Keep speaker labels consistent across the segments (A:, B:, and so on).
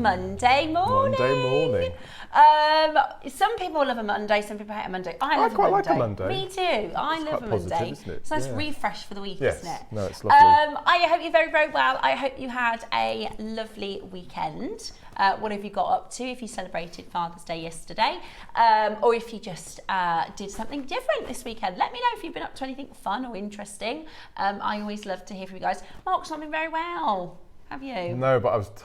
A: Monday morning.
B: Monday morning.
A: Some people love a Monday, some people hate a Monday. I
B: quite like a Monday.
A: Me too. I love a
B: positive,
A: Monday.
B: isn't it?
A: It's a nice refresh for the week,
B: yes.
A: isn't it?
B: No, it's lovely.
A: I hope you're very, very well. I hope you had a lovely weekend. What have you got up to if you celebrated Father's Day yesterday? Or if you just did something different this weekend? Let me know if you've been up to anything fun or interesting. I always love to hear from you guys. Mark's not been very well, have you?
B: No, but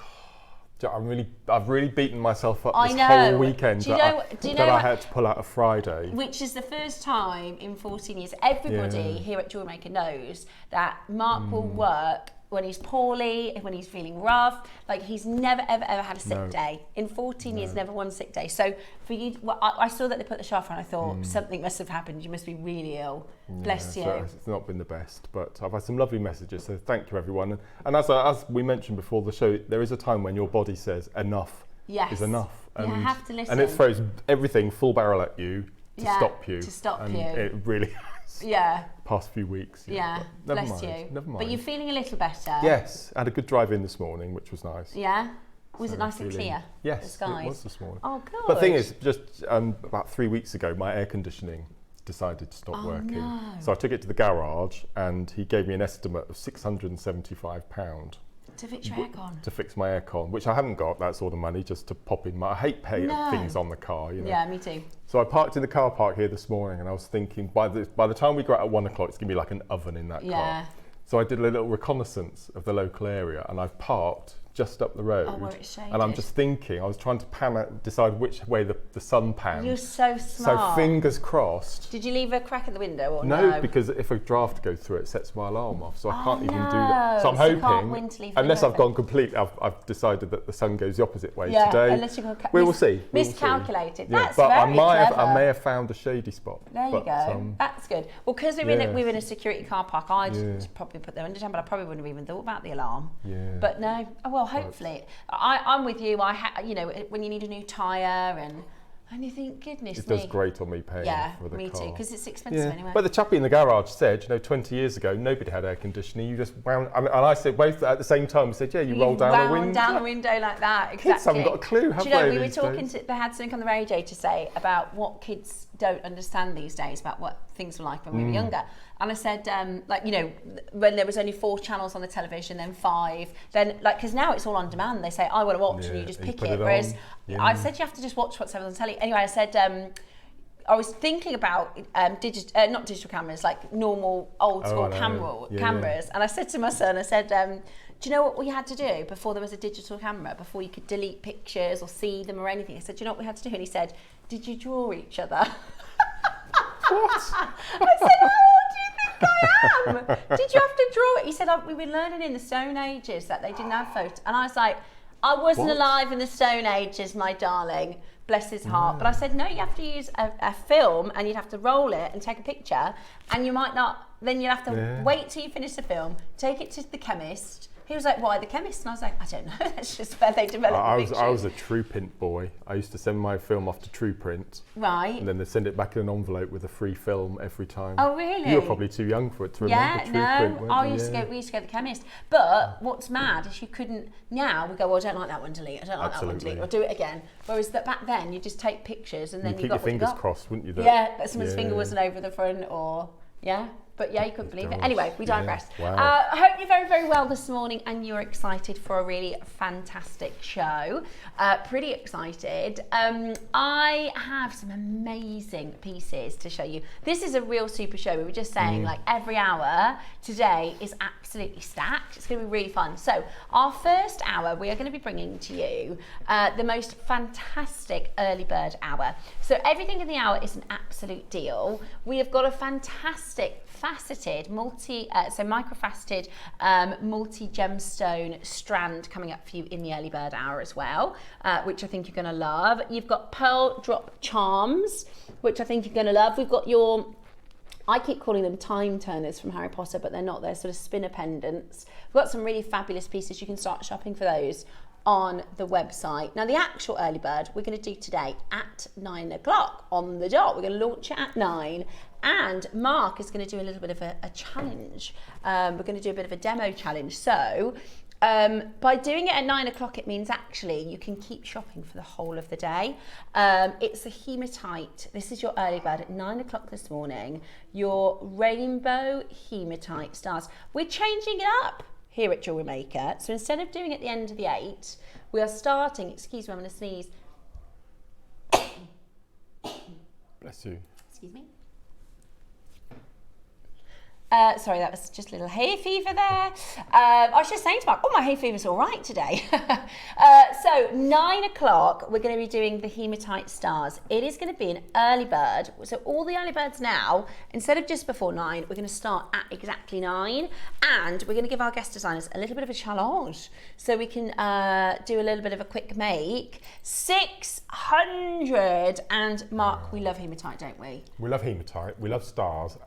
B: I've really beaten myself up this whole weekend that I had to pull out a Friday.
A: Which is the first time in 14 years. Everybody here at JewelleryMaker knows that Mark will work when he's poorly, when he's feeling rough. Like, he's never, ever, ever had a sick day. In 14 years, never one sick day. So for you, I saw that they put the scarf on, I thought something must have happened. You must be really ill. Bless you.
B: So it's not been the best, but I've had some lovely messages, so thank you everyone. And as we mentioned before the show, there is a time when your body says enough is enough.
A: And you have to listen.
B: And it throws everything full barrel at you to stop you.
A: And
B: it really has. Past few weeks.
A: Bless you.
B: Never mind.
A: But you're feeling a little better.
B: Yes, I had a good drive in this morning, which was nice.
A: Yeah. Was it nice and clear?
B: Yes,
A: the skies?
B: It was this morning.
A: Oh, good.
B: But the thing is, just about 3 weeks ago, my air conditioning decided to stop working.
A: No.
B: So I took it to the garage, and he gave me an estimate of £675.
A: To fix your aircon?
B: To fix my aircon, which I haven't got that sort of money just to pop in. I hate paying things on the car, you know.
A: Yeah, me too.
B: So I parked in the car park here this morning, and I was thinking, by the time we go out at 1 o'clock, it's going to be like an oven in that car. So I did a little reconnaissance of the local area, and I've parked just up the road.
A: Oh, where it's shaded.
B: And I'm just thinking, I was trying to decide which way the sun pans.
A: You're so smart.
B: So fingers crossed.
A: Did you leave a crack in the window or
B: no? Because if a draft goes through, it sets my alarm off, so I can't even do that. So I'm
A: you can't win to
B: hoping,
A: leave
B: unless I've gone completely, I've decided that the sun goes the opposite way today.
A: Unless you've got
B: we will see.
A: Miscalculated.
B: Yeah,
A: That's
B: but
A: very clever.
B: I may have found a shady spot.
A: There you go. That's good. Well, because we're in a security car park, I'd probably put them under time, but I probably wouldn't have even thought about the alarm.
B: Yeah.
A: But no. Oh, well, hopefully. I'm with you. You know, when you need a new tyre and you think, goodness me.
B: It does great on me paying for the car.
A: Yeah, me too, because it's expensive anyway.
B: But the chappie in the garage said, 20 years ago, nobody had air conditioning. You just wound, and I said, both at the same time, we said, you roll down the window.
A: Down the window like that, exactly.
B: Kids haven't got a clue, have they?
A: Do you know, we were talking they had something on the radio to say about what kids don't understand these days about what things were like when we were younger. And I said, when there was only 4 channels on the television, then 5, then because now it's all on demand. They say, I want to watch, and you just pick it. Whereas I said you have to just watch what's on telly. Anyway, I said, I was thinking about not digital cameras, like normal old school cameras. And I said to my son, I said, do you know what we had to do before there was a digital camera, before you could delete pictures or see them or anything? I said, do you know what we had to do? And he said, did you draw each other?
B: What?
A: I said, how old do you think I am? Did you have to draw it? He said, we've been learning in the Stone Ages that they didn't have photos. And I was like, I wasn't alive in the Stone Ages, my darling. Bless his heart. But I said, no, you have to use a film, and you'd have to roll it and take a picture, and you might not, then you'd have to wait till you finish the film, take it to the chemist. He was like, why the chemist? And I was like, I don't know, that's just where they develop the pictures.
B: I was a True Print boy. I used to send my film off to True Print.
A: Right.
B: And then they send it back in an envelope with a free film every time.
A: Oh, really?
B: You were probably too young for it to remember True Print, weren't you?
A: We used to go to the chemist. But what's mad is you couldn't, now we go, well, I don't like that one, delete. I don't like that one, delete. Or do it again. Whereas back then, you just take pictures and then you got what you got.
B: Keep your fingers crossed, wouldn't you?
A: That someone's finger wasn't over the front or, But you couldn't believe it. Anyway, we digress.
B: Wow.
A: I hope you're very, very well this morning and you're excited for a really fantastic show. Pretty excited. I have some amazing pieces to show you. This is a real super show. We were just saying, like, every hour today is absolutely stacked. It's going to be really fun. So our first hour, we are going to be bringing to you the most fantastic early bird hour. So everything in the hour is an absolute deal. We have got a fantastic faceted microfaceted multi-gemstone strand coming up for you in the early bird hour as well, which I think you're going to love. You've got pearl drop charms, which I think you're going to love. We've got I keep calling them time turners from Harry Potter, but they're not. They're sort of spinner pendants. We've got some really fabulous pieces. You can start shopping for those on the website. Now, the actual early bird we're going to do today at 9 o'clock on the dot. We're going to launch it at 9. And Mark is going to do a little bit of a challenge. We're going to do a bit of a demo challenge. So by doing it at 9 o'clock, it means actually you can keep shopping for the whole of the day. It's a hematite. This is your early bird at 9 o'clock this morning. Your rainbow hematite stars. We're changing it up here at Jewellery Maker. So instead of doing it at the end of the 8, we are starting, excuse me, I'm going to sneeze.
B: Bless you.
A: Excuse me. Sorry, that was just a little hay fever there. I was just saying to Mark, oh, my hay fever's all right today. So 9 o'clock, we're going to be doing the hematite stars. It is going to be an early bird. So all the early birds now, instead of just before 9, we're going to start at exactly 9. And we're going to give our guest designers a little bit of a challenge. So we can do a little bit of a quick make. 600. And Mark, we love hematite, don't we?
B: We love hematite. We love stars.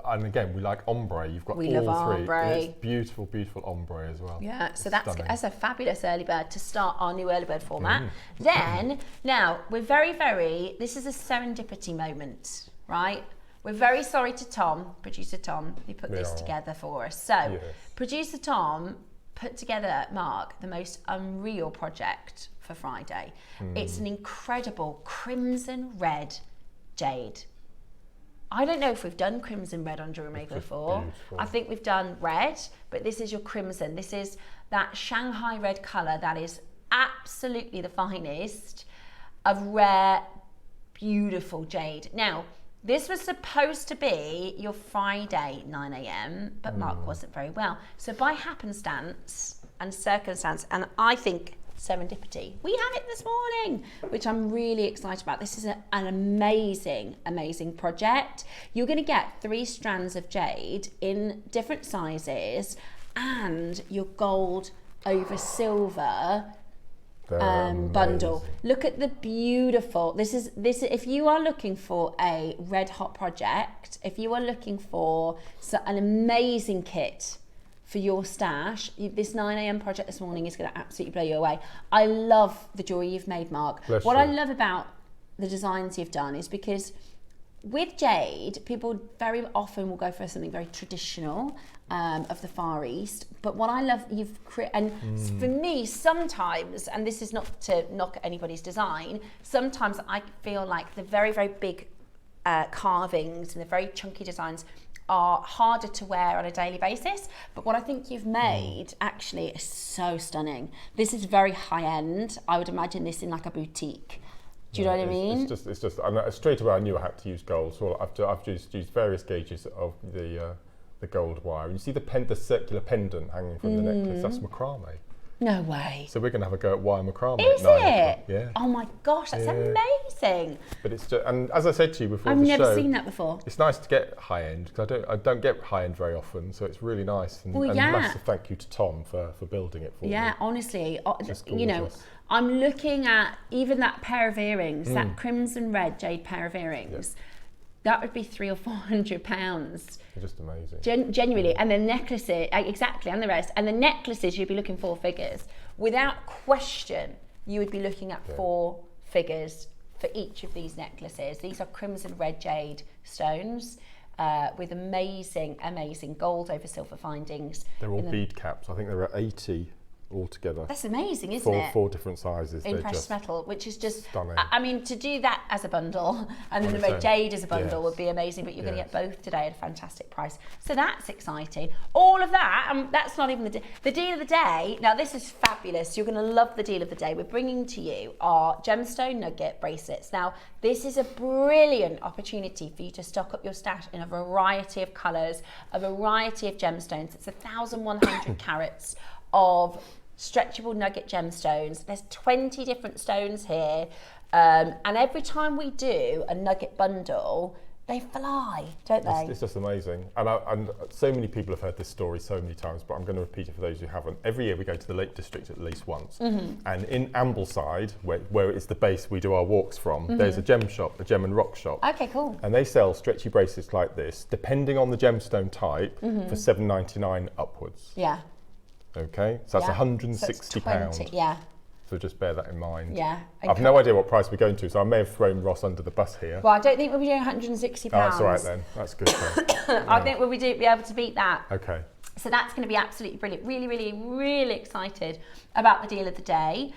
B: And again, we like ombre. You've got all three.
A: Ombre.
B: It's beautiful, beautiful ombre as well.
A: Yeah, so that's a fabulous early bird to start our new early bird format. Then, now, we're this is a serendipity moment, right? We're very sorry to Tom, producer Tom, who put this together for us. So, producer Tom put together, Mark, the most unreal project for Friday. It's an incredible crimson red jade. I don't know if we've done crimson red on Jewellery Maker before. Beautiful. I think we've done red, but this is your crimson. This is that Shanghai red colour that is absolutely the finest of rare, beautiful jade. Now, this was supposed to be your Friday 9 a.m, but Mark wasn't very well. So by happenstance and circumstance, and I think serendipity, we have it this morning, which I'm really excited about. This is an amazing, amazing project. You're going to get 3 strands of jade in different sizes and your gold over silver bundle. Look at the beautiful, this is if you are looking for a red hot project, if you are looking for an amazing kit for your stash, this 9 a.m. project this morning is going to absolutely blow you away. I love the jewelry you've made, Mark.
B: Bless
A: what
B: you.
A: I love about the designs you've done is because with jade, people very often will go for something very traditional of the Far East. But what I love, for me, sometimes, and this is not to knock anybody's design, sometimes I feel like the very, very big carvings and the very chunky designs are harder to wear on a daily basis. But what I think you've made actually is so stunning. This is very high end. I would imagine this in like a boutique. Do you know what I mean?
B: It's just straight away I knew I had to use gold. So I've used various gauges of the gold wire. You see the circular pendant hanging from the necklace? That's macrame.
A: No way.
B: So we're going to have a go at wire macrame.
A: Is it?
B: Yeah.
A: Oh my gosh, that's amazing.
B: But it's just, and as I said to you before,
A: I've never seen that before.
B: It's nice to get high end because I don't get high end very often, so it's really nice. And massive thank you to Tom for building it for me.
A: Yeah, honestly, you know, I'm looking at even that pair of earrings, that crimson red jade pair of earrings. That would be £300 or £400.
B: They're just amazing.
A: Genuinely, and the necklaces, exactly, and the rest. And the necklaces, you'd be looking 4 figures. Without question, you would be looking at 4 figures for each of these necklaces. These are crimson red jade stones with amazing, amazing gold over silver findings.
B: They're all bead caps. I think there are 80 altogether.
A: That's amazing, isn't it?
B: 4 different sizes.
A: In precious metal, which is just
B: stunning.
A: I mean, to do that as a bundle and then the red jade as a bundle would be amazing, but you're going to get both today at a fantastic price. So that's exciting. All of that, and that's not even the deal of the day. Now this is fabulous. You're going to love the deal of the day. We're bringing to you our gemstone nugget bracelets. Now this is a brilliant opportunity for you to stock up your stash in a variety of colours, a variety of gemstones. It's 1,100 carats of stretchable nugget gemstones. There's 20 different stones here, and every time we do a nugget bundle, they fly, don't they?
B: It's just amazing. And so many people have heard this story so many times, but I'm going to repeat it for those who haven't. Every year we go to the Lake District at least once, and in Ambleside, where it's the base we do our walks from, there's a gem shop, a gem and rock shop.
A: Okay, cool.
B: And they sell stretchy bracelets like this, depending on the gemstone type, for $7.99 upwards.
A: Yeah.
B: Okay, so that's £160.
A: Yeah.
B: So just bear that in mind.
A: Yeah.
B: I've no idea what price we're going to, so I may have thrown Ross under the bus here.
A: Well, I don't think we'll be doing £160.
B: Oh, that's all right then. That's good.
A: I think we'll be able to beat that.
B: Okay.
A: So that's going to be absolutely brilliant. Really, really, really excited about the deal of the day.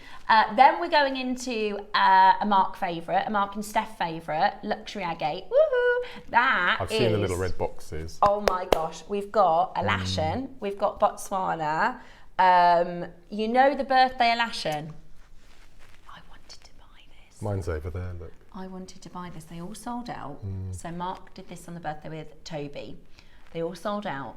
A: Then we're going into a Mark favourite, a Mark and Steph favourite, Luxury Agate. Woohoo!
B: I've seen the little red boxes.
A: Oh my gosh, we've got Alashan, we've got Botswana. You know the birthday Alashan? I wanted to buy this.
B: Mine's over there, look.
A: I wanted to buy this. They all sold out. So Mark did this on the birthday with Toby. They all sold out.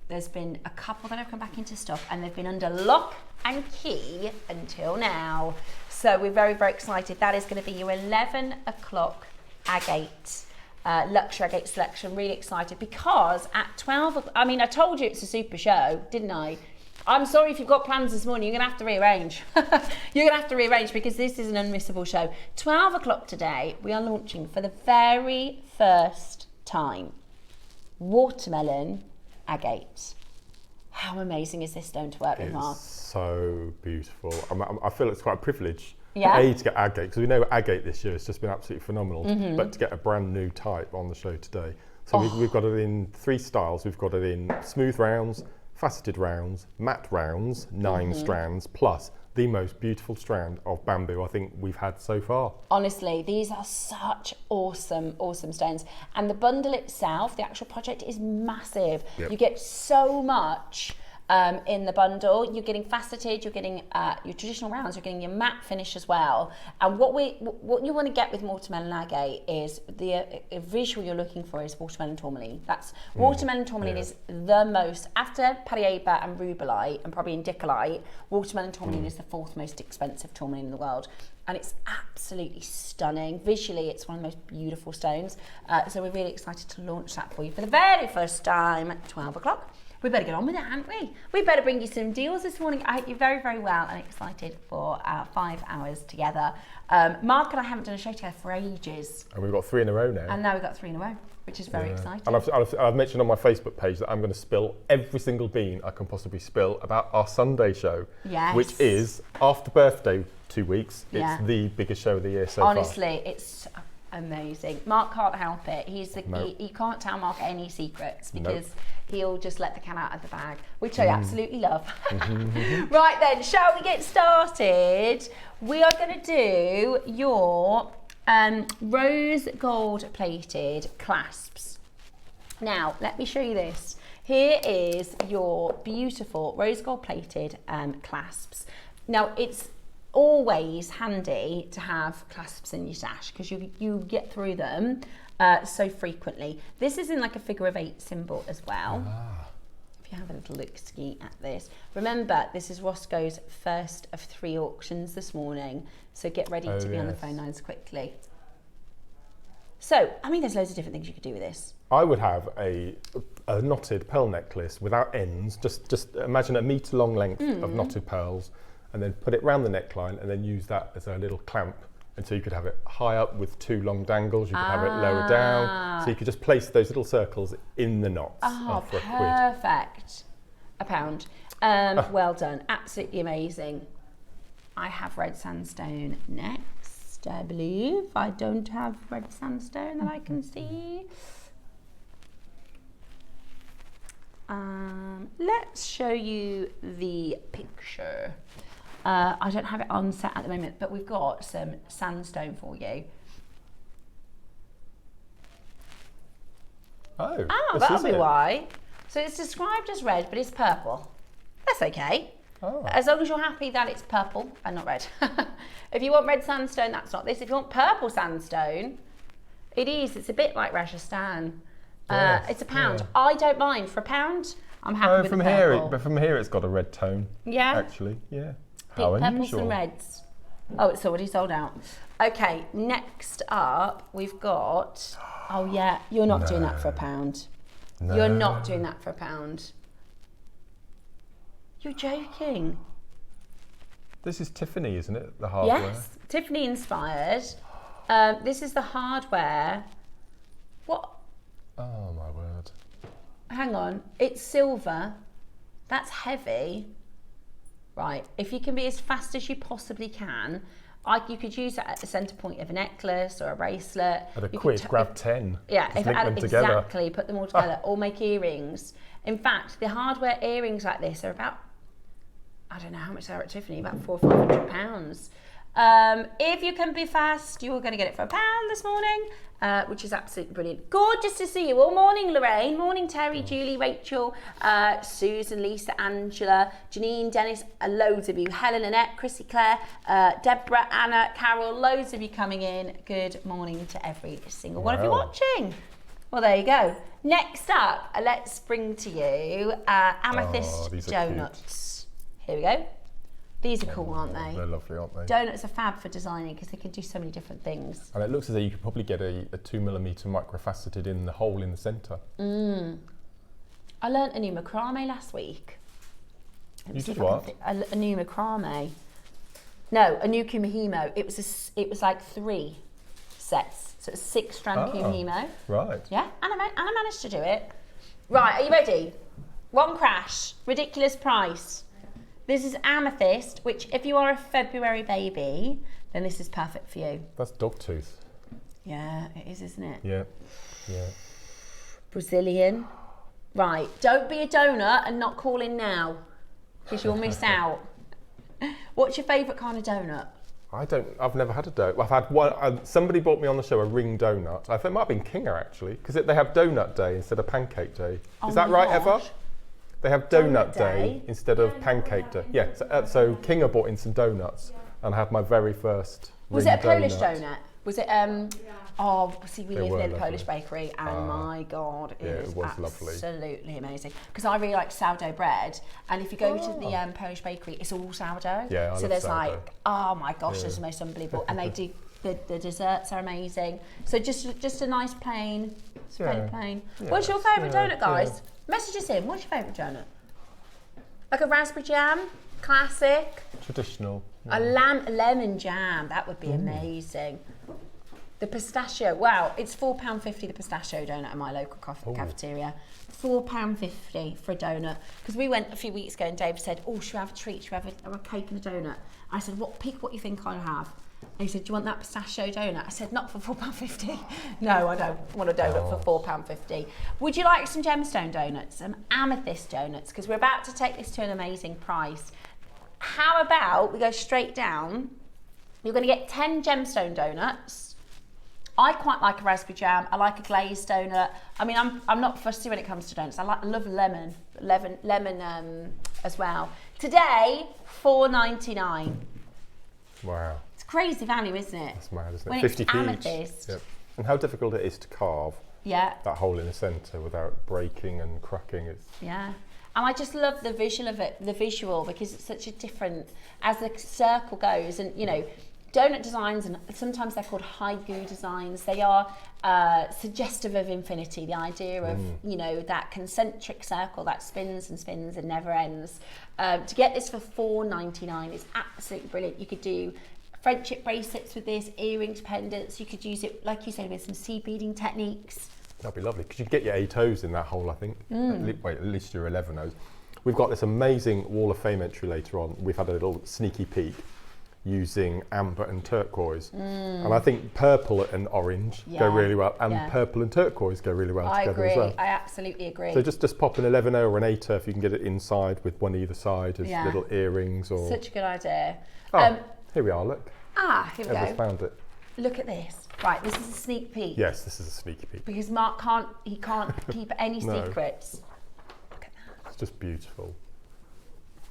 A: There's been a couple that have come back into stock and they've been under lock and key until now. So we're very, very excited. That is going to be your 11 o'clock Agate, Luxury Agate selection. Really excited because at 12, I mean, I told you it's a super show, didn't I? I'm sorry if you've got plans this morning, you're going to have to rearrange. You're going to have to rearrange because this is an unmissable show. 12 o'clock today, we are launching for the very first time watermelon Agate. How amazing is this stone to work with, Mark?
B: It's so beautiful. I feel it's quite a privilege.
A: Yeah.
B: A, to get Agate, because we know Agate this year has just been absolutely phenomenal, but to get a brand new type on the show today. So we've got it in 3 styles. We've got it in smooth rounds, faceted rounds, matte rounds, 9 strands, plus the most beautiful strand of bamboo I think we've had so far.
A: Honestly, these are such awesome, awesome stones. And the bundle itself, the actual project is massive.
B: Yep.
A: You get so much in the bundle. You're getting faceted, you're getting your traditional rounds, you're getting your matte finish as well. And what you want to get with watermelon agate is the visual you're looking for is watermelon tourmaline. That's watermelon tourmaline is the most, after Paraiba and Rubellite and probably Indicolite, watermelon tourmaline is the 4th most expensive tourmaline in the world. And it's absolutely stunning. Visually, it's one of the most beautiful stones. So we're really excited to launch that for you for the very first time at 12 o'clock. We better get on with it, hadn't we? We better bring you some deals this morning. I hope you're very, very well and excited for our 5 hours together. Mark and I haven't done a show together for ages.
B: And we've got 3 in a row now.
A: And now we've got 3 in a row, which is very exciting.
B: And I've mentioned on my Facebook page that I'm going to spill every single bean I can possibly spill about our Sunday show, which is, after birthday 2 weeks, it's the biggest show of the year so far.
A: Honestly, it's amazing. Mark can't help it. He can't tell Mark any secrets because he'll just let the cat out of the bag, which I absolutely love. Right then, shall we get started? We are going to do your rose gold plated clasps. Now, let me show you this. Here is your beautiful rose gold plated clasps. Now, it's always handy to have clasps in your stash because you get through them so frequently. This is in like a figure of 8 symbol as well. If you have a little look-ski at this. Remember, this is Roscoe's first of 3 auctions this morning, so get ready to be on the phone lines quickly. So, I mean, there's loads of different things you could do with this.
B: I would have a knotted pearl necklace without ends. Just imagine a metre long length of knotted pearls, and then put it round the neckline, and then use that as a little clamp. And so you could have it high up with 2 long dangles. You could have it lower down. So you could just place those little circles in the knots for £1.
A: Perfect. £1. Well done. Absolutely amazing. I have red sandstone next, I believe. I don't have red sandstone that I can see. Let's show you the picture. I don't have it on set at the moment, but we've got some sandstone for you. That'll be why. So it's described as red, but it's purple. That's okay. As long as you're happy that it's purple and not red. If you want red sandstone, that's not this. If you want purple sandstone, it is. It's a bit like Rajasthan. Yes, it's £1. Yeah. I don't mind. For £1, I'm happy with the purple.
B: But from here, it's got a red tone.
A: Yeah.
B: Actually, yeah.
A: Pink, purples and reds. Oh, it's already sold out. Okay, next up, we've got... Oh, yeah, you're not doing that for £1. No. You're not doing that for £1. You're joking.
B: This is Tiffany, isn't it? The hardware?
A: Yes, Tiffany inspired. This is the hardware. What?
B: Oh, my word.
A: Hang on. It's silver. That's heavy. Right, if you can be as fast as you possibly can, You could use it at the centre point of a necklace or a bracelet.
B: At a quid, grab 10.
A: Yeah,
B: Just link them together.
A: Exactly, put them all together, or make earrings. In fact, the hardware earrings like this are about, I don't know how much they are at Tiffany, about £400 or £500. If you can be fast, you're going to get it for £1 this morning, which is absolutely brilliant. Gorgeous to see you all. Morning, Lorraine. Morning, Terry, Julie, Rachel, Susan, Lisa, Angela, Janine, Dennis, loads of you. Helen, Annette, Chrissy, Claire, Deborah, Anna, Carol, loads of you coming in. Good morning to every single one of you watching. Well, there you go. Next up, let's bring to you Amethyst donuts. Here we go. These are cool, aren't they?
B: They're lovely, aren't they?
A: Donuts are fab for designing because they can do so many different things.
B: And it looks as though you could probably get a 2mm microfaceted in the hole in the centre.
A: I learnt a new macrame last week.
B: You did what?
A: A new macrame. No, a new kumihimo. It was like 3 sets. So it's 6 strand kumihimo.
B: Right.
A: Yeah, and I managed to do it. Right, are you ready? One crash, ridiculous price. This is Amethyst, which if you are a February baby, then this is perfect for you.
B: That's dog tooth.
A: Yeah, it is, isn't it?
B: Yeah, yeah.
A: Brazilian. Right, don't be a donut and not call in now, because you'll miss out. What's your favourite kind of donut?
B: I've never had a donut. I've had one, somebody bought me on the show a ring donut. I think it might have been Kinga actually, because they have donut day instead of pancake day. Is that right, Eva? They have donut day instead of pancake day. Yeah, so Kinga bought in some donuts and I had my very first
A: Was
B: ring
A: it a Polish
B: donut.
A: donut? Was it, oh, see, we live near the Polish bakery and my God, it was absolutely amazing. Because I really like sourdough bread, and if you go to the Polish bakery, it's all sourdough.
B: Yeah,
A: so there's sourdough. Like, oh my gosh, this is the most unbelievable. And they do, the desserts are amazing. So just a nice plain, plain. Yeah, what's your favourite donut, guys? Yeah. Message us in, what's your favourite donut? Like a raspberry jam, classic.
B: Traditional.
A: Yeah. A lemon jam, that would be amazing. The pistachio, wow, it's £4.50 the pistachio donut at my local cafeteria. £4.50 for a donut. Because we went a few weeks ago and Dave said, oh, should we have a treat? Should we have a cake and a donut? I said, pick what you think I'll have. And he said, do you want that pistachio donut? I said, not for £4.50. No, I don't want a donut for £4.50. Would you like some gemstone donuts, some amethyst donuts? Because we're about to take this to an amazing price. How about we go straight down? You're going to get 10 gemstone donuts. I quite like a raspberry jam. I like a glazed donut. I mean, I'm not fussy when it comes to donuts. I love lemon as well. Today, $4.99.
B: Wow.
A: It's crazy value, isn't it?
B: That's mad, isn't it?
A: When
B: 50
A: it's
B: each.
A: amethyst.
B: Yep. And how difficult it is to carve that hole in the centre without breaking and cracking.
A: Yeah. And I just love the visual of it, because it's such a different, as the circle goes, and you know, donut designs, and sometimes they're called haiku designs, they are suggestive of infinity, the idea of, you know, that concentric circle that spins and spins and never ends. To get this for $4.99 is absolutely brilliant. You could do friendship bracelets with this, earrings, pendants. You could use it, like you said, with some seed beading techniques.
B: That'd be lovely, because you get your 8 O's in that hole, I think. At least your 11 O's. We've got this amazing Wall of Fame entry later on. We've had a little sneaky peek using amber and turquoise. And I think purple and orange go really well, and purple and turquoise go really well together as well.
A: I absolutely agree.
B: So just pop an 11 O or an 8 O if you can get it inside with one either side as little earrings or...
A: Such a good idea.
B: Oh, here we are, look.
A: Here we go.
B: Found it.
A: Look at this. Right, this is a sneak peek.
B: Yes, this is a sneaky peek.
A: Because Mark can't keep any secrets. Look at that.
B: It's just beautiful.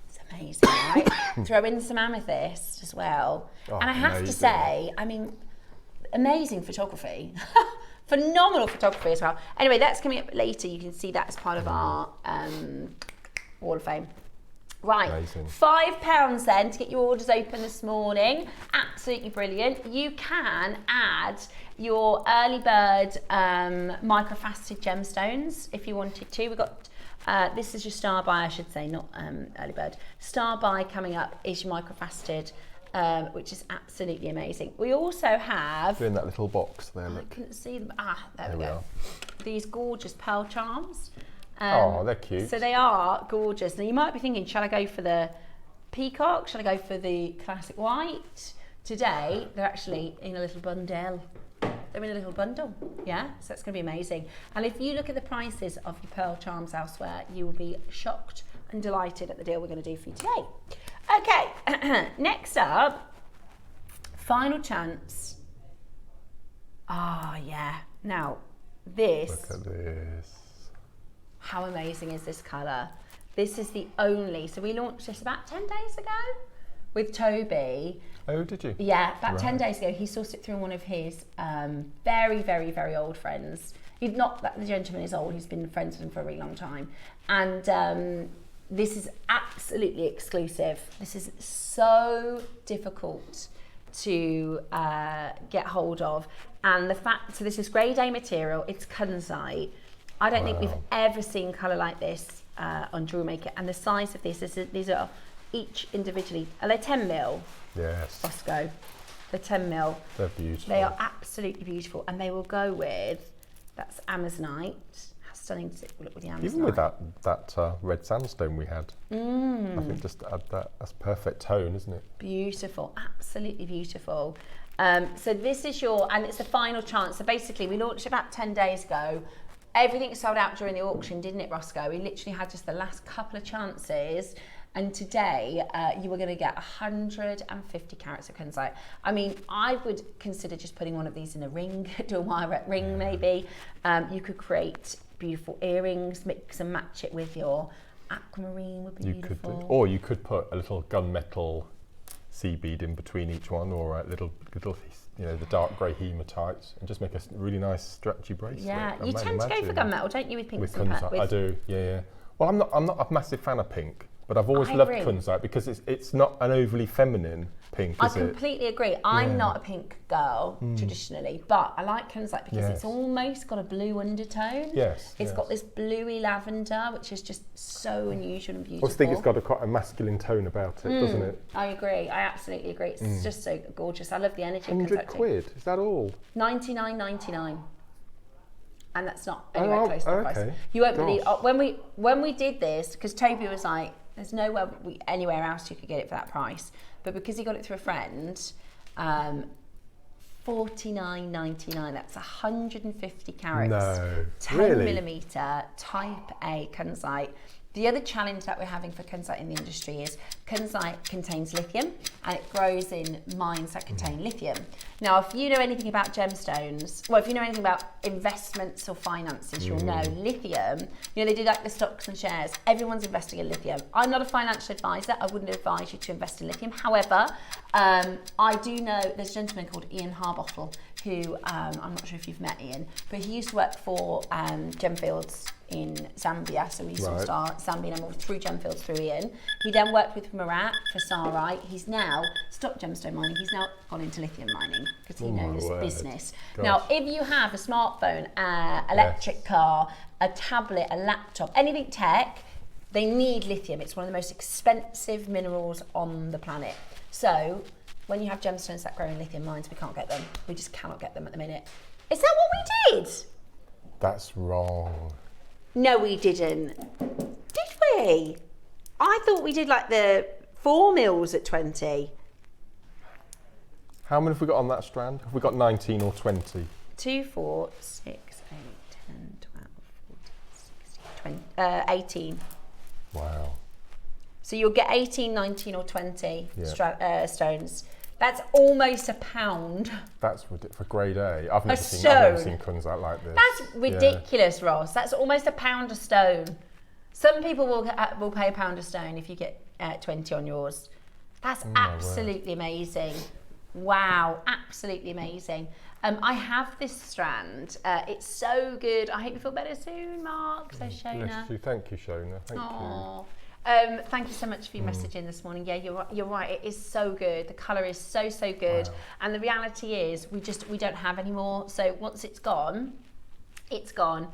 A: It's amazing, right? Throw in some amethyst as well. Oh, and I have to say, I mean, amazing photography. Phenomenal photography as well. Anyway, that's coming up later. You can see that as part of our Wall of Fame. Right, amazing. £5 then to get your orders open this morning. Absolutely brilliant. You can add your early bird microfaceted gemstones if you wanted to. We've got, this is your star buy, I should say, not early bird. Star buy coming up is your microfaceted, which is absolutely amazing. We also have...
B: They're in that little box there, look.
A: I couldn't see them. There we go. These gorgeous pearl charms.
B: Oh, they're cute.
A: So they are gorgeous. Now you might be thinking, shall I go for the peacock? Shall I go for the classic white? Today, they're actually in a little bundle. They're in a little bundle, yeah? So it's gonna be amazing. And if you look at the prices of your pearl charms elsewhere, you will be shocked and delighted at the deal we're gonna do for you today. Okay, next up, final chance. Ah, yeah. Now, this.
B: Look at this.
A: How amazing is this colour? This is the only, so we launched this about 10 days ago with Toby.
B: Oh, did you?
A: Yeah, about 10 days ago. He sourced it through one of his very, very, very old friends. He's not that the gentleman is old, he's been friends with him for a really long time. And this is absolutely exclusive. This is so difficult to get hold of. And the fact, so this is grade A material, it's Kunzite. I don't think we've ever seen colour like this on Jewellery Maker. And the size of this, these are each individually, are they 10 mil?
B: Yes.
A: Bosco. They're 10 mil.
B: They're beautiful.
A: They are absolutely beautiful. And they will go with, that's Amazonite. How stunning does it look with the Amazonite?
B: Even with that red sandstone we had. I think just to add that, that's perfect tone, isn't it?
A: Beautiful, absolutely beautiful. So this is your, and it's the final chance. So basically we launched about 10 days ago. Everything sold out during the auction, didn't it, Roscoe? We literally had just the last couple of chances. And today you were going to get 150 carats of Kunzite. I mean, I would consider just putting one of these in a ring, do a wire ring maybe. You could create beautiful earrings, mix and match it with your aquamarine would be beautiful.
B: Or you could put a little gunmetal sea bead in between each one, or a little, you know, the dark grey Hematite, and just make a really nice stretchy bracelet.
A: Yeah, you tend to go for gunmetal, don't you, with pinks
B: with
A: and
B: Kunzite? I do, yeah. Well, I'm not a massive fan of pink, but I've always loved Kunzite because it's not an overly feminine pink, is it?
A: I completely agree. I'm not a pink girl traditionally, but I like Kunzite because it's almost got a blue undertone.
B: Yes.
A: It's got this bluey lavender, which is just so unusual and beautiful.
B: I also think it's got quite a masculine tone about it, doesn't it?
A: I agree. I absolutely agree. It's just so gorgeous. I love the energy.
B: £100, is that all?
A: £99.99. And that's not anywhere close to the price.
B: Okay.
A: You won't believe when we did this, because Toby was like, "There's nowhere anywhere else you could get it for that price," but because he got it through a friend, $49.99. That's 150 carats.
B: No,
A: 10 millimeter Type A Kunzite. The other challenge that we're having for Kunzite in the industry is Kunzite contains lithium and it grows in mines that contain lithium. Now, if you know anything about gemstones, well, if you know anything about investments or finances, you'll know lithium, you know, they do like the stocks and shares. Everyone's investing in lithium. I'm not a financial advisor. I wouldn't advise you to invest in lithium. However, I do know there's a gentleman called Ian Harbottle who, I'm not sure if you've met Ian, but he used to work for Gemfields in Zambia, so we sourced our Zambian emerald through Gemfields through Ian. He then worked with Murat for Sarai. He's now stopped gemstone mining. He's now gone into lithium mining because he knows business.
B: Gosh.
A: Now, if you have a smartphone, electric car, a tablet, a laptop, anything tech, they need lithium. It's one of the most expensive minerals on the planet. So when you have gemstones that grow in lithium mines, we can't get them. We just cannot get them at the minute. Is that what we did?
B: That's wrong.
A: No, we didn't. Did we? I thought we did like the 4 mils at 20.
B: How many have we got on that strand? Have we got 19 or 20?
A: 2, 4, 6, 8, 10, 12, 14, 16, 20, 18.
B: Wow.
A: So you'll get 18, 19 or 20 stones. That's almost a pound.
B: That's ridiculous. For grade A. I've never seen Kunzite like this.
A: That's ridiculous, Ross. That's almost a pound a stone. Some people will pay a pound a stone if you get 20 on yours. That's absolutely amazing. Wow, absolutely amazing. I have this strand. It's so good. I hope you feel better soon, Mark. So Shona.
B: Bless you. Thank you, Shona. Thank you.
A: Thank you so much for your messaging this morning. Yeah, you're right. It is so good. The colour is so good. Wow. And the reality is, we don't have any more. So once it's gone, it's gone.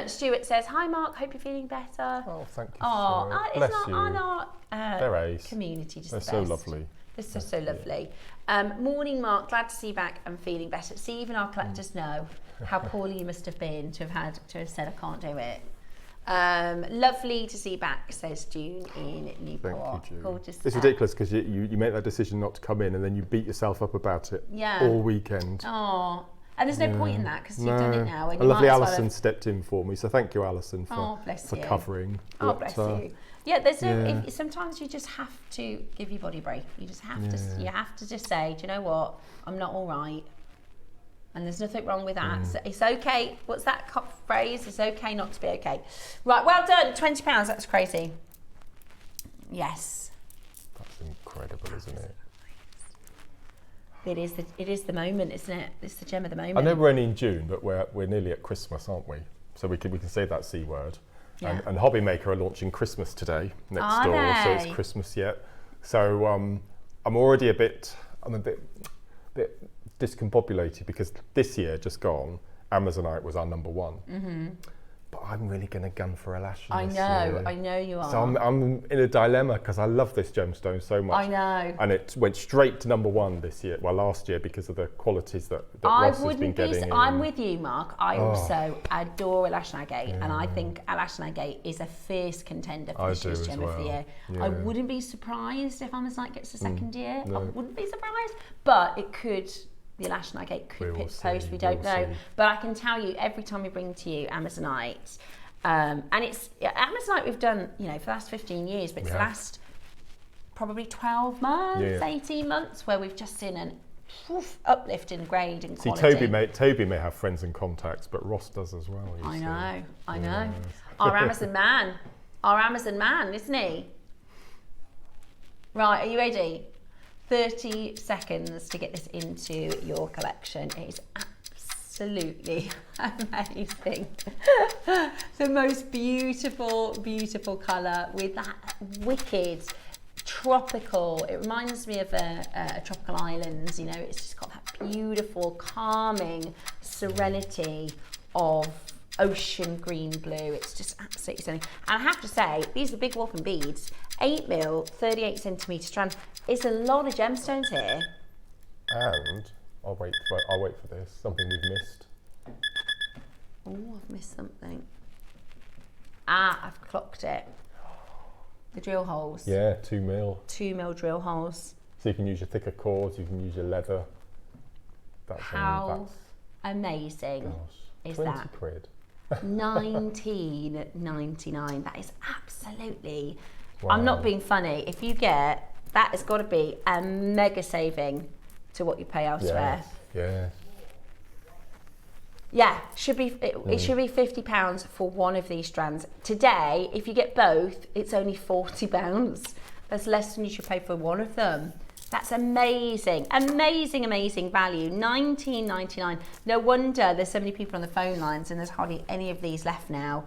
A: Stuart says, "Hi, Mark. Hope you're feeling better."
B: Oh, thank you.
A: Bless you.
B: They're ace.
A: Community just
B: They're so lovely.
A: They're so lovely. Morning, Mark. Glad to see you back and feeling better. See, even our collectors know how poorly you must have been to have said I can't do it. Lovely to see you back, says June in Newport.
B: Thank you, June.
A: Gorgeous.
B: It's ridiculous because you make that decision not to come in and then you beat yourself up about it all weekend.
A: Oh, and there's no point in that because you've done it now. And
B: a lovely Alison stepped in for me, so thank you, Alison, for covering.
A: Oh, bless you. Yeah, there's no. Sometimes you just have to give your body a break. You just have to. You have to just say, do you know what? I'm not all right. And there's nothing wrong with that. So it's okay. What's that phrase? It's okay not to be okay. Right, well done. £20, that's crazy. Yes.
B: That's incredible, isn't it?
A: It is the moment, isn't it? It's the gem of the moment.
B: I know we're only in June, but we're nearly at Christmas, aren't we? So we can say that C word. Yeah. And Hobby Maker are launching Christmas today next door, so it's Christmas yet. So I'm already a bit discombobulated because this year just gone, Amazonite was our #1. But I'm really going to gun for Alashan this year.
A: I know you are.
B: So I'm in a dilemma because I love this gemstone so much.
A: I know.
B: And it went straight to #1 this year, well last year, because of the qualities that Ross has been getting.
A: I'm with you, Mark. I also adore Alashan Agate, and I think Alashan Agate is a fierce contender for this year's gem of the year. Yeah. I wouldn't be surprised if Amazonite gets the second year. No. I wouldn't be surprised, but it could. The Alashan Agate could pick post, we don't know. But I can tell you, every time we bring to you Amazonite, and it's Amazonite we've done, for the last 15 years, but it's the last probably 12 months, 18 months, where we've just seen an uplift in grade and quality.
B: Toby may have friends and contacts, but Ross does as well.
A: I know. Our Amazon man, isn't he? Right, are you ready? 30 seconds to get this into your collection. It is absolutely amazing. The most beautiful, beautiful colour with that wicked tropical. It reminds me of a tropical island. It's just got that beautiful, calming serenity of ocean green blue. It's just absolutely stunning. And I have to say, these are big wolfen beads. 8mm, 38 centimetre strand. It's a lot of gemstones here.
B: And I'll wait for this. Something we've missed.
A: Oh, I've missed something. I've clocked it. The drill holes.
B: Yeah, 2mm.
A: 2mm drill holes.
B: So you can use your thicker cords. You can use your leather.
A: How amazing is
B: 20
A: that?
B: quid.
A: $19.99. That is absolutely. Wow. I'm not being funny. If you get that, has got to be a mega saving to what you pay elsewhere.
B: Yeah.
A: Yeah, it should be £50 for one of these strands. Today, if you get both, it's only £40. That's less than you should pay for one of them. That's amazing, amazing value. $19.99. No wonder there's so many people on the phone lines and there's hardly any of these left now.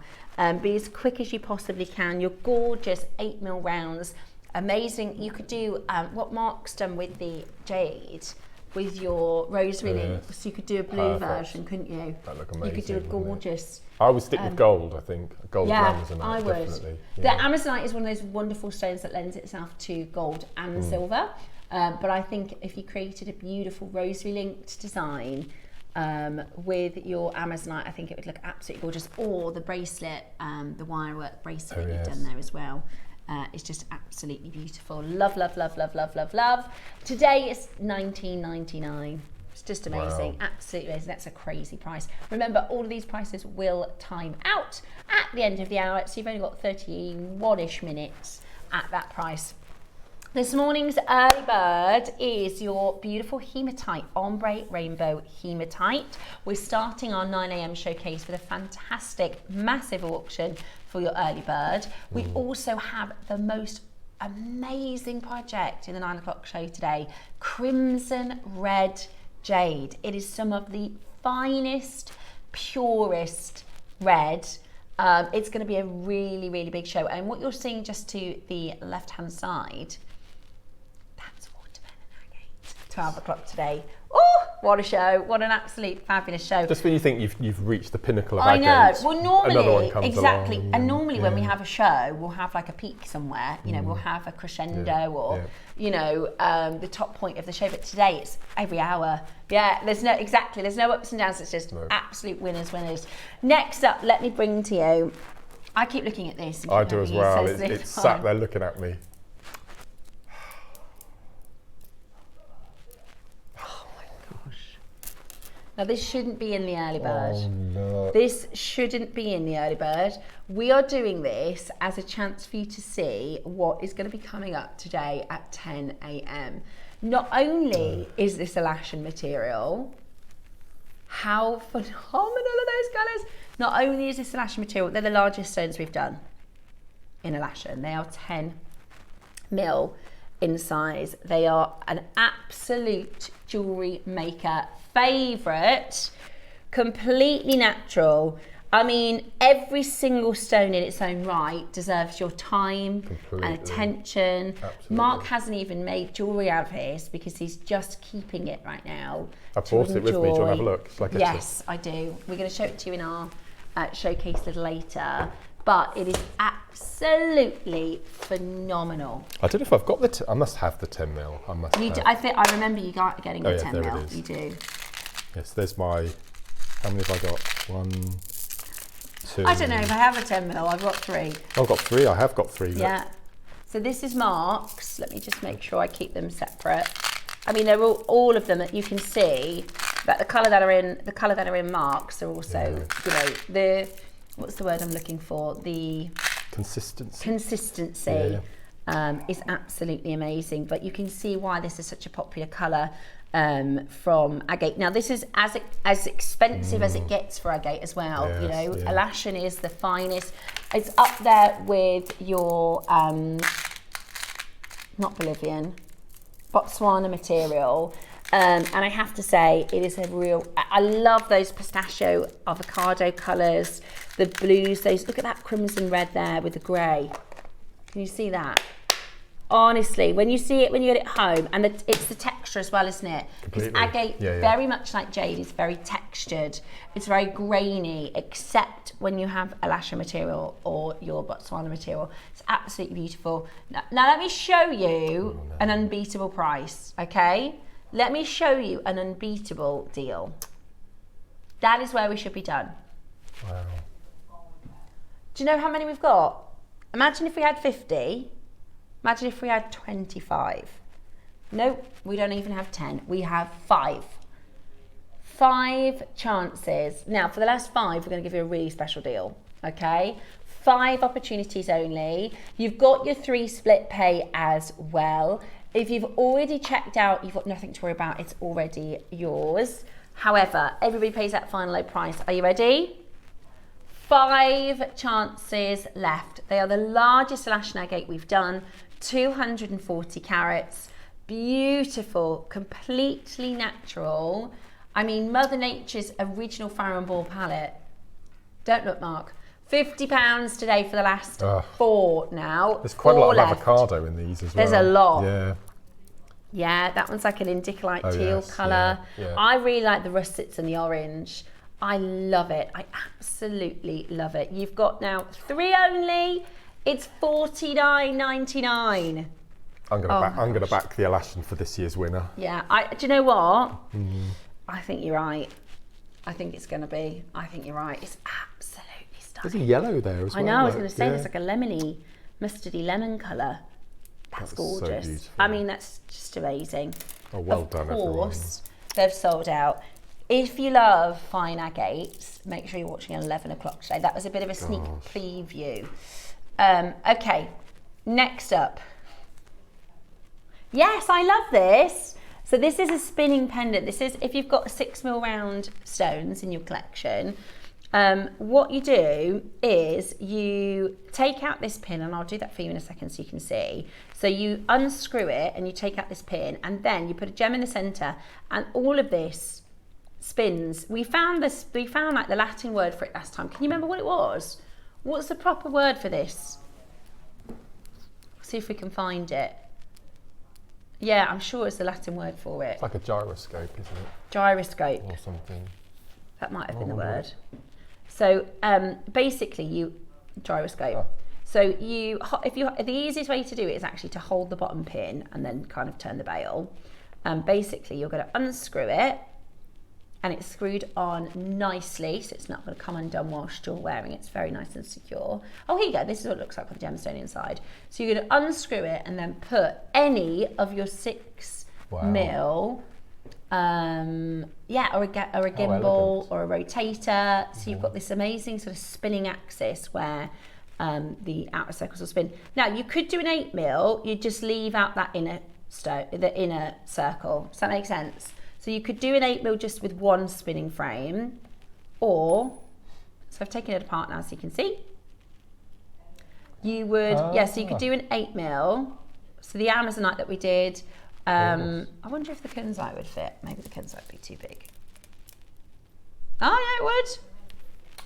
A: Be as quick as you possibly can. Your gorgeous 8mm rounds. Amazing. You could do what Mark's done with the Jade, with your rosary links. So you could do a blue version, couldn't you?
B: That'd look amazing.
A: You could do a gorgeous.
B: I would stick with gold, I think. Gold Amazonite,
A: I would.
B: Definitely.
A: Yeah. The Amazonite is one of those wonderful stones that lends itself to gold and silver. But I think if you created a beautiful rosary linked design with your Amazonite, I think it would look absolutely gorgeous. Or the bracelet, the wirework bracelet you've done there as well. It's just absolutely beautiful. Love. Today it's $19.99. It's just amazing. Wow. Absolutely amazing. That's a crazy price. Remember, all of these prices will time out at the end of the hour, so you've only got 31-ish minutes at that price. This morning's early bird is your beautiful Hematite, ombre rainbow Hematite. We're starting our 9 a.m. showcase with a fantastic, massive auction for your early bird. We also have the most amazing project in the 9 o'clock show today, Crimson Red Jade. It is some of the finest, purest red. It's going to be a really, really big show. And what you're seeing just to the left-hand side, 12 o'clock today. Oh, what a show. What an absolute fabulous show.
B: Just when you think you've reached the pinnacle of Agate,
A: well, normally,
B: another one comes
A: exactly.
B: along.
A: And normally when we have a show, we'll have like a peak somewhere, we'll have a crescendo or, the top point of the show. But today it's every hour. Yeah, there's no ups and downs. It's just absolute winners. Next up, let me bring to you I keep looking at this.
B: I do as well. It's sat there looking at me.
A: Oh my gosh. Now this shouldn't be in the early bird.
B: Oh no.
A: This shouldn't be in the early bird. We are doing this as a chance for you to see what is going to be coming up today at 10 a.m. Not only is this Alashan material, how phenomenal are those colours? Not only is this Alashan material, they're the largest stones we've done in Alashan. They are 10 mil in size. They are an absolute Jewellery Maker favourite, completely natural. I mean, every single stone in its own right deserves your time and attention.
B: Absolutely.
A: Mark hasn't even made jewellery out of his because he's just keeping it right now.
B: I brought it with me. Do you want to have a look? It's like
A: Yes, I do. We're going to show it to you in our showcase a little later. But it is absolutely phenomenal.
B: I don't know if I've got I must have the 10 mil. I must.
A: I remember you getting the 10
B: there
A: mil.
B: it is.
A: You do.
B: Yes, there's my. How many have I got? 1, 2.
A: I don't know if I have a 10 mil. I've got 3.
B: I've got 3. I have got 3. Look.
A: Yeah. So this is Mark's. Let me just make sure I keep them separate. I mean, they're all of them that you can see that the colour that are in Mark's are also, you know, what's the word I'm looking for? The consistency is absolutely amazing. But you can see why this is such a popular colour from Agate. Now this is as expensive as it gets for Agate as well.
B: Yes,
A: you know,
B: yeah.
A: Alashan is the finest. It's up there with your not Bolivian, Botswana material. And I have to say, it is a real, I love those pistachio avocado colours, the blues, look at that crimson red there with the grey. Can you see that? Honestly, when you see it, when you get it home, and it's the texture as well, isn't it? Because Agate, very much like Jade, is very textured. It's very grainy, except when you have Alashan material or your Botswana material. It's absolutely beautiful. Now let me show you an unbeatable price, okay? Let me show you an unbeatable deal. That is where we should be done.
B: Wow.
A: Do you know how many we've got? Imagine if we had 50. Imagine if we had 25. Nope, we don't even have 10. We have 5. 5 chances. Now, for the last 5, we're going to give you a really special deal, okay? 5 opportunities only. You've got your 3 split pay as well. If you've already checked out, you've got nothing to worry about. It's already yours. However, everybody pays that final low price. Are you ready? 5 chances left. They are the largest Alashan agate we've done. 240 carats. Beautiful, completely natural. I mean, Mother Nature's original Farrow & Ball palette. Don't look, Mark. £50 today for the last 4 now.
B: There's quite a lot of avocado in these as well.
A: There's a lot.
B: Yeah.
A: Yeah, that one's like an indicolite teal colour.
B: Yeah.
A: I really like the russets and the orange. I love it. I absolutely love it. You've got now 3 only. It's $49.99.
B: I'm gonna back the Alashan for this year's winner.
A: Yeah. Do you know what? I think you're right. I think it's going to be. I think you're right. It's absolutely stunning.
B: There's a yellow there as well.
A: I know. I was going to say there's like a lemony, mustardy lemon colour. That's gorgeous.
B: So beautiful.
A: I mean, that's just amazing.
B: Oh, well done, everyone.
A: Of course, they've sold out. If you love fine agates, make sure you're watching at 11 o'clock today. That was a bit of a sneak preview. Okay, next up. Yes, I love this. So this is a spinning pendant. This is if you've got 6mm round stones in your collection. What you do is you take out this pin, and I'll do that for you in a second so you can see. So you unscrew it and you take out this pin, and then you put a gem in the center, and all of this spins. We found like the Latin word for it last time. Can you remember what it was? What's the proper word for this? See if we can find it. Yeah, I'm sure it's the Latin word for it.
B: It's like a gyroscope, isn't it?
A: Gyroscope.
B: Or something.
A: That might have been the word. So basically, gyroscope. So the easiest way to do it is actually to hold the bottom pin and then kind of turn the bail. Basically, you're going to unscrew it, and it's screwed on nicely, so it's not going to come undone whilst you're wearing it. It's very nice and secure. Oh, here you go. This is what it looks like with the gemstone inside. So you're going to unscrew it and then put any of your 6 mil, or a gimbal or a rotator. So you've got this amazing sort of spinning axis where the outer circles will spin. Now you could do an 8 mil. You just leave out that inner circle. Does that make sense? So you could do an 8 mil just with one spinning frame, or, so I've taken it apart now so you can see. You would, so you could do an 8 mil. So the Amazonite that we did, I wonder if the Kunzite would fit. Maybe the Kunzite would be too big. Oh yeah, it would.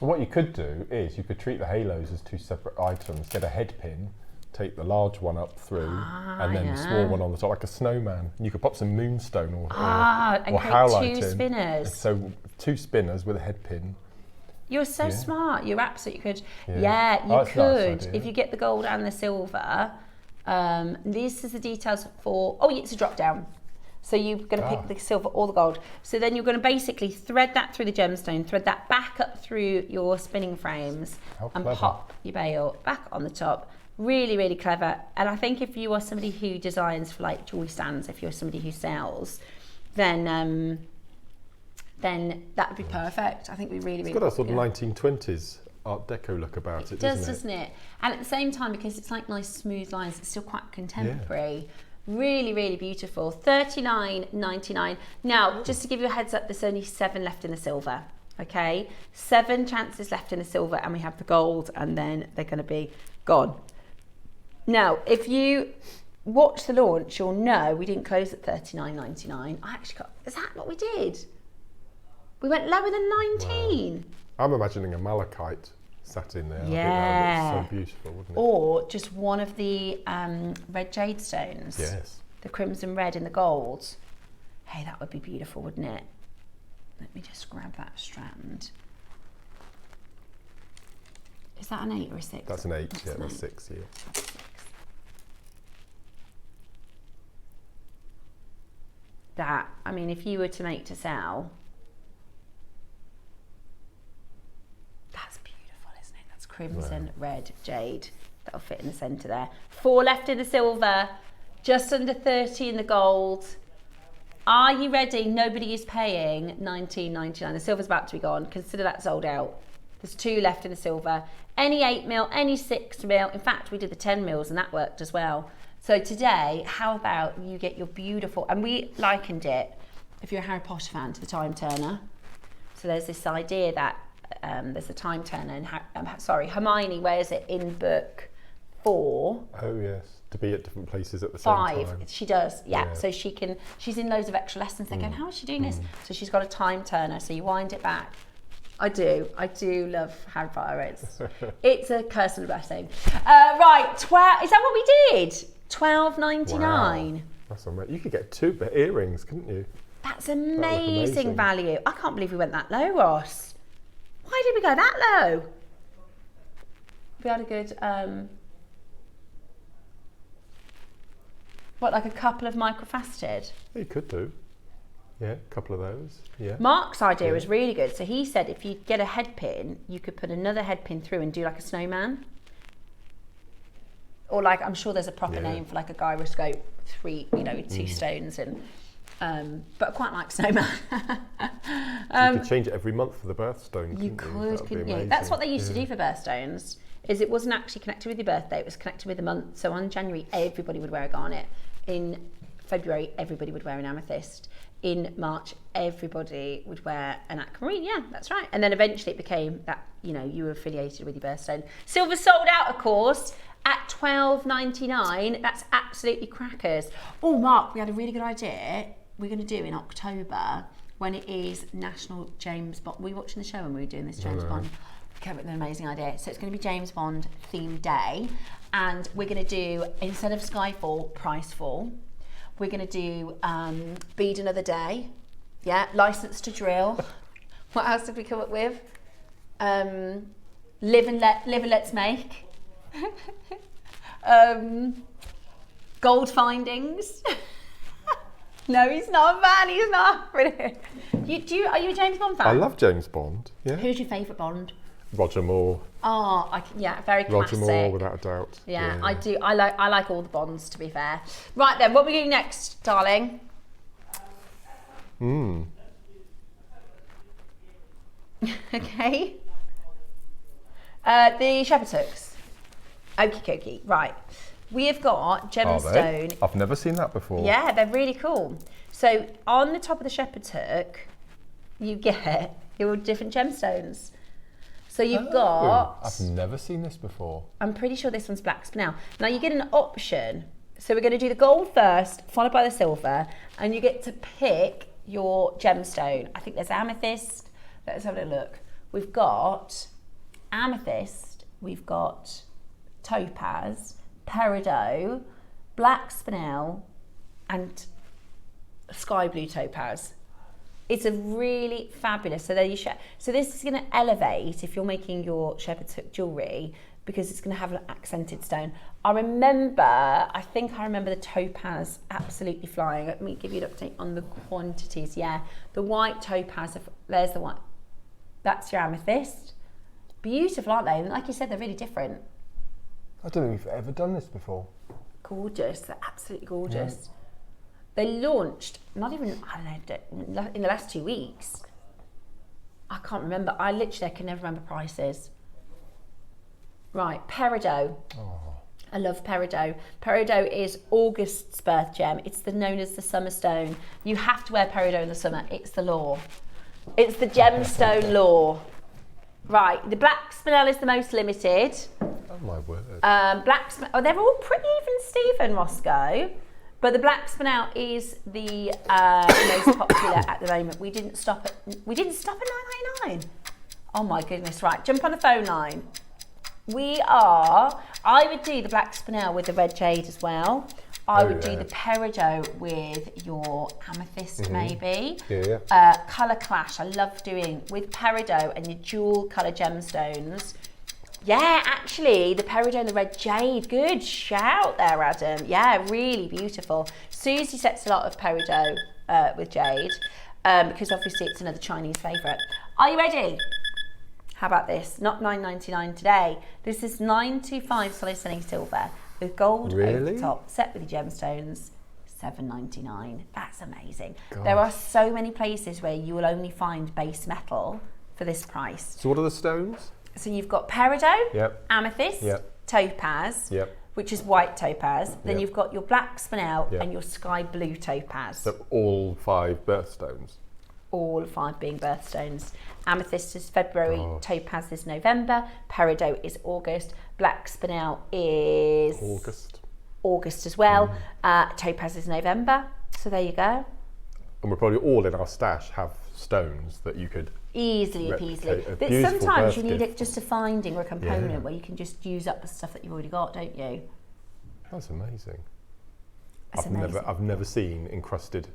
B: Well, what you could do is you could treat the halos as 2 separate items, get a head pin, take the large one up through, and then the small one on the top, like a snowman. And you could pop some moonstone or howlite
A: 2
B: in.
A: spinners.
B: So 2 spinners with a head pin.
A: You're so smart. You absolutely could. You could.
B: Nice idea.
A: If you get the gold and the silver. This is the details for. Oh, it's a drop down. So you're going to pick the silver or the gold. So then you're going to basically thread that through the gemstone, thread that back up through your spinning frames, and pop your bail back on the top. Really, really clever. And I think if you are somebody who designs for like jewelry stands, if you're somebody who sells, then that would be perfect. I think we really,
B: it's got a sort of 1920s Art Deco look about it,
A: doesn't it? And at the same time, because it's like nice smooth lines, it's still quite contemporary. Really, really beautiful. $39.99. Now, just to give you a heads up, there's only 7 left in the silver. Okay, 7 chances left in the silver, and we have the gold, and then they're going to be gone. Now, if you watch the launch, you'll know we didn't close at $39.99. I actually got, is that what we did? We went lower than 19.
B: Wow. I'm imagining a malachite sat in there.
A: Yeah.
B: I think that would look so beautiful, wouldn't it?
A: Or just one of the red jade stones.
B: Yes.
A: The crimson red and the gold. Hey, that would be beautiful, wouldn't it? Let me just grab that strand. Is that an 8 or a 6?
B: That's an 8, that's 6, yeah.
A: That's 6. That, I mean, if you were to make to sell, that's beautiful, isn't it? That's crimson, red, jade. That'll fit in the centre there. 4 left in the silver, just under 30 in the gold. Are you ready? Nobody is paying $19.99. The silver's about to be gone. Consider that sold out. There's 2 left in the silver. Any 8 mil, any 6 mil. In fact, we did the 10 mils and that worked as well. So today, how about you get your beautiful, and we likened it, if you're a Harry Potter fan, to the time turner. So there's this idea that there's a time turner, and Hermione wears it in book 4.
B: Oh yes, to be at different places at the same time.
A: 5, she does, yeah. So she's in loads of extra lessons. They're going, how is she doing this? So she's got a time turner, so you wind it back. I do love Harry Potter. It's a curse and a blessing. Right, is that what we did? $12.99.
B: Wow. That's amazing. You could get 2 earrings, couldn't you?
A: That's amazing value. I can't believe we went that low, Ross. Why did we go that low? We had a good, like a couple of microfaceted?
B: You could do. Yeah, a couple of those. Yeah.
A: Mark's idea was really good. So he said if you get a head pin, you could put another head pin through and do like a snowman. Or like, I'm sure there's a proper name for like a gyroscope, 3, 2 stones, and but I quite like snowman.
B: You could change it every month for the birthstone.
A: You couldn't you? That's what they used to do for birthstones. Is it wasn't actually connected with your birthday; it was connected with the month. So on January, everybody would wear a garnet. In February, everybody would wear an amethyst. In March, everybody would wear an aquamarine. Yeah, that's right. And then eventually it became that you were affiliated with your birthstone. Silver sold out, of course. At $12.99, that's absolutely crackers. Oh, Mark, we had a really good idea. We're going to do in October when it is National James Bond. Were you watching the show when we were doing this James Bond? We came up with an amazing idea. So it's going to be James Bond themed day, and we're going to do, instead of Skyfall, Pricefall. We're going to do Bead Another Day. Yeah, License to Drill. What else did we come up with? Live and Let's Make. Gold Findings. No, he's not a fan. He's not. Are you a James Bond fan?
B: I love James Bond. Yeah.
A: Who's your favourite Bond?
B: Roger Moore.
A: Oh, yeah, very classic.
B: Roger Moore, without a doubt.
A: Yeah, I do. I like all the Bonds, to be fair. Right then, what are we doing next, darling? Okay. The shepherd's hooks. Okie dokie. Right. We have got gemstone.
B: I've never seen that before.
A: Yeah, they're really cool. So on the top of the shepherd's hook, you get your different gemstones. So you've got...
B: I've never seen this before.
A: I'm pretty sure this one's black spinel. Now you get an option. So we're going to do the gold first, followed by the silver, and you get to pick your gemstone. I think there's amethyst. Let's have a look. We've got amethyst, we've got topaz, peridot, black spinel, and sky blue topaz. It's a really fabulous. So there you so this is going to elevate if you're making your shepherd's hook jewellery, because it's going to have an accented stone. I think I remember the topaz absolutely flying. Let me give you an update on the quantities. Yeah, the white topaz, there's the white. That's your amethyst. Beautiful, aren't they? And like you said, they're really different.
B: I don't think we've ever done this before.
A: Gorgeous, they're absolutely gorgeous. Yeah. They launched, not even, I don't know, in the last 2 weeks. I can't remember. I can never remember prices. Right, peridot. Oh. I love peridot. Peridot is August's birth gem. It's known as the summer stone. You have to wear peridot in the summer. It's the law. It's the gemstone law. Right, the black spinel is the most limited.
B: Oh my word.
A: They're all pretty even Steven, Roscoe. But the black spinel is the most popular at the moment. We didn't stop at £9.99. Oh my goodness, right, jump on the phone line. I would do the black spinel with the red jade as well. I would do the peridot with your amethyst, maybe.
B: Yeah.
A: Colour clash, I love doing with peridot and your dual colour gemstones. Yeah, actually, the peridot and the red jade. Good shout there, Adam. Yeah, really beautiful. Susie sets a lot of peridot with jade because obviously it's another Chinese favourite. Are you ready? How about this? Not £9.99 today. This is £9.25 solid selling silver with gold over the top, set with the gemstones. £7.99. That's amazing. Gosh. There are so many places where you will only find base metal for this price.
B: So what are the stones?
A: So you've got peridot,
B: yep.
A: amethyst,
B: yep.
A: topaz,
B: yep.
A: which is white topaz. Then
B: yep.
A: you've got your black spinel
B: yep.
A: and your sky blue topaz.
B: So all 5 birthstones?
A: All 5 being birthstones. Amethyst is February, topaz is November, peridot is August, black spinel is August as well. Topaz is November. So there you go.
B: And we're probably all in our stash have stones that you could
A: easily peasily. But sometimes you need it just a finding or a component where you can just use up the stuff that you've already got, don't you?
B: That's amazing.
A: Amazing.
B: I've never seen encrusted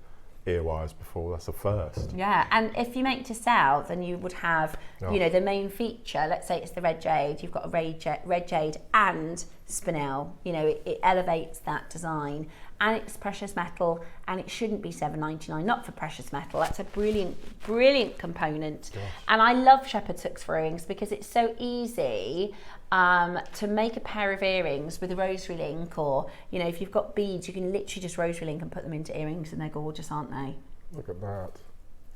B: ear wires before. That's a first.
A: Yeah, and if you make to sell, then you would have, you know, the main feature. Let's say it's the red jade. You've got a red jade and spinel. You know, it elevates that design, and it's precious metal, and it shouldn't be $7.99. Not for precious metal. That's a brilliant component. Gosh. And I love shepherd's hooks for earrings because it's so easy. To make a pair of earrings with a rosary link, or you know, if you've got beads, you can literally just rosary link and put them into earrings, and they're gorgeous, aren't they?
B: Look at that!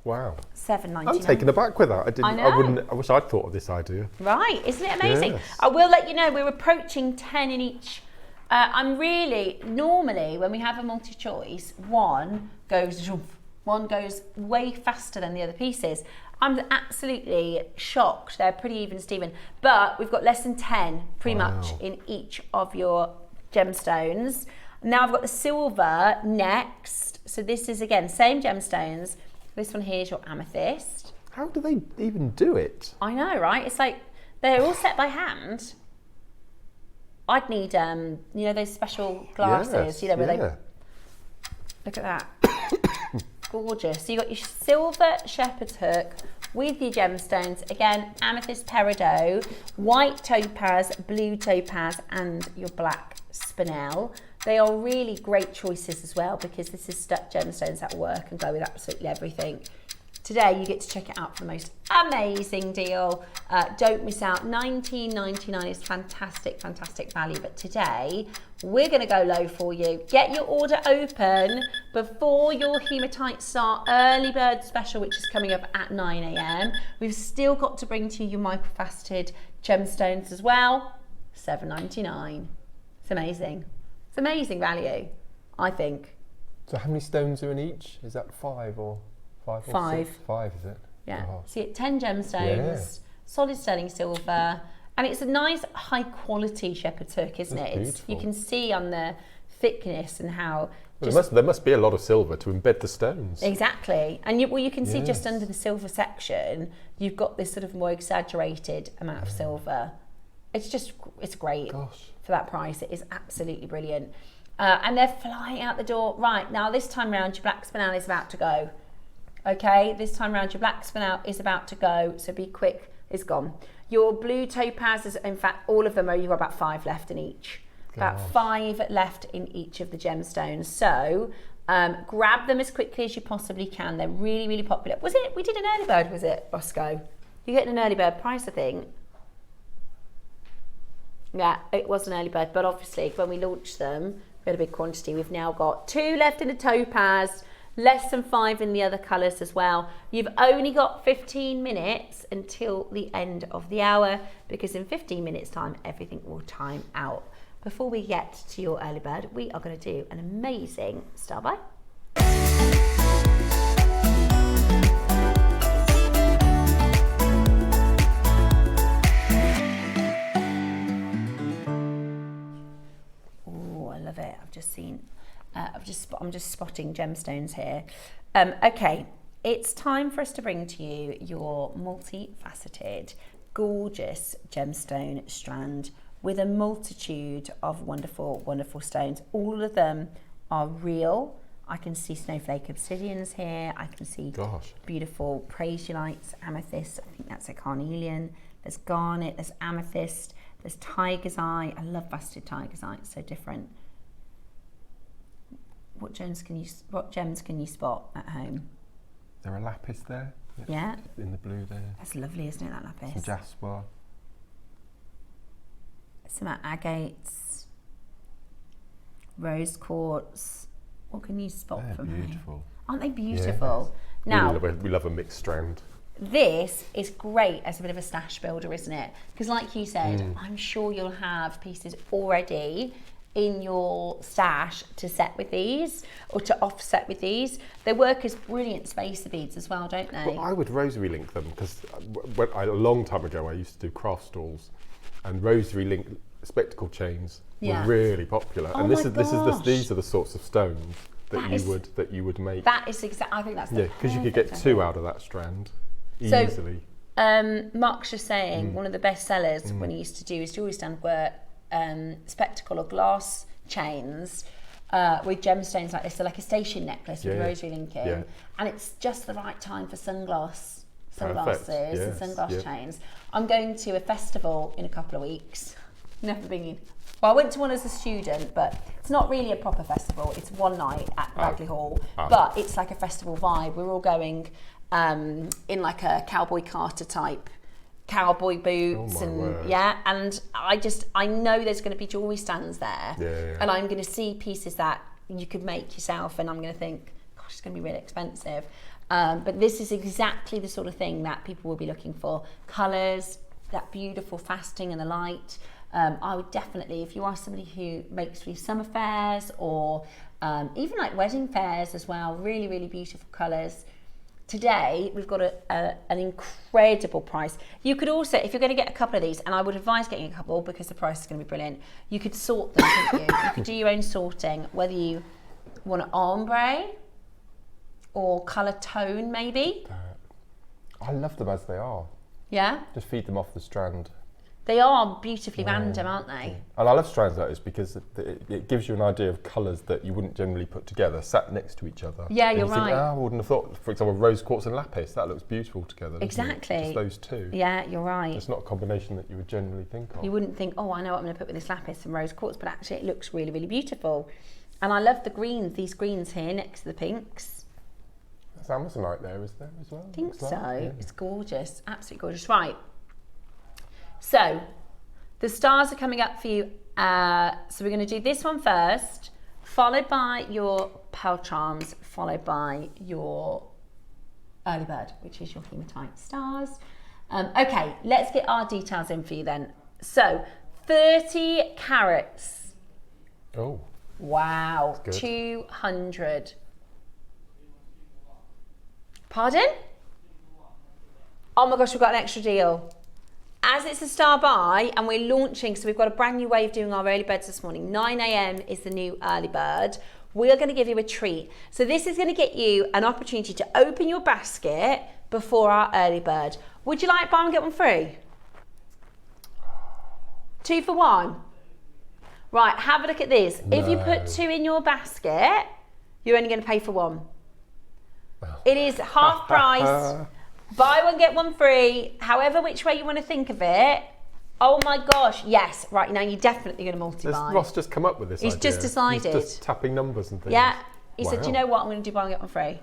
B: Wow.
A: $7.99.
B: I'm taken aback with that. I wish I'd thought of this idea.
A: Right? Isn't it amazing?
B: Yes. I
A: will let you know we're approaching 10 in each. Normally when we have a multi-choice, one goes way faster than the other pieces. I'm absolutely shocked. They're pretty even, Steven. But we've got less than 10 pretty much in each of your gemstones. Now I've got the silver next. So this is, again, same gemstones. This one here is your amethyst.
B: How do they even do it?
A: I know, right? It's like they're all set by hand. I'd need, you know, those special glasses, you know, where they... Look at that. Gorgeous. So you got your silver shepherd's hook with your gemstones. Again, amethyst, peridot, white topaz, blue topaz, and your black spinel. They are really great choices as well because this is stuck gemstones that work and go with absolutely everything. Today you get to check it out for the most amazing deal. Don't miss out. $19.99 is fantastic, fantastic value. But today we're going to go low for you. Get your order open before your Hematite start early bird special, which is coming up at 9 a.m. We've still got to bring to you your microfaceted gemstones as well. $7.99. It's amazing. It's amazing value, I think.
B: So how many stones are in each? Is that 5 or 5? Or
A: 5.
B: 6? 5, is it?
A: Yeah.
B: Oh.
A: See it, 10 gemstones, solid sterling silver, and it's a nice high quality shepherd silk, isn't it? It's, you can see on the thickness and how.
B: Well, there must be a lot of silver to embed the stones.
A: Exactly, and you can see just under the silver section, you've got this sort of more exaggerated amount of silver. It's great.
B: Gosh.
A: For that price. It is absolutely brilliant. And they're flying out the door. Right, now this time round, your black spinel is about to go. Okay, this time round, your black spinel is about to go, so be quick, it's gone. Your blue topazes, in fact, all of them you've got about 5 left in each. About 5 left in each of the gemstones. So grab them as quickly as you possibly can. They're really, really popular. We did an early bird, was it, Bosco? You're getting an early bird price, I think. Yeah, it was an early bird, but obviously when we launched them, we had a big quantity. We've now got 2 left in the topaz, less than 5 in the other colours as well. You've only got 15 minutes until the end of the hour, because in 15 minutes time, everything will time out. Before we get to your early bird, we are going to do an amazing star buy. Love it. I've just seen I'm just spotting gemstones here. Okay, it's time for us to bring to you your multifaceted gorgeous gemstone strand with a multitude of wonderful stones. All of them are real. I can see snowflake obsidians here. I can see beautiful prasiolites, amethyst. I think that's a carnelian. There's garnet, there's amethyst, there's tiger's eye. I love faceted tiger's eye, it's so different. What gems can you spot at home?
B: There are lapis there.
A: Yeah.
B: In the blue there.
A: That's lovely, isn't it, that lapis?
B: Some Jasper.
A: Some agates. Rose quartz. What can you spot from here?
B: Beautiful.
A: Aren't they beautiful?
B: Yes.
A: Now,
B: we love a mixed strand.
A: This is great as a bit of a stash builder, isn't it? Because like you said, I'm sure you'll have pieces already in your stash to set with these or to offset with these. They work as brilliant spacer beads as well, don't they?
B: Well, I would rosary link them because a long time ago I used to do craft stalls, and rosary link spectacle chains were really popular.
A: Oh,
B: and these are the sorts of stones that you would make.
A: That is exactly. I think that's
B: because you could get 2 out of that strand easily.
A: Mark's just saying one of the best sellers when he used to do his jewellery stand were spectacle or glass chains with gemstones like this, so like a station necklace with rosary linking, and it's just the right time for sunglasses and sunglass chains. I'm going to a festival in a couple of weeks. Never been. Well, I went to one as a student, but it's not really a proper festival. It's one night at Radley Hall, but it's like a festival vibe. We're all going in like a cowboy carter type, cowboy boots and I know there's going to be jewellery stands there, and I'm going to see pieces that you could make yourself, and I'm going to think, gosh, it's going to be really expensive. But this is exactly the sort of thing that people will be looking for. Colours, that beautiful faceting and the light. I would definitely, if you are somebody who makes really summer fairs or even like wedding fairs as well, really, really beautiful colours. Today, we've got an incredible price. You could also, if you're going to get a couple of these, and I would advise getting a couple because the price is going to be brilliant, you could sort them, couldn't you? You could do your own sorting, whether you want an ombre or colour tone, maybe.
B: I love them as they are.
A: Yeah?
B: Just feed them off the strand.
A: They are beautifully random, aren't they?
B: And I love strands like this because it gives you an idea of colours that you wouldn't generally put together, sat next to each other.
A: Yeah,
B: and
A: you're
B: you think,
A: right.
B: I wouldn't have thought, for example, rose quartz and lapis, that looks beautiful together.
A: Exactly.
B: Just those two.
A: Yeah, you're right.
B: It's not a combination that you would generally think of.
A: You wouldn't think, oh, I know what I'm going to put with this lapis and rose quartz, but actually it looks really, really beautiful. And I love the greens, these greens here next to the pinks.
B: There's Amazonite there, is there, as well?
A: I think so.
B: Yeah.
A: It's gorgeous, absolutely gorgeous. Right. So, the stars are coming up for you. So we're going to do this one first, followed by your pearl charms, followed by your early bird, which is your hematite stars. Okay, let's get our details in for you then. So, 30 carats.
B: Oh.
A: Wow, 200. Pardon? Oh my gosh, we've got an extra deal. As it's a star buy and we're launching, so we've got a brand new way of doing our early birds this morning. 9 a.m. is the new early bird. We are going to give you a treat. So this is going to get you an opportunity to open your basket before our early bird. Would you like buy one get one free? 2 for 1. Right, have a look at this. No. If you put 2 in your basket, you're only going to pay for 1. It is half price. Buy one, get one free, however which way you want to think of it. Oh my gosh, yes. Right, now you're definitely going to multi-buy.
B: Has Ross just come up with this idea?
A: He's just decided.
B: He's just tapping numbers and things.
A: Yeah. He said, do you know what? I'm going to do buy one, get one free.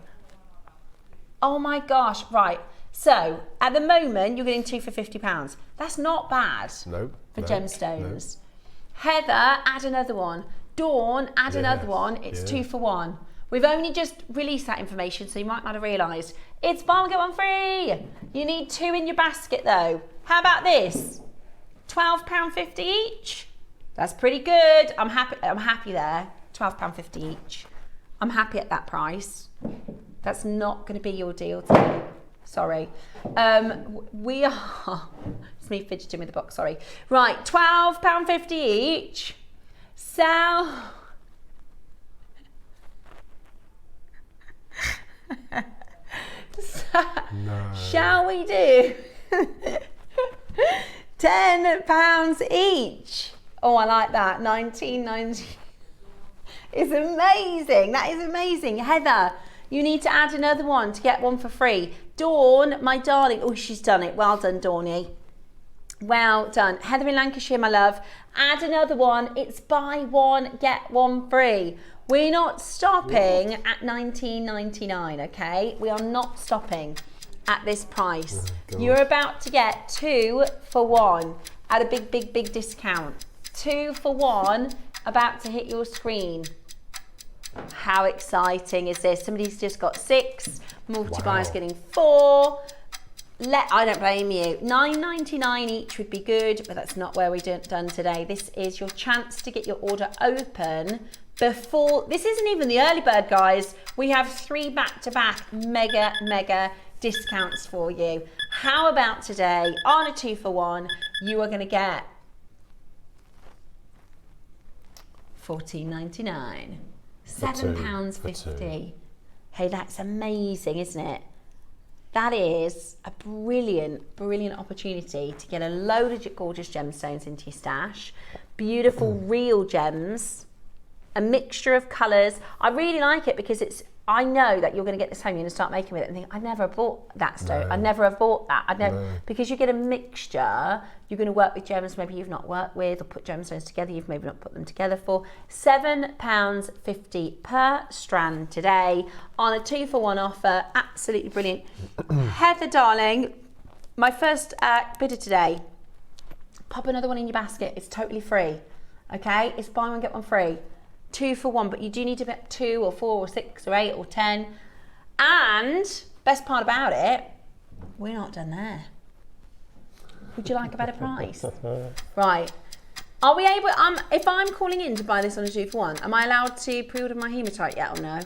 A: Oh my gosh, right. So, at the moment, you're getting 2 for £50. That's not bad for gemstones. Heather, add another one. Dawn, add another one. It's 2 for 1. We've only just released that information, so you might not have realised. It's buy one, get one free. You need 2 in your basket, though. How about this? £12.50 each. That's pretty good. I'm happy there. £12.50 each. I'm happy at that price. That's not going to be your deal today. Sorry. We are... It's me fidgeting with the box, sorry. Right, £12.50 each. So... Shall we do £10 each? Oh, I like that. 19.90 is amazing. That is amazing. Heather, you need to add another one to get one for free. Dawn, my darling. Oh, she's done it. Well done, Dawny. Well done. Heather in Lancashire, my love. Add another one. It's buy one, get one free. We're not stopping at $19.99, okay? We are not stopping at this price. Oh, you're about to get 2 for 1 at a big, big, big discount. 2 for 1 about to hit your screen. How exciting is this? Somebody's just got 6. Multi-buyer's getting 4. I don't blame you. $9.99 each would be good, but that's not where we're done today. This is your chance to get your order open before. This isn't even the early bird, guys. We have 3 back-to-back mega discounts for you. How about today on a 2 for 1? You are going to get $14.99. £7.50. Hey, that's amazing, isn't it? That is a brilliant opportunity to get a load of gorgeous gemstones into your stash. Beautiful real gems, a mixture of colours. I really like it because I know that you're going to get this home, you're going to start making with it and think, I never bought that stone. I never have bought that. Because you get a mixture, you're going to work with gems maybe you've not worked with, or put gemstones together you've maybe not put them together for. £7.50 per strand today on a 2 for 1 offer. Absolutely brilliant. Heather, darling, my first bidder today, pop another one in your basket. It's totally free. Okay, it's buy one get one free. 2 for 1, but you do need to bet 2 or 4 or 6 or 8 or 10. And best part about it, we're not done there. Would you like a better price? Right. Are we able, if I'm calling in to buy this on a 2 for 1, am I allowed to pre-order my hematite yet or no?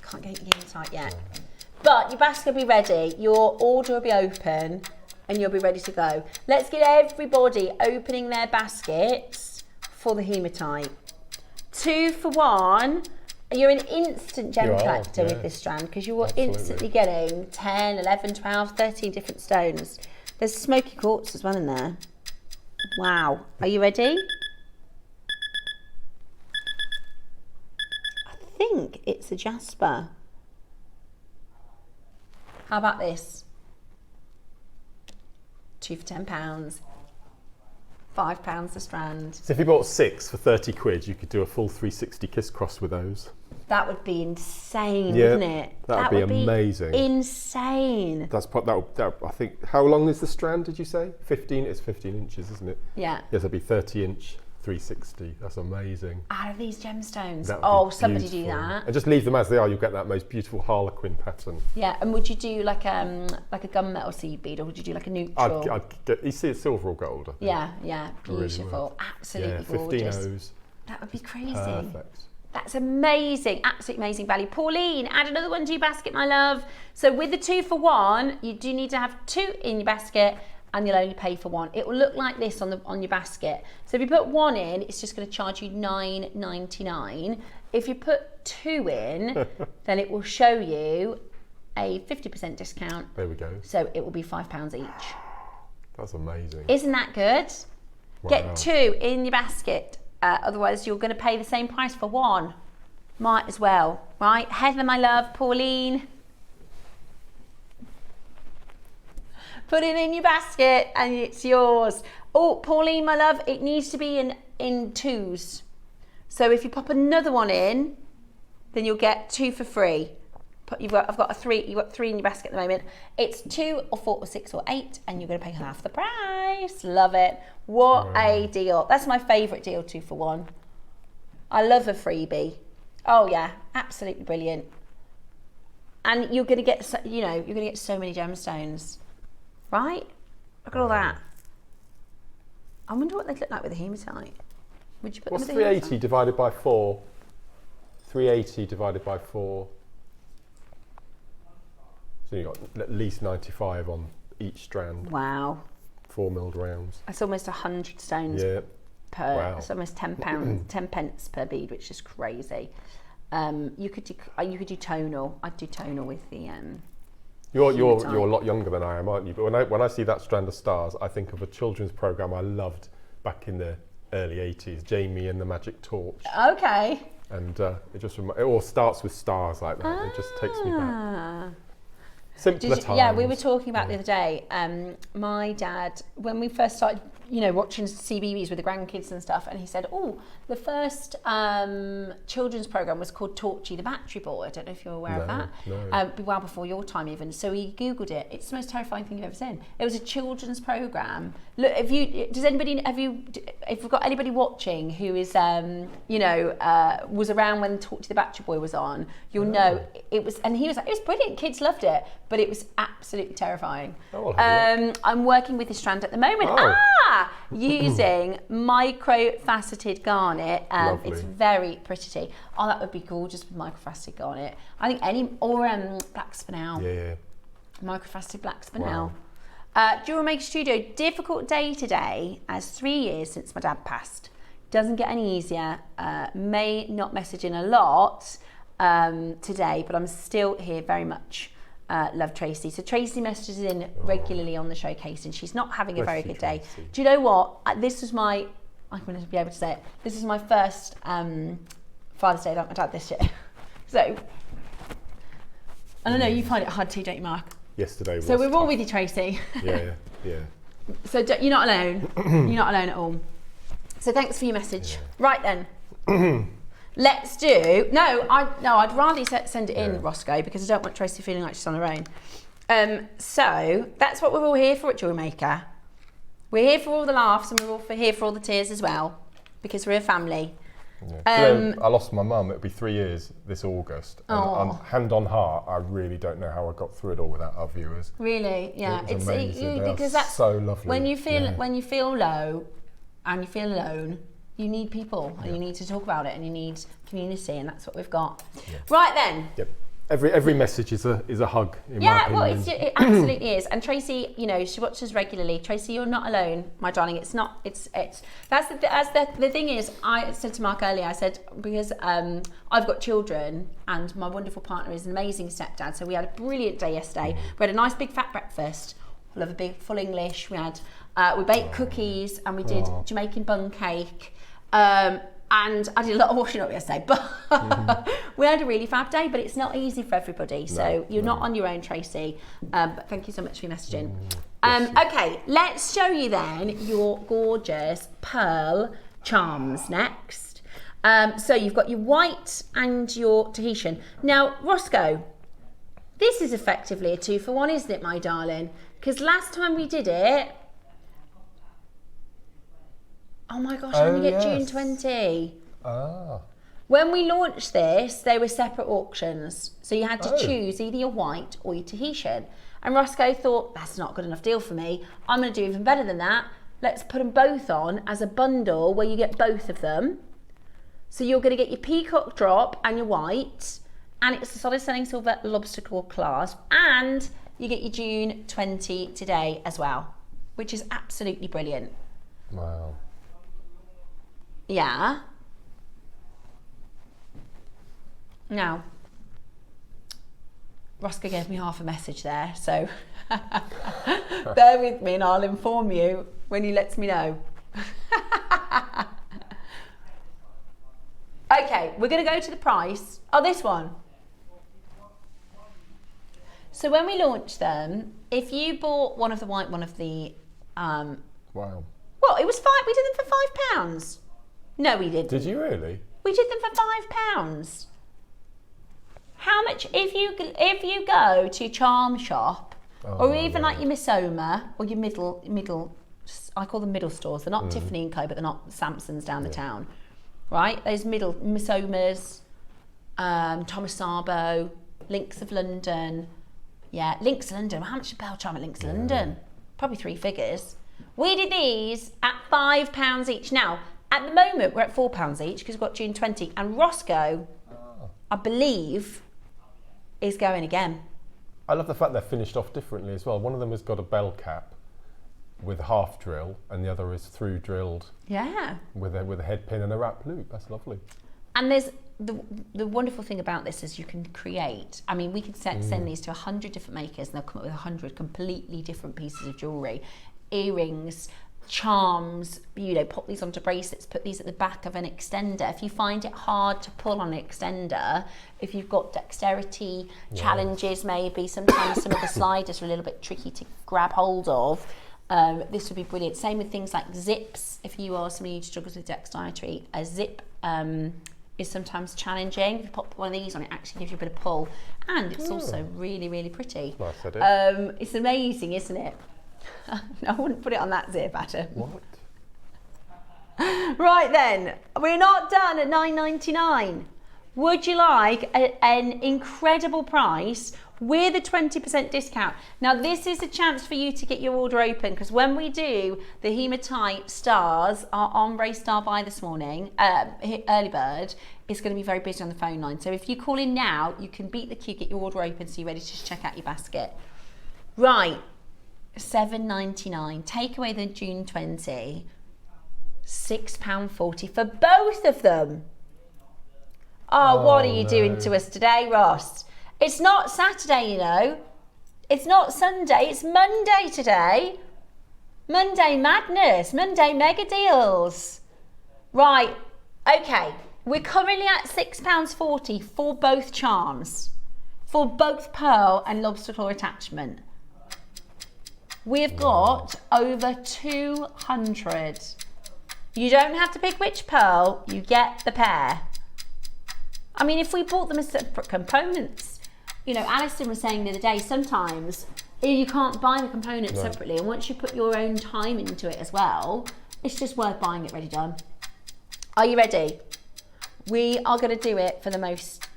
A: Can't get your hematite yet. But your basket will be ready, your order will be open, and you'll be ready to go. Let's get everybody opening their baskets for the hematite. 2 for 1. You're an instant gem collector with this strand because you are instantly getting 10, 11, 12, 13 different stones. There's smoky quartz as well in there. Wow. Are you ready? I think it's a Jasper. How about this? 2 for £10. £5 a strand.
B: So if you bought 6 for 30 quid, you could do a full 360 kiss cross with those.
A: That would be insane,
B: Yeah,
A: wouldn't it?
B: that would be amazing.
A: Insane.
B: That's that, I think. How long is the strand? Did you say 15? It's 15 inches, isn't it?
A: Yeah.
B: Yes, that'd be 30-inch 360. That's amazing.
A: Out of these gemstones.
B: That would
A: Oh,
B: be
A: somebody do
B: beautiful.
A: that.
B: And just leave them as they are. You'll get that most beautiful harlequin pattern.
A: Yeah, and would you do like a gunmetal seed bead, or would you do like a neutral?
B: I'd get. You see, it's silver or gold. I think.
A: Yeah,
B: really
A: beautiful,
B: would.
A: absolutely
B: Yeah, 15
A: gorgeous.
B: O's.
A: That would be crazy.
B: Perfect.
A: That's amazing, absolutely amazing value. Pauline, add another one to your basket, my love. So with the 2 for 1, you do need to have 2 in your basket, and you'll only pay for 1. It will look like this on your basket. So if you put 1 in, it's just going to charge you $9.99. If you put 2 in, then it will show you a 50% discount.
B: There we go.
A: So it will be £5 each.
B: That's amazing.
A: Isn't that good?
B: Wow.
A: Get 2 in your basket. Otherwise, you're going to pay the same price for 1. Might as well, right? Heather, my love, Pauline. Put it in your basket and it's yours. Oh, Pauline, my love, it needs to be in 2s. So if you pop another one in, then you'll get 2 for free. I've got 3. You've got 3 in your basket at the moment. It's 2 or 4 or 6 or 8, and you're going to pay half the price. Love it. What a deal. That's my favourite deal, 2 for 1. I love a freebie. Oh yeah, absolutely brilliant. And you're going to get, you're going to get so many gemstones, right? Look at all that. I wonder what they'd look like with a hematite. Would you put
B: What's
A: them with a
B: 380 divided by 4? 380 divided by 4. So you've got at least 95 on each strand.
A: Wow.
B: 4 milled rounds.
A: That's almost 100 stones per.
B: Wow.
A: It's almost £10, 10 pence per bead, which is crazy. You could do tonal. I'd do tonal with the.
B: You're a lot younger than I am, aren't you? But when I see that strand of stars, I think of a children's program I loved back in the early 80s, Jamie and the Magic Torch.
A: Okay.
B: And it all starts with stars like that. It just takes me back. Simpler times.
A: Yeah, we were talking about the other day. My dad, when we first started, watching CBeebies with the grandkids and stuff, and he said, "Oh, the first children's program was called Torchy the Battery Boy." I don't know if you're aware of that.
B: No.
A: Well before your time even. So he googled it. It's the most terrifying thing you've ever seen. It was a children's program. Look, if you've got anybody watching who is was around when Torchy the Battery Boy was on, you'll know it was. And he was like, it was brilliant. Kids loved it, but it was absolutely terrifying. I'm working with this strand at the moment. Using micro-faceted garnet. It's very pretty. Oh, that would be gorgeous with micro-faceted garnet. I think blacks for now.
B: Yeah.
A: Micro-faceted blacks for now. Jewellery Maker Studio, difficult day today, as 3 years since my dad passed. Doesn't get any easier. May not message in a lot today, but I'm still here very much. Love Tracy. So Tracy messages in regularly on the showcase, and she's not having a very good day. Do you know what? I'm going to be able to say it. This is my first Father's Day without my dad this year. So, I don't know, you find it hard too, don't you, Mark?
B: Yesterday was
A: So we're all
B: tough.
A: with you, Tracy.
B: Yeah.
A: So you're not alone. You're not alone at all. So thanks for your message. Yeah. Right then. Let's do. I'd rather send it in, Roscoe, because I don't want Tracy feeling like she's on her own. So that's what we're all here for at Jewellery Maker. We're here for all the laughs, and we're all here for all the tears as well, because we're a family.
B: Yeah. I lost my mum. It'll be 3 years this August. And hand on heart, I really don't know how I got through it all without our viewers.
A: Really, yeah.
B: It's amazing.
A: Because that's
B: so lovely.
A: When you feel low, and you feel alone, you need people, and you need to talk about it, and you need community, and that's what we've got. Yeah. Right then.
B: Yep. Every message is a hug. In my opinion.
A: It absolutely is. And Tracy, she watches regularly. Tracy, you're not alone, my darling. It's not. It's. That's the thing is. I said to Mark earlier. I said because I've got children, and my wonderful partner is an amazing stepdad. So we had a brilliant day yesterday. We had a nice big fat breakfast. love a big full English. We had we baked cookies and we did Jamaican bun cake. And I did a lot of washing up yesterday, but we had a really fab day, but it's not easy for everybody. So you're not on your own, Tracy. But thank you so much for your messaging. Okay, let's show you then your gorgeous pearl charms next. So you've got your white and your Tahitian. Now, Roscoe, this is effectively a 2-for-1, isn't it, my darling? Because last time we did it, oh my gosh, I only get June 20.
B: Ah.
A: When we launched this, they were separate auctions. So you had to choose either your white or your Tahitian. And Roscoe thought, that's not a good enough deal for me. I'm going to do even better than that. Let's put them both on as a bundle where you get both of them. So you're going to get your peacock drop and your white. And it's a solid selling silver lobster claw clasp. And you get your June 20 today as well, which is absolutely brilliant.
B: Wow.
A: Yeah. Now, Roscoe gave me half a message there, so bear with me and I'll inform you when he lets me know. Okay, we're going to go to the price. Oh, this one. So when we launched them, if you bought one of the white, one of the...
B: Wow.
A: Well, it was $5. We did them for £5. No, we didn't.
B: Did you really?
A: We did them for £5. How much, if you go to Charm Shop, or even like your Miss Oma, or your middle, I call them middle stores. They're not Tiffany & Co, but they're not Samson's down the town, right? Those middle, Miss Omas, Thomas Sabo, Links of London. Yeah, Links of London. How much is a bell charm at Links of London? Probably 3 figures. We did these at £5 each. Now, at the moment, we're at £4 each because we've got June 20. And Roscoe, I believe, is going again.
B: I love the fact they're finished off differently as well. One of them has got a bell cap with half drill, and the other is through drilled.
A: Yeah.
B: With a head pin and a wrap loop. That's lovely.
A: And there's the wonderful thing about this is you can create. I mean, we could send these to 100 different makers, and they'll come up with 100 completely different pieces of jewellery, earrings, charms, pop these onto bracelets, put these at the back of an extender. If you find it hard to pull on an extender, if you've got dexterity challenges, maybe sometimes some of the sliders are a little bit tricky to grab hold of, this would be brilliant. Same with things like zips. If you are somebody who struggles with dexterity, a zip is sometimes challenging. If you pop one of these on, it actually gives you a bit of pull, and it's also really, really pretty.
B: Nice idea.
A: It's amazing, isn't it? No, I wouldn't put it on that zip, Adam.
B: What?
A: Right then, we're not done at $9.99. Would you like an incredible price with a 20% discount? Now, this is a chance for you to get your order open, because when we do the Hematite stars, our ombre star buy this morning, early bird, is going to be very busy on the phone line. So if you call in now, you can beat the queue, get your order open so you're ready to check out your basket. Right. $7.99. Take away the June 20. £6.40 for both of them. Oh, what are you doing to us today, Ross? It's not Saturday, It's not Sunday, it's Monday today. Monday madness, Monday mega deals. Right, okay. We're currently at £6.40 for both charms. For both pearl and lobster claw attachment. We've got over 200. You don't have to pick which pearl, you get the pair. I mean, if we bought them as separate components, Alison was saying the other day, sometimes you can't buy the components separately, and once you put your own time into it as well, it's just worth buying it ready done. Are you ready? We are going to do it for the most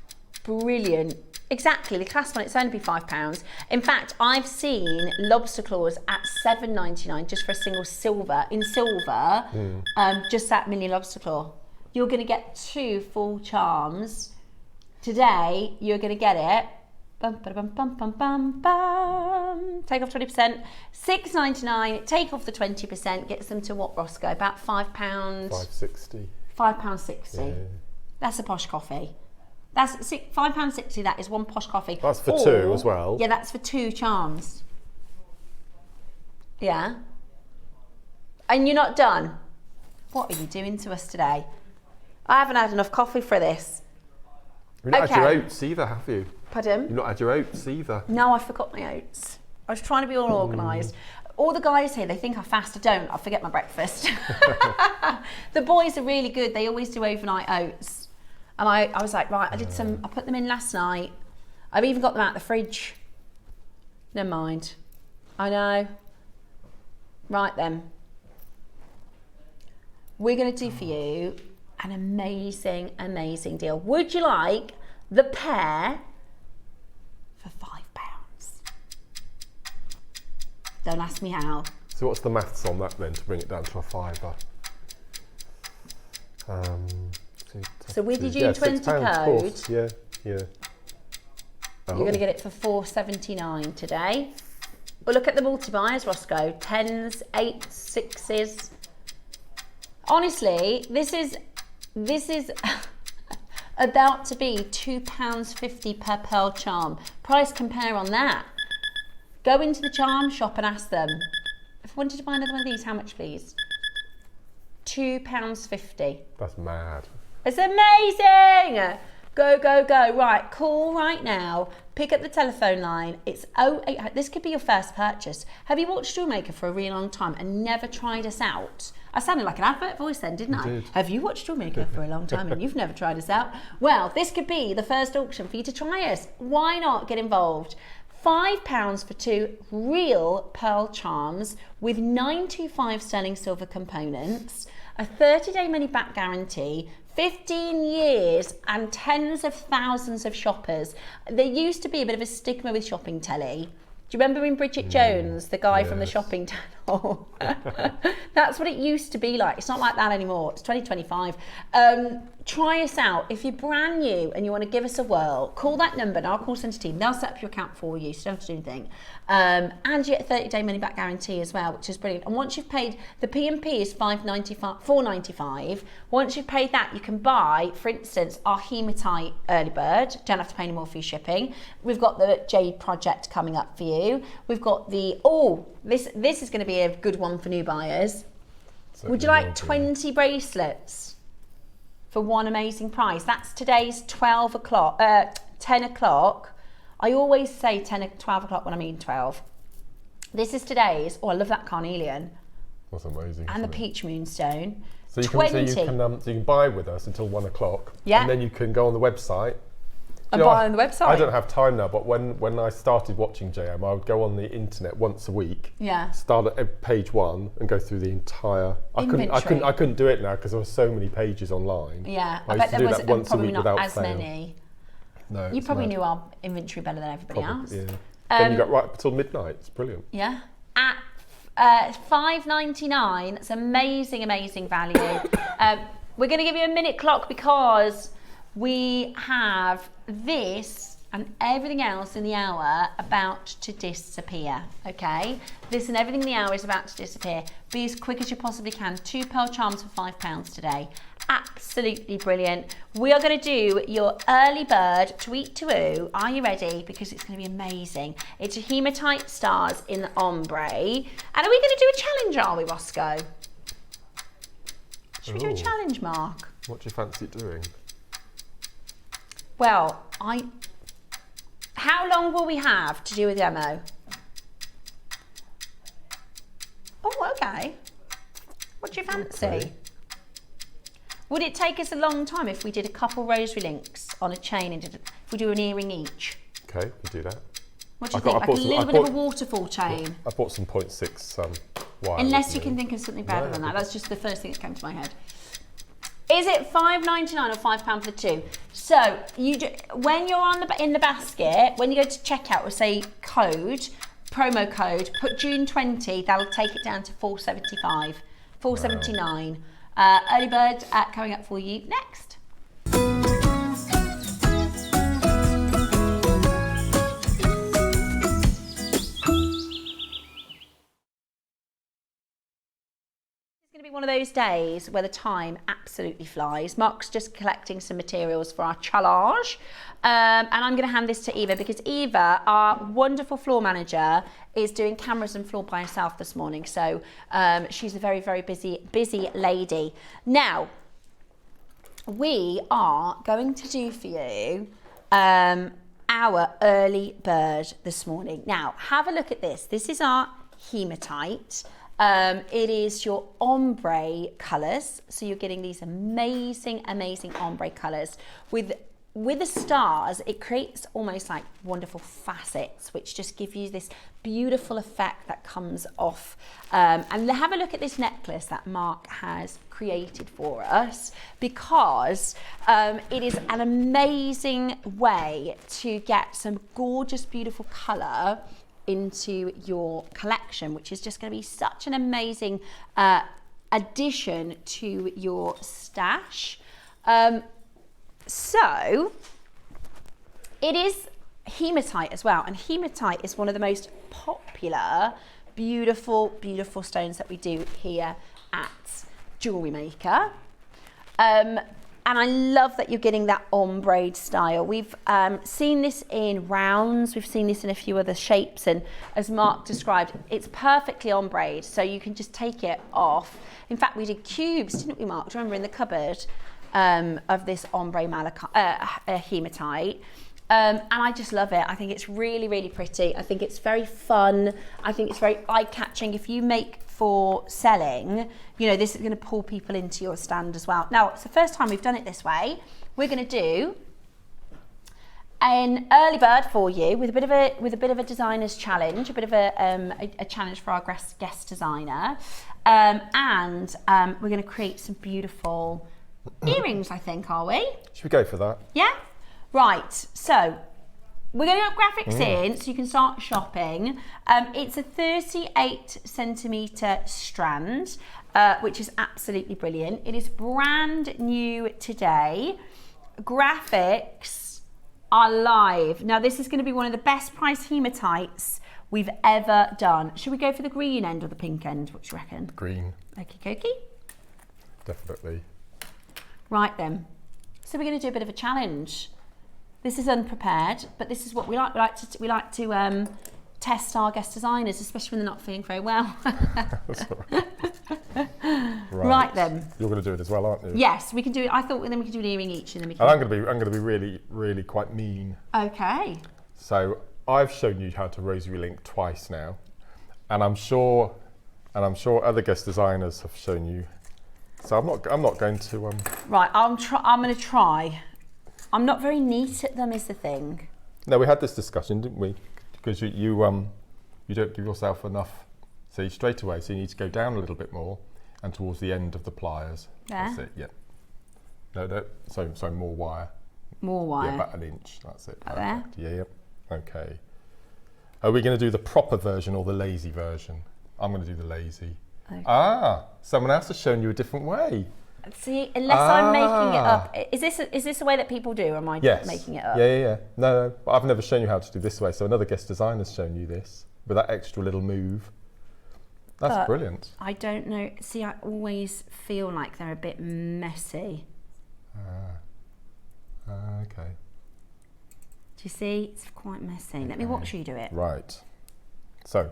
A: brilliant. Exactly, the clasp on it's only be £5. In fact, I've seen lobster claws at $7.99 just for a single silver. In silver, just that mini lobster claw. You're going to get 2 full charms. Today, you're going to get it. Bum, bum, bum, bum, bum, bum. Take off 20%. $6.99. Take off the 20%. Gets them to what, Roscoe? About £5.
B: £5.60.
A: £5.60.
B: Yeah.
A: That's a posh coffee. That's £5.60. That is one posh coffee.
B: That's for 2 as well.
A: Yeah, that's for 2 charms. Yeah. And you're not done? What are you doing to us today? I haven't had enough coffee for this.
B: You've not had your oats either, have you?
A: Pardon?
B: You've not had your oats either.
A: No, I forgot my oats. I was trying to be all organised. All the guys here, they think I fast. I don't. I forget my breakfast. The boys are really good. They always do overnight oats. And I was like, right, I put them in last night. I've even got them out of the fridge. Never mind. I know. Right then. We're going to do for you an amazing, amazing deal. Would you like the pair for £5? Don't ask me how.
B: So what's the maths on that then to bring it down to a fiver?
A: So with your June 20 code,
B: yeah.
A: You're going to get it for £4.79 today. But look at the multi-buyers, Roscoe. 10s, 8s, 6s. Honestly, this is about to be £2.50 per pearl charm. Price compare on that. Go into the charm shop and ask them, if I wanted to buy another one of these, how much please? £2.50.
B: That's mad.
A: It's amazing! Go, go, go. Right, call right now. Pick up the telephone line. It's 0800. This could be your first purchase. Have you watched Jewellery Maker for a really long time and never tried us out? I sounded like an advert voice then, didn't I?
B: Did.
A: Have you watched Jewellery Maker for a long time and you've never tried us out? Well, this could be the first auction for you to try us. Why not get involved? £5 for 2 real pearl charms with 925 sterling silver components, a 30-day money-back guarantee, 15 years and tens of thousands of shoppers. There used to be a bit of a stigma with shopping telly. Do you remember in Bridget Jones, the guy from the shopping channel? That's what it used to be like. It's not like that anymore. It's 2025. Try us out. If you're brand new and you want to give us a whirl, call that number and our call centre team. They'll set up your account for you, so you don't have to do anything. And you get a 30-day money-back guarantee as well, which is brilliant. And once you've paid, the P&P is $4.95. Once you've paid that, you can buy, for instance, our Hematite early bird. Don't have to pay any more for your shipping. We've got the Jade project coming up for you. We've got the, this is going to be a good one for new buyers. Would you like 20 bracelets for one amazing price? That's today's 10 o'clock. I always say 12 o'clock when I mean 12. This is today's. Oh, I love that carnelian.
B: That's amazing.
A: And the peach moonstone.
B: So you can buy with us until 1 o'clock.
A: Yeah.
B: And then you can go on the website.
A: And buy on the website.
B: I don't have time now, but when I started watching JM, I would go on the internet once a week.
A: Yeah.
B: Start at page 1 and go through the entire.
A: Inventory.
B: I couldn't do it now because there were so many pages online.
A: Yeah.
B: I
A: bet there was probably not as
B: fail.
A: many.
B: No.
A: You probably knew our inventory better than everybody else.
B: Yeah. Then you got right up until midnight. It's brilliant.
A: Yeah. At $5.99. It's amazing, amazing value. We're going to give you a minute clock because we have this and everything else in the hour about to disappear, okay? This and everything in the hour is about to disappear. Be as quick as you possibly can. 2 pearl charms for £5 today. Absolutely brilliant. We are going to do your early bird tweet to oo. Are you ready? Because it's going to be amazing. It's a Hematite stars in the ombre. And are we going to do a challenge, are we, Roscoe? Should we do a challenge, Mark?
B: What do you fancy doing?
A: Well, how long will we have to do a demo? Oh, okay. What do you fancy?
B: Okay.
A: Would it take us a long time if we did a couple rosary links on a chain and if we do an earring each?
B: Okay, we'll do that.
A: What do you think? Like a little bit of a waterfall chain?
B: I bought some 0.6 wire.
A: Unless you can think of something better than that. That's just the first thing that came to my head. Is it $5.99 or £5 for 2? So when you're in the basket, when you go to checkout, we'll say promo code, put June 20. That'll take it down to $4.75, $4.79. Early bird coming up for you next. One of those days where the time absolutely flies. Mark's just collecting some materials for our challenge. And I'm going to hand this to Eva because Eva, our wonderful floor manager, is doing cameras and floor by herself this morning. So she's a very, very busy lady. Now, we are going to do for you our early bird this morning. Now, have a look at this. This is our Hematite. It is your ombre colours, so you're getting these amazing ombre colours. With the stars, it creates almost like wonderful facets, which just give you this beautiful effect that comes off. And have a look at this necklace that Mark has created for us, because it is an amazing way to get some gorgeous, beautiful colour into your collection, which is just going to be such an amazing addition to your stash. So it is hematite as well, and hematite is one of the most popular beautiful stones that we do here at Jewellery Maker. And I love that you're getting that ombre style. We've seen this in rounds, we've seen this in a few other shapes, and as Mark described, it's perfectly ombre, so you can just take it off. In fact, we did cubes, didn't we, Mark? Do you remember in the cupboard of this ombre hematite? And I just love it. I think it's really, really pretty. I think it's very fun. I think it's very eye-catching. If you make for selling, you know, this is going to pull people into your stand as well. Now, it's the first time we've done it this way. We're going to do an early bird for you with a bit of a designer's challenge, a bit of a challenge for our guest designer, and we're going to create some beautiful earrings, I think, are we?
B: Should we go for that?
A: Yeah. Right, so we're going to have graphics in so you can start shopping. It's a 38 centimetre strand, which is absolutely brilliant. It is brand new today. Graphics are live. Now, this is going to be one of the best price hematites we've ever done. Should we go for the green end or the pink end? What do you reckon?
B: Green.
A: Okie dokie.
B: Definitely.
A: Right then. So we're going to do a bit of a challenge. This is unprepared, but this is what we like. We like to test our guest designers, especially when they're not feeling very well.
B: That's all right.
A: Right then.
B: You're going to do it as well, aren't you?
A: Yes, we can do it. I thought then we could do an earring each, and then we can.
B: And I'm going to be really quite mean.
A: Okay.
B: So I've shown you how to rosary link twice now, and I'm sure other guest designers have shown you. So I'm not going to.
A: Right, I'm going to try. I'm not very neat at them, is the thing.
B: No, we had this discussion, didn't we? Because you don't give yourself enough, so straight away. So you need to go down a little bit more, and towards the end of the pliers.
A: There?
B: That's it. Yeah. No. So more wire.
A: More wire.
B: Yeah, about an inch. That's it.
A: There?
B: Yeah. Okay. Are we going to do the proper version or the lazy version? I'm going to do the lazy.
A: Okay.
B: Ah, someone else has shown you a different way.
A: See, unless I'm making it up, is this the way that people do, or am I making it up?
B: Yeah. No, but I've never shown you how to do this way, so another guest designer's shown you this with that extra little move. That's brilliant.
A: I don't know. See, I always feel like they're a bit messy.
B: Okay.
A: Do you see? It's quite messy. Let me watch you do it.
B: Right. So,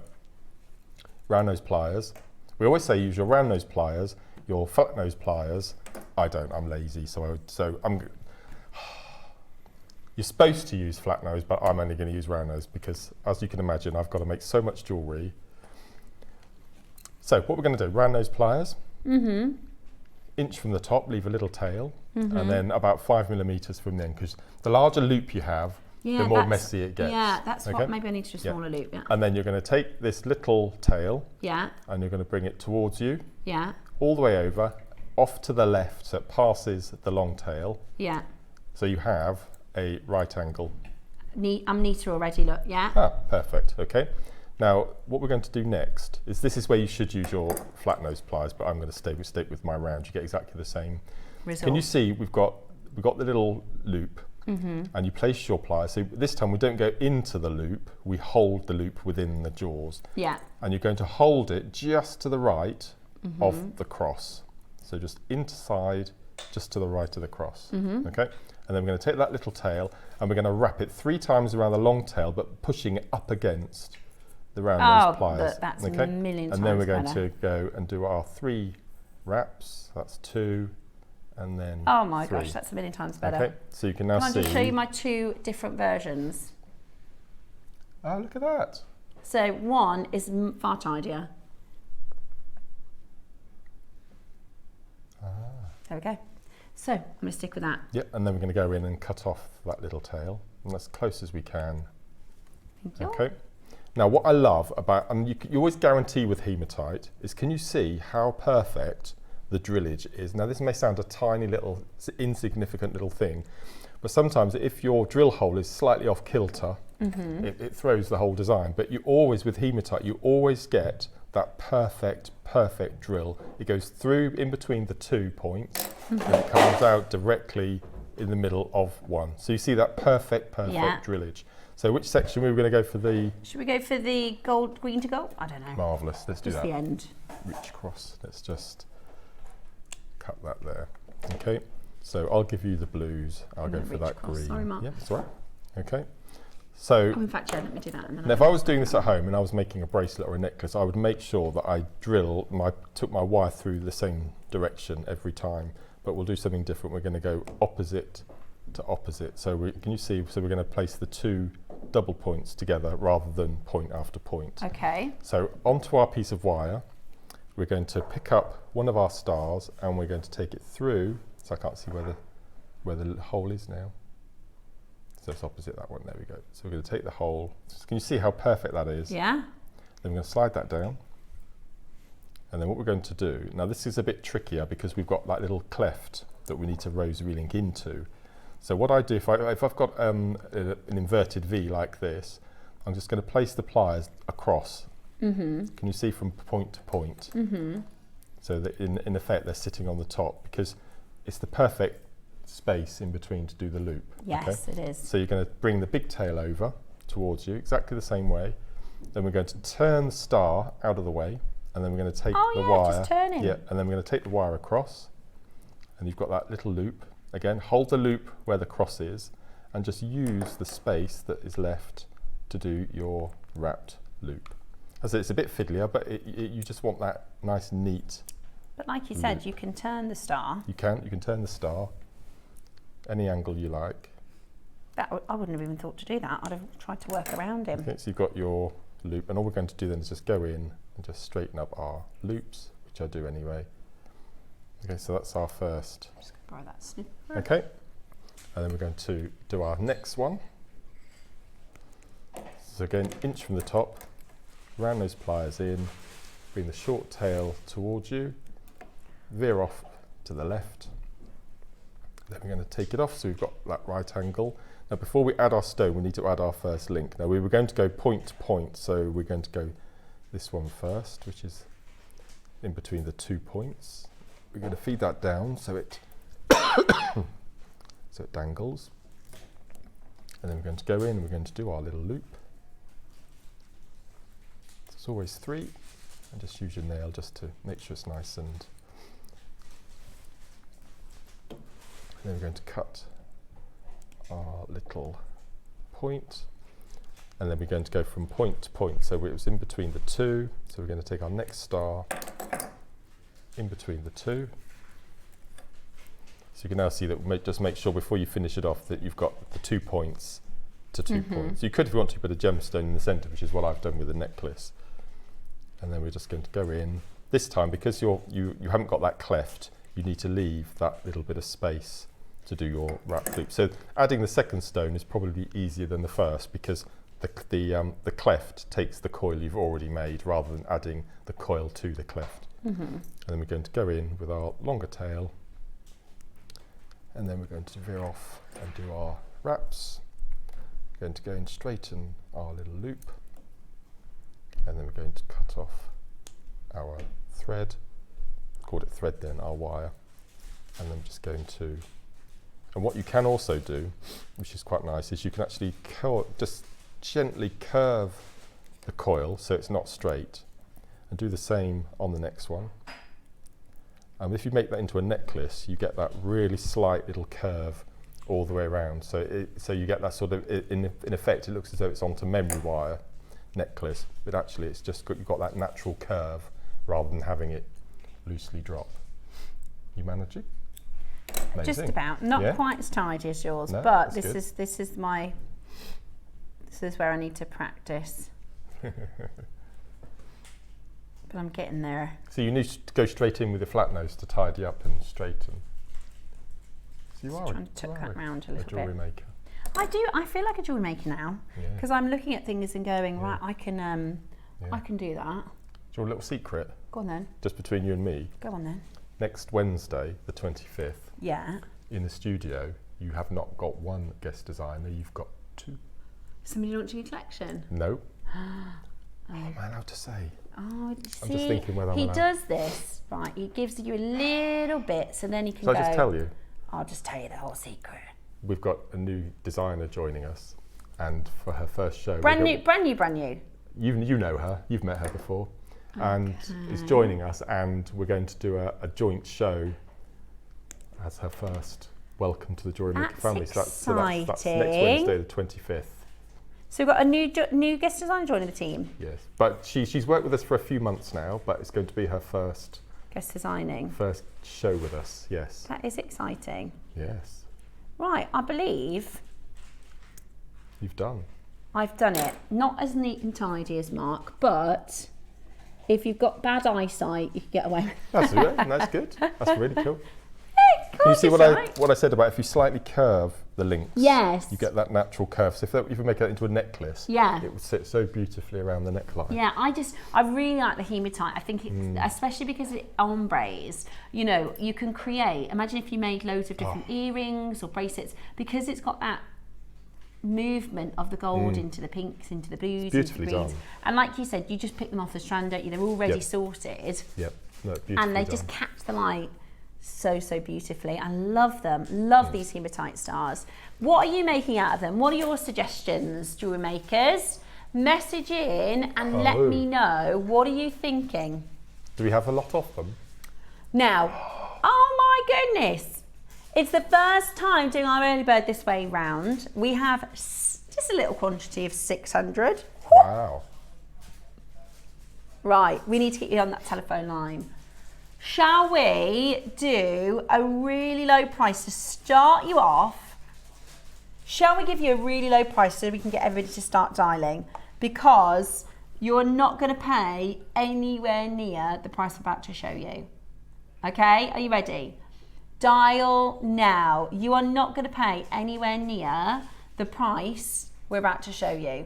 B: round nose pliers. We always say use your round nose pliers. Your flat nose pliers, I don't. I'm lazy, so I'm. You're supposed to use flat nose, but I'm only going to use round nose because, as you can imagine, I've got to make so much jewellery. So what we're going to do: round nose pliers, inch from the top, leave a little tail, and then about 5 millimeters from the end. Because the larger loop you have, the more messy it gets.
A: Yeah, that's what. Maybe I need to do a smaller loop. Yeah.
B: And then you're going to take this little tail.
A: Yeah.
B: And you're going to bring it towards you.
A: Yeah.
B: All the way over, off to the left, so it passes the long tail.
A: Yeah.
B: So you have a right angle.
A: I'm neater already, look, yeah.
B: Ah, perfect, okay. Now, what we're going to do next is, this is where you should use your flat nose pliers, but I'm going to stick with my round. You get exactly the same result. Can you see we've got the little loop, and you place your pliers. So this time we don't go into the loop, we hold the loop within the jaws.
A: Yeah.
B: And you're going to hold it just to the right of the cross. So just inside, just to the right of the cross, okay? And then we're going to take that little tail and we're going to wrap it 3 times around the long tail, but pushing it up against the round nose pliers.
A: That's
B: okay?
A: a million times
B: And then we're going
A: better.
B: to go and do our 3 wraps. That's 2, and then
A: Oh my
B: 3.
A: gosh, that's a million times better.
B: Okay, so you can now
A: Can I
B: see.
A: just show you my 2 different versions?
B: Oh, look at that.
A: So one is far tidier. There we go. So I'm going to stick with that.
B: Yep, and then we're going to go in and cut off that little tail, and as close as we can.
A: Thank you.
B: Okay. Now, what I love about, and you always guarantee with hematite, is can you see how perfect the drillage is? Now, this may sound a tiny little, insignificant little thing, but sometimes if your drill hole is slightly off kilter, it throws the whole design. But you always, with hematite, you always get that perfect drill. It goes through in between the 2 points, and it comes out directly in the middle of one. So you see that perfect drillage. So which section we were going to go for the...
A: Should we go for the gold, green to gold? I don't know.
B: Marvellous, let's do
A: Just
B: that.
A: the end.
B: Rich cross, let's just cut that there. Okay, so I'll give you the blues. I'll go for that green.
A: Sorry, Mark.
B: Yeah, that's all right. Okay, so...
A: Oh, in fact, yeah, let me do that in a minute.
B: Now, if I was doing this at home and I was making a bracelet or a necklace, I would make sure that I took my wire through the same direction every time. But we'll do something different. We're going to go opposite to opposite. So can you see? So we're going to place the 2 double points together rather than point after point.
A: Okay.
B: So onto our piece of wire, we're going to pick up one of our stars and we're going to take it through. So I can't see where the hole is now. So it's opposite that one, there we go. So we're going to take the hole, can you see how perfect that is?
A: Yeah.
B: Then we're going to slide that down. And then what we're going to do, now this is a bit trickier because we've got that little cleft that we need to rosary link into. So what I do, if I've got an inverted V like this, I'm just going to place the pliers across. Can you see from point to point? So that in effect they're sitting on the top because it's the perfect space in between to do the loop.
A: Yes, it is.
B: So you're going to bring the big tail over towards you exactly the same way. Then we're going to turn the star out of the way, and then we're going to take the wire.
A: Just turning.
B: Yeah, and then we're going to take the wire across, and you've got that little loop. Again, hold the loop where the cross is, and just use the space that is left to do your wrapped loop. As it's a bit fiddlier, but you just want that nice, neat.
A: But like you said, you can turn the star.
B: You can turn the star any angle you like.
A: I wouldn't have even thought to do that. I'd have tried to work around him.
B: Okay, so you've got your loop, and all we're going to do then is just go in and just straighten up our loops, which I do anyway. Okay, so that's our first.
A: I'm just going to borrow that snip.
B: Okay, and then we're going to do our next one. So again, inch from the top, round those pliers in, bring the short tail towards you, veer off to the left. Then we're going to take it off, so we've got that right angle. Now before we add our stone, we need to add our first link. Now we were going to go point to point, so we're going to go this one first, which is in between the 2 points. We're going to feed that down so it so it dangles. And then we're going to go in, we're going to do our little loop. It's always 3, and just use your nail just to make sure it's nice and... Then we're going to cut our little point, and then we're going to go from point to point. So it was in between the 2, so we're going to take our next star in between the 2. So you can now see that, just make sure before you finish it off that you've got the 2 points to 2 points. You could, if you want to, put a gemstone in the centre, which is what I've done with the necklace. And then we're just going to go in. This time, because you haven't got that cleft, you need to leave that little bit of space to do your wrap loop. So adding the second stone is probably easier than the first because the cleft takes the coil you've already made rather than adding the coil to the cleft. And then we're going to go in with our longer tail, and then we're going to veer off and do our wraps. We're going to go and straighten our little loop, and then we're going to cut off our thread, called it thread then, our wire, and then just going to... And what you can also do, which is quite nice, is you can actually just gently curve the coil so it's not straight, and do the same on the next one. If you make that into a necklace, you get that really slight little curve all the way around. So you get that sort of, in effect, it looks as though it's onto memory wire necklace, but actually it's just you've got that natural curve rather than having it loosely drop. You managing? Amazing.
A: Just about, not quite as tidy as yours,
B: no,
A: but this is where I need to practice. But I'm getting there.
B: So you need to go straight in with the flat nose to tidy up and straighten. So you are
A: trying to tuck that round a little
B: jewellery
A: bit.
B: maker.
A: I feel like a jewellery maker now, because I'm looking at things and going, right, I can do that.
B: Do you want a little secret?
A: Go on then.
B: Just between you and me.
A: Go on then.
B: Next Wednesday, the 25th.
A: Yeah.
B: In the studio, you have not got one guest designer, you've got two.
A: Somebody launching a collection?
B: No. Oh man, how to say?
A: Oh,
B: I'm just thinking whether
A: he does this, right, he gives you a little bit, so then he can go.
B: Shall I just tell you?
A: I'll just tell you the whole secret.
B: We've got a new designer joining us, and for her first show.
A: Brand new.
B: You know her, you've met her before, and is joining us, and we're going to do a joint show as her first welcome to the Jewellery Maker family. So that's next Wednesday, the 25th.
A: So we've got a new guest designer joining the team.
B: Yes, but she's worked with us for a few months now, but it's going to be her first show with us. Yes.
A: That is exciting.
B: Yes.
A: Right, I believe I've done it. Not as neat and tidy as Mark, but if you've got bad eyesight, you can get away with it.
B: That's good. That's really cool. Can you see what I said about if you slightly curve the links?
A: Yes.
B: You get that natural curve. So if you make that into a necklace, it would sit so beautifully around the neckline.
A: Yeah, I really like the hematite. I think it's, especially because it ombres, you can create, imagine if you made loads of different earrings or bracelets, because it's got that movement of the gold into the pinks, into the blues, into the greens. Done. And like you said, you just pick them off the strand, don't you? They're already sorted.
B: Yep. No,
A: and they just catch the light so beautifully. I love them. Love these hematite stars. What are you making out of them? What are your suggestions, jewellery makers? Message in and let me know. What are you thinking?
B: Do we have a lot of them?
A: Now, oh my goodness. It's the first time doing our early bird this way round. We have just a little quantity of 600.
B: Wow.
A: Right, we need to get you on that telephone line. Shall we do a really low price to start you off? Shall we give you a really low price so we can get everybody to start dialing? Because you're not going to pay anywhere near the price I'm about to show you. Okay, are you ready? Dial now. You are not going to pay anywhere near the price we're about to show you.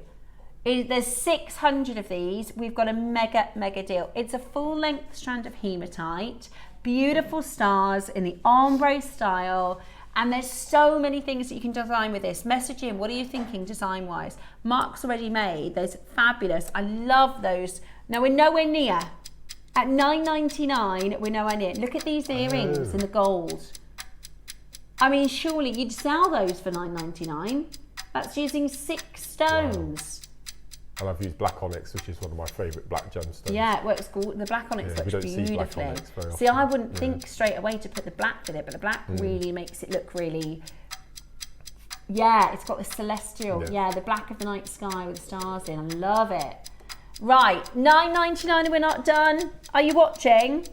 A: There's 600 of these. We've got a mega deal. It's a full length strand of hematite, beautiful stars in the ombre style, and there's so many things that you can design with this. Message in, what are you thinking design wise? Mark's already made, those fabulous. I love those. Now we're nowhere near. At $9.99, we're nowhere near. Look at these earrings in the gold. I mean, surely you'd sell those for $9.99. That's using 6 stones.
B: Wow. And I've used black onyx, which is one of my favourite black gemstones.
A: Yeah, well, it's called the black onyx looks beautifully. See black onyx very often. See, I wouldn't think straight away to put the black with it, but the black really makes it look really. Yeah, it's got the celestial. Yeah, the black of the night sky with the stars in. I love it. Right, $9.99 and we're not done. Are you watching?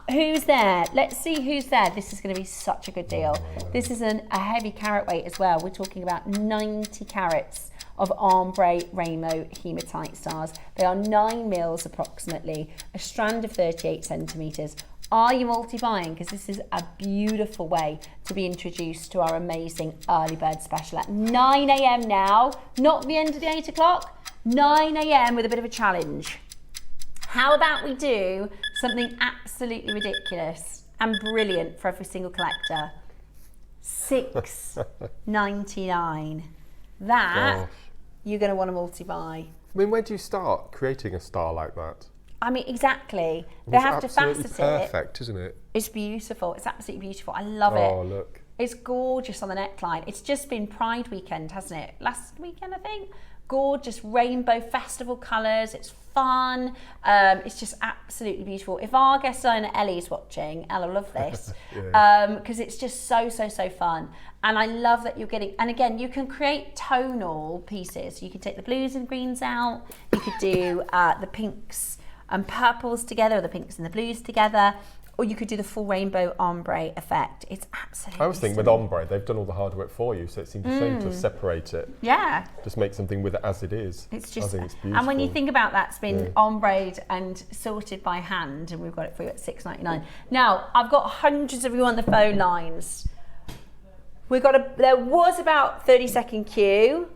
A: Who's there? Let's see who's there. This is going to be such a good deal. This is a heavy carat weight as well. We're talking about 90 carats of ombre rainbow hematite stars. They are 9 mils approximately, a strand of 38 centimetres. Are you multi-buying? Because this is a beautiful way to be introduced to our amazing early bird special at 9 a.m. now, not the end of the 8 o'clock, 9 a.m. with a bit of a challenge. How about we do something absolutely ridiculous and brilliant for every single collector? $6.99. That you're going to want to multi-buy.
B: I mean, where do you start creating a star like that?
A: I mean, exactly. They have to facet it.
B: Perfect, isn't it?
A: It's beautiful. It's absolutely beautiful. I love it.
B: Oh, look.
A: It's gorgeous on the neckline. It's just been Pride weekend, hasn't it? Last weekend, I think. Gorgeous rainbow festival colours. It's fun. It's just absolutely beautiful. If our guest designer Ellie's watching, Ella will love this because it's just so fun. And I love that you're getting, and again, you can create tonal pieces. You can take the blues and greens out. You could do the pinks and purples together, or the pinks and the blues together. Or you could do the full rainbow ombre effect. It's absolutely
B: I was thinking with ombre, they've done all the hard work for you, so it seems a shame to separate it.
A: Yeah.
B: Just make something with it as it is.
A: It's just,
B: I think it's beautiful.
A: and when you think about that, it's been ombre'd and sorted by hand, and we've got it for you at $6.99. Now, I've got hundreds of you on the phone lines. There was about 30-second queue.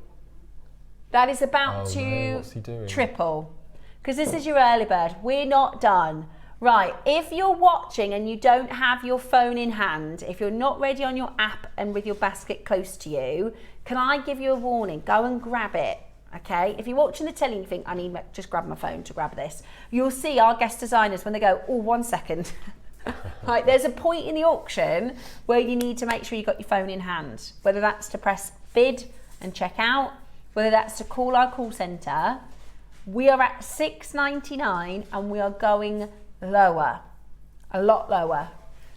A: That is about to triple. Because this is your early bird. We're not done. Right, if you're watching and you don't have your phone in hand, if you're not ready on your app and with your basket close to you, can I give you a warning? Go and grab it, okay? If you're watching the telly and you think, I need to just grab my phone to grab this, you'll see our guest designers when they go, oh, 1 second. Right, there's a point in the auction where you need to make sure you've got your phone in hand, whether that's to press bid and check out, whether that's to call our call centre. We are at $6.99 and we are going lower, a lot lower.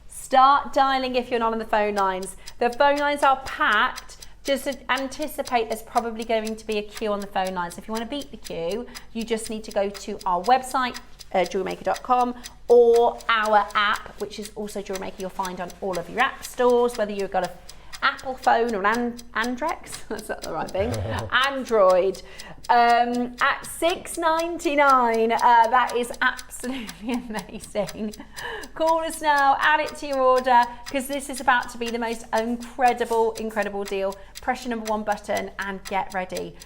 A: Start dialing if you're not on the phone lines. The phone lines are packed. Just anticipate there's probably going to be a queue on the phone lines. If you want to beat the queue, you just need to go to our website, JewelleryMaker.com, or our app, which is also Jewellery Maker. You'll find on all of your app stores, whether you've got an Apple phone or Andrex, that's not the right thing, Android, at $6.99. That is absolutely amazing. Call us now, add it to your order, because this is about to be the most incredible deal. Press your #1 button and get ready.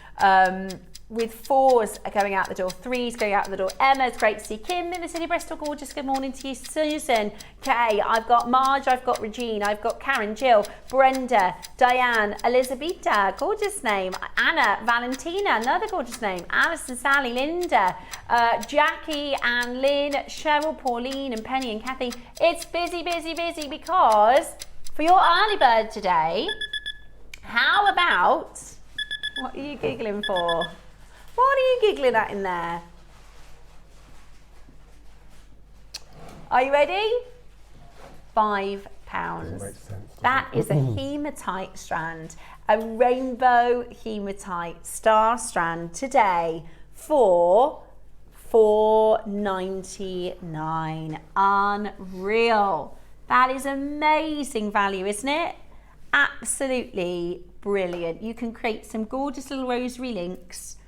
A: With 4s are going out the door, 3s going out the door. Emma's great to see. Kim in the city, Bristol, gorgeous. Good morning to you. Susan, Kay, I've got Marge, I've got Regine, I've got Karen, Jill, Brenda, Diane, Elizabeth, gorgeous name. Anna, Valentina, another gorgeous name. Alison, Sally, Linda, Jackie and Lynn, Cheryl, Pauline and Penny and Kathy. It's busy because for your early bird today, how about, what are you giggling for? What are you giggling at in there? Are you ready? £5. That is a hematite strand, a rainbow hematite star strand today for $4.99. Unreal. That is amazing value, isn't it? Absolutely brilliant. You can create some gorgeous little rosary links,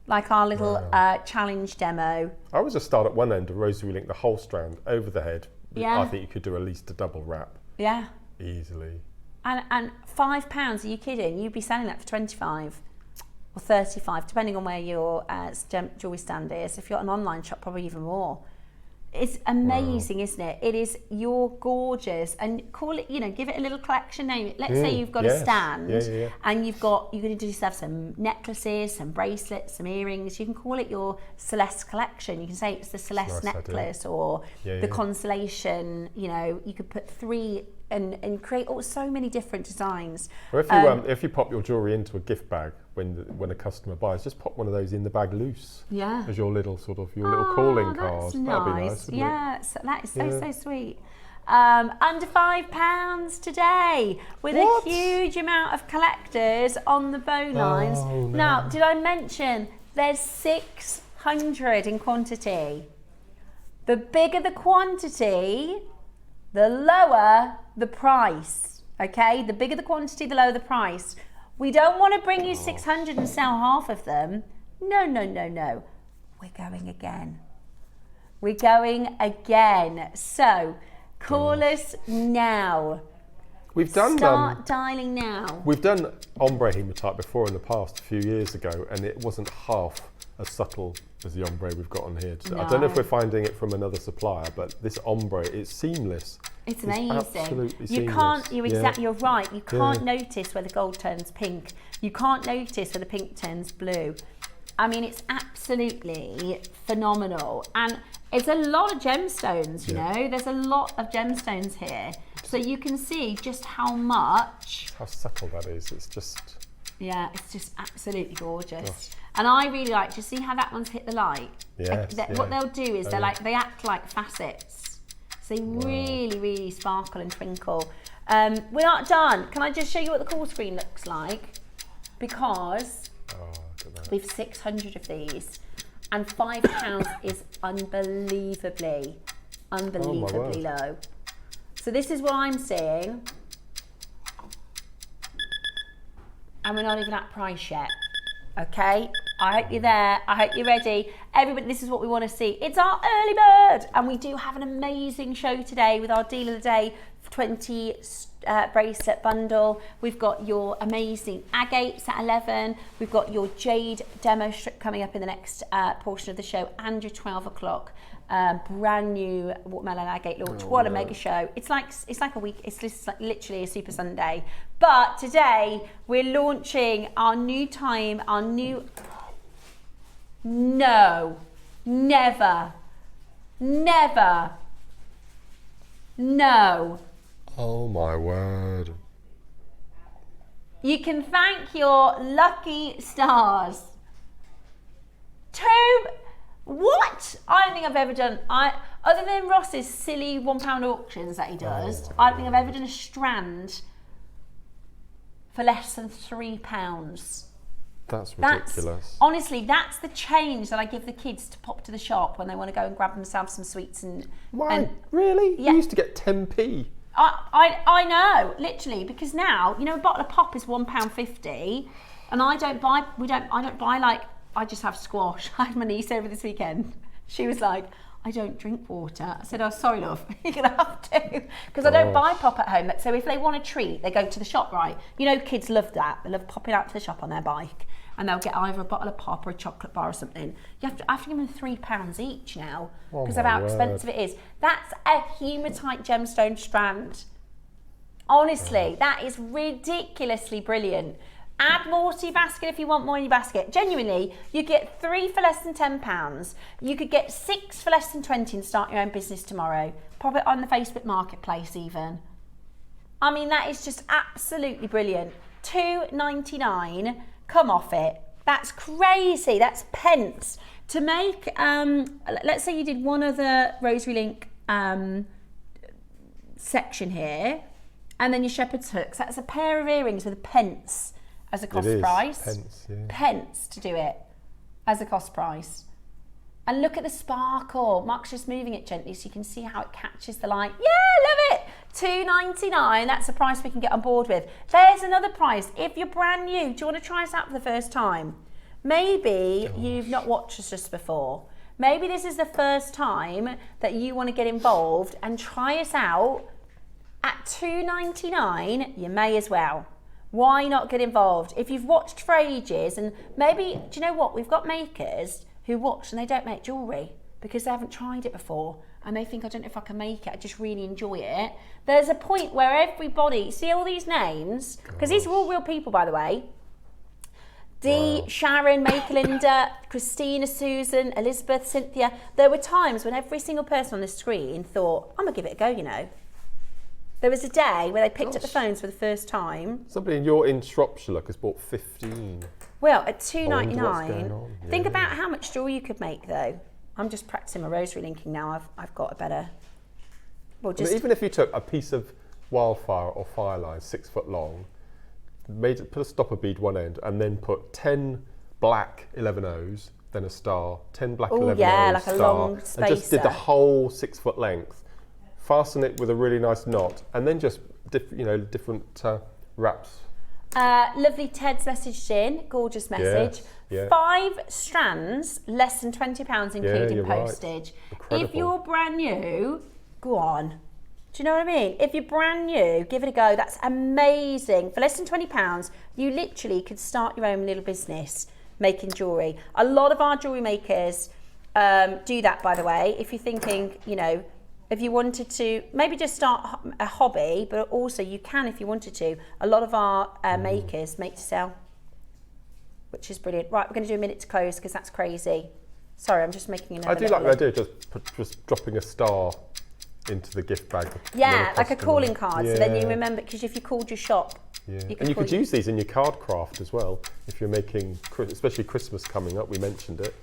A: like our little challenge demo.
B: I would just start at one end, a rosary link, the whole strand over the head.
A: Yeah.
B: I think you could do at least a double wrap.
A: Yeah.
B: Easily.
A: And £5, are you kidding? You'd be selling that for 25 or 35, depending on where your jewellery stand is. If you're an online shop, probably even more. It's amazing, isn't it? It is, you're gorgeous, and call it, give it a little collection name. Let's say you've got a stand and you're going to do yourself some necklaces, some bracelets, some earrings. You can call it your Celeste collection. You can say it's the Celeste necklace or the Constellation. You could put 3 and create so many different designs.
B: Or if you pop your jewellery into a gift bag when a customer buys, just pop one of those in the bag loose. Yeah. As your little little calling card.
A: That's nice.
B: That'd be nice.
A: Yeah, so that is so sweet. Under £5 today, with a huge amount of collectors on the phone lines.
B: No.
A: Now, did I mention there's 600 in quantity? The bigger the quantity, the lower the price, okay? The bigger the quantity, the lower the price. We don't want to bring you 600 and sell half of them. No. We're going again. So, call us now. Start dialing now.
B: We've done ombre hematite before in the past, a few years ago, and it wasn't half as subtle as the ombre we've got on here today. No. I don't know if we're finding it from another supplier, but this ombre, it's seamless.
A: It's amazing.
B: Absolutely
A: seamless. You're right. You can't notice where the gold turns pink. You can't notice where the pink turns blue. I mean, it's absolutely phenomenal. And it's a lot of gemstones, you know. There's a lot of gemstones here. So you can see just how much.
B: How subtle that is. It's just.
A: Yeah, it's just absolutely gorgeous. Gosh. And I really like to see how that one's hit the light.
B: Yes,
A: What they'll do is they act like facets. So they really, really sparkle and twinkle. We're not done. Can I just show you what the call screen looks like? Because we've 600 of these, and £5 is unbelievably low. So this is what I'm seeing, and we're not even at price yet. Okay, I hope you're there. I hope you're ready. Everybody, this is what we want to see. It's our early bird, and we do have an amazing show today with our deal of the day 20 bracelet bundle. We've got your amazing agates at 11. We've got your Jade demo strip coming up in the next portion of the show, and your 12 o'clock brand new watermelon agate launch. What a mega show. It's like a week. It's just like literally a super Sunday. But today we're launching our new time, our new... No, never, never, no.
B: Oh my word.
A: You can thank your lucky stars. What? I don't think I've ever done, other than Ross's silly £1 auctions that he does, I don't think I've ever done a strand for less than £3.
B: That's ridiculous.
A: Honestly, that's the change that I give the kids to pop to the shop when they want to go and grab themselves some sweets and...
B: Really?
A: Yeah.
B: You used to get 10p.
A: I know, literally, because now, you know, a bottle of pop is £1.50, and I don't buy like, I just have squash. I had my niece over this weekend. She was like, I don't drink water. I said, oh, sorry, love, you're gonna have to, because I don't buy pop at home. So if they want a treat, they go to the shop, right? You know, kids love that. They love popping out to the shop on their bike, and they'll get either a bottle of pop or a chocolate bar or something. I have to give them £3 each now because of how expensive it is. That's a hematite gemstone strand. Honestly, that is ridiculously brilliant. Add more to your basket if you want more in your basket. Genuinely, you get 3 for less than £10. You could get 6 for less than 20 and start your own business tomorrow. Pop it on the Facebook Marketplace even. I mean, that is just absolutely brilliant. £2.99, come off it. That's crazy, that's pence. To make, let's say you did one other Rosary Link section here, and then your shepherd's hooks. That's a pair of earrings with a pence as a cost price.
B: Pence, yeah.
A: Pence to do it as a cost price. And look at the sparkle. Mark's just moving it gently so you can see how it catches the light. Yeah, love it. £2.99, that's the price we can get on board with. There's another price. If you're brand new, do you want to try us out for the first time? Maybe you've not watched us just before. Maybe this is the first time that you want to get involved and try us out. At £2.99, you may as well. Why not get involved? If you've watched for ages, and maybe, do you know what? We've got makers who watch and they don't make jewellery because they haven't tried it before, and they think, I don't know if I can make it, I just really enjoy it. There's a point where everybody, see all these names, because these are all real people, by the way. Dee, Sharon, Maker, Linda, Christina, Susan, Elizabeth, Cynthia. There were times when every single person on the screen thought, I'm gonna give it a go, you know. There was a day where they picked up the phones for the first time.
B: Somebody in Shropshire has bought 15.
A: Well, at £2.99,
B: yeah.
A: Think about how much jewellery you could make, though. I'm just practicing my rosary linking now. I've got a better... Well, just...
B: I mean, even if you took a piece of wildfire or fireline 6 foot long, put a stopper bead one end, and then put 10 black 11 O's, then a star, 10 black 11 O's,
A: like
B: star,
A: a long spacer.
B: and just did the whole 6 foot length. Fasten it with a really nice knot, and then just different wraps.
A: Lovely Ted's messaged in, gorgeous message.
B: Yeah.
A: 5 strands, less than £20 including postage.
B: Right.
A: If you're brand new, go on. Do you know what I mean? If you're brand new, give it a go. That's amazing. For less than £20, you literally could start your own little business making jewellery. A lot of our jewellery makers do that, by the way. If you're thinking, you know, if you wanted to maybe just start a hobby, but also you can if you wanted to. A lot of our makers make to sell, which is brilliant. Right, we're going to do a minute to close because that's crazy. Sorry, I'm just making another.
B: I do like the idea of just dropping a star into the gift bag.
A: Yeah, like a calling card. So then you remember, because if you called your shop,
B: and you could use these in your card craft as well. If you're making, especially Christmas coming up, we mentioned it.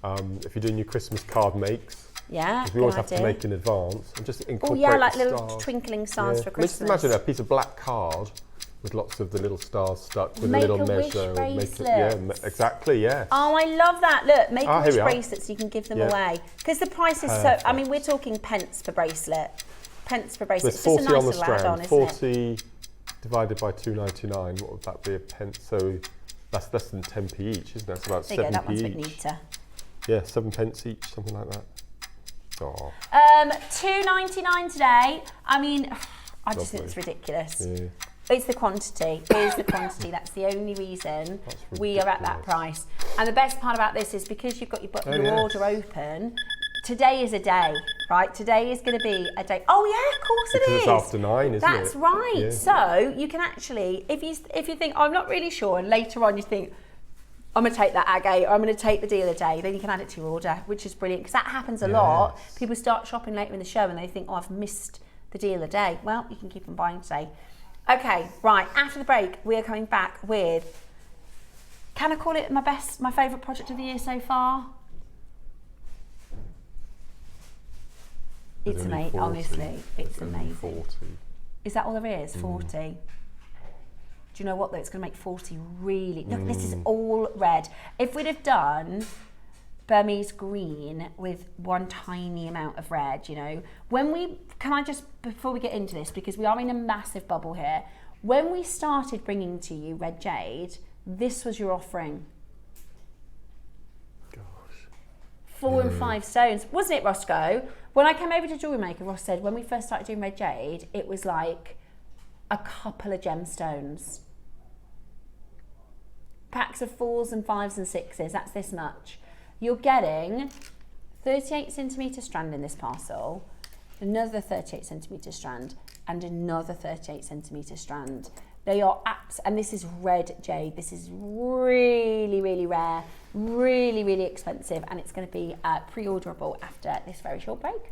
B: If you're doing your Christmas card makes, we always have to make in advance and just incorporate
A: like
B: the
A: little
B: stars.
A: twinkling stars for Christmas.
B: Just imagine a piece of black card with lots of the little stars stuck with
A: Make
B: a little
A: a
B: measure.
A: bracelets.
B: Exactly, yeah.
A: Oh, I love that. Look, make a wish bracelets so you can give them away. Because the price is so, I mean, we're talking pence per bracelet. Pence per bracelet.
B: There's 40
A: it's just a nice
B: on the
A: little
B: strand.
A: add-on, isn't
B: 40 divided by £2.99, what would that be, a pence? So that's less than 10p each, isn't it? It's about 7p
A: that one's a bit
B: each.
A: neater.
B: Yeah, 7 pence each, something like that. Oh.
A: £2.99 today. I mean, I just think it's ridiculous.
B: Yeah.
A: It's the quantity. It's the quantity. That's the only reason we are at that price. And the best part about this is because you've got your order open, today is a day, right? Today is going to be a day. Oh yeah, of course it is.
B: It's after 9, isn't it?
A: That's right.
B: Yeah.
A: So you can actually, if you think, I'm not really sure, and later on you think, I'm going to take that Agate, or I'm going to take the deal a day, then you can add it to your order, which is brilliant, because that happens a lot. People start shopping later in the show and they think, oh, I've missed the deal a day. Well, you can keep on buying today. Okay, right, after the break, we are coming back with, can I call it my favourite project of the year so far? It's amazing, honestly, it's amazing.
B: 40.
A: Is that all there is? 40? Do you know what though? It's going to make 40 really... Look, this is all red. If we'd have done Burmese green with one tiny amount of red, you know, can I just, before we get into this, because we are in a massive bubble here, when we started bringing to you red jade, this was your offering.
B: Gosh.
A: 4 and 5 stones, wasn't it, Roscoe? When I came over to Jewellery Maker, Ross said when we first started doing red jade, it was like a couple of gemstones. Packs of 4s and 5s and 6s, that's this much. You're getting 38 centimetre strand in this parcel, another 38 centimetre strand, and another 38 centimetre strand. They are and this is red jade. This is really, really rare, really, really expensive, and it's going to be pre-orderable after this very short break.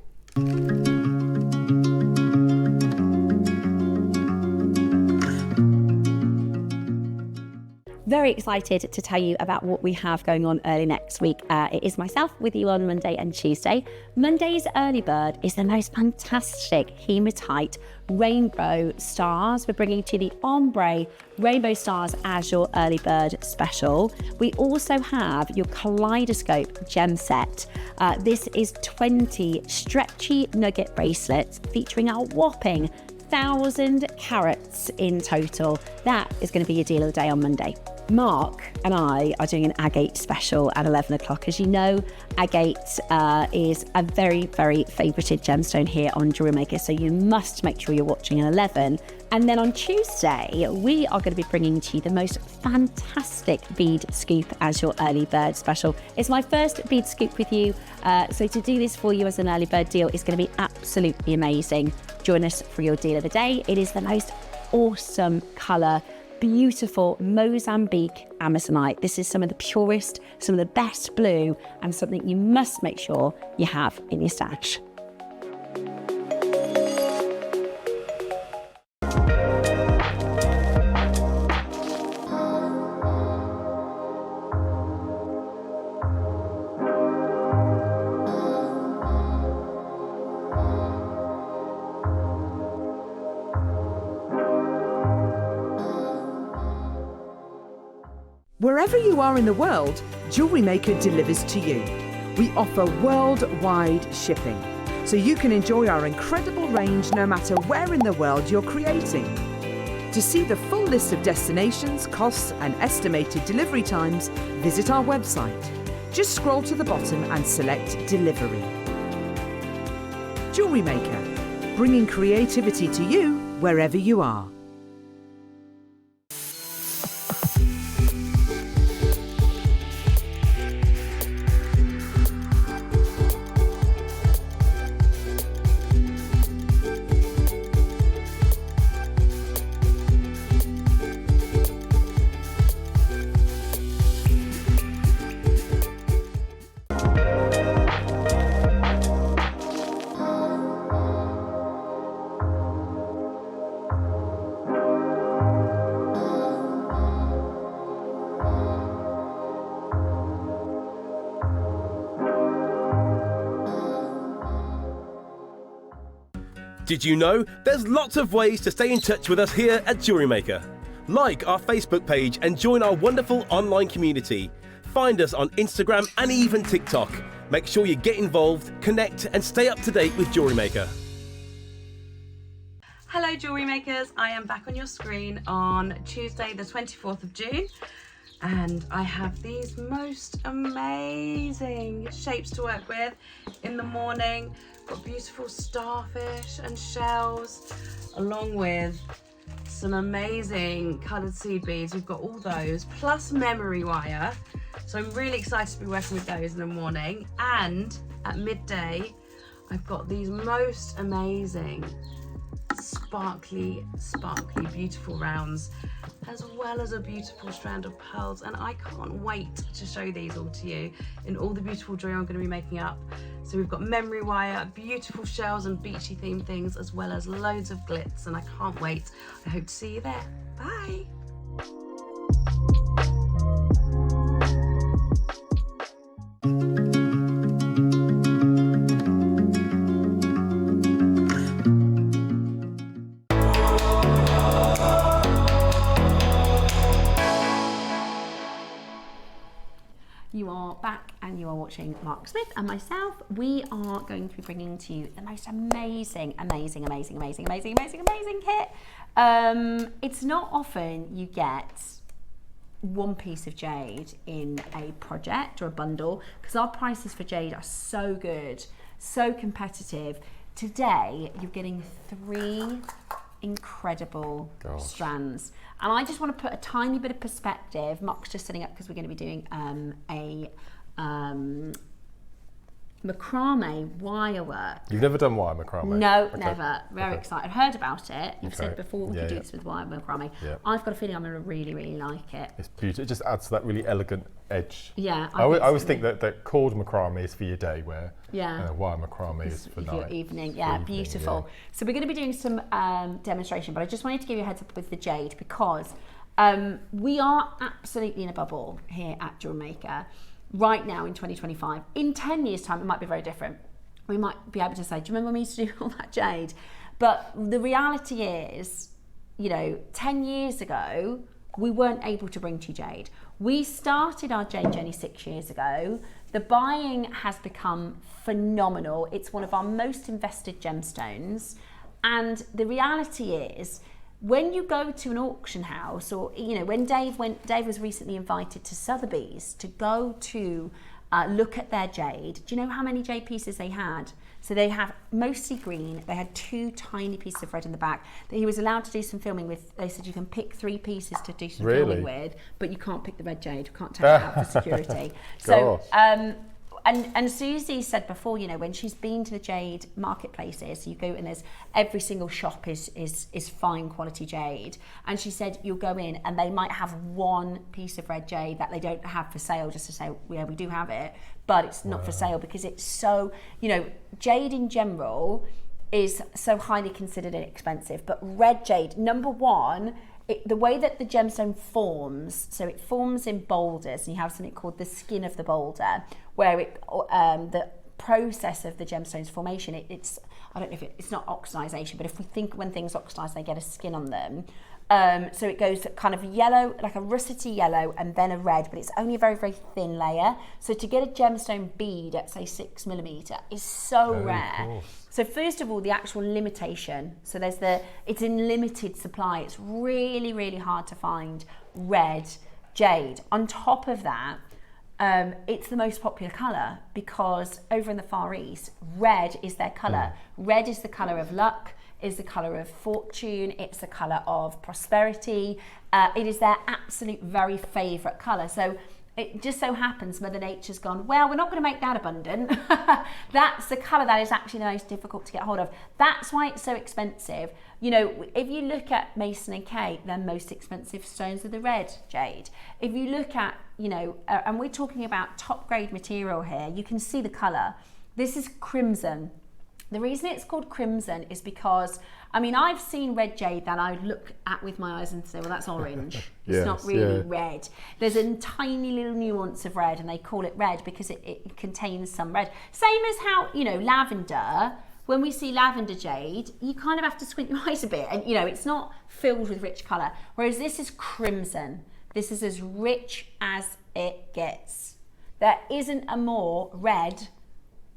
A: Very excited to tell you about what we have going on early next week. It is myself with you on Monday and Tuesday. Monday's early bird is the most fantastic hematite rainbow stars. We're bringing to the ombre rainbow stars as your early bird special. We also have your kaleidoscope gem set. This is 20 stretchy nugget bracelets featuring a whopping 1,000 carats in total. That is going to be your deal of the day on Monday. Mark and I are doing an Agate special at 11 o'clock. As you know, Agate is a very, very favourited gemstone here on Jewellery Maker, so you must make sure you're watching at 11. And then on Tuesday, we are going to be bringing to you the most fantastic bead scoop as your early bird special. It's my first bead scoop with you, so to do this for you as an early bird deal is going to be absolutely amazing. Join us for your deal of the day. It is the most awesome colour, beautiful Mozambique Amazonite. This is some of the purest, some of the best blue, and something you must make sure you have in your stash.
C: Wherever you are in the world, Jewellery Maker delivers to you. We offer worldwide shipping, so you can enjoy our incredible range no matter where in the world you're creating. To see the full list of destinations, costs and estimated delivery times, visit our website. Just scroll to the bottom and select Delivery. Jewellery Maker, bringing creativity to you wherever you are.
D: Did you know there's lots of ways to stay in touch with us here at Jewellery Maker? Like our Facebook page and join our wonderful online community. Find us on Instagram and even TikTok. Make sure you get involved, connect and stay up to date with Jewellery Maker.
E: Hello Jewellery Makers, I am back on your screen on Tuesday the 24th of June and I have these most amazing shapes to work with in the morning. Got beautiful starfish and shells along with some amazing coloured seed beads. We've got all those plus memory wire, so I'm really excited to be working with those in the morning. And at midday I've got these most amazing sparkly beautiful rounds, as well as a beautiful strand of pearls, and I can't wait to show these all to you in all the beautiful jewelry I'm going to be making up. So we've got memory wire, beautiful shells and beachy themed things, as well as loads of glitz, and I can't wait. I hope to see you there. Bye.
A: You are back and you are watching Mark Smith and myself. We are going to be bringing to you the most amazing kit. It's not often you get one piece of jade in a project or a bundle, because our prices for jade are so good, so competitive. Today you're getting 3 incredible strands, and I just want to put a tiny bit of perspective. Mark's just setting up because we're going to be doing a macrame wire work.
B: You've never done wire macrame?
A: No,
B: okay.
A: never. Very excited. Heard about it. You've
B: Okay.
A: said before we could do this with wire macrame.
B: Yeah.
A: I've got a feeling I'm going to really like it.
B: It's beautiful. It just adds to that really elegant edge.
A: Yeah.
B: I always think that cord macrame is for your day wear.
A: Yeah.
B: Wire macrame is for
A: your
B: night.
A: evening. Yeah,
B: evening,
A: beautiful.
B: yeah.
A: So we're going to be doing some demonstration, but I just wanted to give you a heads up with the jade, because we are absolutely in a bubble here at Jewellery Maker right now in 2025. In 10 years' time, it might be very different. We might be able to say, do you remember when we used to do all that jade? But the reality is, 10 years ago, we weren't able to bring to you jade. We started our jade journey 6 years ago. The buying has become phenomenal. It's one of our most invested gemstones. And the reality is, when you go to an auction house, or when Dave was recently invited to Sotheby's to go to look at their jade. Do you know how many jade pieces they had? So they have mostly green. They had 2 tiny pieces of red in the back that he was allowed to do some filming with. They said you can pick 3 pieces to do some filming with, but you can't pick the red jade. You can't take it out for security. So and Susie said before, when she's been to the jade marketplaces, you go and there's every single shop is fine quality jade, and she said you'll go in and they might have 1 piece of red jade that they don't have for sale, just to say, yeah, we do have it, but it's not for sale because it's so, jade in general is so highly considered and expensive, but red jade, number one, the way that the gemstone forms, so it forms in boulders, and you have something called the skin of the boulder, where the process of the gemstone's formation, it's I don't know if it's not oxidization, but if we think when things oxidize, they get a skin on them. So it goes kind of yellow, like a russety yellow, and then a red, but it's only a very thin layer. So to get a gemstone bead at say 6mm is so rare. Cool. So first of all, the actual limitation. So it's in limited supply. It's really hard to find red jade. On top of that, it's the most popular colour because over in the Far East, red is their colour. Red is the colour of luck, is the colour of fortune, it's the colour of prosperity. It is their absolute very favourite colour. So it just so happens Mother Nature's gone, well, we're not going to make that abundant. That's the colour that is actually the most difficult to get hold of. That's why it's so expensive. If you look at Mason and Kate, their most expensive stones are the red jade. If you look at, and we're talking about top grade material here, you can see the colour. This is crimson. The reason it's called crimson is because, I've seen red jade that I would look at with my eyes and say, well, that's orange. It's not really red. There's a tiny little nuance of red, and they call it red because it contains some red. Same as how, lavender, when we see lavender jade, you kind of have to squint your eyes a bit, and you know, it's not filled with rich colour. Whereas this is crimson. This is as rich as it gets. There isn't a more red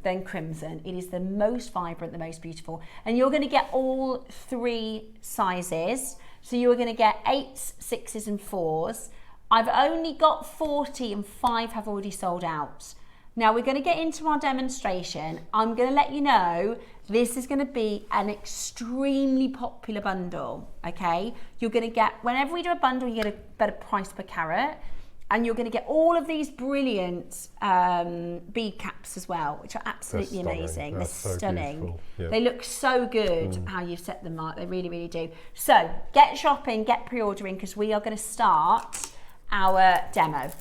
A: than crimson. It is the most vibrant, the most beautiful. And you're going to get all 3 sizes. So you're going to get 8s, 6s and 4s. I've only got 40 and 5 have already sold out. Now we're going to get into our demonstration. I'm going to let you know this is going to be an extremely popular bundle, okay? You're going to get, whenever we do a bundle, you get a better price per carat. And you're going to get all of these brilliant bead caps as well, which are absolutely amazing. They're stunning.
B: Yeah.
A: They look so good how you've set them up. They really, really do. So get shopping, get pre-ordering, because we are going to start our demo.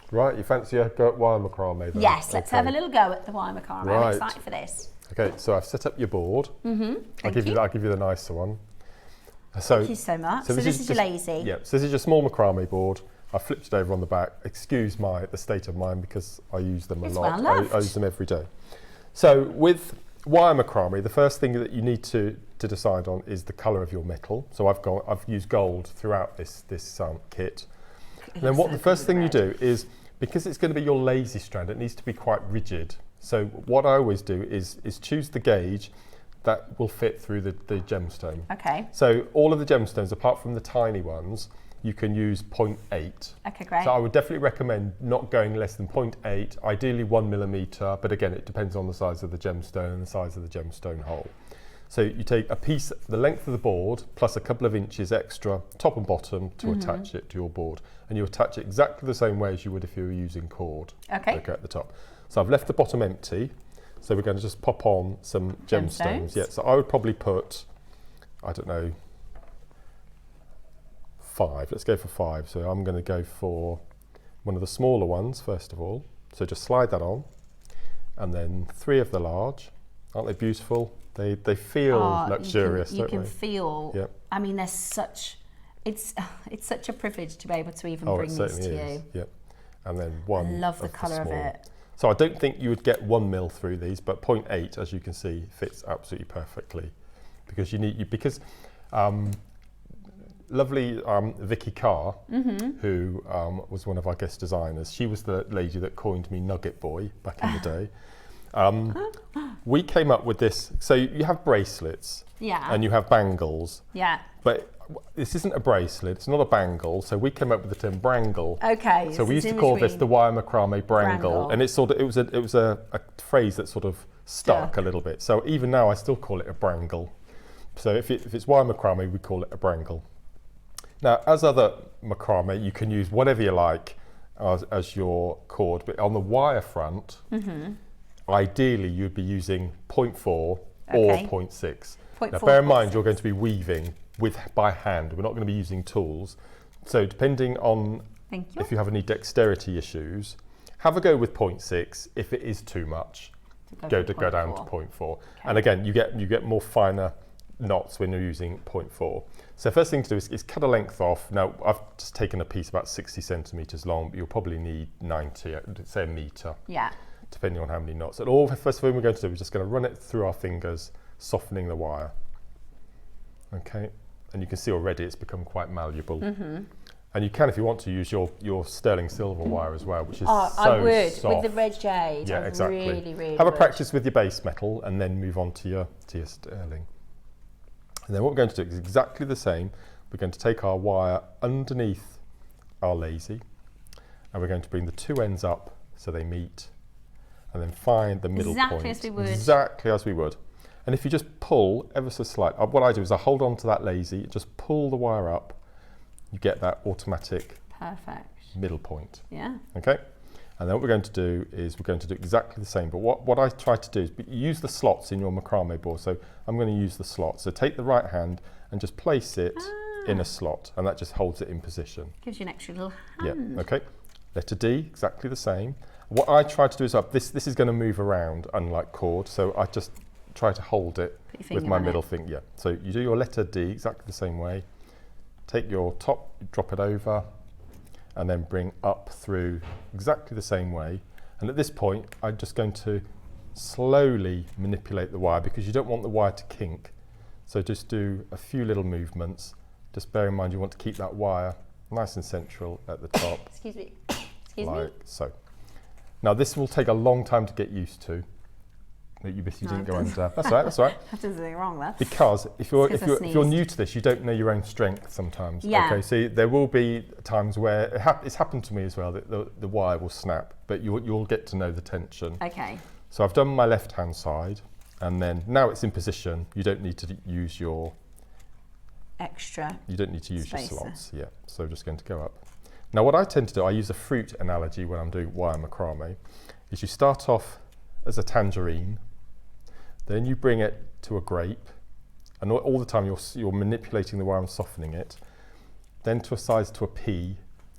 B: Right, you fancy a go at wire macrame then?
A: Yes, let's have a little go at the wire macrame.
B: Right.
A: I'm excited for this.
B: Okay, so I've set up your board. I'll give you the nicer one. So,
A: Thank you so much. So this is your lazy.
B: Yeah, so this is your small macrame board. I flipped it over on the back. Excuse the state of mine, because I use them a lot.
A: Well loved.
B: I use them every day. So with wire macrame, the first thing that you need to decide on is the colour of your metal. So I've used gold throughout this kit. And then the first thing you do is, because it's going to be your lazy strand, it needs to be quite rigid. So what I always do is choose the gauge that will fit through the gemstone.
A: Okay.
B: So all of the gemstones, apart from the tiny ones, you can use 0.8.
A: Okay, great.
B: So I would definitely recommend not going less than 0.8, ideally 1 millimetre, but again, it depends on the size of the gemstone and the size of the gemstone hole. So you take a piece, the length of the board, plus a couple of inches extra, top and bottom, to attach it to your board. And you attach it exactly the same way as you would if you were using cord.
A: Okay.
B: Okay, at the top. So I've left the bottom empty. So we're going to just pop on some gemstones. Yeah, so I would probably put, I don't know, 5. Let's go for 5. So I'm going to go for one of the smaller ones first of all. So just slide that on, and then 3 of the large. Aren't they beautiful? They feel luxurious.
A: You can
B: don't they?
A: feel.
B: Yep.
A: I mean, there's such. It's such a privilege to be able to even bring these to you.
B: Yep. And then one.
A: I love the colour of
B: small.
A: it.
B: So I don't think you would get 1 mil through these, but 0.8, as you can see, fits absolutely perfectly, because lovely Vicky Carr, who was one of our guest designers. She was the lady that coined me Nugget Boy back in the day. We came up with this. So you have bracelets, and you have bangles. Yeah. But this isn't a bracelet, it's not a bangle, so we came up with the term brangle.
A: Okay.
B: So we used to call this the wire macrame brangle, and it's sort of it was a phrase that sort of stuck a little bit. So even now I still call it a brangle. So if it's wire macrame, we call it a brangle. Now, as other macrame, you can use whatever you like as your cord, but on the wire front, ideally you'd be using 0.4 or 0.6. Now, bear in mind, you're going to be weaving by hand. We're not going to be using tools. So depending on if you have any dexterity issues, have a go with 0.6. If it is too much, go down to 0.4. Okay. And again, you get more finer knots when you're using 0.4. So first thing to do is cut a length off. Now I've just taken a piece about 60 centimetres long, but you'll probably need 90, say a metre. Yeah. Depending on how many knots. And first thing we're going to do is just going to run it through our fingers, softening the wire. Okay, and you can see already it's become quite malleable. And you can, if you want to, use your sterling silver wire as well, which is
A: I would
B: soft.
A: with the red jade.
B: Yeah, exactly.
A: Really
B: have a practice with your base metal, and then move on to your sterling. And then what we're going to do is exactly the same. We're going to take our wire underneath our lazy, and we're going to bring the 2 ends up so they meet, and then find the middle point. Exactly as we would. And if you just pull ever so slight, what I do is I hold on to that lazy, just pull the wire up, you get that automatic middle point. Yeah. Okay. And then what we're going to do is we're going to do exactly the same. But what I try to do is use the slots in your macrame board. So I'm going to use the slot. So take the right hand and just place it in a slot, and that just holds it in position.
A: Gives you an extra little hand.
B: Yeah. Okay. Letter D, exactly the same. What I try to do is this is going to move around, unlike cord. So I just try to hold it with my middle finger. Yeah. So you do your letter D exactly the same way. Take your top, drop it over, and then bring up through exactly the same way. And at this point, I'm just going to slowly manipulate the wire because you don't want the wire to kink. So just do a few little movements. Just bear in mind you want to keep that wire nice and central at the top.
A: Excuse me. Excuse me.
B: Like so. Now this will take a long time to get used to. That you didn't go under. That's all right. That's all right.
A: I've done something wrong there.
B: Because if you're
A: sneezed.
B: new to this, you don't know your own strength sometimes.
A: Yeah.
B: Okay. So there will be times where it's happened to me as well that the wire will snap, but you'll get to know the tension.
A: Okay.
B: So I've done my left hand side, and then now it's in position. You don't need to use your
A: Extra.
B: You don't need to use
A: spacer.
B: your slots. Yeah. So just going to go up. Now what I tend to do, I use a fruit analogy when I'm doing wire macrame, is you start off as a tangerine. Then you bring it to a grape, and all the time you're manipulating the wire and softening it. Then to a size to a pea,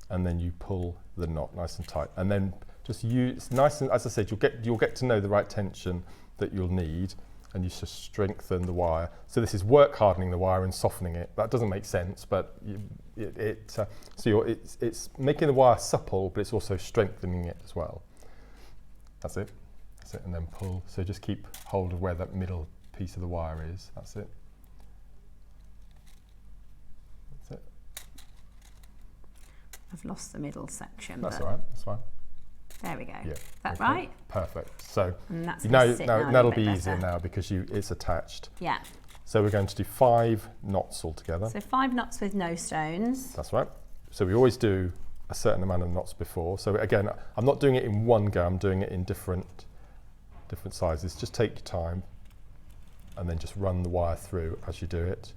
B: and then you pull the knot nice and tight. And then just use nice and, as I said, you'll get to know the right tension that you'll need, and you just strengthen the wire. So this is work hardening the wire and softening it. That doesn't make sense, but it's making the wire supple, but it's also strengthening it as well. That's it. And then pull. So just keep hold of where that middle piece of the wire is. That's it. That's it.
A: I've lost the middle section.
B: That's all right. That's fine.
A: There we go.
B: Yeah.
A: Is that
B: okay.
A: right?
B: Perfect. So
A: And that's
B: now
A: gonna sit now a
B: that'll
A: little
B: be
A: bit
B: easier
A: better.
B: now because it's attached.
A: Yeah.
B: So we're going to do 5 knots altogether.
A: So 5 knots with no stones.
B: That's right. So we always do a certain amount of knots before. So again, I'm not doing it in one go. I'm doing it in different sizes. Just take your time and then just run the wire through as you do it.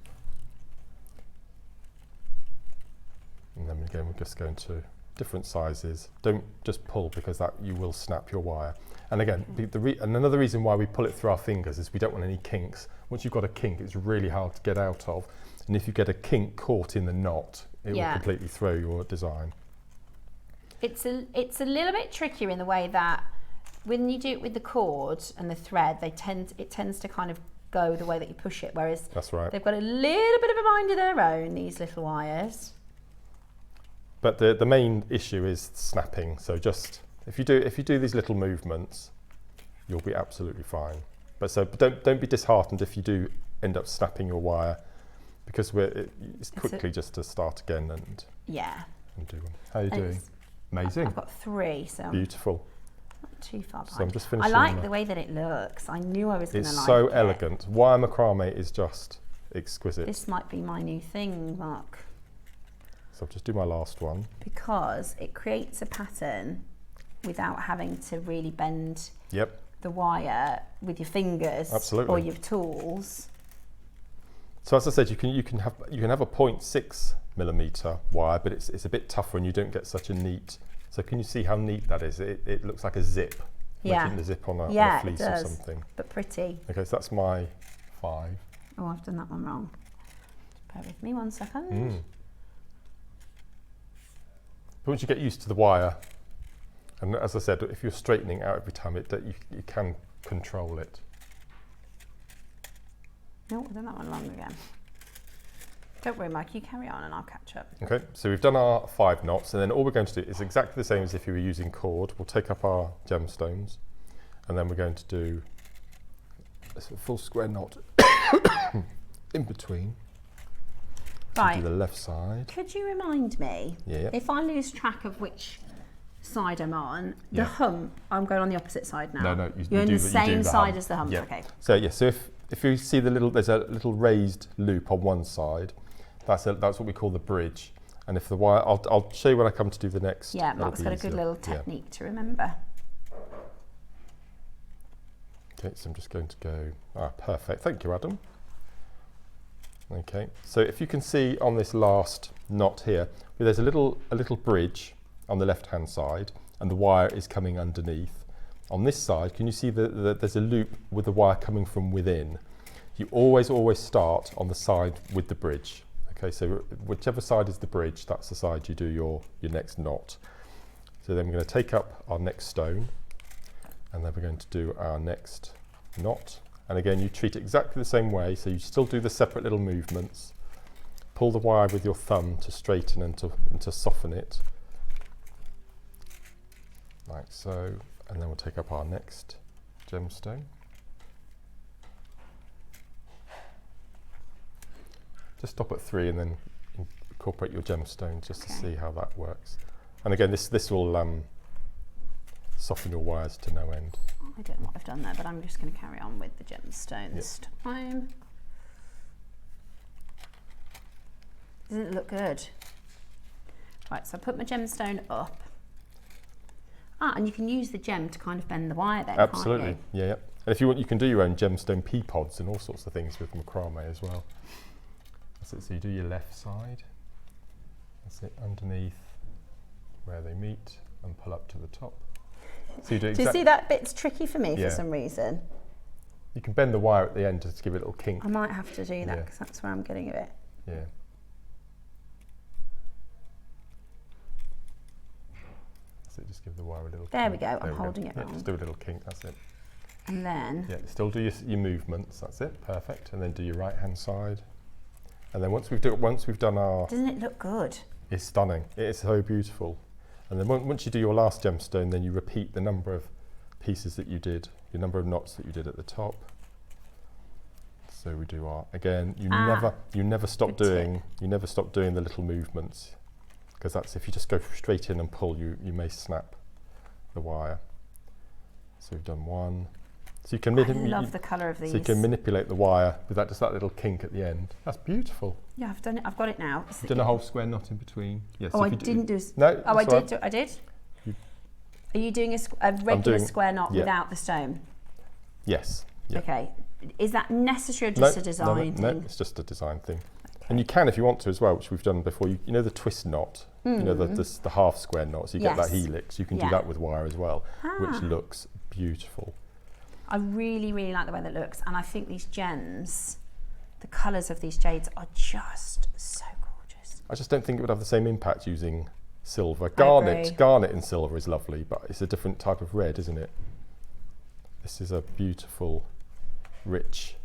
B: And then again, we're just going to different sizes. Don't just pull because that you will snap your wire. And again, and another reason why we pull it through our fingers is we don't want any kinks. Once you've got a kink, it's really hard to get out of. And if you get a kink caught in the knot, it will completely throw your design.
A: It's a little bit trickier in the way that when you do it with the cord and the thread, it tends to kind of go the way that you push it, whereas
B: That's right.
A: they've got a little bit of a mind of their own, these little wires.
B: But the main issue is snapping. So just if you do these little movements, you'll be absolutely fine. But don't be disheartened if you do end up snapping your wire, because it's quickly just to start again and do one. How are you doing? Amazing.
A: I've got 3, so
B: Beautiful.
A: not too far behind.
B: So I'm just
A: I
B: finishing.
A: like the way that it looks. I knew I was going to like it.
B: It's so elegant. Wire macrame is just exquisite.
A: This might be my new thing, Mark.
B: So I'll just do my last one.
A: Because it creates a pattern without having to really bend the wire with your fingers or your tools.
B: So as I said, you can have a 0.6mm wire, but it's a bit tougher and you don't get such a neat. So can you see how neat that is? It looks like a zip. Making the zip on a fleece or something.
A: But pretty.
B: Okay, so that's my 5.
A: Oh, I've done that one wrong. Bear with me 1 second.
B: But once you get used to the wire, and as I said, if you're straightening out every time, you can control it.
A: No, I've done that one wrong again. Don't worry, Mike, you carry on and I'll catch up.
B: Okay, so we've done our 5 knots, and then all we're going to do is exactly the same as if you were using cord. We'll take up our gemstones, and then we're going to do a full square knot in between.
A: Right.
B: Do the left side.
A: Could you remind me, if I lose track of which side I'm on, the hump, I'm going on the opposite side now.
B: No,
A: you're on the same side
B: hump.
A: as the hump.
B: Yeah.
A: Okay.
B: So if you see there's a little raised loop on one side, that's what we call the bridge. And if the wire, I'll show you when I come to do the next.
A: Yeah, Mark's got a good little technique to remember.
B: Okay, so I'm just going to go, perfect. Thank you, Adam. Okay, so if you can see on this last knot here, there's a little bridge on the left-hand side, and the wire is coming underneath. On this side, can you see there's a loop with the wire coming from within? You always start on the side with the bridge. Okay, so whichever side is the bridge, that's the side you do your next knot. So then we're going to take up our next stone, and then we're going to do our next knot. And again, you treat it exactly the same way, so you still do the separate little movements. Pull the wire with your thumb to straighten and to soften it. Like so, and then we'll take up our next gemstone. Just stop at 3 and then incorporate your gemstone just to see how that works. And again, this will soften your wires to no end.
A: I don't know what I've done there, but I'm just going to carry on with the gemstone this time. Doesn't it look good? Right, so I put my gemstone up. And you can use the gem to kind of bend the wire then,
B: absolutely,
A: can't you?
B: yeah. And if you want, you can do your own gemstone pea pods and all sorts of things with macrame as well. That's it, so you do your left side. That's it, underneath where they meet and pull up to the top. So you do
A: you see that bit's tricky for me for some reason?
B: You can bend the wire at the end just to give it a little kink.
A: I might have to do that because that's where I'm getting a bit.
B: Yeah. So just give the wire a little
A: There
B: kink.
A: we go, I'm holding it
B: yeah,
A: wrong.
B: just do a little kink, that's it.
A: And then?
B: Yeah, still do your movements, that's it, perfect. And then do your right hand side. And then once we've done our...
A: Doesn't it look good?
B: It's stunning, it is so beautiful. And then once you do your last gemstone, then you repeat the number of pieces that you did, your number of knots that you did at the top. So we do our, again, you never stop doing the little movements, because that's, if you just go straight in and pull, you may snap the wire. So we've done one. So you can
A: I love the colour of these.
B: So you can manipulate the wire with that, just that little kink at the end. That's beautiful.
A: Yeah, I've done it. I've got it now.
B: You've done a whole square knot in between. Yes.
A: Oh, I didn't do.
B: No.
A: Oh, I did. I did. Are you doing a regular square knot without the stone?
B: Yes. Yeah.
A: Okay. Is that necessary or just a design thing?
B: No, it's just a design thing. Okay. And you can, if you want to as well, which we've done before. You know the twist knot. You know the half square knot, so you get that helix. You can do that with wire as well, which looks beautiful.
A: I really, really like the way that looks, and I think these gems, the colours of these jades are just so gorgeous.
B: I just don't think it would have the same impact using silver. Garnet in silver is lovely, but it's a different type of red, isn't it? This is a beautiful, rich,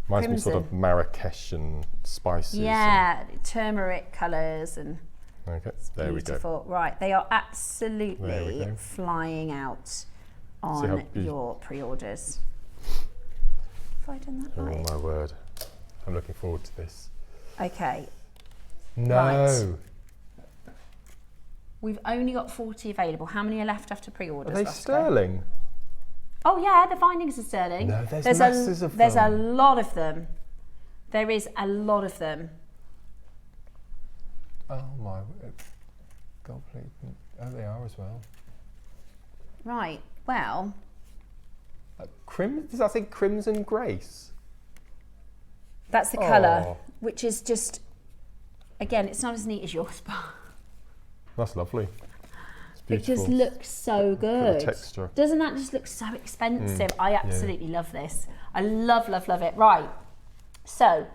B: reminds me sort of Marrakesh spices.
A: Yeah, turmeric colours and
B: okay, there we go.
A: Right, they are absolutely flying out on your pre-orders. Have I done that right?
B: Oh my word, I'm looking forward to this.
A: Okay.
B: No.
A: Right. We've only got 40 available. How many are left after pre-orders?
B: Are they sterling?
A: Oh yeah, the findings are sterling.
B: No, there's masses of them.
A: There's a lot of them. There is a lot of them.
B: Oh my, gold plate. Oh, they are as well.
A: Right, well.
B: Does that say Crimson Grace?
A: That's the colour, which is just, again, it's not as neat as yours, but. That's
B: lovely.
A: It just looks so good.
B: The texture.
A: Doesn't that just look so expensive? I absolutely love this. I love, love, love it. Right, so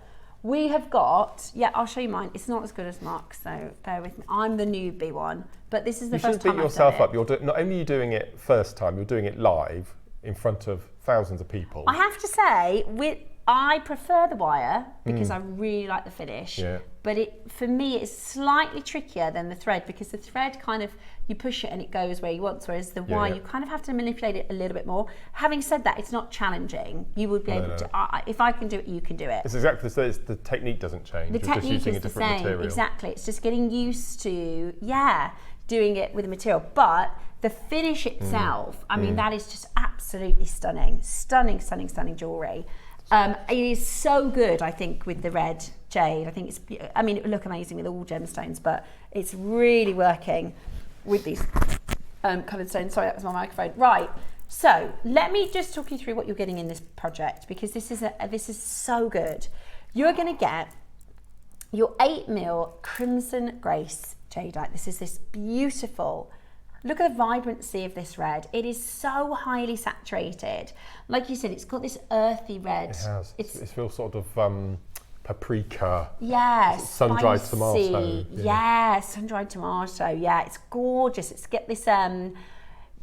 A: we have got, I'll show you mine. It's not as good as Mark's, so bear with me. I'm the newbie one, but this is the first time I've done it.
B: You shouldn't beat yourself up. Not only are you doing it first time, you're doing it live in front of thousands of people.
A: I have to say, I prefer the wire because I really like the finish.
B: Yeah.
A: But for me, it's slightly trickier than the thread because the thread kind of, you push it and it goes where you want, whereas the wire, you kind of have to manipulate it a little bit more. Having said that, it's not challenging. You would be able to, if I can do it, you can do it.
B: It's exactly the same. The technique doesn't change.
A: The technique is the same, exactly. It's just getting used to, doing it with a material. But the finish itself, I mean, that is just absolutely stunning. Stunning, stunning, stunning jewellery. It is so good, I think, with the red jade. I think it would look amazing with all gemstones, but it's really working with these coloured stones. Sorry, that was my microphone. Right, so let me just talk you through what you're getting in this project, because this is so good. You're going to get your 8mm Crimson Grace Jadeite. This is this beautiful. Look at the vibrancy of this red. It is so highly saturated. Like you said, it's got this earthy red.
B: It has. It feels sort of paprika.
A: Yeah,
B: sun-dried tomato.
A: Yeah, sun-dried tomato. Yeah, it's gorgeous. It's got this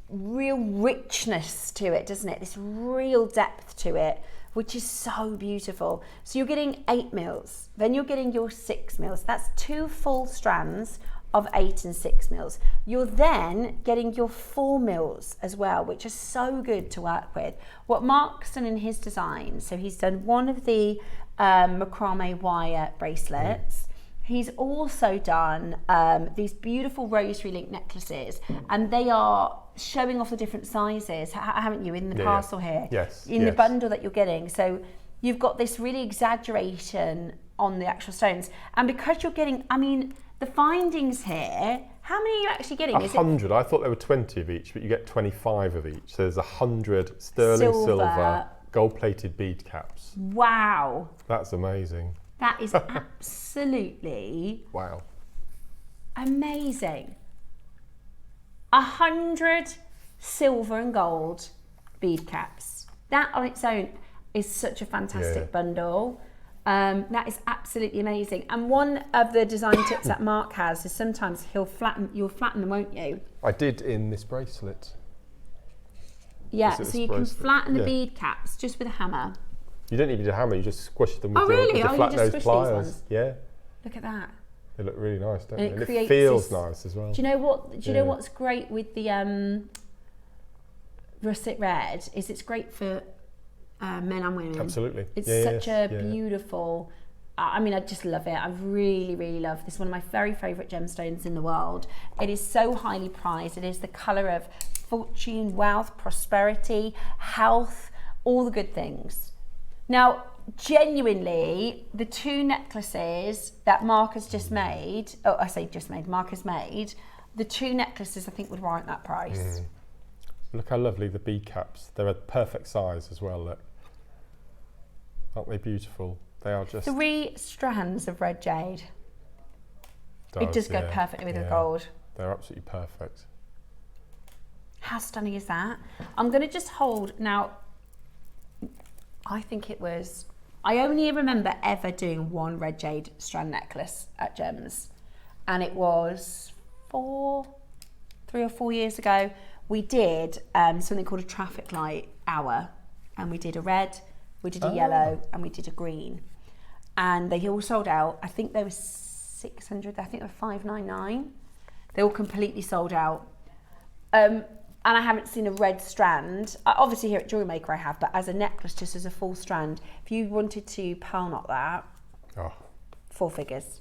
A: real richness to it, doesn't it? This real depth to it, which is so beautiful. So you're getting 8 mils. Then you're getting your 6 mils. That's 2 full strands of 8 and 6 mils. You're then getting your 4 mils as well, which are so good to work with. What Mark's done in his design, so he's done one of the macrame wire bracelets. He's also done these beautiful rosary link necklaces, and they are showing off the different sizes, haven't you, in the parcel here?
B: Yes.
A: In the bundle that you're getting. So you've got this really exaggeration on the actual stones. And because you're getting, I mean, the findings here, how many are you actually getting?
B: 100. I thought there were 20 of each, but you get 25 of each. So there's 100 sterling silver gold-plated bead caps.
A: Wow.
B: That's amazing.
A: That is absolutely
B: wow.
A: Amazing. 100 silver and gold bead caps. That on its own is such a fantastic bundle. That is absolutely amazing. And one of the design tips that Mark has is sometimes you'll flatten them, won't you?
B: I did in this bracelet.
A: Yeah, so you can flatten the bead caps just with a hammer.
B: You don't need a hammer, you just squish them with
A: really?
B: your flat
A: you just
B: nose
A: squish
B: pliers.
A: These ones?
B: Yeah.
A: Look at that.
B: They look really nice, don't they? And
A: it
B: it feels nice as well.
A: Do you know what? Do you know what's great with the russet red is it's great for men and women.
B: Absolutely.
A: It's such a beautiful. I mean, I just love it. I really, really love this. One of my very favourite gemstones in the world. It is so highly prized. It is the colour of fortune, wealth, prosperity, health, all the good things. Now, genuinely, the 2 necklaces that Mark has just made, Mark has made, the 2 necklaces I think would warrant that price.
B: Look how lovely the bead caps. They're a perfect size as well, look. Aren't they beautiful? They are just...
A: 3 strands of red jade. It does go perfectly with the gold.
B: They're absolutely perfect.
A: How stunning is that? I'm going to just hold, now, I think it was, I only remember ever doing 1 red jade strand necklace at Gems, and it was 3 or 4 years ago. We did something called a traffic light hour, and we did a red, we did a yellow, and we did a green, and they all sold out. I think there was 600, I think they were 599. They all completely sold out. And I haven't seen a red strand. Obviously here at Jewellery Maker I have, but as a necklace, just as a full strand, if you wanted to pearl knot that, 4 figures.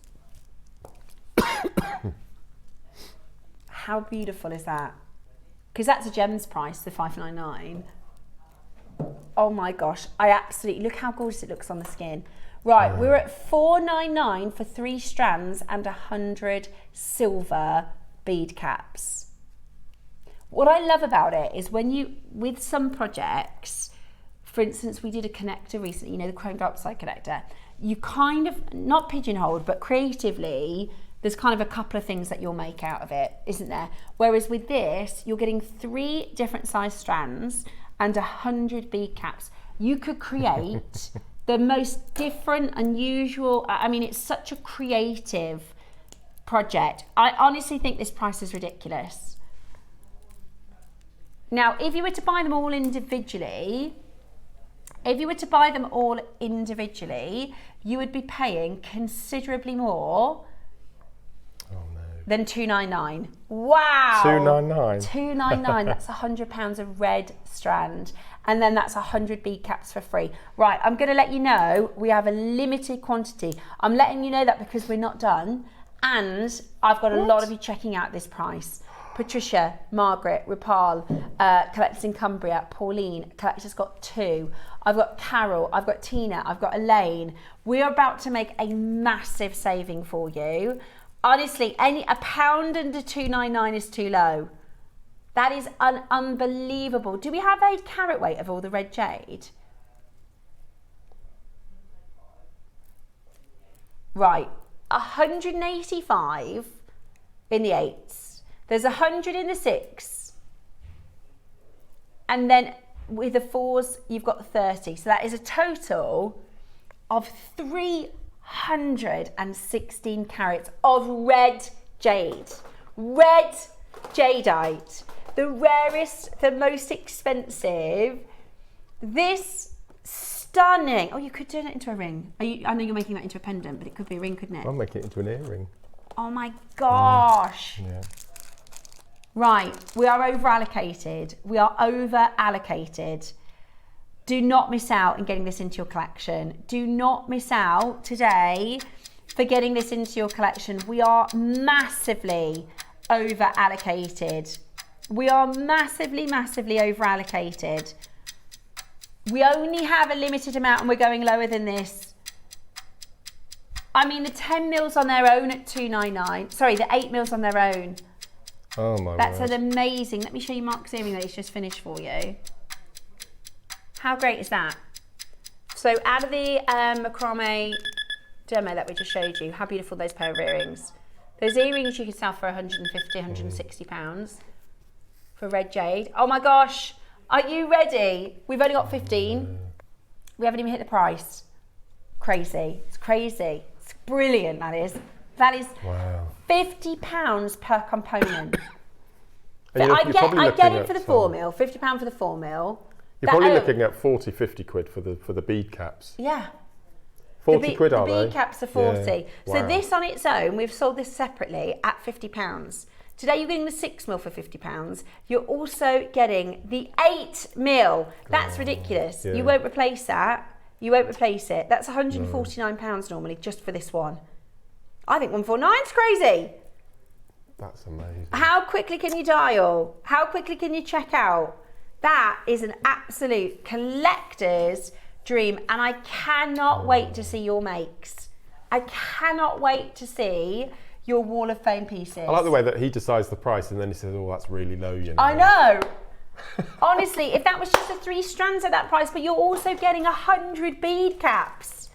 A: How beautiful is that? Because that's a Gems price, the 599. Oh my gosh, I absolutely, look how gorgeous it looks on the skin. Right, we're at 499 for 3 strands and 100 silver bead caps. What I love about it is when you, with some projects, for instance, we did a connector recently, you know, the chrome dioxide connector, you kind of, not pigeonholed, but creatively, there's kind of a couple of things that you'll make out of it, isn't there? Whereas with this, you're getting 3 different size strands and 100 bead caps. You could create the most different, unusual, I mean, it's such a creative project. I honestly think this price is ridiculous. Now, if you were to buy them all individually, you would be paying considerably more than £299. Wow!
B: £299.
A: £299. That's £100 of red strand, and then that's 100 bead caps for free. Right, I'm going to let you know we have a limited quantity. I'm letting you know that because we're not done, and I've got a lot of you checking out this price. Patricia, Margaret, Rupal, Collectors in Cumbria, Pauline, Collectors got 2. I've got Carol, I've got Tina, I've got Elaine. We're about to make a massive saving for you. Honestly, a pound under £299 is too low. That is unbelievable. Do we have a carat weight of all the red jade? Right, 185 in the 8s. There's 100 in the 6, and then with the 4s, you've got 30. So that is a total of 316 carats of red jade. Red jadeite, the rarest, the most expensive. This stunning, oh, you could turn it into a ring. I know you're making that into a pendant, but it could be a ring, couldn't it?
B: I'm making it into an earring.
A: Oh my gosh.
B: Yeah.
A: Right, we are over allocated. We are over allocated. Do not miss out in getting this into your collection. Do not miss out today for getting this into your collection. We are massively over allocated. We are massively, massively over allocated. We only have a limited amount and we're going lower than this. I mean, the 10 mils on their own at $2.99. Sorry, the 8 mils on their own.
B: Oh my
A: That's
B: word.
A: an amazing. Let me show you Mark's earring that he's just finished for you. How great is that? So out of the macrame demo that we just showed you, how beautiful those pair of earrings. Those earrings you could sell for 150, 160 pounds for red jade. Oh my gosh, are you ready? We've only got 15. We haven't even hit the price. Crazy, it's crazy. It's brilliant, that is. That is
B: Wow.
A: £50 per component.
B: And
A: I get it
B: at,
A: for the 4 mil, £50 for the 4 mil.
B: You're probably looking at 40, 50 quid for the bead caps.
A: Yeah.
B: 40 quid, are they?
A: The bead caps are 40.
B: Yeah.
A: So
B: Wow.
A: this on its own, we've sold this separately at £50. Today you're getting the 6 mil for £50. You're also getting the 8 mil. That's ridiculous.
B: yeah.
A: You won't replace that. You won't replace it. That's £149 normally just for this one. I think 149 is crazy.
B: That's amazing.
A: How quickly can you dial? How quickly can you check out? That is an absolute collector's dream, and I cannot wait to see your makes. I cannot wait to see your Wall of Fame pieces.
B: I like the way that he decides the price and then he says, oh, that's really low, you know.
A: I know. Honestly, if that was just the 3 strands at that price, but you're also getting 100 bead caps.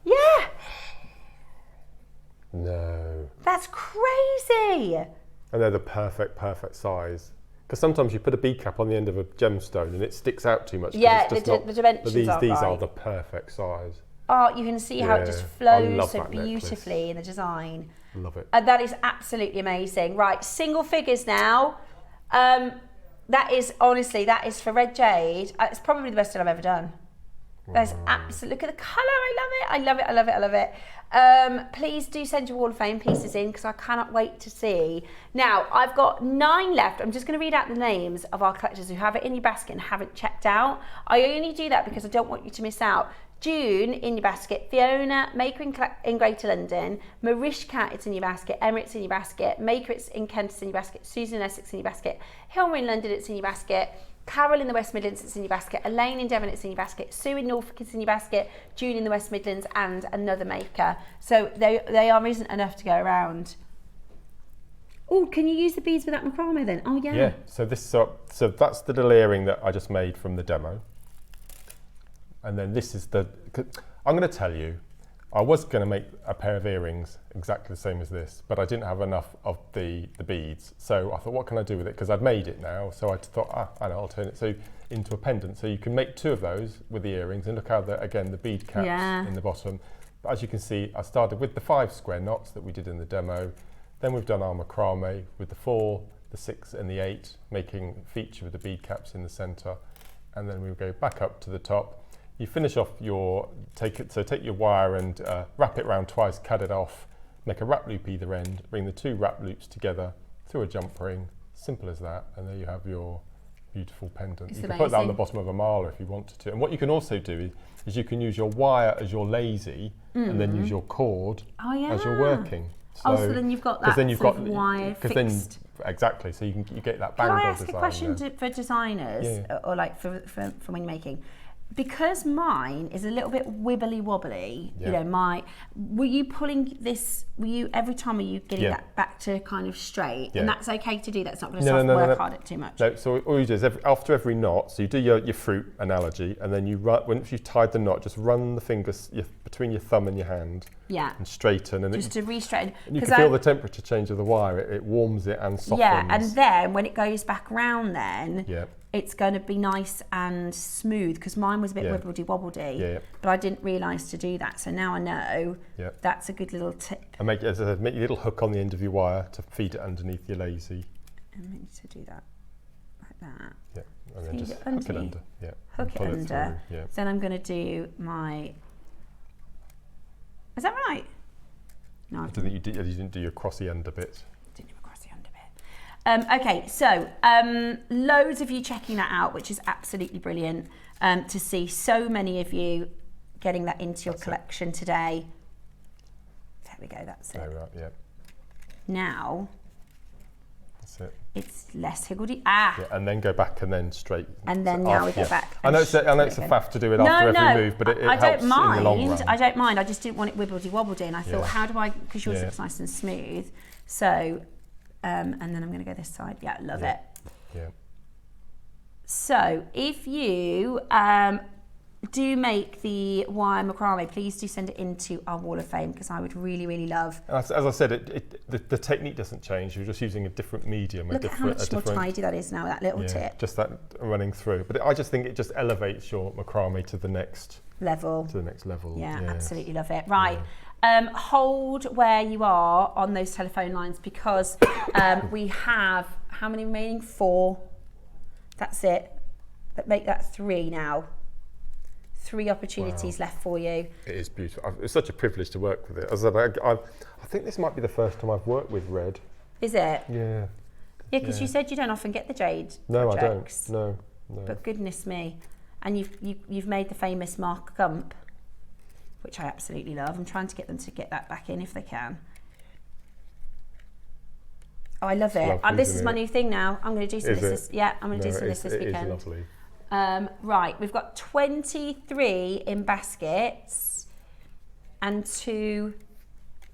A: Yeah.
B: No.
A: That's crazy.
B: And they're the perfect size. Because sometimes you put a bead cap on the end of a gemstone and it sticks out too much.
A: Yeah,
B: it's just
A: the dimensions
B: but these
A: aren't
B: are
A: right.
B: the perfect size.
A: Oh, you can see how it just
B: Yeah. I
A: flows
B: love
A: so
B: that necklace.
A: beautifully in the design.
B: Love it.
A: That is absolutely amazing. Right, single figures now. That is, honestly, that is for red jade. It's probably the best deal I've ever done. That's absolutely, look at the colour, I love it, I love it, I love it, I love it. Please do send your Wall of Fame pieces in because I cannot wait to see. Now, I've got 9 left. I'm just going to read out the names of our collectors who have it in your basket and haven't checked out. I only do that because I don't want you to miss out. June in your basket, Fiona, Maker in Greater London, Marishka, it's in your basket, Emma, it's in your basket, Maker, it's in Kent, it's in your basket, Susan in Essex, in your basket, Hilma in London, it's in your basket, Carol in the West Midlands, it's in your basket, Elaine in Devon, it's in your basket, Sue in Norfolk, it's in your basket, June in the West Midlands, and another Maker. So they are isn't enough to go around. Oh, can you use the beads with that macrame then? Oh yeah.
B: Yeah, so that's the little earring that I just made from the demo. And then this is I'm going to tell you, I was going to make a pair of earrings exactly the same as this, but I didn't have enough of the beads. So I thought, what can I do with it? Because I'd made it now. So I thought, I know, I'll turn it into a pendant. So you can make 2 of those with the earrings, and look how again the bead caps in the bottom. But as you can see, I started with the 5 square knots that we did in the demo. Then we've done our macrame with the 4, the 6 and the 8, making feature with the bead caps in the center. And then we'll go back up to the top. You finish off take your wire and wrap it around twice, cut it off, make a wrap loop either end, bring the 2 wrap loops together through a jump ring, simple as that, and there you have your beautiful pendant. You can put that on the bottom of a mala if you wanted to. And what you can also do is you can use your wire as your lazy and then use your cord as you're working.
A: So then you've got that wire fixed.
B: Exactly, so you get that bangle design.
A: Can I ask a question for designers, or like for when you're making? Because mine is a little bit wibbly wobbly, you know, were you pulling this, every time were you getting that back to kind of straight? And that's okay to do that, it's not going to work hard at too much?
B: No, so all you do is after every knot, so you do your fruit analogy, and then once you've tied the knot, just run the fingers between your thumb and your hand.
A: Yeah.
B: And straighten. And
A: just to re-straighten.
B: And you can feel the temperature change of the wire, it warms it and softens.
A: Yeah, and then when it goes back round it's going to be nice and smooth, because mine was a bit wobbledy, but I didn't realise to do that. So now I know that's a good little tip.
B: And make your little hook on the end of your wire to feed it underneath your lazy.
A: And make to do that like that.
B: Yeah, and then just
A: hook
B: it under. Yeah,
A: hook it under.
B: Yeah.
A: Then I'm going to do my. Is that right? No,
B: I think you didn't do your crossy under bit.
A: Didn't do a crossy under bit. Okay, so loads of you checking that out, which is absolutely brilliant to see so many of you getting that into your collection today. There we go, that's it.
B: There we are, yeah.
A: Now,
B: that's it.
A: It's less higgledy. Yeah,
B: and then go back and then straight.
A: And then now we go back.
B: I know it's a faff to do it after every move, but it helps in the long run.
A: I don't mind. I just didn't want it wibbledy-wobbledy, and I thought, how do I? Because yours looks nice and smooth. So, and then I'm going to go this side. Yeah, love it.
B: Yeah.
A: So, if you do make the wire macrame, please do send it into our wall of fame, because I would really, really love.
B: As I said, the technique doesn't change. You're just using a different medium.
A: Look at how much more tidy that is now, that little tip.
B: Just that running through. But I just think it just elevates your macrame to the next level.
A: Yeah, absolutely love it. Right. Yeah. Hold where you are on those telephone lines, because we have, how many remaining? 4. That's it. But make that 3 now. 3 opportunities left for you.
B: It is beautiful. It's such a privilege to work with it. As I think this might be the first time I've worked with red.
A: Is it?
B: Yeah.
A: Yeah, because you said you don't often get the Jade
B: projects. No, I don't. No.
A: But goodness me. And you've made the famous Mark Gump, which I absolutely love. I'm trying to get them to get that back in if they can. Oh, I love it. This is my new thing now. I'm going to do some this. I'm going to do some this weekend.
B: It is lovely.
A: Right, we've got 23 in baskets and 2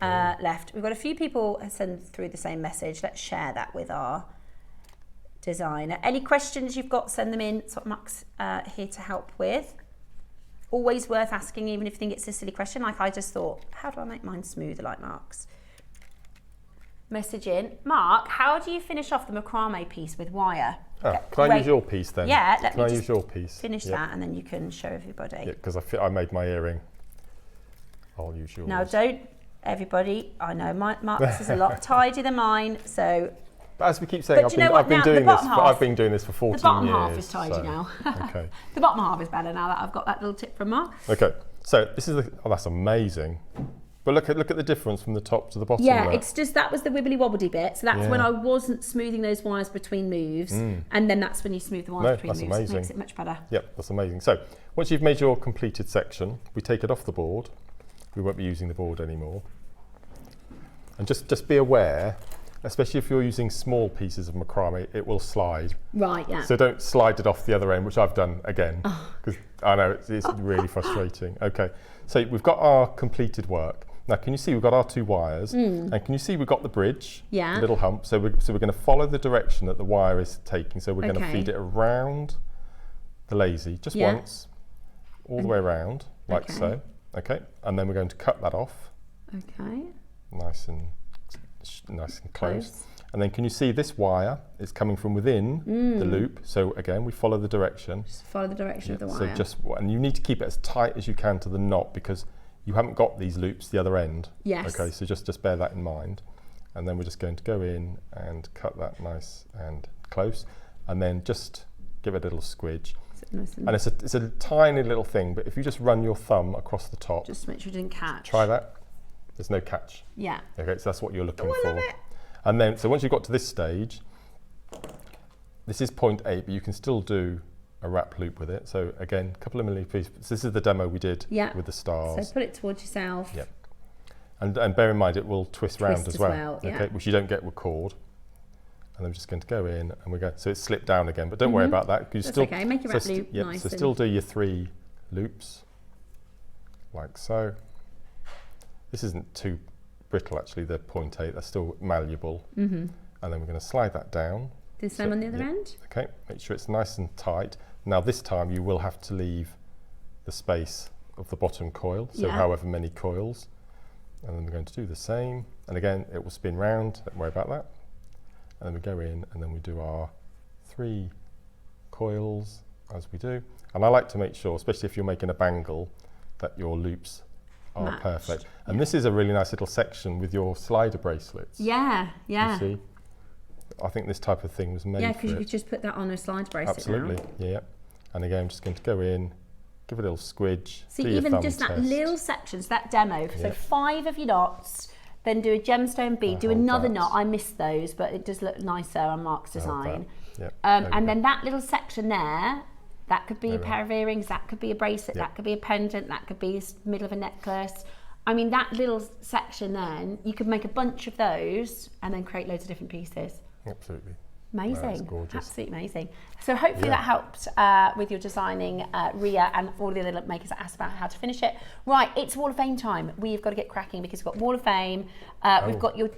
A: left. We've got a few people send through the same message. Let's share that with our designer. Any questions you've got, send them in. That's what Mark's here to help with. Always worth asking, even if you think it's a silly question. Like I just thought, how do I make mine smoother like Mark's? Message in. Mark, how do you finish off the macrame piece with wire?
B: Can I use your piece then?
A: Yeah, let me
B: use your piece?
A: Finish that, and then you can show everybody.
B: Yeah, because I made my earring. I'll use yours.
A: Now, don't everybody. I know Mark's is a lot tidier than mine, so.
B: But as we keep saying, I've been doing this for 14 years.
A: The bottom half is tidy now.
B: Okay.
A: The bottom half is better now that I've got that little tip from Mark.
B: Okay, so this is that's amazing. But look at the difference from the top to the bottom.
A: Yeah, it's just that was the wibbly wobbly bit. So that's when I wasn't smoothing those wires between moves, and then that's when you smooth the wires between moves.
B: Amazing.
A: It makes it much better.
B: Yep, that's amazing. So once you've made your completed section, we take it off the board. We won't be using the board anymore. And just be aware, especially if you're using small pieces of macrame, it will slide.
A: Right, yeah.
B: So don't slide it off the other end, which I've done again, because I know it's really frustrating. Okay, so we've got our completed work. Now, can you see we've got our 2 wires, and can you see we've got the bridge, the little hump. So we're going to follow the direction that the wire is taking. So we're going to feed it around the lazy, just once, all the way around, like so. Okay, and then we're going to cut that off. Okay. Nice and close. And then can you see this wire is coming from within the loop? So again, we follow the direction.
A: Just follow the direction of the wire.
B: So and you need to keep it as tight as you can to the knot, because you haven't got these loops the other end.
A: Yes.
B: Okay, so just bear that in mind. And then we're just going to go in and cut that nice and close, and then just give it a little squidge. And it's a tiny little thing, but if you just run your thumb across the top.
A: Just to make sure it didn't catch.
B: Try that. There's no catch.
A: Yeah.
B: Okay, so that's what you're looking
A: for.
B: I love it. And then, so once you've got to this stage, this is 0.8, but you can still do a wrap loop with it. So again, a couple of millimeters. So this is the demo we did with the stars.
A: So put it towards yourself.
B: Yep. And bear in mind it will twist round as well. Okay, which you don't get with cord. And I'm just going to go in and we go. So it's slipped down again, but don't worry about that.
A: That's still, okay. Make your wrap loop nice.
B: So still do your 3 loops, like so. This isn't too brittle actually. The 0.8. That's still malleable. And then we're going to slide that down.
A: Do the same on the other end.
B: Okay. Make sure it's nice and tight. Now this time you will have to leave the space of the bottom coil, so however many coils. And then we're going to do the same. And again, it will spin round, don't worry about that. And then we go in and then we do our 3 coils as we do. And I like to make sure, especially if you're making a bangle, that your loops are perfect. And this is a really nice little section with your slider bracelets.
A: Yeah, yeah.
B: You see? I think this type of thing was made for it.
A: Yeah, because you could just put that on a slider bracelet.
B: Absolutely, yeah. And again, I'm just going to go in, give it a little squidge.
A: See, even just that little section, so that demo, so 5 of your knots, then do a gemstone bead, do
B: hold
A: another
B: that.
A: knot. I missed those, but it does look nicer on Mark's design.
B: Yep.
A: And then that little section there, that could be a pair of earrings, that could be a bracelet, that could be a pendant, that could be the middle of a necklace. I mean, that little section then, you could make a bunch of those and then create loads of different pieces.
B: Absolutely.
A: Amazing.
B: That's gorgeous.
A: Absolutely amazing. So hopefully that helped with your designing, Ria, and all the other makers that asked about how to finish it. Right, it's Wall of Fame time. We've got to get cracking because we've got Wall of Fame. We've got your,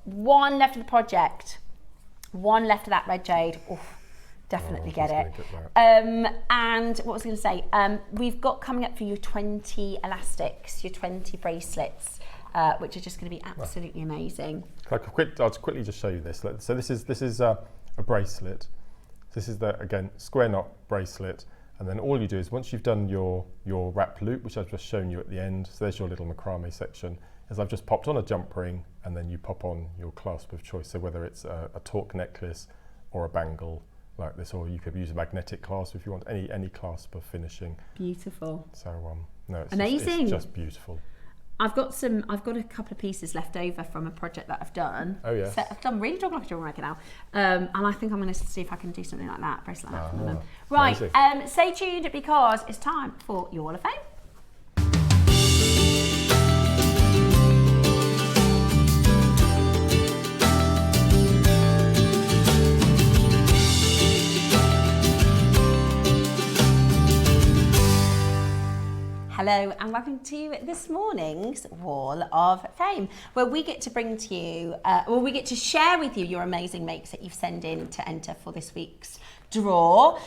A: one left of the project. One left of that red jade. Oof, definitely get it. And what was I going to say? We've got coming up for your 20 elastics, your 20 bracelets, which are just going to be absolutely amazing.
B: I'll quickly just show you this. So this is a bracelet. This is the, again, square knot bracelet. And then all you do is once you've done your wrap loop, which I've just shown you at the end, so there's your little macrame section, is I've just popped on a jump ring and then you pop on your clasp of choice. So whether it's a torque necklace or a bangle like this, or you could use a magnetic clasp if you want, any clasp of finishing.
A: Beautiful.
B: So no, it's
A: amazing.
B: It's just beautiful.
A: I've got a couple of pieces left over from a project that I've done.
B: Oh yes.
A: So I've done really talking like a jewellery maker now, and I think I'm going to see if I can do something like that, bracelet like that from them. Right, stay tuned because it's time for your Wall of Fame. Hello and welcome to this morning's Wall of Fame, where we get to bring to you, we get to share with you your amazing makes that you've sent in to enter for this week's draw.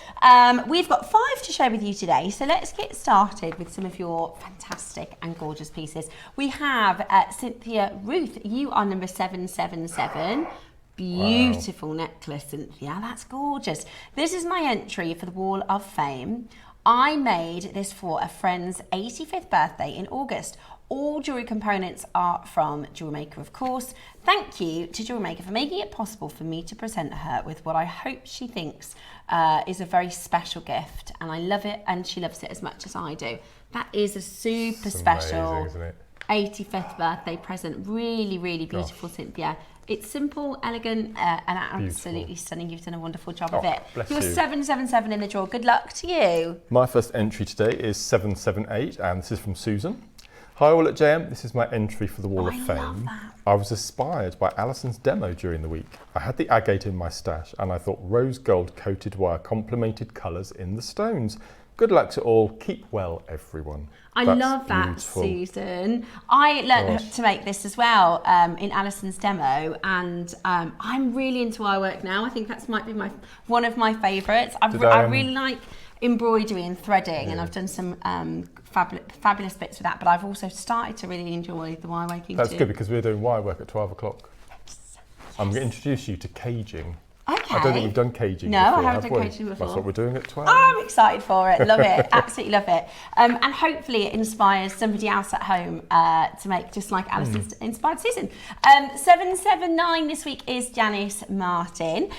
A: We've got 5 to share with you today, so let's get started with some of your fantastic and gorgeous pieces. We have Cynthia Ruth, you are number 777. Beautiful necklace, Cynthia, that's gorgeous. This is my entry for the Wall of Fame. I made this for a friend's 85th birthday in August. All jewellery components are from Jewellery Maker, of course. Thank you to Jewellery Maker for making it possible for me to present her with what I hope she thinks is a very special gift. And I love it, and she loves it as much as I do. That is a super special
B: amazing, isn't it?
A: 85th birthday present. Really, really beautiful, Cynthia. It's simple, elegant, and absolutely stunning. You've done a wonderful job of it. You're 777 in the draw. Good luck to you.
B: My first entry today is 778, and this is from Susan. Hi all at JM, this is my entry for the Wall of Fame.
A: Love that.
B: I was inspired by Alashan's demo during the week. I had the agate in my stash and I thought rose gold coated wire complemented colours in the stones. Good luck to all. Keep well, everyone.
A: I love that,
B: beautiful.
A: Susan. I learned to make this as well in Alashan's demo, and I'm really into wire work now. I think that might be one of my favourites. I really like embroidery and threading, and I've done some fabulous bits with that, but I've also started to really enjoy the wire working
B: That's
A: too.
B: good because we're doing wire work at 12 o'clock. I'm going to introduce you to caging.
A: Okay.
B: I don't think we've done caging
A: No,
B: before,
A: I haven't
B: have
A: done
B: we?
A: caging before.
B: That's what we're doing at 12.
A: Oh, I'm excited for it. Love it. Absolutely love it. And hopefully it inspires somebody else at home to make just like Alison's inspired Susan. 779 this week is Janice Martin.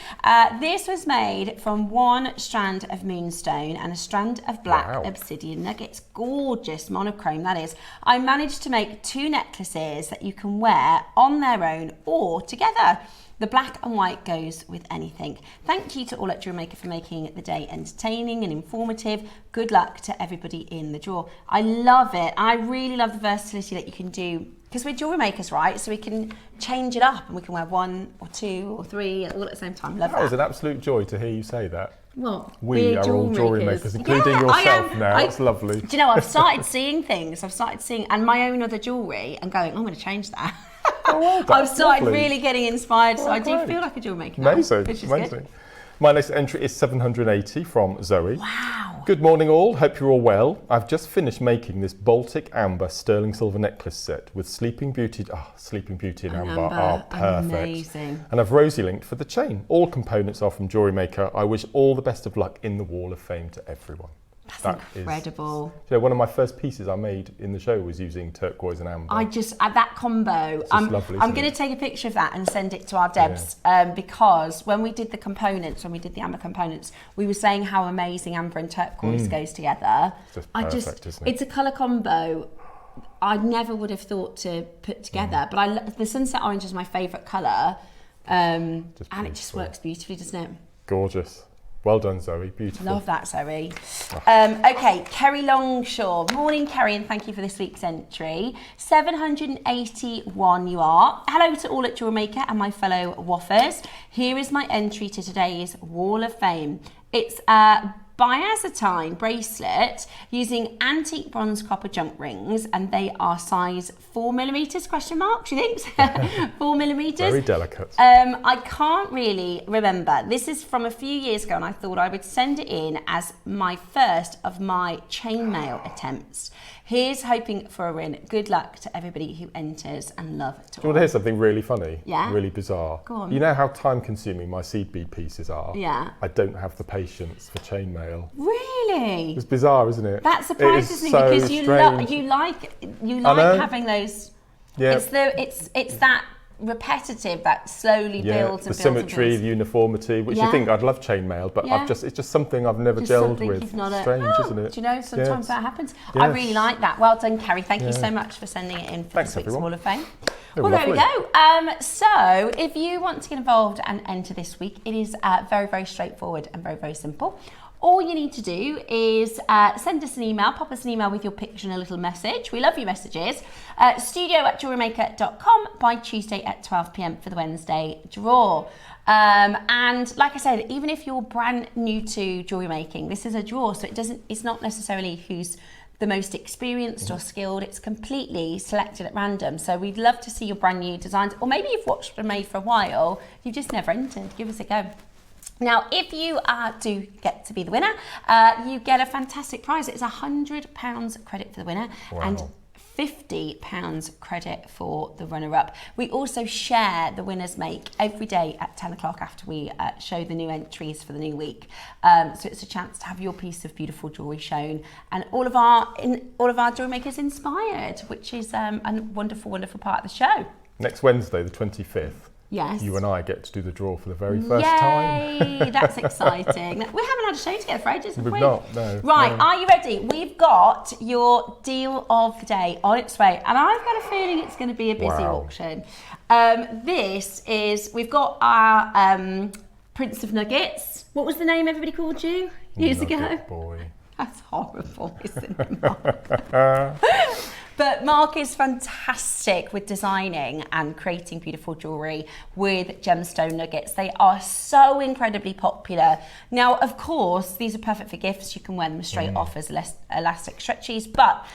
A: This was made from one strand of moonstone and a strand of black obsidian nuggets. Gorgeous monochrome, that is. I managed to make 2 necklaces that you can wear on their own or together. The black and white goes with anything. Thank you to all at Jewellery Maker for making the day entertaining and informative. Good luck to everybody in the draw. I love it. I really love the versatility that you can do, because we're jewellery makers, right? So we can change it up and we can wear 1 or 2 or 3 all at the same time. Love that.
B: That was an absolute joy to hear you say that.
A: Well,
B: we are all jewellery makers, including yourself now. It's lovely.
A: Do you know, I've started seeing things. And my own other jewellery and going, I'm going to change that. I've started really getting inspired, so I do feel like a jewellery maker now,
B: amazing,
A: which is
B: amazing.
A: good.
B: My next entry is 780 from Zoe.
A: Wow.
B: Good morning all, hope you're all well. I've just finished making this Baltic Amber sterling silver necklace set with Sleeping Beauty and Amber are perfect.
A: Amazing.
B: And I've rosy linked for the chain. All components are from Jewellery Maker. I wish all the best of luck in the Wall of Fame to everyone.
A: That's incredible.
B: One of my first pieces I made in the show was using turquoise and amber.
A: That combo, I'm going to take a picture of that and send it to our Debs, because when we did the amber components, we were saying how amazing amber and turquoise goes together.
B: It's just perfect, isn't it?
A: It's a colour combo. I never would have thought to put together. But the sunset orange is my favourite colour, and it just works beautifully, doesn't it?
B: Gorgeous. Well done, Zoe. Beautiful.
A: Love that, Zoe. Okay, Kerry Longshaw. Morning, Kerry, and thank you for this week's entry. 781 you are. Hello to all at Jewellery Maker and my fellow waffers. Here is my entry to today's Wall of Fame. It's a Byzantine bracelet using antique bronze copper junk rings, and they are size 4mm, question mark, she thinks. 4mm.
B: Very delicate.
A: I can't really remember. This is from a few years ago, and I thought I would send it in as my first of my chainmail attempts. Here's hoping for a win. Good luck to everybody who enters, and love to all.
B: Do you want to hear something really funny?
A: Yeah.
B: Really bizarre?
A: Go on.
B: You know how time consuming my seed bead pieces are?
A: Yeah.
B: I don't have the patience for chainmail.
A: Really?
B: It's bizarre, isn't it?
A: That surprises me
B: so
A: because you like having those.
B: Yeah.
A: It's that repetitive that slowly builds and
B: the
A: builds
B: symmetry,
A: and builds.
B: the uniformity, which you think I'd love chainmail, but it's just something I've never gelled with. Strange, isn't it?
A: Do you know, sometimes that happens.
B: Yes.
A: I really like that. Well done, Kerry. Thank you so much for sending it in for this week's Wall of Fame. Well, there we go. So if you want to get involved and enter this week, it is very, very straightforward and very, very simple. All you need to do is send us an email, pop us an email with your picture and a little message. We love your messages. studio@jewellerymaker.com by Tuesday at 12 p.m. for the Wednesday draw. And like I said, even if you're brand new to jewellery making, this is a draw, so it's not necessarily who's the most experienced or skilled. It's completely selected at random. So we'd love to see your brand new designs, or maybe you've watched them made for a while, you've just never entered. Give us a go. Now, if you do get to be the winner, you get a fantastic prize. It's £100 credit for the winner and £50 credit for the runner-up. We also share the winner's make every day at 10 o'clock after we show the new entries for the new week. So it's a chance to have your piece of beautiful jewellery shown, and all of our jewellery makers inspired, which is a wonderful, wonderful part of the show.
B: Next Wednesday, the 25th.
A: Yes.
B: You and I get to do the draw for the very first time.
A: Yay! That's exciting. We haven't had a show together for ages, have we?
B: We've not, no.
A: Right,
B: no.
A: Are you ready? We've got your deal of the day on its way, and I've got a feeling it's going to be a busy auction. We've got our Prince of Nuggets. What was the name everybody called you years ago?
B: Boy.
A: That's horrible, isn't it, Mark? But Mark is fantastic with designing and creating beautiful jewellery with gemstone nuggets. They are so incredibly popular. Now, of course, these are perfect for gifts. You can wear them straight off as elastic stretchies, but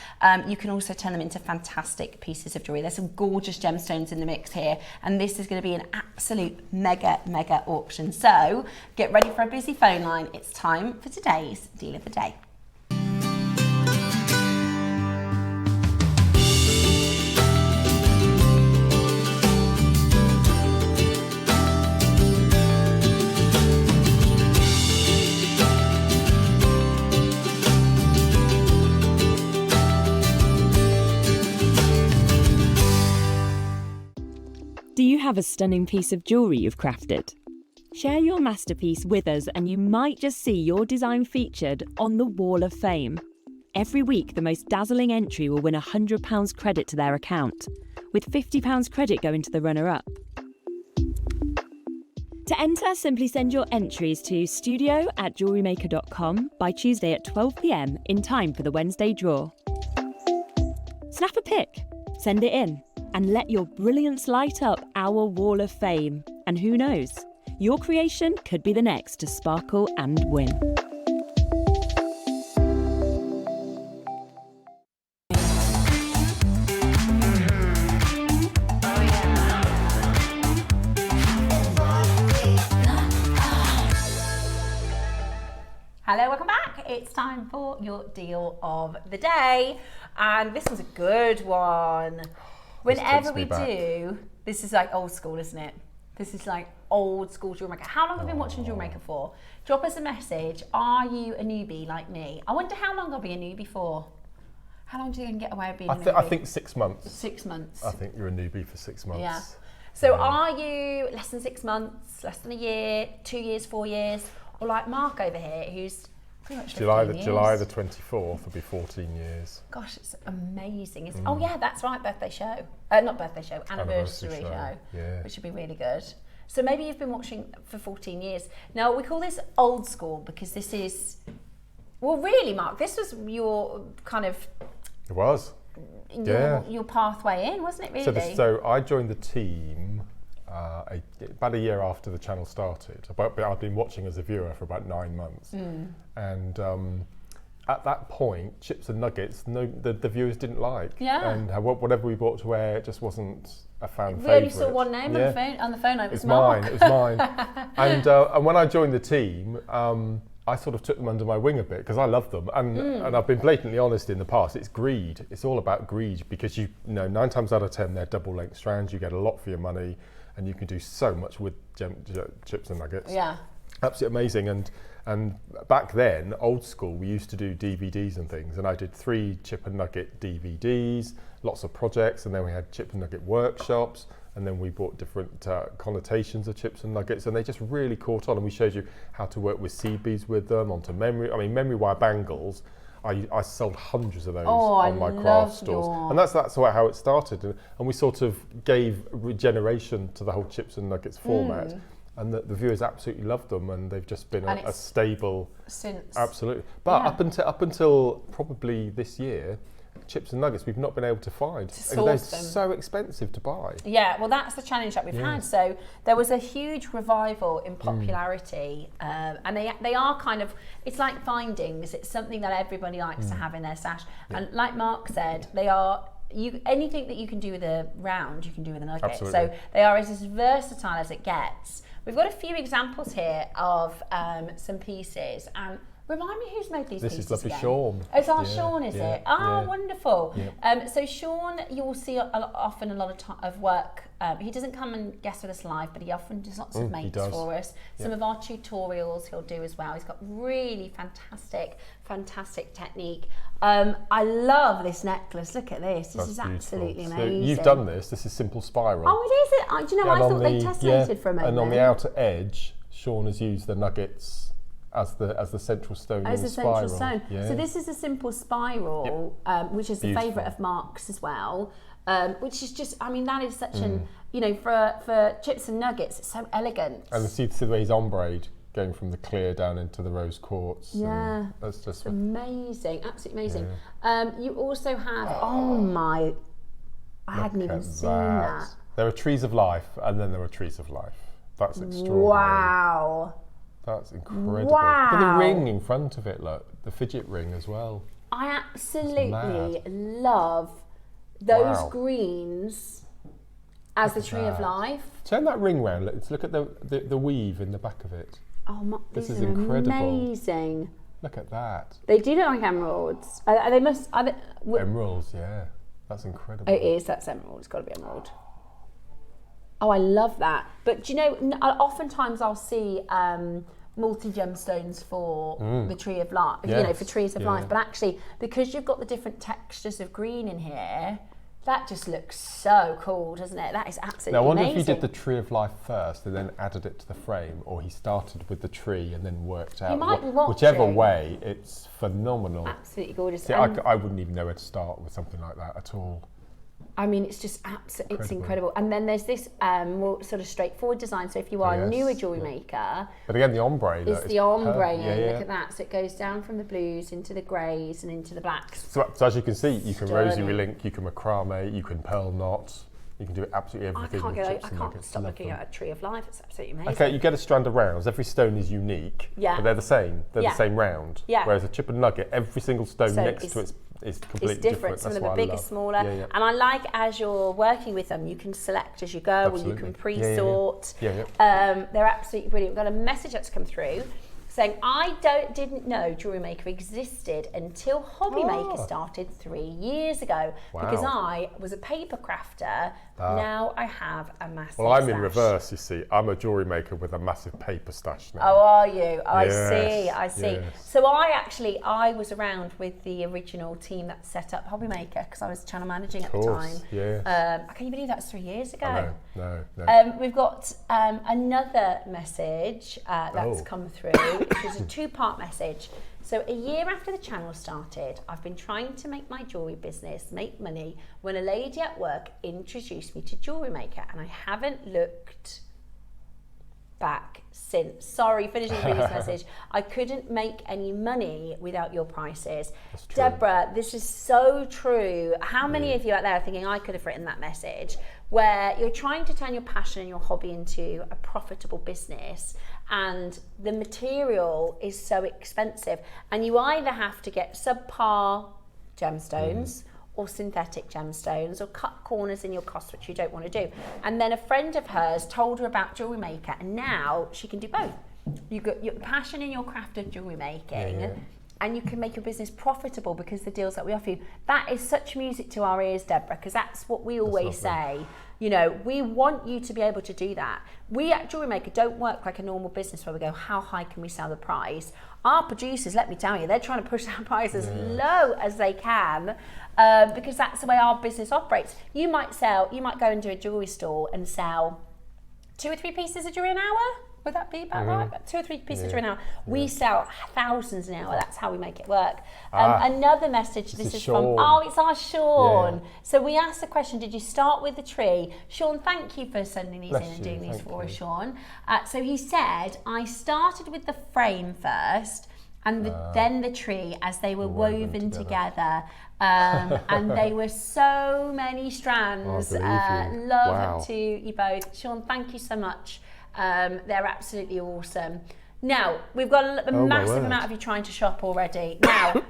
A: you can also turn them into fantastic pieces of jewellery. There's some gorgeous gemstones in the mix here, and this is going to be an absolute mega, mega auction. So get ready for a busy phone line. It's time for today's deal of the day.
F: Do you have a stunning piece of jewellery you've crafted? Share your masterpiece with us and you might just see your design featured on the Wall of Fame. Every week, the most dazzling entry will win £100 credit to their account, with £50 credit going to the runner-up. To enter, simply send your entries to studio@jewellerymaker.com by Tuesday at 12 p.m. in time for the Wednesday draw. Snap a pic, send it in, and let your brilliance light up our Wall of Fame. And who knows, your creation could be the next to sparkle and win.
A: Hello, welcome back. It's time for your deal of the day. And this was a good one. Whenever we do, this is like old school, isn't it? This is like old school Jewellery Maker. How long have you been watching Jewellery Maker for? Drop us a message. Are you a newbie like me? I wonder how long I'll be a newbie for. How long do you get away with being a newbie?
B: I think 6 months.
A: 6 months.
B: I think you're a newbie for 6 months.
A: Yeah. So are you less than 6 months, less than a year, 2 years, 4 years? Or like Mark over here, who's pretty much
B: July
A: 15
B: the
A: years.
B: 24th will be 14 years.
A: Gosh, it's amazing. Oh yeah, that's right, birthday show. Not birthday show, anniversary show.
B: Yeah.
A: Which would be really good. So maybe you've been watching for 14 years. Now, we call this old school because this is, well, really, Mark, this was your kind of...
B: It was.
A: Your pathway in, wasn't it, really?
B: So I joined the team about a year after the channel started. But I've been watching as a viewer for about 9 months. And at that point, chips and nuggets, the viewers didn't like.
A: Yeah.
B: And whatever we bought to wear, it just wasn't a fan
A: We
B: favourite.
A: only saw one name on the phone. It was
B: mine.
A: Mark.
B: It was mine. And when I joined the team, I sort of took them under my wing a bit because I love them. And I've been blatantly honest in the past. It's greed. It's all about greed because you know 9 times out of 10 they're double length strands. You get a lot for your money, and you can do so much with chips and nuggets.
A: Yeah.
B: Absolutely amazing. And back then, old school, we used to do DVDs and things, and I did 3 chip and nugget DVDs, lots of projects, and then we had chip and nugget workshops, and then we brought different connotations of chips and nuggets, and they just really caught on. And we showed you how to work with seed beads with them, onto memory wire bangles. I sold hundreds of those on my craft stores, and that's how it started. And we sort of gave regeneration to the whole chips and nuggets format. And the viewers absolutely loved them, and they've just been a stable
A: since.
B: Absolutely, but up until probably this year, chips and nuggets we've not been able to find. They're so expensive to buy.
A: Yeah, well, that's the challenge that we've had. So there was a huge revival in popularity, and they are kind of, it's like findings. It's something that everybody likes to have in their stash, and like Mark said, they are. Anything that you can do with a round, you can do with a nugget.
B: Absolutely.
A: So they are as versatile as it gets. We've got a few examples here of some pieces. And remind me who's made these pieces.
B: This is lovely
A: again?
B: Sean.
A: Oh, it's our Sean, is it? Oh, wonderful.
B: Yeah.
A: So Sean, you will see often a lot of work. He doesn't come and guest with us live, but he often does lots of makes for us. Some of our tutorials he'll do as well. He's got really fantastic technique. I love this necklace. Look at this. This is absolutely amazing.
B: So you've done this. This is simple spiral.
A: Oh, it is. Do you know, I thought they tessellated for a moment.
B: And on the outer edge, Sean has used the nuggets as the central stone in the spiral.
A: As a central stone. Yeah. So this is a simple spiral, which is the favourite of Mark's as well. Which is just, I mean, that is such an, you know, for chips and nuggets, it's so elegant.
B: And see the way he's ombre going from the clear down into the rose quartz.
A: Yeah,
B: that's just
A: amazing, absolutely amazing. Yeah. You also have, I hadn't even seen that.
B: There are trees of life, and then there are trees of life. That's extraordinary.
A: Wow.
B: That's incredible.
A: Wow.
B: But the ring in front of it, look, the fidget ring as well.
A: I absolutely love those greens as the tree of life.
B: Turn that ring round. Let's look at the weave in the back of it.
A: Oh,
B: this is incredible.
A: Amazing.
B: Look at that.
A: They do look like emeralds.
B: Emeralds, yeah. That's incredible.
A: It is. That's emerald. It's got to be emerald. Oh, I love that. But do you know, oftentimes I'll see multi-gemstones for the tree of life, you know, for trees of life. But actually, because you've got the different textures of green in here, that just looks so cool, doesn't it? That is absolutely amazing.
B: Now, I wonder if he did the tree of life first and then added it to the frame, or he started with the tree and then worked out.
A: You might be watching.
B: Whichever way, it's phenomenal.
A: Absolutely gorgeous.
B: See, I wouldn't even know where to start with something like that at all.
A: I mean, it's just absolutely, it's incredible. And then there's this more sort of straightforward design. So if you are a newer jewellery maker,
B: but again, the ombre
A: is the ombre.
B: Look
A: at that. So it goes down from the blues into the greys and into the blacks.
B: So as you can see, you can rosary link, you can macrame, you can pearl knot. You can do absolutely everything.
A: I can't stop looking at a tree of life. It's absolutely amazing.
B: Okay, you get a strand of rounds. Every stone is unique, but they're the same. They're the same round.
A: Yeah.
B: Whereas a chip and nugget, every single stone next to it is completely different.
A: Some of them are bigger, smaller. And I like, as you're working with them, you can select as you go, or you can pre-sort. They're absolutely brilliant. We've got a message that's come through saying, I didn't know Jewellery Maker existed until Hobby Maker started 3 years ago. Because I was a paper crafter. Now I have a massive
B: Well, I'm
A: stash.
B: in reverse, you see. I'm a jewellery maker with a massive paper stash now.
A: Oh, are you? Oh,
B: Yes,
A: I see.
B: yes.
A: So I was around with the original team that set up Hobby Maker because I was channel managing at the time. Can you believe that was 3 years ago?
B: No.
A: We've got another message that's come through. which is a 2-part message. So a year after the channel started, I've been trying to make my jewellery business make money when a lady at work introduced me to Jewellery Maker, and I haven't looked back since. Sorry, finishing the previous message. I couldn't make any money without your prices.
B: That's true.
A: Deborah, this is so true. How many of you out there are thinking I could have written that message, where you're trying to turn your passion and your hobby into a profitable business, and the material is so expensive, and you either have to get subpar gemstones or synthetic gemstones, or cut corners in your costs, which you don't want to do. And then a friend of hers told her about Jewellery Maker, and now she can do both. You got your passion in your craft of jewellery making, and you can make your business profitable because the deals that we offer you. That is such music to our ears, Deborah, because that's what we always say. You know, we want you to be able to do that. We at Jewellery Maker don't work like a normal business where we go, how high can we sell the price? Our producers, let me tell you, they're trying to push our price as low as they can, because that's the way our business operates. You might go into a jewellery store and sell 2 or 3 pieces of jewellery an hour. Would that be about right? About 2 or 3 pieces an hour. We sell thousands an hour. That's how we make it work. Another message. This is from it's our Sean. So we asked the question: did you start with the tree? Sean, thank you for sending these in and doing these for us, Sean. So he said, I started with the frame first, and then the tree as they were woven together. And they were so many strands. Love to you both. Sean, thank you so much. They're absolutely awesome. Now, we've got a massive amount of you trying to shop already. Now,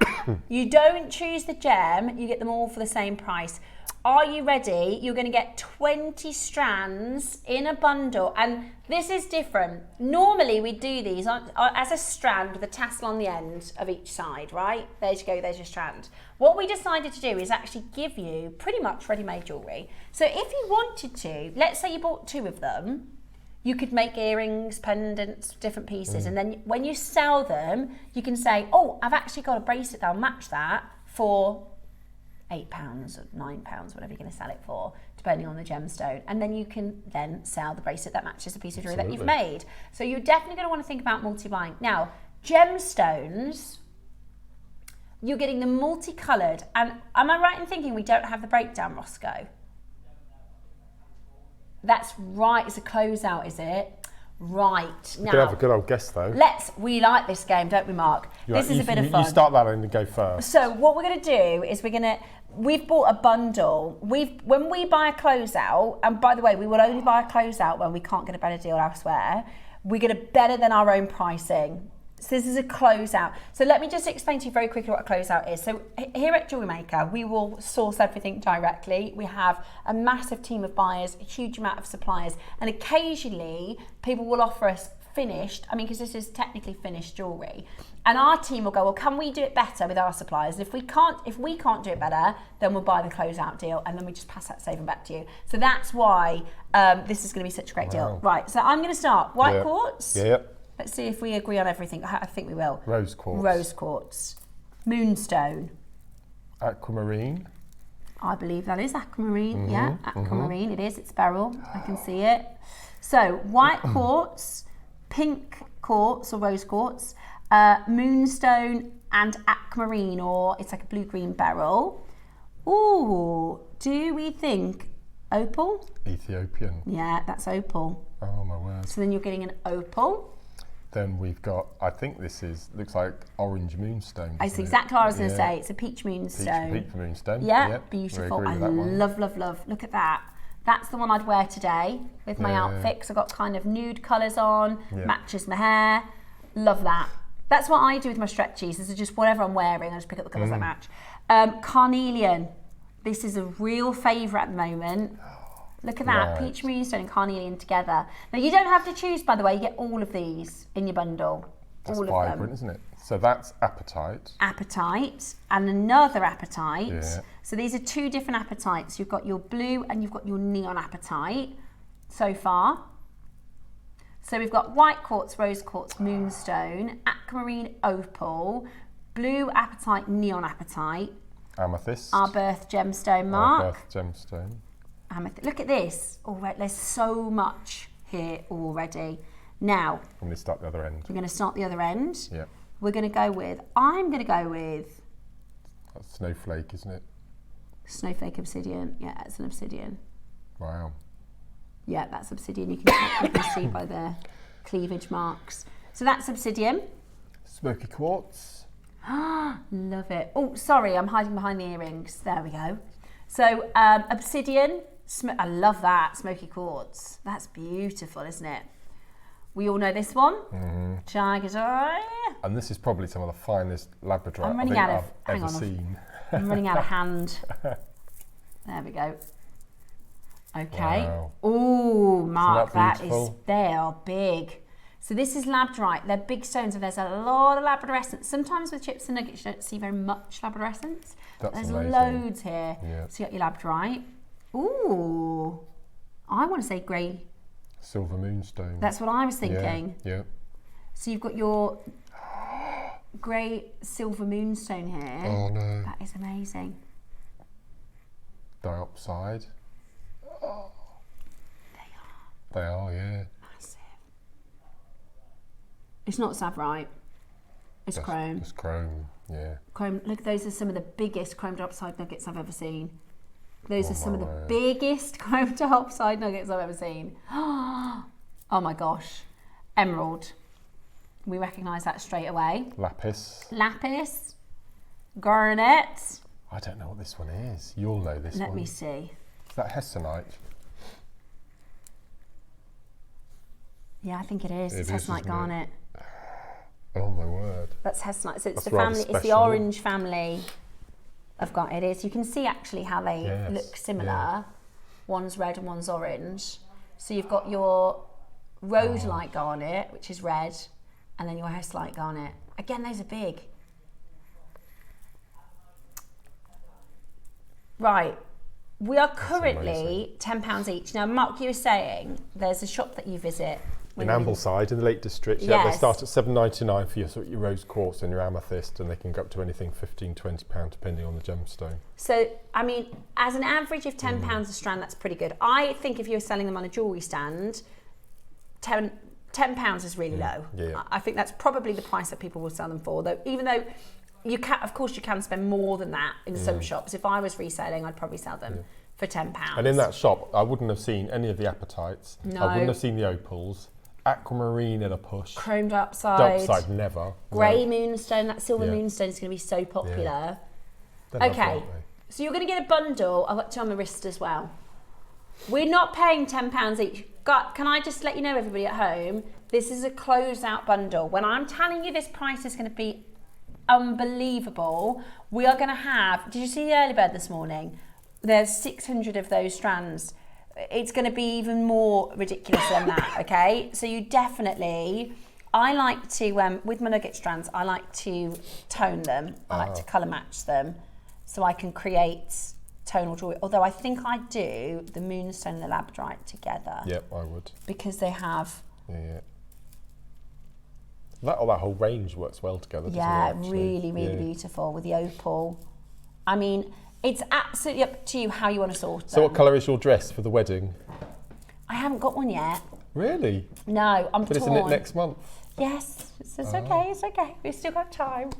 A: you don't choose the gem, you get them all for the same price. Are you ready? You're going to get 20 strands in a bundle, and this is different. Normally we do these as a strand with a tassel on the end of each side, right? There you go, there's your strand. What we decided to do is actually give you pretty much ready-made jewellery. So if you wanted to, let's say you bought 2 of them, you could make earrings, pendants, different pieces, and then when you sell them, you can say, oh, I've actually got a bracelet that'll match that for £8 or £9, whatever you're going to sell it for, depending on the gemstone. And then you can then sell the bracelet that matches the piece of jewellery that you've made. So you're definitely going to want to think about multi-buying. Now, gemstones, you're getting them multicoloured. And am I right in thinking we don't have the breakdown, Roscoe? That's right, it's a closeout, is it? Right. Now,
B: you could have a good old guess though.
A: We like this game, don't we, Mark? This is a bit of fun.
B: You start that and go first.
A: So what we're going to do is we've bought a bundle. When we buy a closeout, and by the way, we will only buy a closeout when we can't get a better deal elsewhere, we get it better than our own pricing. So this is a closeout. So let me just explain to you very quickly what a closeout is. So here at Jewellery Maker, we will source everything directly. We have a massive team of buyers, a huge amount of suppliers, and occasionally people will offer us finished, because this is technically finished jewellery. And our team will go, well, can we do it better with our suppliers? And if we can't do it better, then we'll buy the closeout deal, and then we just pass that saving back to you. So that's why this is going to be such a great deal. Right, so I'm going to start. White quartz.
B: Yep.
A: Let's see if we agree on everything. I think we will.
B: Rose quartz.
A: Rose quartz. Moonstone.
B: Aquamarine.
A: I believe that is aquamarine. Yeah, aquamarine. It is. It's beryl. I can see it. So white quartz, pink quartz or rose quartz, moonstone, and aquamarine, or it's like a blue-green beryl. Ooh, do we think opal?
B: Ethiopian.
A: Yeah, that's opal.
B: Oh my word.
A: So then you're getting an opal.
B: Then we've got, I think this looks like orange moonstone.
A: That's exactly what I was going to say. It's a peach moonstone.
B: Peach moonstone.
A: Yeah,
B: yep.
A: beautiful. I love, love, love. Look at that. That's the one I'd wear today with my outfit, because I've got kind of nude colours on, matches my hair. Love that. That's what I do with my stretchies. This is just whatever I'm wearing. I just pick up the colours that match. Carnelian. This is a real favourite at the moment. Look at that, peach moonstone and carnelian together. Now you don't have to choose, by the way, you get all of these in your bundle.
B: That's
A: all of
B: vibrant,
A: them.
B: Isn't it? So that's apatite.
A: Apatite and another apatite.
B: Yeah.
A: So these are 2 different apatites. You've got your blue and you've got your neon apatite so far. So we've got white quartz, rose quartz, moonstone, aquamarine opal, blue apatite, neon apatite.
B: Amethyst.
A: Our birth gemstone, Mark.
B: Our birth gemstone.
A: Look at this. There's so much here already.
B: I'm
A: Now,
B: going to start the other end.
A: we're going to start the other end.
B: Yeah.
A: We're going to go with, I'm going to go with
B: That's snowflake, isn't it?
A: Snowflake Obsidian. Yeah, it's an obsidian.
B: Wow.
A: Yeah, that's obsidian. You can see by the cleavage marks. So that's obsidian.
B: Smoky quartz.
A: Love it. Oh, sorry, I'm hiding behind the earrings. There we go. So obsidian, I love that, smoky quartz. That's beautiful, isn't it? We all know this one, Jadeite.
B: And this is probably some of the finest labradorite
A: I'm running
B: I
A: out
B: think
A: of,
B: I've ever seen.
A: I'm running out of hand. There we go. Okay.
B: Wow.
A: Oh, Mark,
B: Isn't that beautiful?
A: they are big. So this is labradorite. They're big stones, and there's a lot of labradorescence. Sometimes with chips and nuggets, you don't see very much labradorescence.
B: That's
A: There's
B: amazing.
A: loads here.
B: Yeah.
A: So you got your labradorite. Ooh, I want to say grey.
B: Silver moonstone.
A: That's what I was thinking.
B: Yeah.
A: So you've got your grey silver moonstone here.
B: Oh no.
A: That is amazing.
B: Diopside.
A: They
B: They are, yeah.
A: massive. It's not savrite. It's chrome.
B: It's chrome, yeah.
A: Chrome. Look, those are some of the biggest chrome diopside nuggets I've ever seen. Those are some of the
B: word.
A: biggest chrome diopside nuggets I've ever seen. Oh my gosh. Emerald. We recognise that straight away.
B: Lapis.
A: Lapis. Garnet.
B: I don't know what this one is. You'll know this one.
A: Let me see.
B: Is that hessonite?
A: Yeah, I think it is.
B: It
A: It's
B: is,
A: hessonite
B: isn't it?
A: garnet.
B: Oh my word.
A: That's hessonite. So it's
B: That's
A: the
B: rather
A: family. It's the
B: special.
A: orange family of garnet. It is. You can see actually how they
B: Yes,
A: look similar.
B: yeah.
A: One's red and one's orange. So you've got your rhodolite garnet, which is red, and then your hessonite garnet. Again, those are big. Right. We are currently £10 each. Now, Mark, you were saying there's a shop that you visit.
B: In Ambleside, in the Lake District, yeah,
A: Yes.
B: they start at $7.99 for your, sort of your rose quartz and your amethyst, and they can go up to anything £15, £20 depending on the gemstone.
A: So, I mean, as an average of £10 a strand, that's pretty good. I think if you were selling them on a jewellery stand, £10 is really low.
B: Yeah.
A: I think that's probably the price that people will sell them for, though, even though you can, of course, you can spend more than that in some shops. If I was reselling, I'd probably sell them for £10.
B: And in that shop, I wouldn't have seen any of the apatites.
A: No.
B: I wouldn't have seen the opals. Aquamarine in a push.
A: Chromed upside.
B: Dupside, never.
A: Grey
B: No.
A: moonstone, that silver
B: Yeah.
A: moonstone is going to be so popular.
B: They're lovely,
A: Okay,
B: aren't they?
A: so you're going to get a bundle. I've got two on my wrist as well. We're not paying £10 each. God, can I just let you know, everybody at home, this is a closed-out bundle. When I'm telling you this price is going to be unbelievable, we are going to have, did you see the early bird this morning? There's 600 of those strands. It's going to be even more ridiculous than that, okay? So you definitely, I like to, with my nugget strands, I like to tone them. I like to colour match them so I can create tonal jewellery. Although I think I do the moonstone and the labradorite together.
B: Yep, I would.
A: Because they have,
B: Yeah. That whole range works well together, doesn't
A: yeah,
B: it? actually?
A: really, really
B: Yeah.
A: beautiful with the opal. I mean, it's absolutely up to you how you want to sort them.
B: So what colour is your dress for the wedding?
A: I haven't got one yet.
B: Really?
A: No, I'm
B: But
A: torn.
B: isn't it next month?
A: Yes, it's okay, it's okay. We've still got time.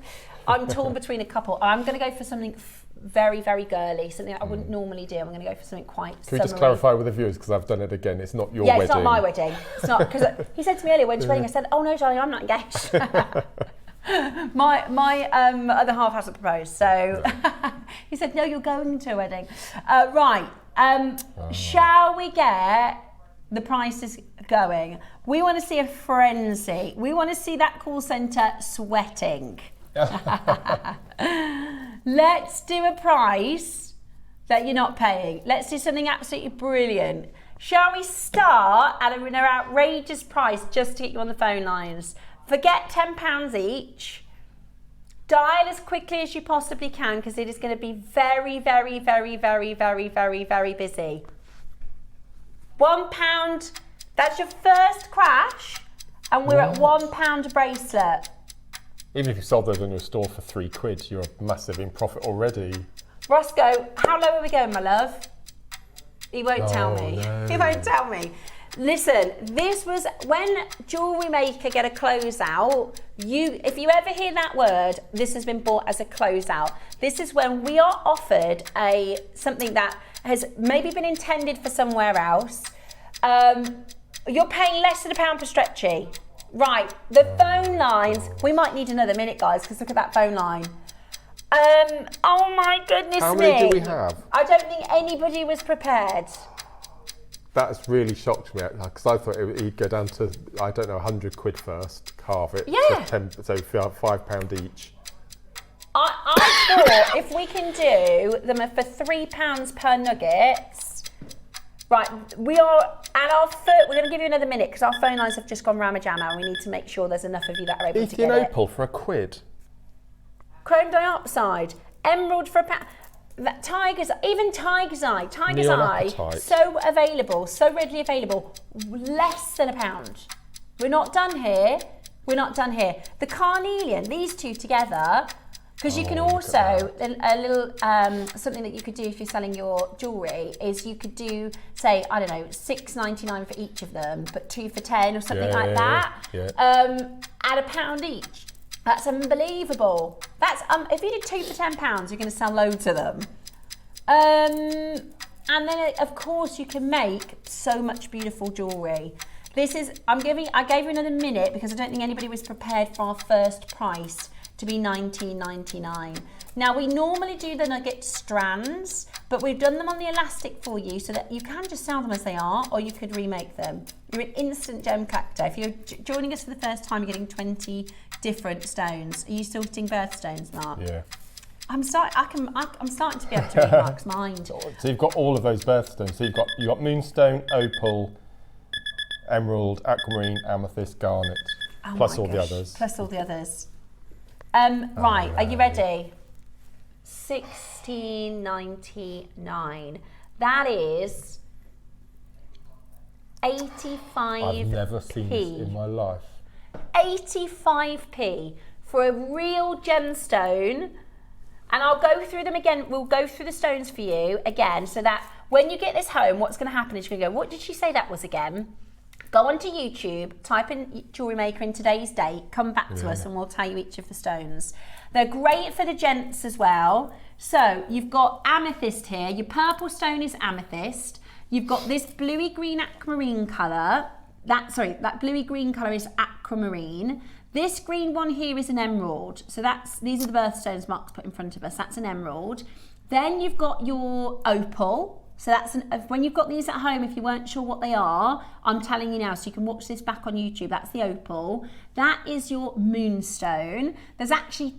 A: I'm torn between a couple. I'm going to go for something very, very girly, something I wouldn't normally do. I'm going to go for something quite
B: Can we just
A: summery.
B: clarify with the viewers, because I've done it again, it's not your
A: Yeah,
B: wedding.
A: it's not my wedding. It's not, because he said to me earlier, when's your wedding? I said, oh no, darling, I'm not engaged. my other half hasn't proposed, so he said, no, you're going to a wedding. Right, shall we get the prices going? We want to see a frenzy. We want to see that call centre sweating. Let's do a price that you're not paying. Let's do something absolutely brilliant. Shall we start at an outrageous price just to get you on the phone lines? Forget £10 each. Dial as quickly as you possibly can, because it is going to be very, very, very, very, very, very, very busy. £1, that's your first crash, and we're at £1 a bracelet.
B: Even if you sold those on your store for £3, you're massive in profit already.
A: Roscoe, how low are we going, my love? He won't tell me.
B: no.
A: He won't tell me. Listen, this was when Jewellery Maker get a closeout. If you ever hear that word, this has been bought as a closeout. This is when we are offered something that has maybe been intended for somewhere else. You're paying less than £1 per stretchy. Right, the phone lines. We might need another minute, guys, because look at that phone line. Oh my goodness me.
B: How many do we have?
A: I don't think anybody was prepared.
B: That's really shocked me, because I thought he'd go down to, I don't know, £100 first, carve it.
A: Yeah.
B: So £5 each.
A: I thought if we can do them for £3 per nuggets. Right, we are at our foot. We're going to give you another minute because our phone lines have just gone ramma jamma. We need to make sure there's enough of you that are able to get it.
B: Opal for £1.
A: Chrome dioxide, emerald for £1. That tiger's eye, so available, so readily available, less than £1. We're not done here. The carnelian, these two together, because you can also, a little, something that you could do if you're selling your jewellery is you could do, say, I don't know, $6.99 for each of them, but 2 for 10 or something like that, at £1 each. That's unbelievable. That's if you did 2 for £10, you're going to sell loads of them. And then of course you can make so much beautiful jewellery. This is I gave you another minute because I don't think anybody was prepared for our first price to be $19.99. Now we normally do the nugget strands, but we've done them on the elastic for you so that you can just sell them as they are, or you could remake them. You're an instant gem collector. If you're joining us for the first time, you're getting 20 different stones. Are you still hitting birthstones, Mark?
B: Yeah.
A: I'm starting to be able to read Mark's mind.
B: So you've got all of those birthstones. So you've got moonstone, opal, emerald, aquamarine, amethyst, garnet, plus all the others.
A: Plus all the others. Right, are you ready? $16.99. That is 85p.
B: I've never seen this in my life.
A: 85p for a real gemstone. And I'll go through them again. We'll go through the stones for you again so that when you get this home, what's going to happen is you're going to go, what did she say that was again? Go onto YouTube, type in Jewellery Maker in today's date, come back to us and we'll tell you each of the stones. They're great for the gents as well. So you've got amethyst here. Your purple stone is amethyst. You've got this bluey green aquamarine colour. That bluey green colour is aquamarine. This green one here is an emerald. So these are the birthstones Mark's put in front of us. That's an emerald. Then you've got your opal. So when you've got these at home, if you weren't sure what they are, I'm telling you now, so you can watch this back on YouTube. That's the opal. That is your moonstone. There's actually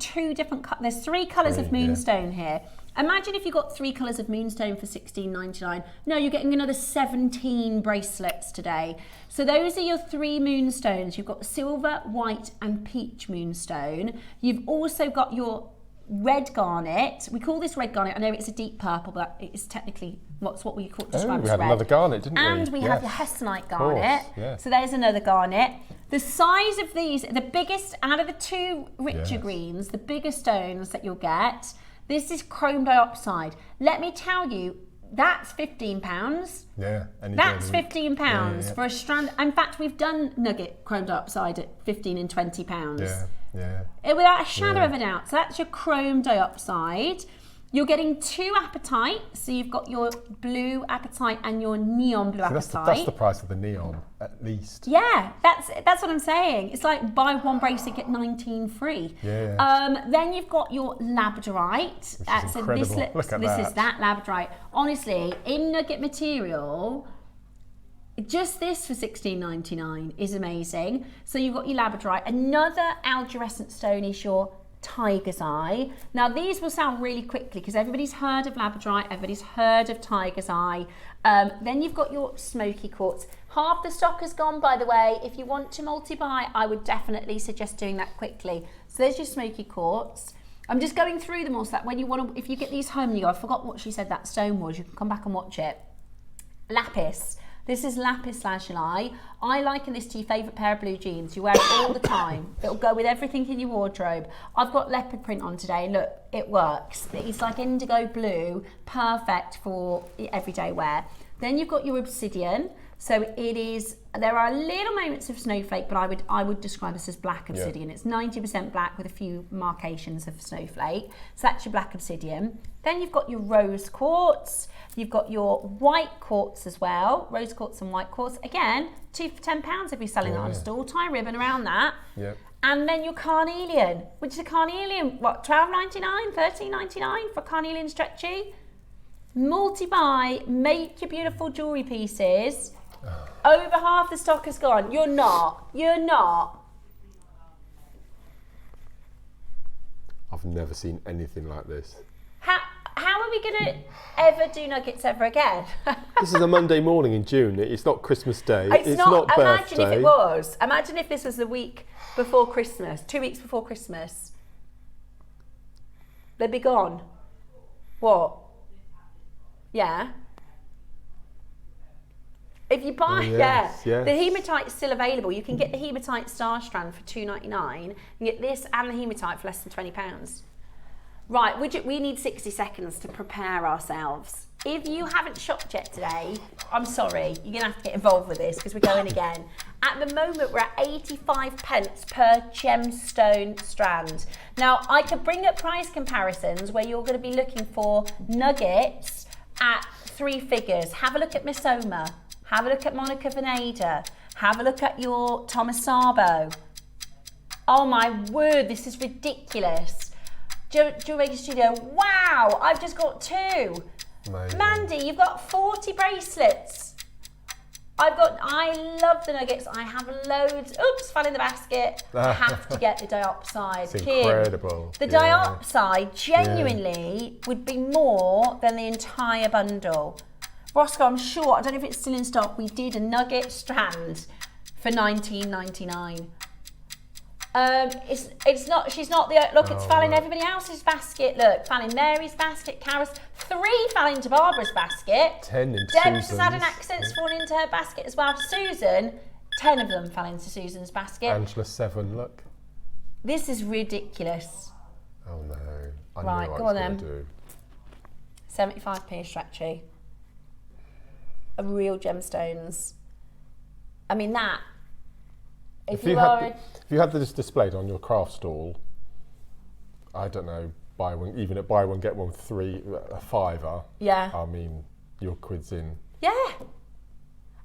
A: there's 3 colours of moonstone here. Imagine if you got 3 colours of moonstone for $16.99. No, you're getting another 17 bracelets today. So those are your 3 moonstones. You've got silver, white and peach moonstone. You've also got your red garnet. We call this red garnet. I know it's a deep purple, but it's technically what we call described as red.
B: We had another garnet, didn't we?
A: And we have the Hematite garnet. So there's another garnet. The size of these, the biggest out of the 2 richer greens, the bigger stones that you'll get. This is chrome dioxide. Let me tell you, that's £15.
B: Yeah.
A: That's £15 for a strand. In fact, we've done nugget chrome dioxide at £15 and £20.
B: Yeah.
A: Without a shadow of a doubt. So that's your chrome dioxide. You're getting 2 apatite. So you've got your blue apatite and your neon blue apatite.
B: That's the price of the neon, at least.
A: Yeah, that's what I'm saying. It's like buy 1 bracelet, get 19 free.
B: Yeah.
A: Then you've got your labradorite.
B: That's incredible. Look at that.
A: This is that labradorite. Honestly, in nugget material, just this for $16.99 is amazing. So you've got your labradorite. Another algerescent stone is your tiger's eye. Now these will sound really quickly because everybody's heard of labradorite, everybody's heard of tiger's eye. Then you've got your smoky quartz. Half the stock has gone, by the way. If you want to multi-buy, I would definitely suggest doing that quickly. So there's your smoky quartz. I'm just going through them all so that when you want to, if you get these home and you go, I forgot what she said that stone was, you can come back and watch it. Lapis. This is lapis lazuli. I liken this to your favourite pair of blue jeans. You wear it all the time. It'll go with everything in your wardrobe. I've got leopard print on today. Look, it works. It's like indigo blue, perfect for everyday wear. Then you've got your obsidian. So it is, there are little moments of snowflake, but I would describe this as black obsidian. It's 90% black with a few marcations of snowflake. So that's your black obsidian. Then you've got your rose quartz. You've got your white quartz as well. Rose quartz and white quartz. Again, 2 for £10 if you're selling it on a stall. Tie a ribbon around that.
B: Yep.
A: And then your carnelian, which is a carnelian, what, $12.99, $13.99 for carnelian stretchy? Multi-buy, make your beautiful jewellery pieces. Over half the stock is gone. You're not.
B: I've never seen anything like this.
A: How are we going to ever do nuggets ever again?
B: This is a Monday morning in June. It's not Christmas Day. It's not
A: imagine
B: birthday.
A: if it was. Imagine if this was the week before Christmas, 2 weeks before Christmas. They'd be gone. What? Yeah. If you buy, the Hematite's still available. You can get the Hematite star strand for $2.99. You can get this and the Hematite for less than £20. Right, we need 60 seconds to prepare ourselves. If you haven't shopped yet today, I'm sorry, you're gonna have to get involved with this because we're going again. At the moment, we're at 85 pence per gemstone strand. Now, I could bring up price comparisons where you're gonna be looking for nuggets at 3 figures. Have a look at Miss Oma. Have a look at Monica Veneda. Have a look at your Thomas Sabo. Oh my word, this is ridiculous. Jewellery Maker Studio, wow, I've just got 2. Amazing. Mandy, you've got 40 bracelets. I love the nuggets. I have loads. Oops, fell in the basket. I have to get the diopside.
B: It's incredible.
A: The diopside genuinely would be more than the entire bundle. Roscoe, I'm sure, I don't know if it's still in stock, we did a nugget strand for $19.99. It's not, she's not the, look, it's fell in everybody else's basket. Look, fell in Mary's basket, Cara's, 3 fell into Barbara's basket.
B: 10 into
A: Deb's
B: Susan's.
A: had an accent's fallen into her basket as well. Susan, 10 of them fell into Susan's basket.
B: Angela, 7, look.
A: This is ridiculous.
B: Oh no, I
A: Right,
B: knew what
A: go
B: I
A: on
B: was
A: then.
B: going to do.
A: 75p stretchy. A real gemstones. I mean that. If you
B: had this displayed on your craft stall, I don't know, buy one, even at buy one get one free, a £5.
A: Yeah.
B: I mean, your quid's in.
A: Yeah.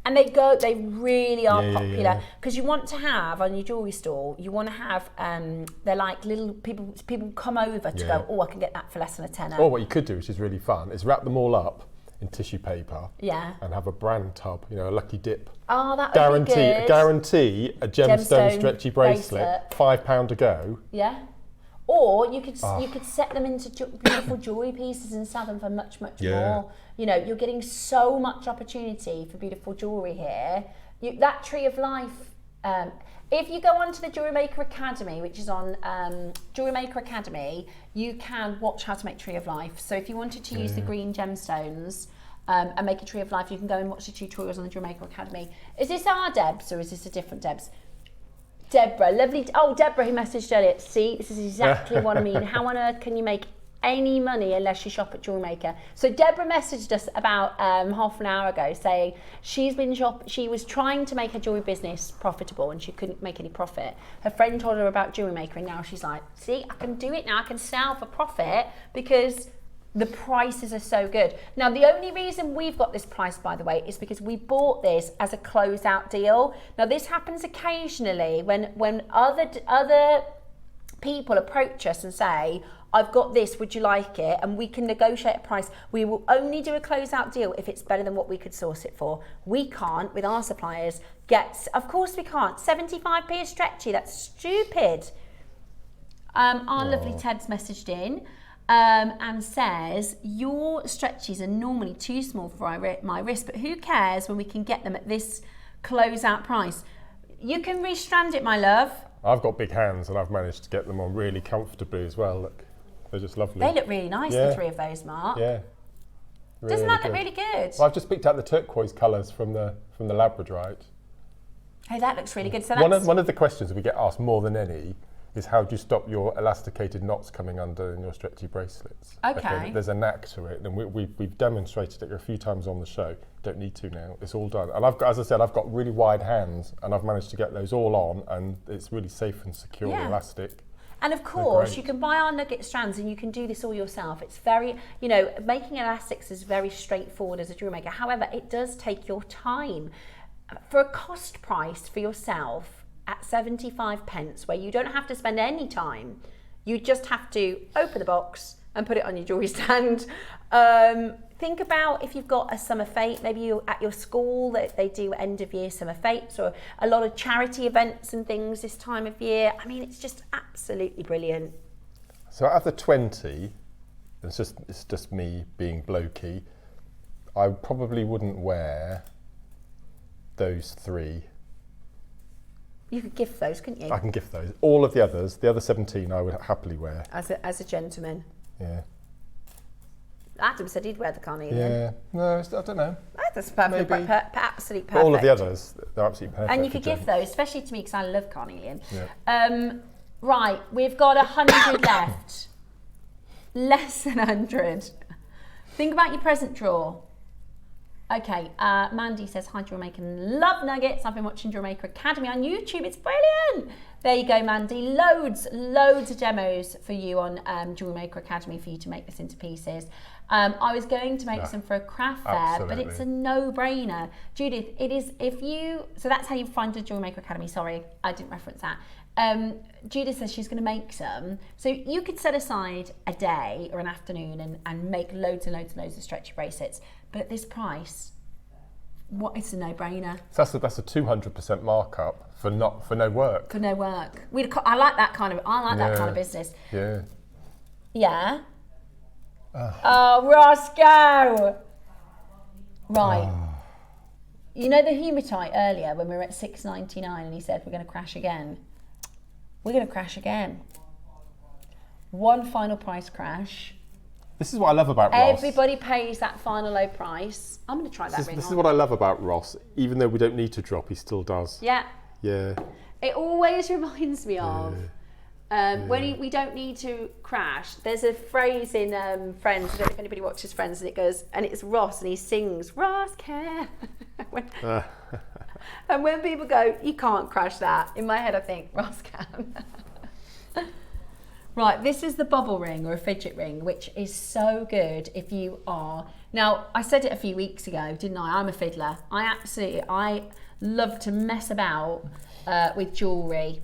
A: And they really are popular because you want to have on your jewellery store, you want to have, they're like little people come over to go, oh, I can get that for less than a tenner.
B: Or what you could do, which is really fun, is wrap them all up in tissue paper and have a brand tub, you know, a lucky dip.
A: Oh, that would be good.
B: Guarantee a gemstone stretchy bracelet, £5 a go. Yeah.
A: Or you could set them into beautiful jewellery pieces and sell them for much more. You know, you're getting so much opportunity for beautiful jewellery here. That Tree of Life, if you go onto the Jewellery Maker Academy, which is on Jewellery Maker Academy, you can watch how to make Tree of Life. So if you wanted to use the green gemstones and make a Tree of Life, you can go and watch the tutorials on the Jewellery Maker Academy. Is this our Debs or is this a different Debs? Deborah, lovely. Oh, Deborah who messaged earlier. See, this is exactly what I mean. How on earth can you make any money unless you shop at Jewellery Maker? So Deborah messaged us about half an hour ago saying she was trying to make her jewellery business profitable and she couldn't make any profit. Her friend told her about Jewellery Maker and now she's like, see, I can do it now. I can sell for profit because the prices are so good. Now, the only reason we've got this price, by the way, is because we bought this as a closeout deal. Now, this happens occasionally when other people approach us and say, I've got this, would you like it? And we can negotiate a price. We will only do a closeout deal if it's better than what we could source it for. We can't, with our suppliers, of course we can't. 75p is stretchy, that's stupid. Our lovely Ted's messaged in. And says, your stretchies are normally too small for my wrist, but who cares when we can get them at this closeout price? You can restrand it, my love.
B: I've got big hands and I've managed to get them on really comfortably as well. Look, they're just lovely.
A: They look really nice, the 3 of those, Mark.
B: Yeah. Really,
A: doesn't that look really good?
B: Well, I've just picked out the turquoise colours from the Labradorite.
A: Hey, that looks really good. So that's
B: one of the questions we get asked more than any is how do you stop your elasticated knots coming under in your stretchy bracelets.
A: Okay.
B: There's a knack to it, and we've demonstrated it a few times on the show. Don't need to now, it's all done. And I've got, as I said, I've got really wide hands, and I've managed to get those all on, and it's really safe and secure and elastic.
A: And of course, you can buy our Nugget strands and you can do this all yourself. It's very, you know, making elastics is very straightforward as a jewellery maker. However, it does take your time. For a cost price for yourself at 75 pence, where you don't have to spend any time, you just have to open the box and put it on your jewellery stand. Think about if you've got a summer fete, maybe you at your school that they do end of year summer fetes, or a lot of charity events and things this time of year. I mean, it's just absolutely brilliant.
B: So out of the 20, it's just me being blokey, I probably wouldn't wear those 3.
A: You could gift those, couldn't you?
B: I can gift those. All of the others, the other 17, I would happily wear.
A: As a gentleman.
B: Yeah.
A: Adam said he'd wear the carnelian.
B: Yeah. No, I don't know.
A: That's perfect.
B: Maybe.
A: Absolutely perfect.
B: But all of the others, they're absolutely perfect.
A: And you could gift those, especially to me because I love carnelian.
B: Yeah.
A: Right, we've got 100 left. Less than 100. Think about your present drawer. Okay, Mandy says, hi Jewellery Maker, love nuggets. I've been watching Jewellery Maker Academy on YouTube, it's brilliant. There you go, Mandy, loads of demos for you on Jewellery Maker Academy for you to make this into pieces. I was going to make some for a craft fair, but it's a no-brainer. Judith, it is, so that's how you find the Jewellery Maker Academy, sorry, I didn't reference that. Judith says she's going to make some. So you could set aside a day or an afternoon and make loads and loads of stretchy bracelets. But at this price, it's a no-brainer.
B: So that's a 200% markup for no work.
A: For no work. I like that kind of business.
B: Yeah.
A: Yeah. Oh, Roscoe! Right. You know the hematite earlier when we were at $6.99 and he said we're going to crash again? We're going to crash again. One final price crash.
B: This is what I love about Ross.
A: Everybody pays that final low price. I'm going to try that ring on.
B: This is what I love about Ross. Even though we don't need to drop, he still does.
A: Yeah.
B: Yeah.
A: It always reminds me of when we don't need to crash. There's a phrase in Friends, I don't know if anybody watches Friends, and it goes, and it's Ross and he sings, Ross can. And when people go, you can't crash that, in my head I think, Ross can. Right, this is the bubble ring or a fidget ring, which is so good if you are... Now, I said it a few weeks ago, didn't I? I'm a fiddler. I love to mess about with jewellery.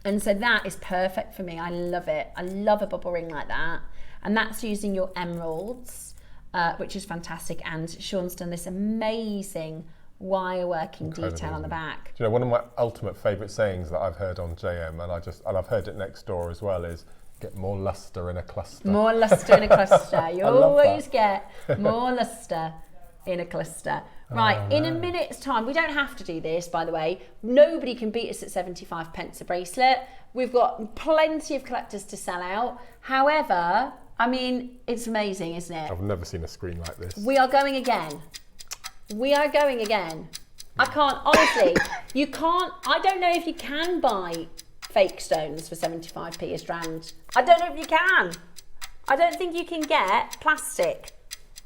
A: And so that is perfect for me. I love it. I love a bubble ring like that. And that's using your emeralds, which is fantastic. And Sean's done this amazing wire working detail on the back.
B: Do you know, one of my ultimate favourite sayings that I've heard on JM, and I've heard it next door as well, is get more lustre in a cluster.
A: More lustre in a cluster. You always get more lustre in a cluster. Right, in a minute's time, we don't have to do this, by the way. Nobody can beat us at 75 pence a bracelet. We've got plenty of collectors to sell out. However, I mean, it's amazing, isn't it?
B: I've never seen a screen like this.
A: We are going again. We are going again. I can't, honestly, you can't, I don't know if you can buy fake stones for 75p a strand. I don't know if you can. I don't think you can get plastic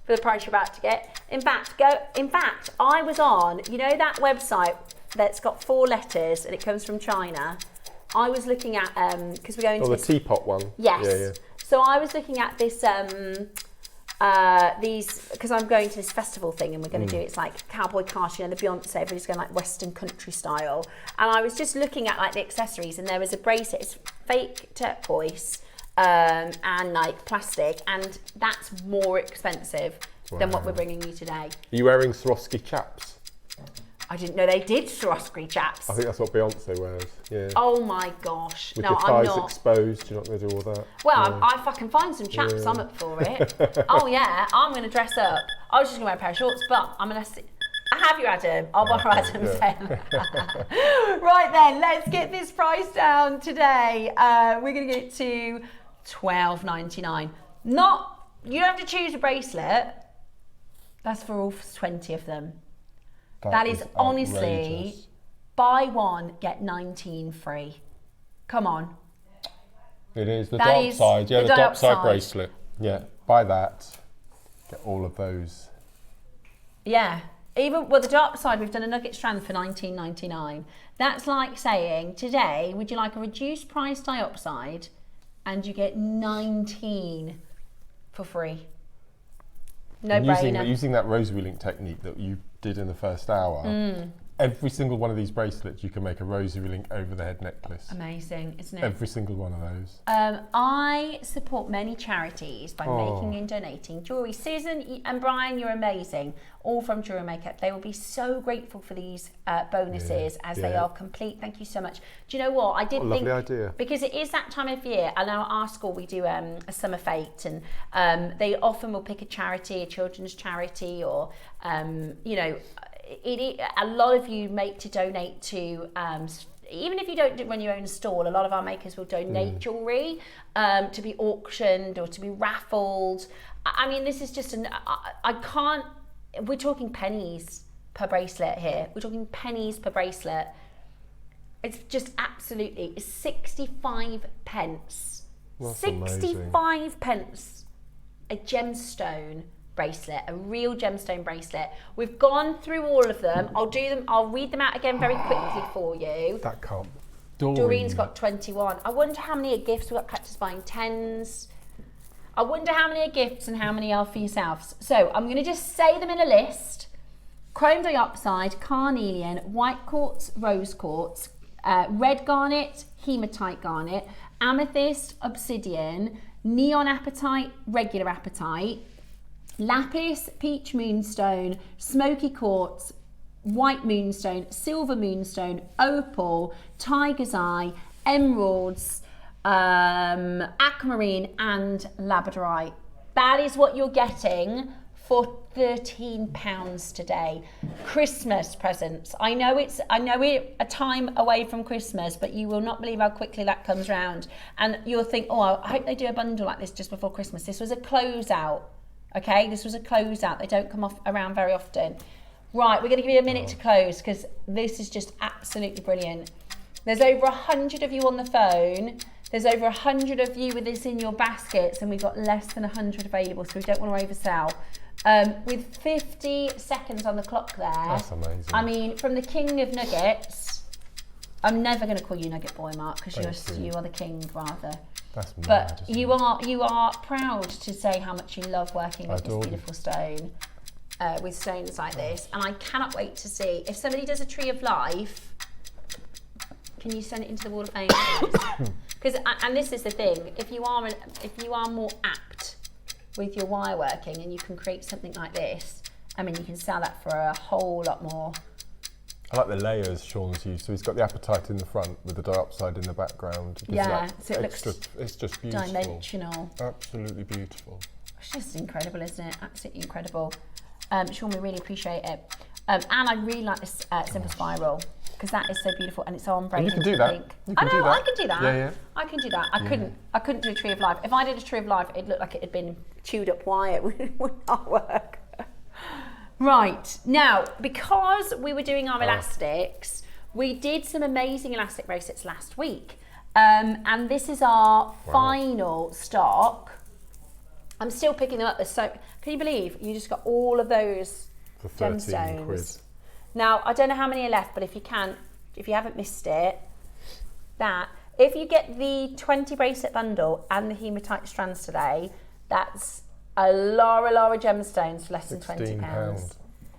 A: for the price you're about to get. In fact, I was on, you know that website that's got 4 letters and it comes from China? I was looking at, because we're going to
B: the teapot one.
A: Yes.
B: Yeah.
A: So I was looking at this, because I'm going to this festival thing and we're going to do, it's like cowboy cart, you know, the Beyonce, everybody's going like Western country style. And I was just looking at like the accessories and there was a bracelet, it's fake turquoise and like plastic, and that's more expensive than what we're bringing you today.
B: Are you wearing Swarovski chaps?
A: I didn't know they did Swarovski chaps.
B: I think that's what Beyonce wears, yeah.
A: Oh my gosh.
B: With
A: no,
B: your thighs
A: I'm not.
B: Exposed, you're not going to do all that?
A: Well, I fucking find some chaps, I'm up for it. Oh yeah, I'm going to dress up. I was just going to wear a pair of shorts, but I'm going to... I have you, Adam. I'll borrow Adam's hair. Right then, let's get this price down today. We're going to get it to $12.99. Not, you don't have to choose a bracelet. That's for all 20 of them. That is honestly, buy one, get 19 free. Come on.
B: It is the
A: That
B: dark
A: is
B: side. Yeah,
A: the
B: the dark
A: dark
B: side
A: side.
B: bracelet. Yeah, buy that. Get all of those.
A: Yeah. Even the dark side, we've done a nugget strand for $19.99. That's like saying today, would you like a reduced price diopside, and you get 19 for free. No brainer.
B: Using that rosary link technique that you did in the first hour. Every single one of these bracelets, you can make a rosary link over the head necklace.
A: Amazing, isn't it?
B: Every single one of those.
A: I support many charities by making and donating jewellery. Susan and Brian, you're amazing. All from Jewellery Maker. They will be so grateful for these bonuses as they are complete. Thank you so much. Do you know what? I did think,
B: lovely idea.
A: because it is that time of year, and at our school we do a summer fete, and they often will pick a charity, a children's charity, or you know, a lot of you make to donate to even if you don't run your own stall, a lot of our makers will donate jewellery to be auctioned or to be raffled. I mean, this is just I can't, we're talking pennies per bracelet here. We're talking pennies per bracelet. It's just absolutely 65 pence.
B: That's
A: 65
B: amazing.
A: pence a gemstone bracelet, a real gemstone bracelet. We've gone through all of them. I'll read them out again very quickly for you.
B: That can't.
A: Doreen's got 21. I wonder how many are gifts. We've got practice buying 10s. I wonder how many are gifts and how many are for yourselves. So I'm going to just say them in a list. Chrome diopside, carnelian, white quartz, rose quartz, red garnet, hematite garnet, amethyst, obsidian, neon apatite, regular apatite, lapis, peach moonstone, smoky quartz, white moonstone, silver moonstone, opal, tiger's eye, emeralds, aquamarine and labradorite. That is what you're getting for £13 today. Christmas presents. I know we're a time away from Christmas, but you will not believe how quickly that comes round. And you'll think, oh, I hope they do a bundle like this just before Christmas. This was a closeout. Okay, this was a closeout. They don't come off around very often. Right, we're going to give you a minute to close because this is just absolutely brilliant. There's over 100 of you on the phone. There's over 100 of you with this in your baskets, and we've got less than 100 available, so we don't want to oversell. With 50 seconds on the clock there.
B: That's amazing.
A: I mean, from the king of nuggets, I'm never going to call you Nugget Boy, Mark, because you are the king, rather.
B: That's mad,
A: But
B: isn't
A: you
B: it?
A: are proud to say how much you love working with this
B: adore
A: beautiful stone, with stones like this, and I cannot wait to see if somebody does a tree of life. Can you send it into the wall of fame, please? Because and this is the thing: if you are more apt with your wire working, and you can create something like this, I mean, you can sell that for a whole lot more.
B: I like the layers Sean's used. So he's got the apatite in the front with the diopside in the background. It gives
A: Yeah,
B: that
A: so it
B: extra,
A: looks
B: it's just beautiful.
A: dimensional.
B: Absolutely beautiful.
A: It's just incredible, isn't it? Absolutely incredible. Sean, we really appreciate it. And I really like this simple spiral because that is so beautiful and it's on braided.
B: And you can do that.
A: Pink.
B: You
A: I
B: can
A: know,
B: do that.
A: I can do that.
B: Yeah, yeah.
A: I can do that. I couldn't do a tree of life. If I did a tree of life, it looked like it had been chewed up wire. It would not work. Right, now, because we were doing our elastics, we did some amazing elastic bracelets last week. And this is our final stock. I'm still picking them up. So, can you believe you just got all of those
B: For 13
A: gemstones?
B: quid.
A: Now, I don't know how many are left, but if you haven't missed it, if you get the 20 bracelet bundle and the hematite strands today, that's a Lara gemstones for less than £20.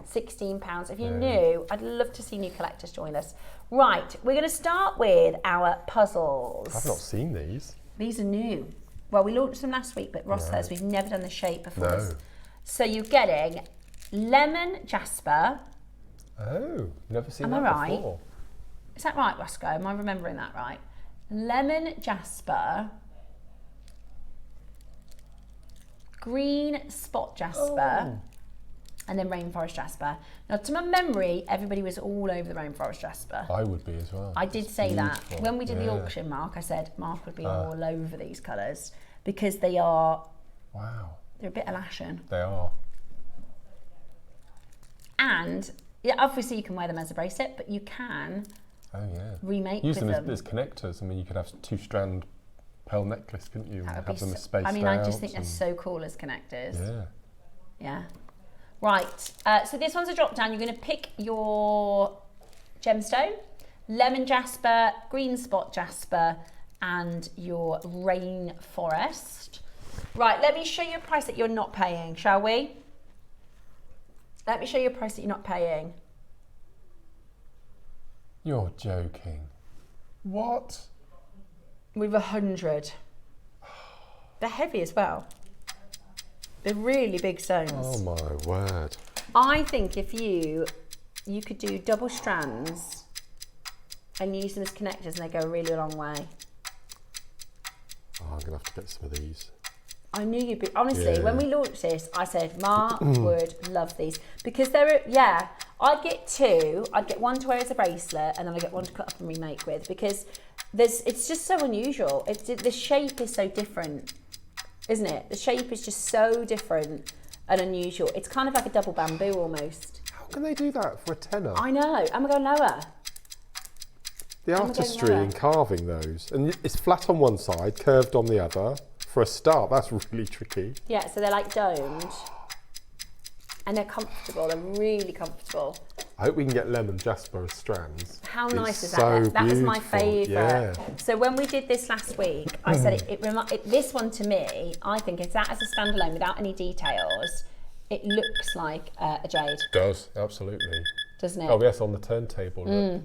A: £16. If you're new, I'd love to see new collectors join us. Right, we're going to start with our puzzles.
B: I've not seen these.
A: These are new. Well, we launched them last week, but Ross says we've never done the shape before.
B: No.
A: So you're getting lemon Jasper.
B: Oh, never seen
A: Am I
B: that
A: right?
B: before.
A: Is that right, Roscoe? Am I remembering that right? Lemon Jasper. Green Spot Jasper. And then Rainforest Jasper. Now, to my memory, everybody was all over the Rainforest Jasper.
B: I would be as well.
A: I did say that.
B: Beautiful.
A: When we did the
B: Yeah.
A: auction, Mark, I said Mark would be all over these colours because they're a bit Alashan.
B: They are.
A: And yeah, obviously you can wear them as a bracelet, but you can
B: Oh yeah.
A: remake
B: Use
A: with
B: them
A: them.
B: as connectors. I mean, you could have 2-strand pearl necklace, couldn't you?
A: That
B: And
A: would
B: have
A: be
B: them
A: so,
B: spaced
A: I mean, I just
B: out
A: think they're
B: and-
A: so cool as connectors.
B: Yeah.
A: Yeah. Right, so this one's a drop down. You're going to pick your gemstone, lemon jasper, green spot jasper, and your rainforest. Right, let me show you a price that you're not paying, shall we? Let me show you a price that you're not paying.
B: You're joking. What?
A: With 100. They're heavy as well. They're really big stones.
B: Oh my word.
A: I think if you could do double strands and use them as connectors, and they go a really long way.
B: Oh, I'm gonna have to get some of these.
A: I knew you'd be, honestly,
B: Yeah.
A: when we launched this, I said, Ma would love these. Because they're, yeah, I'd get two. I'd get one to wear as a bracelet, and then I'd get one to cut up and remake with, because it's just so unusual. The shape is so different, isn't it? The shape is just so different and unusual. It's kind of like a double bamboo almost.
B: How can they do that for a tenner?
A: I know. Am I going lower?
B: The
A: I'm going
B: artistry
A: lower.
B: in carving those. And it's flat on one side, curved on the other. For a start, that's really tricky.
A: Yeah, so they're like domed. And they're comfortable. They're really comfortable.
B: I hope we can get lemon jasper as strands.
A: How
B: It's
A: nice is
B: so
A: that? That was my
B: beautiful.
A: favourite.
B: Yeah.
A: So when we did this last week, I said this one to me, I think it's that as a standalone without any details, it looks like a jade,
B: Does, absolutely.
A: doesn't it?
B: Oh yes, on the turntable. Look.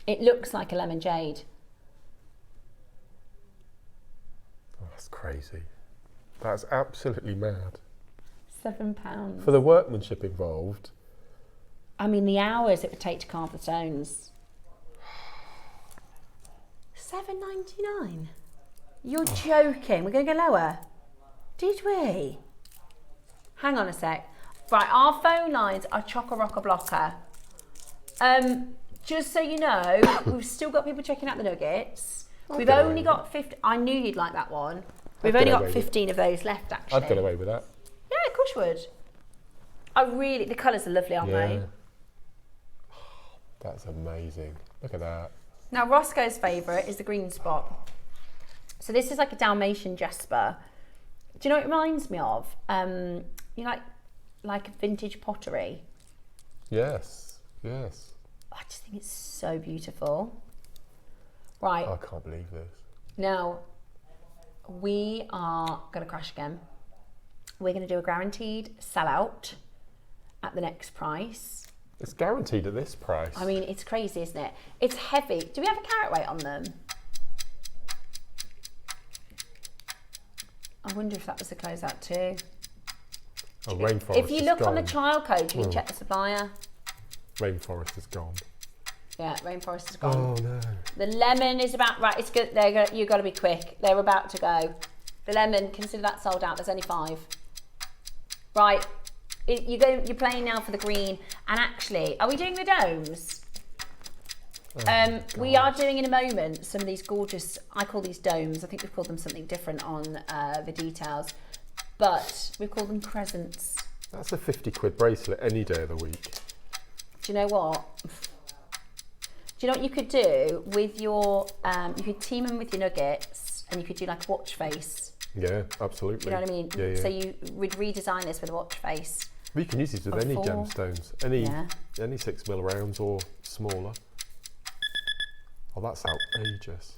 A: It looks like a lemon jade.
B: Oh, that's crazy. That's absolutely mad.
A: £7.
B: For the workmanship involved,
A: I mean, the hours it would take to carve the stones. £7.99. You're joking. We're going to go lower. Did we? Hang on a sec. Right, our phone lines are chock-a-rock-a-blocker. Just so you know, we've still got people checking out the nuggets. We've
B: get away
A: only
B: with
A: got 50. I knew you'd like that one. We've
B: I'd
A: only
B: get
A: got
B: away with
A: 15 of those left, actually.
B: I'd get away with that.
A: Yeah, of course you would. I really, the colours are lovely, aren't they?
B: That's amazing. Look at that.
A: Now, Roscoe's favourite is the green spot. So this is like a Dalmatian Jasper. Do you know what it reminds me of? You know, like vintage pottery.
B: Yes, yes.
A: I just think it's so beautiful. Right,
B: I can't believe this.
A: now we are going to crash again. We're going to do a guaranteed sellout at the next price.
B: It's guaranteed at this price.
A: I mean, it's crazy, isn't it? It's heavy. Do we have a carat weight on them? I wonder if that was the closeout too.
B: oh, rainforest
A: If you
B: is
A: look on the
B: gone.
A: trial code, you can check the supplier.
B: Rainforest is gone.
A: Yeah, rainforest is gone.
B: Oh no.
A: The lemon is about right. It's good. You've got to be quick. They're about to go. The lemon, consider that sold out. There's only 5. Right. You're playing now for the green. And actually, are we doing the domes? We are doing in a moment some of these gorgeous, I call these domes. I think we've called them something different on the details. But we've called them crescents.
B: That's a 50 quid bracelet any day of the week.
A: Do you know what? Do you know what you could do with your, you could team them with your nuggets and you could do like a watch face.
B: Yeah, absolutely.
A: Do you know what I mean?
B: Yeah, yeah.
A: So you would redesign this with a watch face.
B: We can use these with
A: Of
B: any
A: 4.
B: gemstones, any 6mm rounds or smaller. Oh, that's outrageous.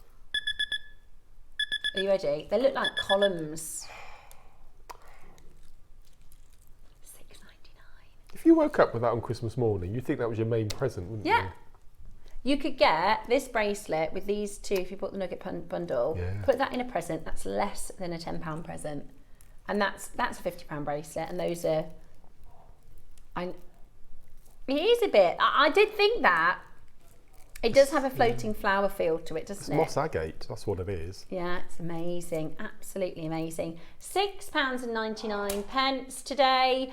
A: Are you ready? They look like columns. $6.99.
B: If you woke up with that on Christmas morning, you'd think that was your main present, wouldn't
A: Yeah.
B: you?
A: You could get this bracelet with these two if you bought the nugget bundle.
B: Yeah.
A: Put that in a present. That's less than a £10 present, and that's a £50 bracelet. And those are, it is a bit. I did think that. It does have a floating flower feel to it, doesn't
B: It's
A: it?
B: moss agate, that's what it is.
A: Yeah, it's amazing, absolutely amazing. £6.99 today.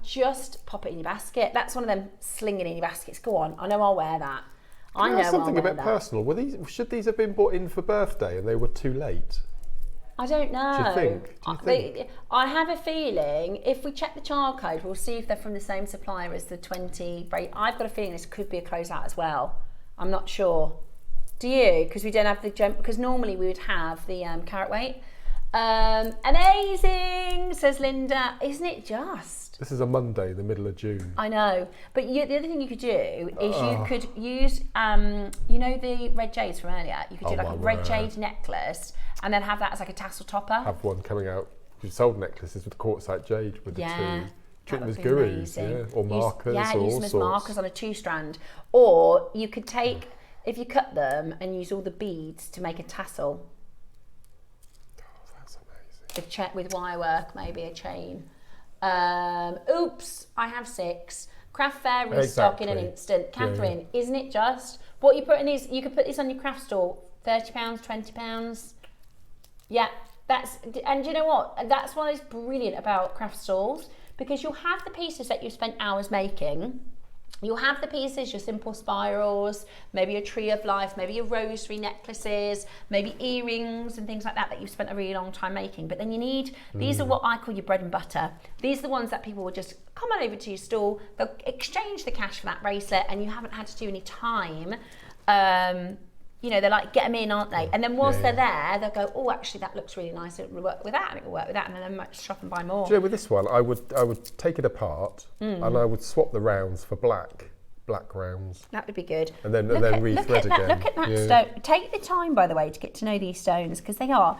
A: Just pop it in your basket. That's one of them slinging in your baskets. Go on, I know I'll wear that. I know
B: That's something
A: I'll
B: a
A: wear
B: bit
A: that.
B: personal. Should these have been bought in for birthday and they were too late?
A: I don't know.
B: Do you think?
A: I have a feeling if we check the child code, we'll see if they're from the same supplier as the 20 braid. I've got a feeling this could be a closeout as well. I'm not sure. Do you? Because we don't have the gem. Because normally we would have the carat weight. Amazing, says Linda. Isn't it just?
B: This is a Monday, the middle of June.
A: I know, but the other thing you could do is you could use, you know, the red jades from earlier. You could do like a red jade necklace, and then have that as like a tassel topper.
B: Have one coming out. You've sold necklaces with quartzite jade with the two. Treat them as gurus, or markers, or all
A: use them as
B: sorts.
A: markers on a 2-strand. Or you could take, if you cut them and use all the beads to make a tassel. With wire work, maybe a chain. Oops, I have 6. Craft fair restock in an instant. Catherine, isn't it just? What you put in is, you could put this on your craft stall, £30, £20. Yeah, and you know what? That's what is brilliant about craft stalls, because you'll have the pieces that you've spent hours making. You'll have the pieces, your simple spirals, maybe a tree of life, maybe your rosary necklaces, maybe earrings and things like that you've spent a really long time making. But then you need, these are what I call your bread and butter. These are the ones that people will just come on over to your stall, they'll exchange the cash for that bracelet, and you haven't had to do any time. You know, they're like, get them in, aren't they? And then whilst they're there, they'll go, oh, actually, that looks really nice. It will work with that, and it will work with that, and then they might shop and buy more.
B: Do you know, with this one, I would take it apart, and I would swap the rounds for black rounds.
A: That would be good.
B: And then rethread again.
A: Look at that stone. Take the time, by the way, to get to know these stones, because they are.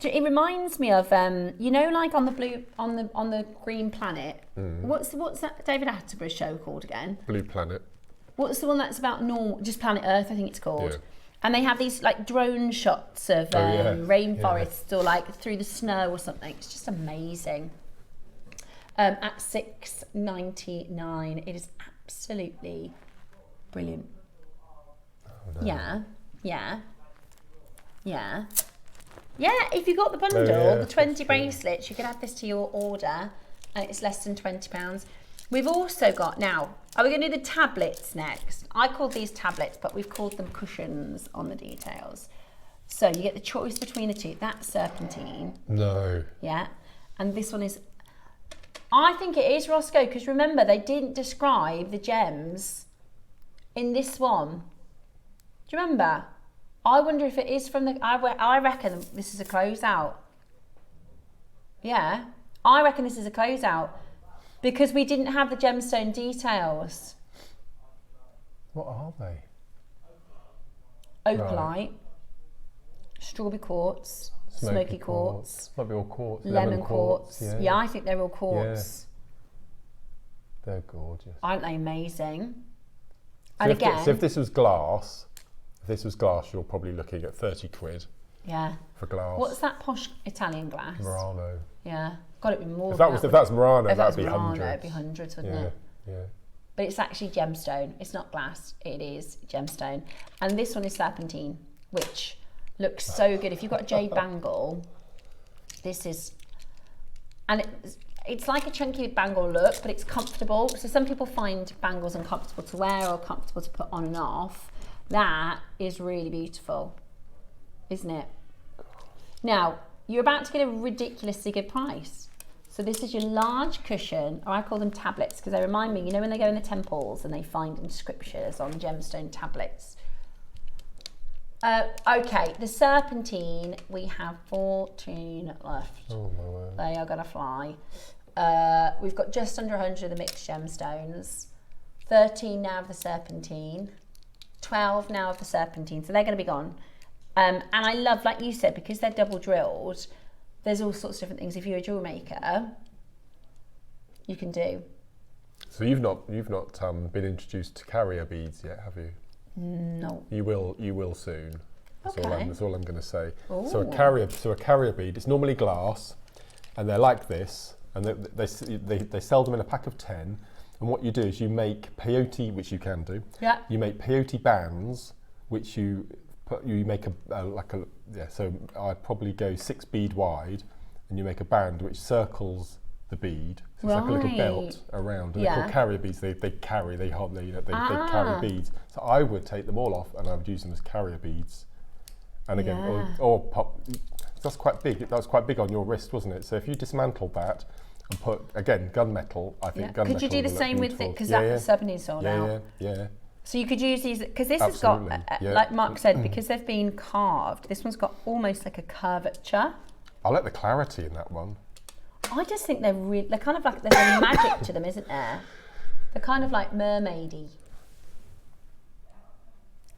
A: It reminds me of, you know, like on the green planet. What's that David Attenborough's show called again?
B: Blue Planet.
A: What's the one that's about just planet Earth? I think it's called.
B: Yeah.
A: And they have these like drone shots of rainforests or like through the snow or something. It's just amazing. At $6.99, it is absolutely brilliant. Oh, no. Yeah. If you got the bundle, the 20 bracelets, you could add this to your order, and it's less than £20. We've also got now. Are we going to do the tablets next? I called these tablets, but we've called them cushions on the details. So you get the choice between the two. That's serpentine.
B: No.
A: Yeah. And this one is, I think it is Roscoe, because remember, they didn't describe the gems in this one. Do you remember? I wonder if it is from the, I reckon this is a closeout. Yeah. I reckon this is a closeout. Because we didn't have the gemstone details.
B: What are they?
A: Opalite, strawberry quartz, smoky quartz,
B: might be all quartz.
A: lemon quartz. Yeah, I think they're all quartz.
B: Yeah. They're gorgeous.
A: Aren't they amazing?
B: So
A: and again,
B: so if this was glass, you're probably looking at 30 quid.
A: Yeah.
B: For glass.
A: What's that posh Italian glass?
B: Murano.
A: Yeah. Got it be more.
B: If that's Murano, that'd be hundreds.
A: It'd be hundreds, wouldn't it?
B: Yeah.
A: But it's actually gemstone. It's not glass. It is gemstone. And this one is serpentine, which looks so good. If you've got a jade bangle, this is, and it's like a chunky bangle look, but it's comfortable. So some people find bangles uncomfortable to wear or comfortable to put on and off. That is really beautiful, isn't it? Now, you're about to get a ridiculously good price. So this is your large cushion, or I call them tablets, because they remind me, you know when they go in the temples and they find inscriptions on gemstone tablets. Okay, the serpentine, we have 14 left.
B: Oh my word.
A: They are gonna fly. We've got just under 100 of the mixed gemstones, 13 now of the serpentine, 12 now of the serpentine, so they're gonna be gone. And I love, like you said, because they're double drilled, there's all sorts of different things. If you're a jewel maker, you can do.
B: So you've not been introduced to carrier beads yet, have you?
A: No.
B: You will soon. That's all I'm going to say.
A: Ooh.
B: So a carrier bead, it's normally glass, and they're like this, and they sell them in a pack of 10. And what you do is you make peyote, which you can do.
A: Yeah.
B: You make peyote bands, which you make so I'd probably go 6 bead wide, and you make a band which circles the bead. So it's like a little belt around, and they're called carrier beads. They carry beads. So I would take them all off, and I would use them as carrier beads. And again, or pop. That's quite big. That was quite big on your wrist, wasn't it? So if you dismantled that and put again gunmetal, I think gunmetal.
A: Could you do the same with it? Because that serpentine sold out.
B: Yeah.
A: So you could use these, because this has got,
B: Yeah.
A: like Mark said, because they've been carved, this one's got almost like a curvature.
B: I like the clarity in that one.
A: I just think they're kind of like, there's a magic to them, isn't there? They're kind of like mermaidy.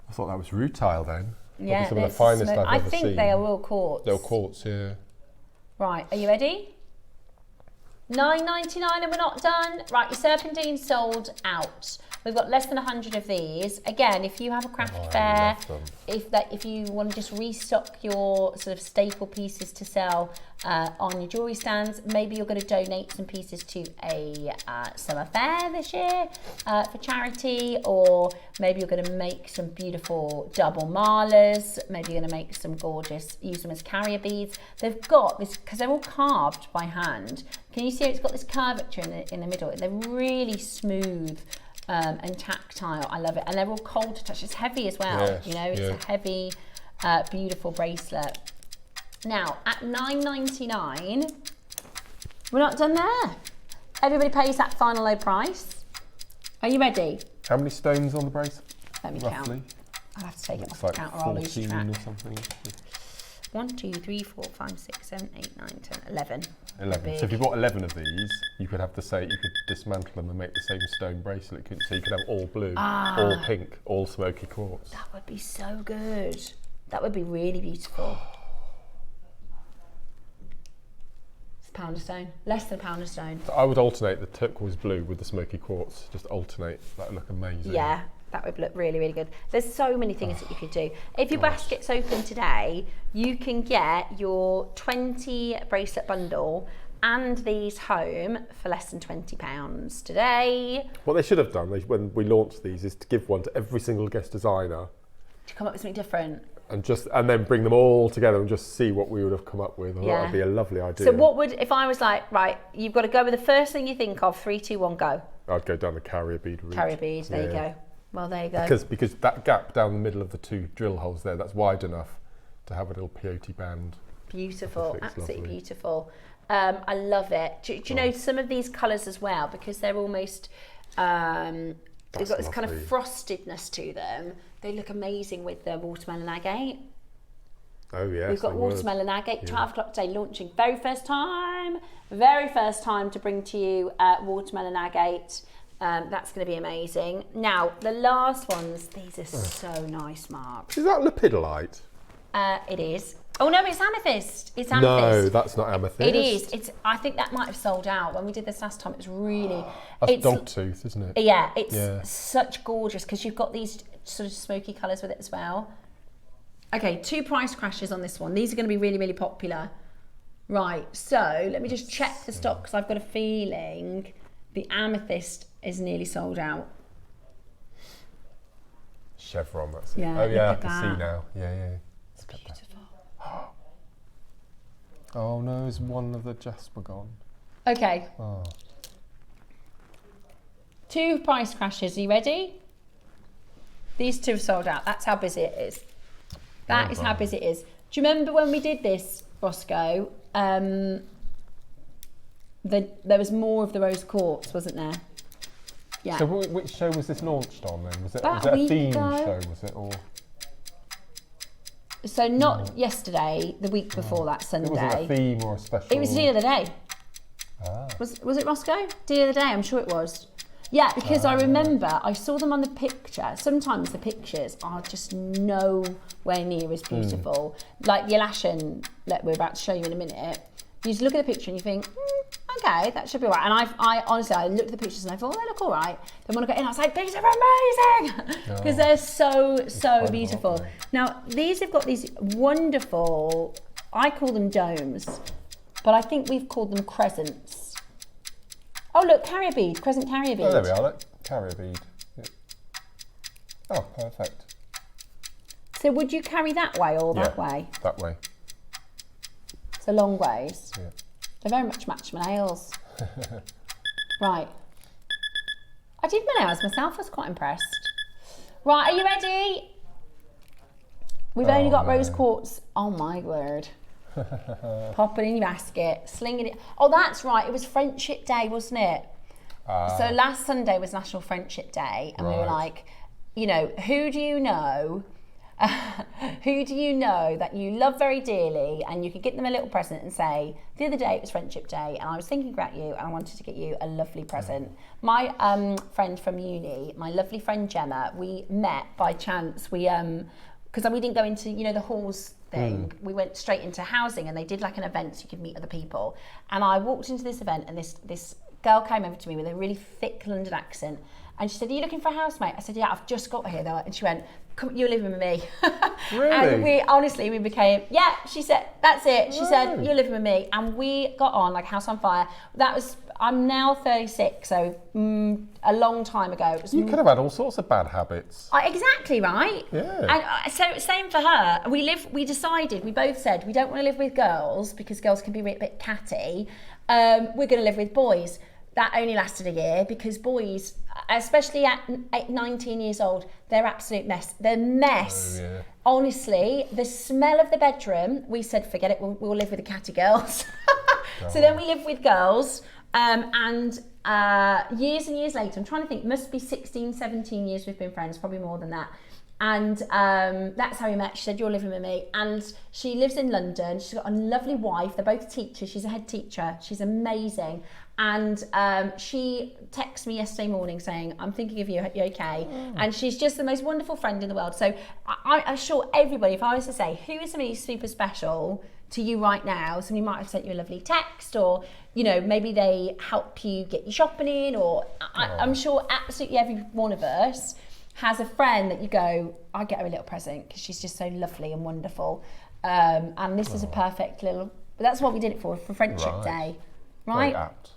B: I thought that was rutile then.
A: Yeah,
B: some of the finest I've
A: I
B: ever
A: think
B: seen.
A: they are all quartz.
B: They're all quartz, yeah.
A: Right, are you ready? $9.99 and we're not done. Right, your serpentine sold out. We've got less than 100 of these. Again, if you have a craft fair, if you want to just restock your sort of staple pieces to sell on your jewellery stands, maybe you're going to donate some pieces to a summer fair this year for charity, or maybe you're going to make some beautiful double malas, maybe you're going to make some gorgeous, use them as carrier beads. They've got this, because they're all carved by hand. Can you see it's got this curvature in the middle? They're really smooth. And tactile. I love it, and they're all cold to touch. It's heavy as well.
B: Yes,
A: you know, it's a heavy, beautiful bracelet. Now at $9.99, we're not done there. Everybody pays that final low price. Are you ready?
B: How many stones on the bracelet?
A: Let me
B: roughly?
A: count. I'll have to take it off
B: Like
A: the count, or I'll lose
B: 14
A: track.
B: or something.
A: 1, 2, 3, 4, 5, 6, 7, 8, 9, 10, 11.
B: 11. So if you bought 11 of these, you could have you could dismantle them and make the same stone bracelet. So you could have all blue, all pink, all smoky quartz.
A: That would be so good. That would be really beautiful. It's a pound of stone, less than a pound of stone.
B: So I would alternate the turquoise blue with the smoky quartz. Just alternate. That would look amazing.
A: Yeah, that would look really, really good. There's so many things that you could do. If your basket's open today, you can get your 20 bracelet bundle and these home for less than £20 today.
B: What they should have done when we launched these is to give one to every single guest designer
A: To come up with something different.
B: and then bring them all together and just see what we would have come up with. I thought
A: Yeah.
B: that'd be a lovely idea.
A: So what would, if I was like, right, you've got to go with the first thing you think of, 3, 2, 1, go.
B: I'd go down the carrier bead route.
A: Carrier beads, there you
B: Yeah.
A: go. Well, there you go.
B: Because that gap down the middle of the two drill holes there, that's wide enough to have a little peyote band.
A: Beautiful,
B: Looks
A: absolutely
B: lovely.
A: beautiful. I love it. Do you know some of these colours as well, because they're almost, they've got this kind of
B: lovely.
A: frostedness to them. They look amazing with the watermelon agate.
B: Oh yes,
A: We've got
B: they would.
A: watermelon agate,
B: Yeah.
A: 12 o'clock today, launching very first time to bring to you watermelon agate. That's going to be amazing. Now, the last ones, these are so nice, Mark.
B: Is that lepidolite?
A: It is. Oh no, it's amethyst. It's amethyst.
B: No, that's not amethyst.
A: It is. It's. I think that might have sold out when we did this last time. It was really.
B: That's dog tooth, isn't it?
A: Yeah, it's
B: Yeah.
A: such gorgeous because you've got these sort of smoky colours with it as well. Okay, 2 price crashes on this one. These are going to be really, really popular. Right, so let me just check the stock because I've got a feeling the amethyst is nearly sold out.
B: Chevron, that's it.
A: Yeah,
B: Oh yeah, I
A: look
B: can
A: at
B: see
A: that.
B: now. Yeah.
A: It's beautiful.
B: Oh no, is one of the Jasper gone?
A: Okay.
B: Oh.
A: 2 price crashes. Are you ready? These 2 have sold out. That's how busy it is. That is how busy it is. Do you remember when we did this, Bosco? There was more of the rose quartz, wasn't there? Yeah.
B: So which show was this launched on then? Was it
A: About
B: a
A: a week
B: theme
A: ago.
B: show? Was it or?
A: So not yesterday, the week before that Sunday.
B: It wasn't a theme or a special.
A: It was deal of the day.
B: Ah.
A: Was it Roscoe? Deal of the day, I'm sure it was. Yeah, because I remember I saw them on the picture. Sometimes the pictures are just nowhere near as beautiful. Like the Alashan that we're about to show you in a minute. You just look at the picture and you think, okay, that should be all right. And I honestly, I looked at the pictures and I thought, oh, they look all right. Then when I got in, I was like, these are amazing! Because they're so beautiful.
B: lovely.
A: Now, these have got these wonderful, I call them domes, but I think we've called them crescents. Oh, look, carrier bead, crescent carrier bead.
B: Oh, there we are. Look, carrier bead. Yeah. Oh, perfect.
A: So would you carry that way or that way?
B: That way.
A: So long ways.
B: Yeah.
A: They very much match my nails. Right. I did my nails myself, I was quite impressed. Right, are you ready? We've only got rose quartz. Oh my word. Pop it in your basket, sling it in. Oh, that's right, it was Friendship Day, wasn't it? So last Sunday was National Friendship Day, and we were
B: Right.
A: like, you know, who do you know that you love very dearly and you could get them a little present and say, the other day it was Friendship Day and I was thinking about you and I wanted to get you a lovely present. My friend from uni, my lovely friend Gemma, we met by chance. We because we didn't go into, you know, the halls thing. We went straight into housing and they did like an event so you could meet other people. And I walked into this event and this girl came over to me with a really thick London accent and she said, are you looking for a housemate? I said, yeah, I've just got here though. And she went, come, you're living with me.
B: Really?
A: And we became, yeah, she said, that's it. She said, you're living with me. And we got on like house on fire. I'm now 36, so a long time ago.
B: You could have had all sorts of bad habits.
A: Exactly, right?
B: Yeah.
A: And so same for her. We both said we don't want to live with girls because girls can be a bit catty. We're going to live with boys. That only lasted a year because boys, especially at 19 years old, they're absolute mess. They're mess. Oh, yeah. Honestly, the smell of the bedroom, we said, forget it, we'll live with the catty girls. So then we lived with girls. And years and years later, I'm trying to think, must be 16, 17 years we've been friends, probably more than that. And that's how we met. She said, you're living with me. And she lives in London. She's got a lovely wife. They're both teachers. She's a head teacher. She's amazing. And she texted me yesterday morning saying, I'm thinking of you, are you okay? And she's just the most wonderful friend in the world. So I assure everybody, if I was to say, who is somebody super special to you right now? Somebody might have sent you a lovely text, or, you know, maybe they help you get your shopping in, or I'm sure absolutely every one of us has a friend that you go, I get her a little present because she's just so lovely and wonderful. And this is a perfect little, that's what we did it for Friendship Day, right?
B: Very apt.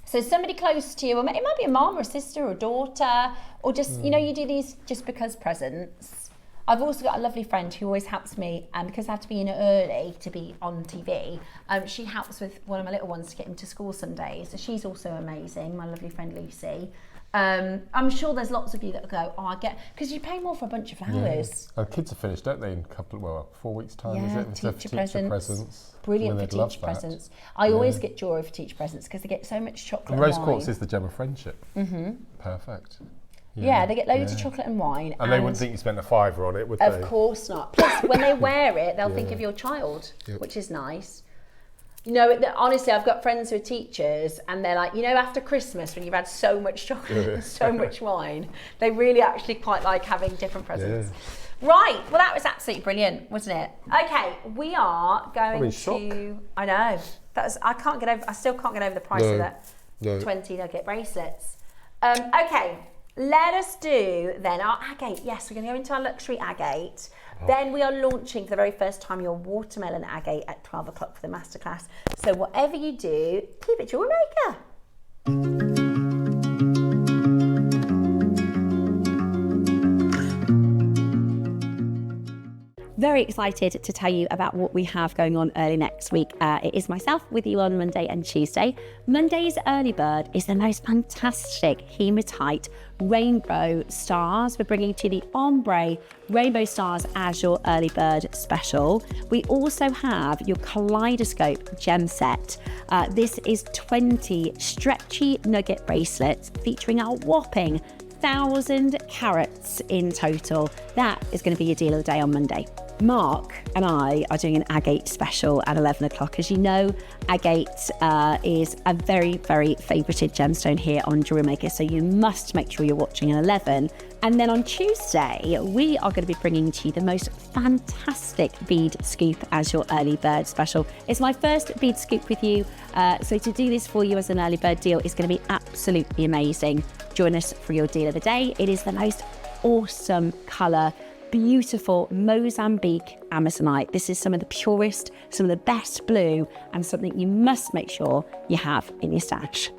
A: So somebody close to you, or it might be a mum or a sister or a daughter, or just, you know, you do these just because presents. I've also got a lovely friend who always helps me, because I have to be in early to be on TV. She helps with one of my little ones to get him to school some days. So she's also amazing, my lovely friend Lucy. I'm sure there's lots of you that will go, oh, I get, because you pay more for a bunch of flowers.
B: Yeah. Kids are finished, don't they, in 4 weeks' time, is it?
A: Teacher presents.
B: Brilliant
A: for teacher presents. I always get jewellery for teacher presents because they get so much chocolate and
B: rose
A: wine.
B: quartz is the gem of friendship. Perfect.
A: Yeah, they get loads of chocolate and wine.
B: And they wouldn't think you spent a £5 on it, would they?
A: Of course not. Plus, when they wear it, they'll think of your child, which is nice. You know, honestly, I've got friends who are teachers and they're like, you know, after Christmas when you've had so much chocolate and so much wine, they really actually quite like having different presents. Right, well that was absolutely brilliant, wasn't it? Okay, we are going to, I know, I still can't get over the price of that 20 Nugget bracelets. Okay, let us do then our agate. Yes, we're going to go into our luxury agate. Then we are launching for the very first time your watermelon agate at 12 o'clock for the masterclass. So whatever you do, keep it Jewellery Maker.
F: Very excited to tell you about what we have going on early next week. It is myself with you on Monday and Tuesday. Monday's early bird is the most fantastic Hematite rainbow stars. We're bringing to you the ombre rainbow stars as your early bird special. We also have your kaleidoscope gem set. This is 20 stretchy nugget bracelets featuring a whopping 1,000 carats in total. That is going to be your deal of the day on Monday. Mark and I are doing an agate special at 11 o'clock. As you know, agate is a very, very favoured gemstone here on Jewellery Maker, so you must make sure you're watching at 11. And then on Tuesday, we are going to be bringing to you the most fantastic bead scoop as your early bird special. It's my first bead scoop with you, so to do this for you as an early bird deal is going to be absolutely amazing. Join us for your deal of the day. It is the most awesome colour, beautiful Mozambique Amazonite. This is some of the purest, some of the best blue, and something you must make sure you have in your stash.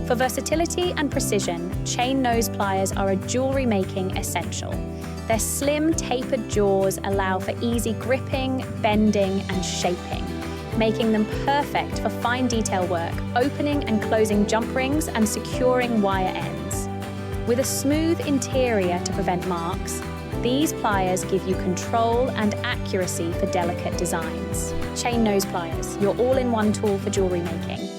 G: For versatility and precision, chain nose pliers are a jewellery making essential. Their slim, tapered jaws allow for easy gripping, bending, and shaping. making them perfect for fine detail work, opening and closing jump rings and securing wire ends. With a smooth interior to prevent marks, these pliers give you control and accuracy for delicate designs. Chain nose pliers, your all-in-one tool for jewellery making.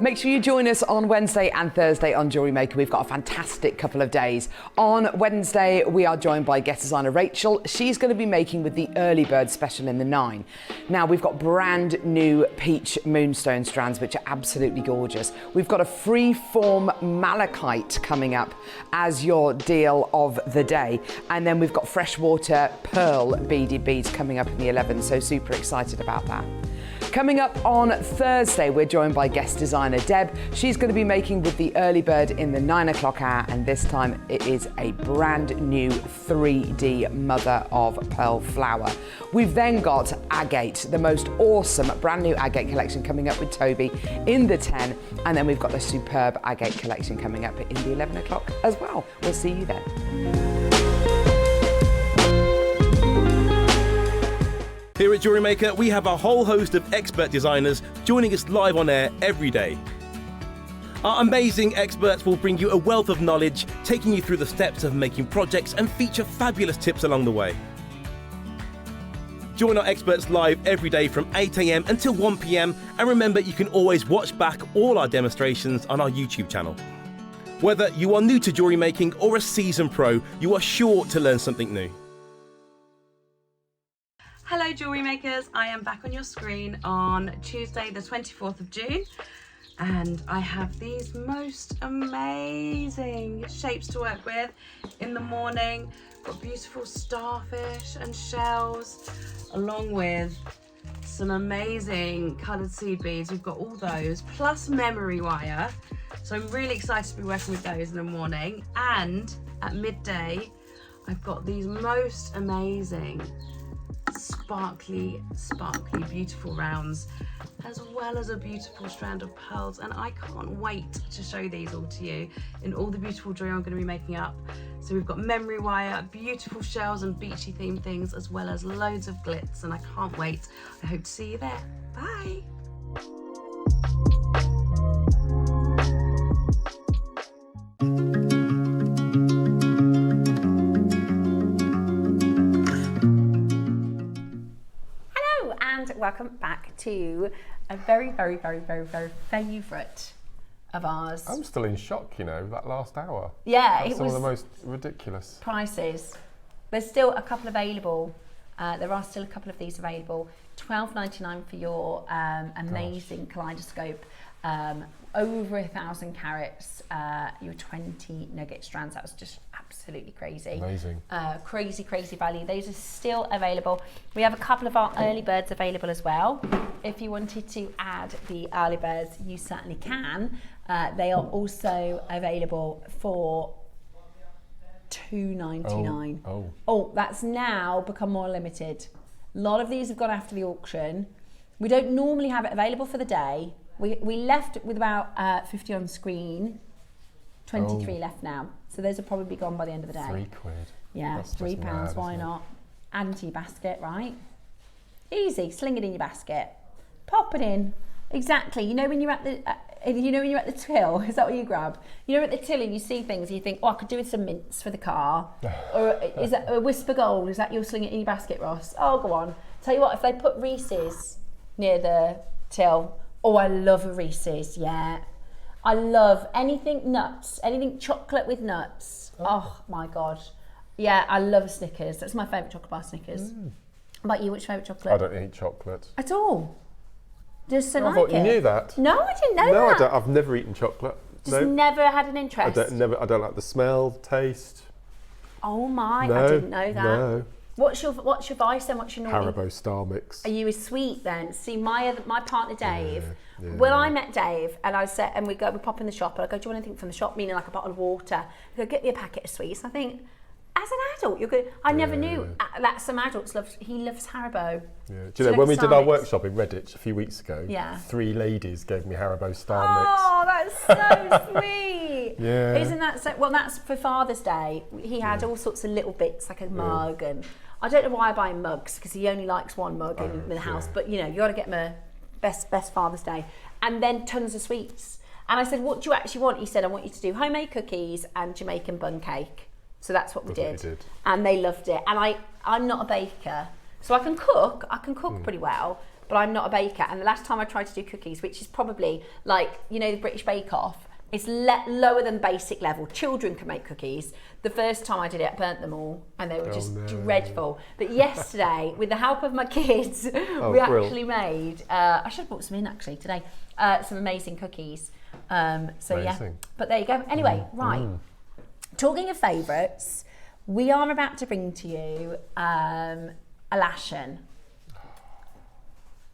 C: Make sure you join us on Wednesday and Thursday on Jewellery Maker. We've got a fantastic couple of days. On Wednesday, we are joined by guest designer Rachel. She's going to be making with the early bird special in the 9. Now, we've got brand new peach moonstone strands, which are absolutely gorgeous. We've got a free-form malachite coming up as your deal of the day. And then we've got freshwater pearl beaded beads coming up in the 11, so super excited about that. Coming up on Thursday, we're joined by guest designer Deb. She's going to be making with the early bird in the 9 o'clock hour, and this time it is a brand new 3D mother of pearl flower. We've then got Agate, the most awesome brand new agate collection coming up with Toby in the 10, and then we've got the superb agate collection coming up in the 11 o'clock as well. We'll see you then.
D: Here at Jewellery Maker, we have a whole host of expert designers joining us live on air every day. Our amazing experts will bring you a wealth of knowledge, taking you through the steps of making projects and feature fabulous tips along the way. Join our experts live every day from 8 AM until 1 PM, and remember, you can always watch back all our demonstrations on our YouTube channel. Whether you are new to jewellery making or a seasoned pro, you are sure to learn something new.
E: Hello jewellery makers, I am back on your screen on Tuesday the 24th of June, and I have these most amazing shapes to work with in the morning. Got beautiful starfish and shells, along with some amazing coloured seed beads. We've got all those, plus memory wire, so I'm really excited to be working with those in the morning. And at midday I've got these most amazing sparkly beautiful rounds, as well as a beautiful strand of pearls, and I can't wait to show these all to you in all the beautiful jewelry I'm going to be making up. So we've got memory wire, beautiful shells and beachy themed things, as well as loads of glitz, and I can't wait. I hope to see you there. Bye.
A: Welcome back to a very favourite of ours.
B: I'm still in shock, you know, that last hour.
A: Yeah,
B: That's
A: it
B: some
A: was
B: of the most ridiculous
A: prices. There's still a couple available. There are still a couple of these available. £12.99 for your amazing kaleidoscope. Over 1,000 carats, your 20 nugget strands. That was just absolutely crazy.
B: Amazing.
A: Crazy value. Those are still available. We have a couple of our early birds available as well. If you wanted to add the early birds, you certainly can. They are also available for £2.99. Oh, that's now become more limited. A lot of these have gone after the auction. We don't normally have it available for the day. We left with about 50 on screen, 23 left now. So those will probably be gone by the end of the day.
B: £3.
A: Yeah,
B: That's
A: £3,
B: mad,
A: why not? Add them to your basket, right? Easy, sling it in your basket. Pop it in. Exactly. You know when you're at the the till, is that what you grab? You know at the till and you see things and you think, oh, I could do with some mints for the car. Or is that a Whisper Gold? Is that you'll sling it in your basket, Ross? Oh, go on. Tell you what, if they put Reese's near the till, oh, I love a Reese's, yeah. I love anything nuts, anything chocolate with nuts. Oh my God. Yeah, I love a Snickers. That's my favourite chocolate bar, Snickers. What about you, which favourite chocolate?
B: I don't eat chocolate.
A: At all? Just so
B: I thought you knew that.
A: No, I didn't know that.
B: No, I don't. I've never eaten chocolate.
A: Just never had an interest?
B: I don't like the smell, the taste.
A: Oh my,
B: No,
A: I didn't know that.
B: No.
A: What's your vice then? What's your naughty?
B: Haribo Star Mix.
A: Are you a sweet then? See, my partner Dave.
B: Yeah.
A: When I met Dave, and I said, and we pop in the shop, and I go, do you want anything from the shop? Meaning like a bottle of water. I go, get me a packet of sweets. And I think, as an adult, you're good. I never knew that some adults he loves Haribo.
B: Yeah. Do you know when we did our workshop in Redditch a few weeks ago?
A: Yeah.
B: 3 ladies gave me Haribo Star Mix.
A: Oh, that's so sweet.
B: Yeah.
A: Isn't that so? Well, that's for Father's Day. He had all sorts of little bits, like a mug, and I don't know why I buy him mugs, because he only likes one mug in the house, but you know, you got to get him a best Father's Day. And then tons of sweets. And I said, what do you actually want? He said, I want you to do homemade cookies and Jamaican bun cake. So that's what we did. And they loved it. And I'm not a baker, so I can cook pretty well, but I'm not a baker. And the last time I tried to do cookies, which is probably like, you know, the British Bake Off, it's lower than basic level. Children can make cookies. The first time I did it, I burnt them all, and they were just dreadful. But yesterday, with the help of my kids, we actually made, I should have brought some in actually today, some amazing cookies. So yeah, but there you go. Anyway, right. Talking of favourites, we are about to bring to you Alashan.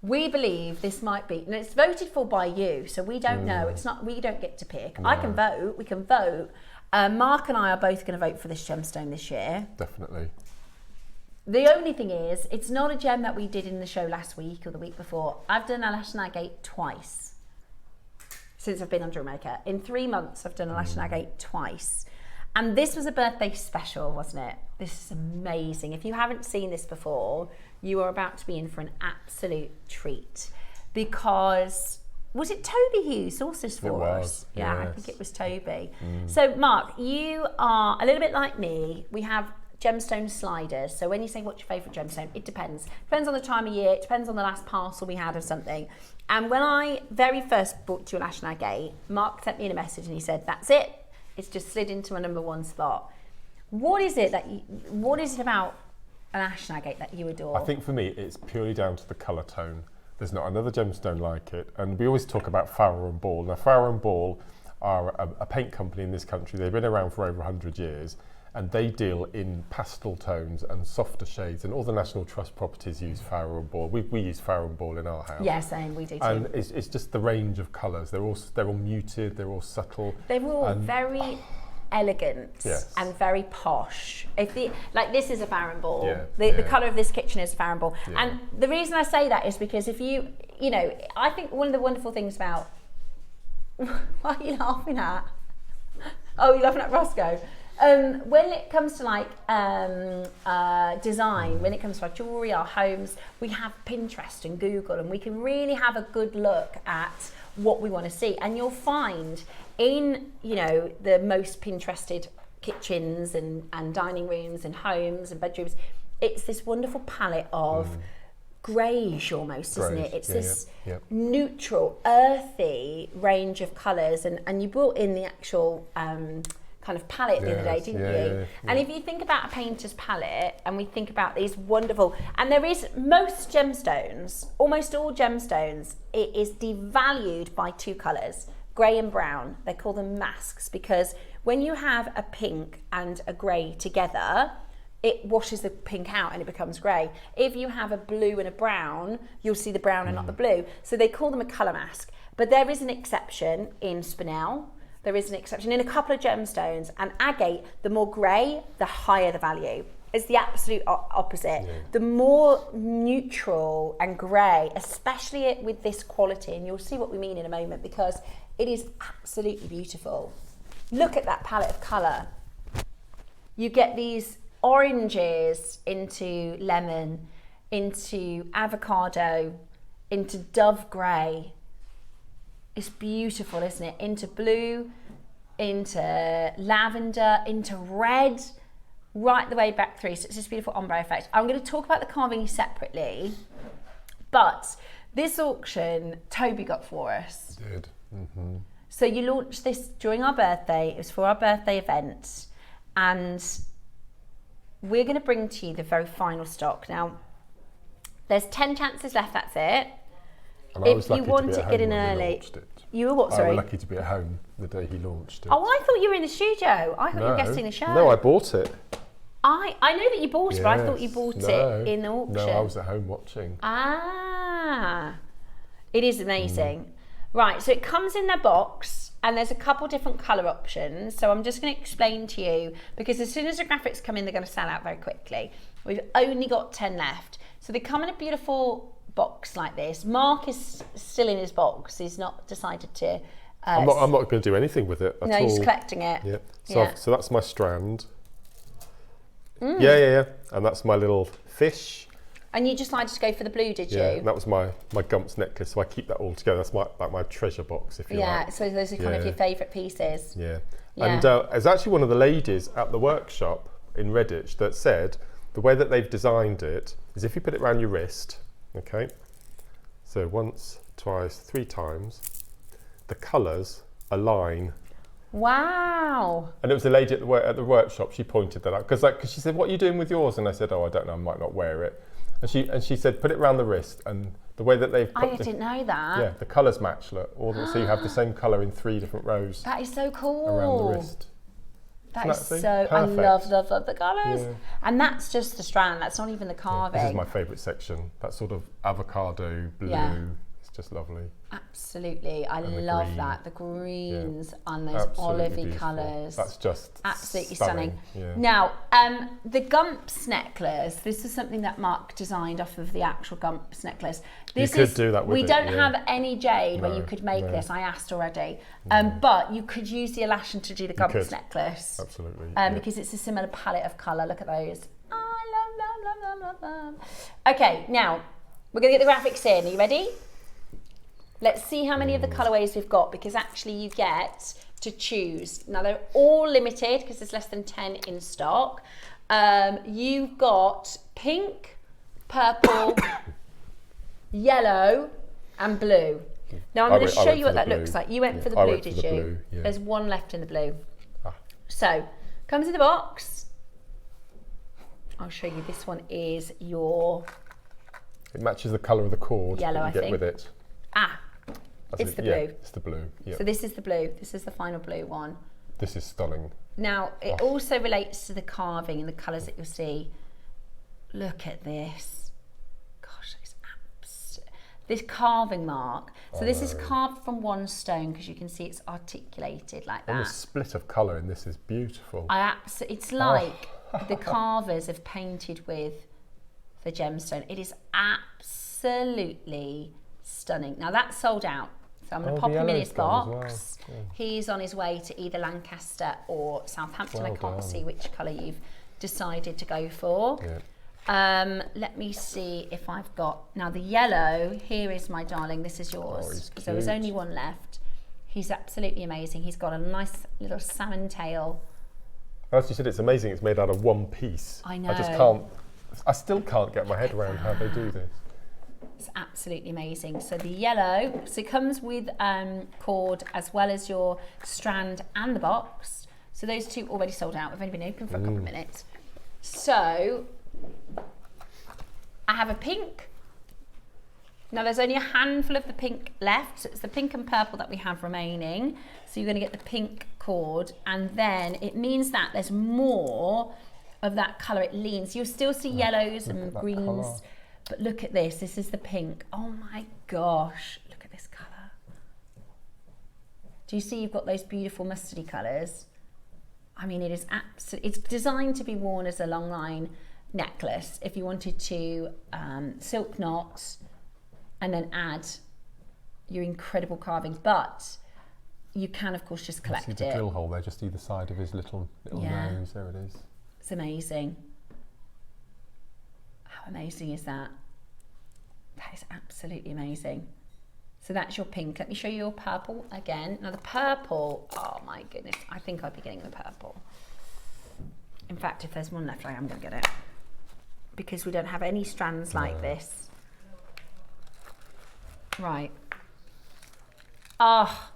A: We believe this might be, and it's voted for by you, so we don't know. It's not, we don't get to pick. No. I can vote, we can vote. Mark and I are both going to vote for this gemstone this year.
B: Definitely.
A: The only thing is, it's not a gem that we did in the show last week or the week before. I've done Alashan Agate twice since I've been on Jewellery Maker. In 3 months, I've done Alashan Agate twice. And this was a birthday special, wasn't it? This is amazing. If you haven't seen this before, you are about to be in for an absolute treat, because was it Toby who sourced this for us? Yeah, yes. I think it was Toby. So Mark, you are a little bit like me. We have gemstone sliders. So when you say what's your favourite gemstone, it depends. Depends on the time of year, it depends on the last parcel we had of something. And when I very first brought you Alashan Agate, Mark sent me in a message and he said, that's it. It's just slid into my #1 spot. What is it about Alashan Agate that you adore?
B: I think for me, it's purely down to the colour tone. There's not another gemstone like it. And we always talk about Farrow & Ball. Now, Farrow & Ball are a paint company in this country. They've been around for over 100 years, and they deal in pastel tones and softer shades, and all the National Trust properties use Farrow & Ball. We use Farrow & Ball in our house.
A: Yeah, same, we do too.
B: And it's just the range of colours. They're all muted, they're all subtle.
A: They're all very elegant and very posh. Like this is a Farrow & Ball. The colour of this kitchen is Farrow & Ball. Yeah. And the reason I say that is because if you know, I think one of the wonderful things about, what are you laughing at? Oh, you're laughing at Roscoe. When it comes to like design, when it comes to our jewellery, our homes, we have Pinterest and Google, and we can really have a good look at what we want to see. And you'll find in, you know, the most Pinterested kitchens and dining rooms and homes and bedrooms, it's this wonderful palette of greyish almost, isn't it? It's this neutral, earthy range of colours, and you brought in the actual kind of palette the other day, didn't you? And if you think about a painter's palette, and we think about these wonderful, and there is most gemstones, almost all gemstones, it is devalued by 2 colours, grey and brown. They call them masks, because when you have a pink and a grey together, it washes the pink out and it becomes grey. If you have a blue and a brown, you'll see the brown and not the blue. So they call them a colour mask. But there is an exception in spinel. There is an exception in a couple of gemstones, and agate, the more grey, the higher the value. It's the absolute opposite. Yeah. The more neutral and grey, especially with this quality, and you'll see what we mean in a moment, because it is absolutely beautiful. Look at that palette of colour. You get these oranges into lemon, into avocado, into dove grey. It's beautiful, isn't it? Into blue, into lavender, into red, right the way back through. So it's this beautiful ombre effect. I'm going to talk about the carving separately, but this auction Toby got for us.
B: Did.
A: So you launched this during our birthday. It was for our birthday event, and we're going to bring to you the very final stock. Now, there's 10 chances left, that's it.
B: And
A: if you want to get in early, you were what? Sorry,
B: I was lucky to be at home the day he launched it.
A: Oh, I thought you were in the studio. I thought you were getting the show.
B: No, I bought it.
A: I know that you bought it, but I thought you bought it in the auction.
B: No, I was at home watching.
A: Ah, it is amazing. Right, so it comes in their box, and there's a couple different colour options. So I'm just going to explain to you, because as soon as the graphics come in, they're going to sell out very quickly. We've only got 10 left. So they come in a beautiful box like this. Mark is still in his box. He's not decided to.
B: I'm not going to do anything with it at all.
A: No, he's collecting it.
B: Yeah. So that's my strand. Yeah. And that's my little fish.
A: And you decided to go for the blue, did you?
B: Yeah, and that was my gumps necklace, so I keep that all together. That's my treasure box, if you like.
A: Yeah, so those are kind of your favourite pieces.
B: Yeah.
A: Yeah.
B: And there's actually one of the ladies at the workshop in Redditch that said the way that they've designed it is if you put it around your wrist, okay, so once, twice, 3 times, the colours align.
A: Wow.
B: And it was a lady at the workshop, she pointed that out, because she said, what are you doing with yours? And I said, oh, I don't know, I might not wear it. And she said, put it around the wrist, and the way that they've put
A: I didn't know that.
B: Yeah, the colours match, look, so you have the same colour in 3 different rows.
A: That is so cool.
B: Around the wrist.
A: That is so,
B: perfect.
A: I love the colours.
B: Yeah.
A: And that's just the strand, that's not even the carving.
B: This is my favourite section, that sort of avocado blue.
A: Yeah.
B: It's just lovely.
A: Absolutely, I love
B: green.
A: that. The greens and those
B: Absolutely
A: olivey
B: beautiful.
A: colours.
B: That's just
A: absolutely stunning.
B: Yeah.
A: Now, the Gumps necklace, this is something that Mark designed off of the actual Gumps necklace. This
B: you could do that with
A: we
B: it,
A: don't
B: yeah.
A: have any jade where you could make this, I asked already. But you could use the Alashan to do the Gumps necklace.
B: Absolutely.
A: Because it's a similar palette of colour. Look at those. I love. Okay, now, we're going to get the graphics in. Are you ready? Let's see how many of the colourways we've got, because actually you get to choose. Now they're all limited because there's less than 10 in stock. You've got pink, purple, yellow and blue. Now I'm going to show you what that looks like. You went for the blue, did you?
B: Yeah.
A: There's one left in the blue. So, comes in the box. I'll show you, this one is your...
B: It matches the colour of the cord
A: yellow,
B: that you
A: I
B: get
A: think.
B: with it.
A: It's the blue.
B: Yeah, it's the blue. Yeah.
A: So this is the blue. This is the final blue one.
B: This is stunning.
A: Now, it also relates to the carving and the colours that you'll see. Look at this. Gosh, it's this carving mark. So this is carved from one stone, because you can see it's articulated like that.
B: And the split of colour in this is beautiful.
A: It's like the carvers have painted with the gemstone. It is absolutely stunning. Now that's sold out, so I'm going to pop him in his box. Well. Yeah. He's on his way to either Lancaster or Southampton. I can't see which colour you've decided to go for. Yeah. Let me see if I've got, now the yellow, here is my darling, this is yours. So there's only one left. He's absolutely amazing. He's got a nice little salmon tail.
B: As you said, it's amazing it's made out of one piece.
A: I know.
B: I still can't get my head around how they do this.
A: It's absolutely amazing. So the yellow, so it comes with cord as well as your strand and the box. So those two already sold out. We've only been open for a couple of minutes. So I have a pink. Now there's only a handful of the pink left. So it's the pink and purple that we have remaining. So you're going to get the pink cord, and then it means that there's more of that colour. It leans. You'll still see yellows and greens. Colour. But look at this. This is the pink. Oh my gosh. Look at this colour. Do you see you've got those beautiful mustardy colours? I mean, it is absolutely, it's designed to be worn as a long line necklace. If you wanted to silk knots and then add your incredible carving, but you can of course just collect it.
B: See the drill hole there, just either side of his little nose. There it is.
A: It's amazing. How amazing is that? That is absolutely amazing. So that's your pink. Let me show you your purple again. Now the purple, oh my goodness, I think I'd be getting the purple. In fact, if there's one left, I am going to get it, because we don't have any strands like this. Right. Oh,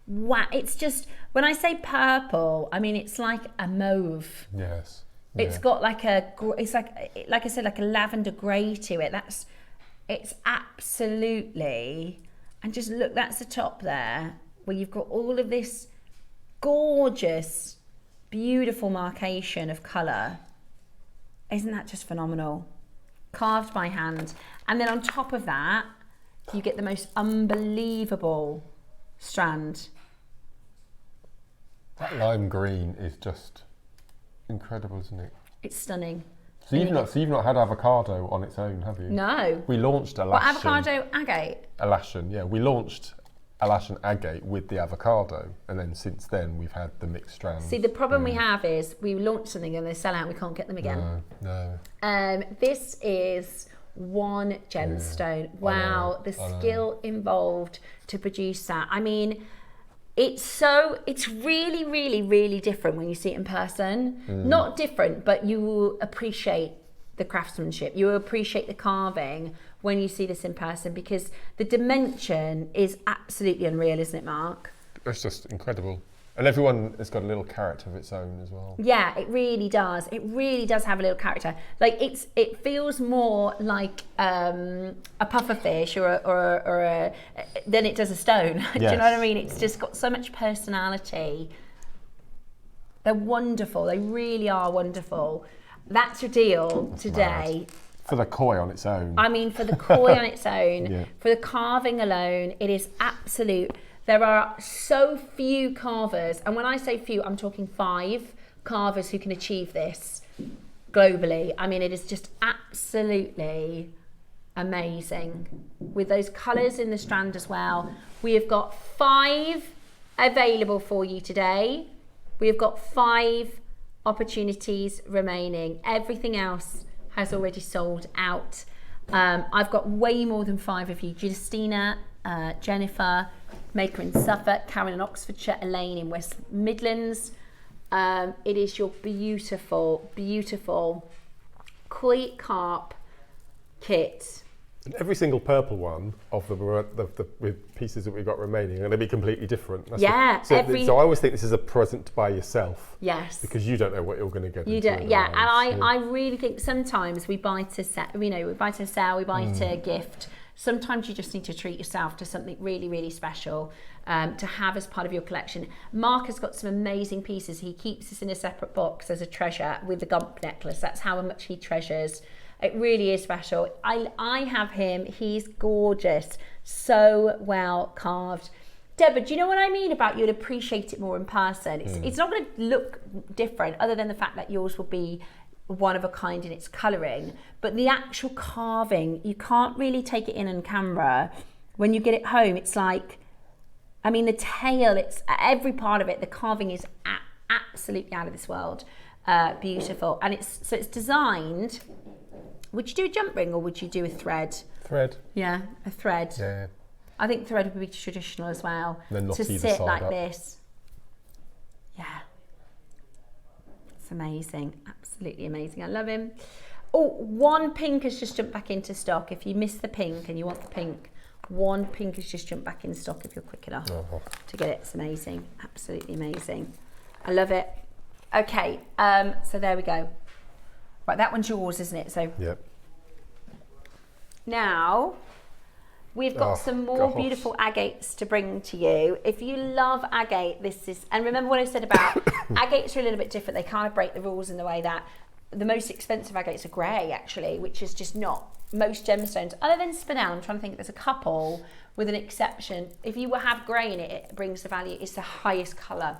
A: wow. It's just, when I say purple, I mean, it's like a mauve.
B: Yes.
A: It's got like it's like I said, like a lavender grey to it. It's absolutely, and just look, that's the top there, where you've got all of this gorgeous, beautiful markation of colour. Isn't that just phenomenal? Carved by hand. And then on top of that, you get the most unbelievable strand.
B: That lime green is just incredible, isn't it?
A: It's stunning.
B: So you've not had avocado on its own, have you?
A: No.
B: We launched Alashan.
A: What, avocado agate?
B: Alashan, yeah. We launched Alashan Agate with the avocado, and then since then we've had the mixed strands.
A: See, the problem we have is we launch something and they sell out and we can't get them again.
B: No.
A: This is one gemstone. Wow, the skill involved to produce that. I mean, it's really, really, really different when you see it in person. Not different, but you will appreciate the craftsmanship. You will appreciate the carving when you see this in person, because the dimension is absolutely unreal, isn't it, Mark?
B: It's just incredible. And everyone has got a little character of its own as well.
A: Yeah, it really does. It really does have a little character. Like it feels more like a pufferfish or than it does a stone.
B: Yes.
A: Do you know what I mean? It's just got so much personality. They're wonderful. They really are wonderful. That's your deal today.
B: Mad. For the koi on its own.
A: I mean, for the koi on its own, for the carving alone, it is absolute. There are so few carvers, and when I say few, I'm talking 5 carvers who can achieve this globally. I mean, it is just absolutely amazing. With those colours in the strand as well. We have got 5 available for you today. We have got 5 opportunities remaining. Everything else has already sold out. I've got way more than 5 of you. Justina, Jennifer, Maker in Suffolk, Karen in Oxfordshire, Elaine in West Midlands. It is your beautiful, beautiful koi carp kit.
B: And every single purple one of the with pieces that we've got remaining are going to be completely different.
A: So
B: I always think this is a present to buy yourself.
A: Yes.
B: Because you don't know what you're going to get.
A: You don't. Yeah, and I really think sometimes we buy to sell. We buy to sell. We buy to gift. Sometimes you just need to treat yourself to something really, really special to have as part of your collection. Mark has got some amazing pieces. He keeps this in a separate box as a treasure with the gump necklace. That's how much he treasures. It really is special. I have him. He's gorgeous. So well carved. Deborah, do you know what I mean about you'd appreciate it more in person? It's not going to look different other than the fact that yours will be one of a kind in its colouring. But the actual carving, you can't really take it in on camera. When you get it home, it's like, I mean, the tail, it's every part of it, the carving is absolutely out of this world. Beautiful. And it's designed. Would you do a jump ring or would you do a thread?
B: Thread.
A: Yeah, a thread.
B: Yeah.
A: I think thread would be traditional as well.
B: Then not
A: to
B: either
A: sit
B: side
A: like
B: up.
A: this. Yeah. It's amazing. Absolutely amazing. I love him. Oh, one pink has just jumped back into stock. If you missed the pink and you want the pink, one pink has just jumped back in stock if you're quick enough to get it. It's amazing. Absolutely amazing. I love it. Okay, so there we go. Right, that one's yours, isn't it? So
B: yep.
A: Now we've got some more beautiful agates to bring to you. If you love agate, this is, and remember what I said about agates are a little bit different. They kind of break the rules in the way that the most expensive agates are grey, actually, which is just not most gemstones. Other than spinel, I'm trying to think, there's a couple with an exception. If you have grey in it, it brings the value. It's the highest colour,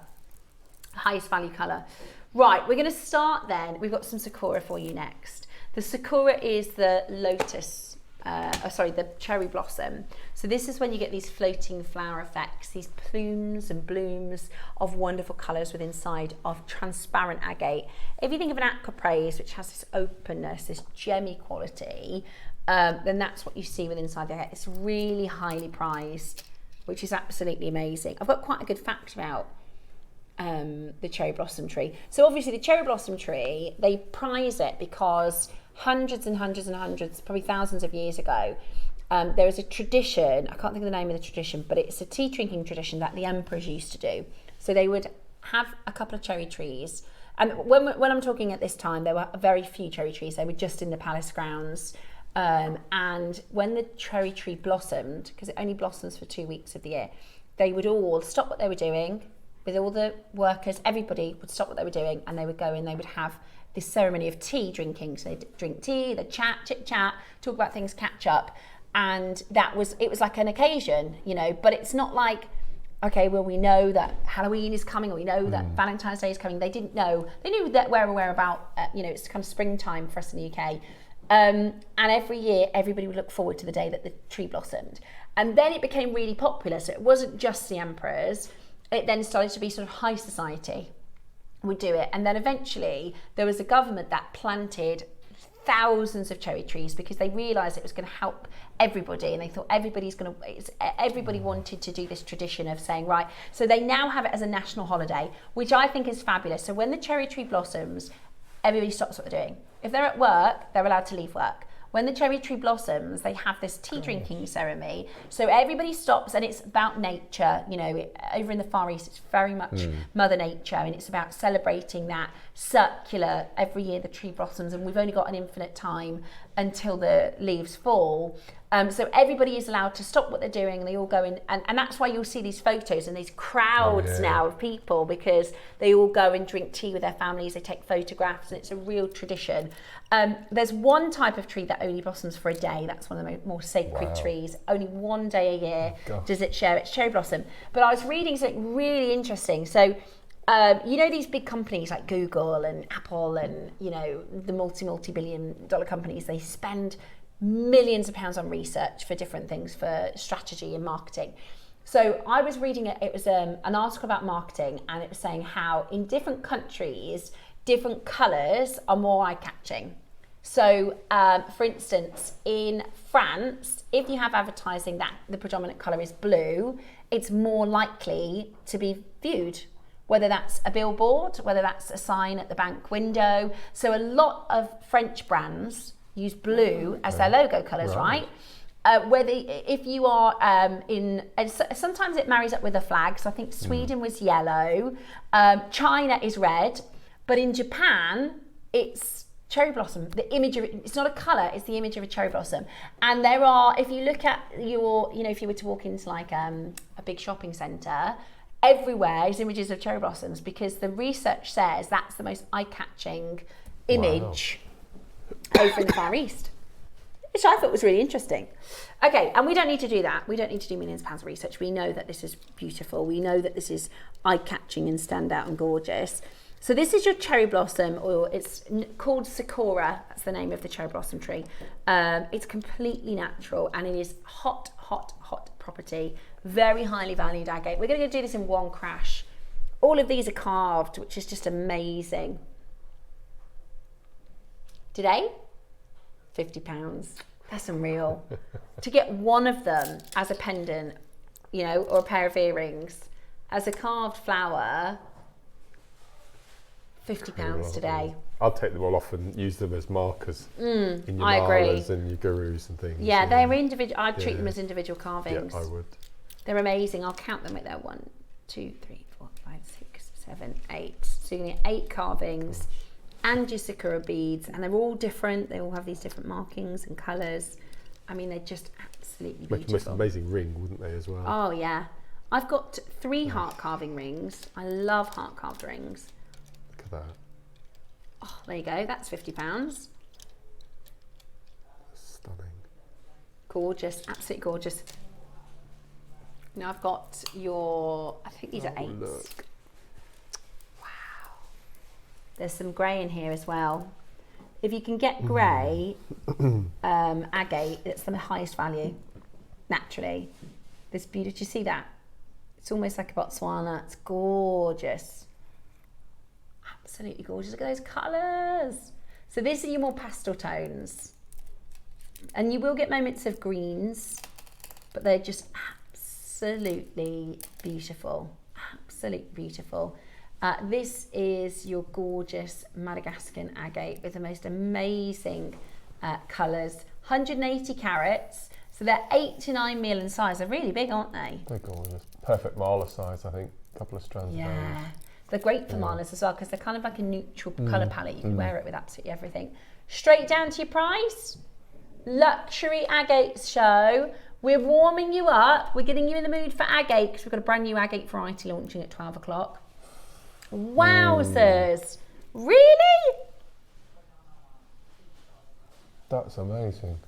A: highest value colour. Right, we're going to start then. We've got some sakura for you next. The sakura is the lotus, the cherry blossom. So this is when you get these floating flower effects, these plumes and blooms of wonderful colours with inside of transparent agate. If you think of an aquapraise, which has this openness, this gemmy quality, then that's what you see with inside the agate. It's really highly prized, which is absolutely amazing. I've got quite a good fact about the cherry blossom tree. So obviously the cherry blossom tree, they prize it because hundreds and hundreds and hundreds, probably thousands of years ago, there was a tradition, I can't think of the name of the tradition, but it's a tea drinking tradition that the emperors used to do. So they would have a couple of cherry trees. And when I'm talking at this time, there were very few cherry trees. They were just in the palace grounds. And when the cherry tree blossomed, because it only blossoms for 2 weeks of the year, they would all stop what they were doing, with all the workers, everybody would stop what they were doing and they would go and they would have this ceremony of tea drinking. So they'd drink tea, they'd chit-chat, talk about things, catch up. And it was like an occasion, but it's not like, okay, well, we know that Halloween is coming, or we know that Valentine's Day is coming. They didn't know. They knew that we're about, it's kind of springtime for us in the UK. And every year, everybody would look forward to the day that the tree blossomed. And then it became really popular. So it wasn't just the emperors. It then started to be sort of high society would do it. And then eventually there was a government that planted thousands of cherry trees because they realized it was going to help everybody, and they thought everybody wanted to do this tradition of saying, right, so they now have it as a national holiday, which I think is fabulous. So when the cherry tree blossoms, everybody stops what they're doing. If they're at work, they're allowed to leave work. When the cherry tree blossoms, they have this tea drinking ceremony. So everybody stops, and it's about nature. You know, over in the Far East, it's very much Mother Nature, and it's about celebrating that circular, every year the tree blossoms, and we've only got an infinite time until the leaves fall. So everybody is allowed to stop what they're doing, and they all go in, and that's why you'll see these photos and these crowds now of people, because they all go and drink tea with their families, they take photographs, and it's a real tradition. There's one type of tree that only blossoms for a day. That's one of the more sacred trees. Only one day a year does it share its cherry blossom. But I was reading something really interesting. So, you know, these big companies like Google and Apple and, you know, the multi-billion-dollar companies, they spend millions of pounds on research for different things, for strategy and marketing. So I was reading it was an article about marketing, and it was saying how in different countries, different colours are more eye-catching. So, for instance, in France, if you have advertising that the predominant colour is blue, it's more likely to be viewed, whether that's a billboard, whether that's a sign at the bank window. So a lot of French brands use blue as their logo colours, right? If you are sometimes it marries up with a flag. So I think Sweden was yellow, China is red, but in Japan, it's cherry blossom. The image of it, it's not a colour, it's the image of a cherry blossom. And there are, if you look at your, you know, if you were to walk into like a big shopping centre, everywhere is images of cherry blossoms, because the research says that's the most eye-catching image over in the Far East, which I thought was really interesting. Okay, and we don't need to do that. We don't need to do millions of pounds of research. We know that this is beautiful. We know that this is eye-catching and stand out and gorgeous. So this is your cherry blossom oil. It's called Sakura. That's the name of the cherry blossom tree. It's completely natural, and it is hot property. Very highly valued agate. We're going to do this in one crash. All of these are carved, which is just amazing. Today, £50. That's unreal. To get one of them as a pendant, you know, or a pair of earrings, as a carved flower, £50 today.
B: I'll take them all off and use them as markers in your malas and your gurus and things.
A: Yeah, they're individual. I'd treat them as individual carvings.
B: Yeah, I would.
A: They're amazing. I'll count them. They're 1, 2, 3, 4, 5, 6, 7, 8. So you're going to get 8 carvings and your Sakura beads, and they're all different. They all have these different markings and colours. I mean, they're just absolutely beautiful.
B: Make the most amazing ring, wouldn't they, as well?
A: Oh yeah. I've got 3 heart carving rings. I love heart carved rings.
B: Look at that.
A: Oh, there you go. That's £50.
B: Stunning.
A: Gorgeous, absolutely gorgeous. Now I've got your, I think these are 8s.
B: Look.
A: Wow. There's some grey in here as well. If you can get grey, agate, it's the highest value, naturally. This beauty, do you see that? It's almost like a Botswana. It's gorgeous. Absolutely gorgeous. Look at those colours. So these are your more pastel tones. And you will get moments of greens, but they're just absolutely beautiful. Absolutely beautiful. This is your gorgeous Madagascan agate with the most amazing colours. 180 carats. So they're 8 to 9 mil in size. They're really big, aren't they?
B: They're gorgeous. Perfect mala size, I think. A couple of strands.
A: Yeah. They're great for malas as well, because they're kind of like a neutral colour palette. You can wear it with absolutely everything. Straight down to your price. Luxury agate show. We're warming you up. We're getting you in the mood for agate, because we've got a brand new agate variety launching at 12 o'clock. Wowzers. Really?
B: That's amazing.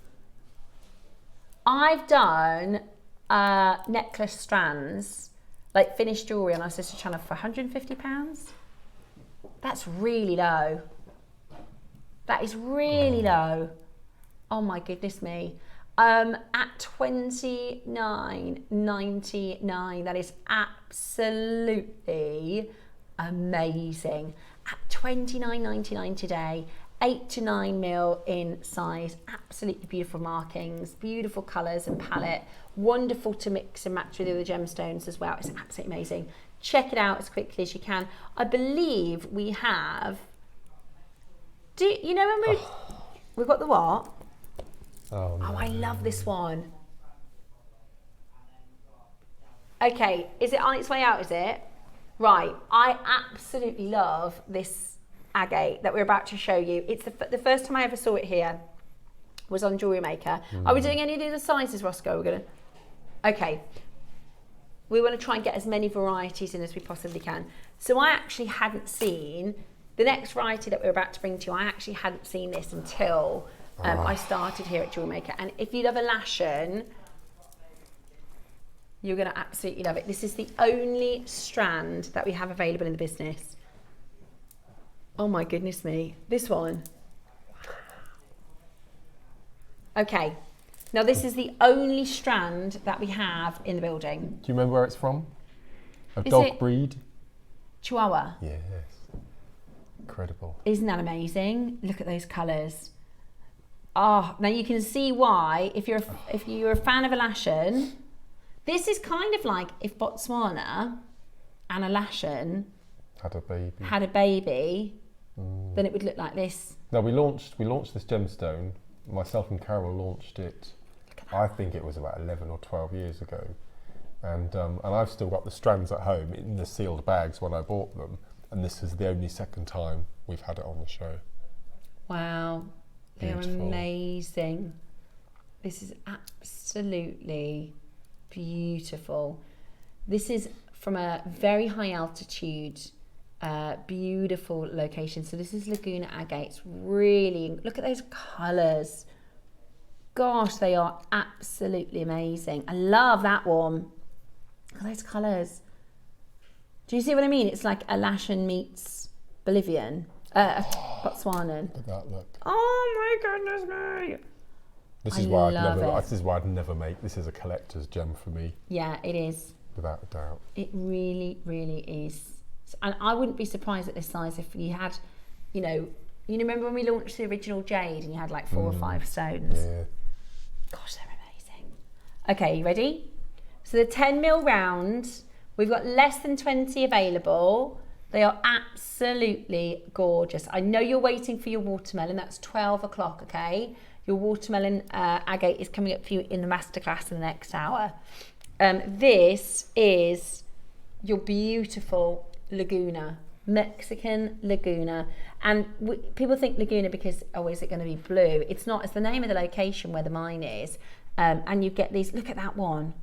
A: I've done necklace strands, like finished jewellery on our sister channel for £150. That's really low. That is really low. Oh my goodness me. At $29.99. That is absolutely amazing. At $29.99 today, 8 to 9 mil in size, absolutely beautiful markings, beautiful colours and palette, wonderful to mix and match with the other gemstones as well. It's absolutely amazing. Check it out as quickly as you can. I believe we have, do you know when we've got the what?
B: Oh, no.
A: Oh, I love this one. Okay, is it on its way out, is it? Right, I absolutely love this agate that we're about to show you. It's the first time I ever saw it here was on Jewellery Maker. Are we doing any of the other sizes, Roscoe? We're gonna, okay. We want to try and get as many varieties in as we possibly can. So I actually hadn't seen, the next variety that we're about to bring to you, I actually hadn't seen this until I started here at Jewellery Maker. And if you love Alashan, you're going to absolutely love it. This is the only strand that we have available in the business. Oh my goodness me. This one. Okay. Now this is the only strand that we have in the building.
B: Do you remember where it's from? A
A: Is
B: dog
A: it
B: breed?
A: Chihuahua.
B: Yes. Incredible.
A: Isn't that amazing? Look at those colours. Oh, now you can see why, if you're a fan of Alashan, this is kind of like if Botswana and Alashan had a baby, then it would look like this.
B: No, we launched this gemstone. Myself and Carol launched it. I think it was about 11 or 12 years ago, and I've still got the strands at home in the sealed bags when I bought them. And this is the only second time we've had it on the show.
A: Wow, they're
B: Beautiful.
A: amazing. This is absolutely beautiful. This is from a very high altitude, beautiful location. So this is Laguna Agate. It's really, look at those colours. Gosh, they are absolutely amazing. I love that one. Look at those colours. Do you see what I mean? It's like Alashan meets Bolivian, Botswanan.
B: Look at that, look.
A: Oh my goodness me.
B: This is why I'd never make. This is a collector's gem for me.
A: Yeah, it is.
B: Without a doubt.
A: It really, really is. And I wouldn't be surprised at this size if you had, you remember when we launched the original Jade and you had like 4 or 5 stones?
B: Yeah.
A: Gosh, they're amazing. Okay, you ready? So the 10 mil round, we've got less than 20 available. They are absolutely gorgeous. I know you're waiting for your watermelon. That's 12 o'clock, okay? Your watermelon agate is coming up for you in the masterclass in the next hour. This is your beautiful Laguna, Mexican Laguna. And people think Laguna because, oh, is it going to be blue? It's not. It's the name of the location where the mine is. And you get these, look at that one.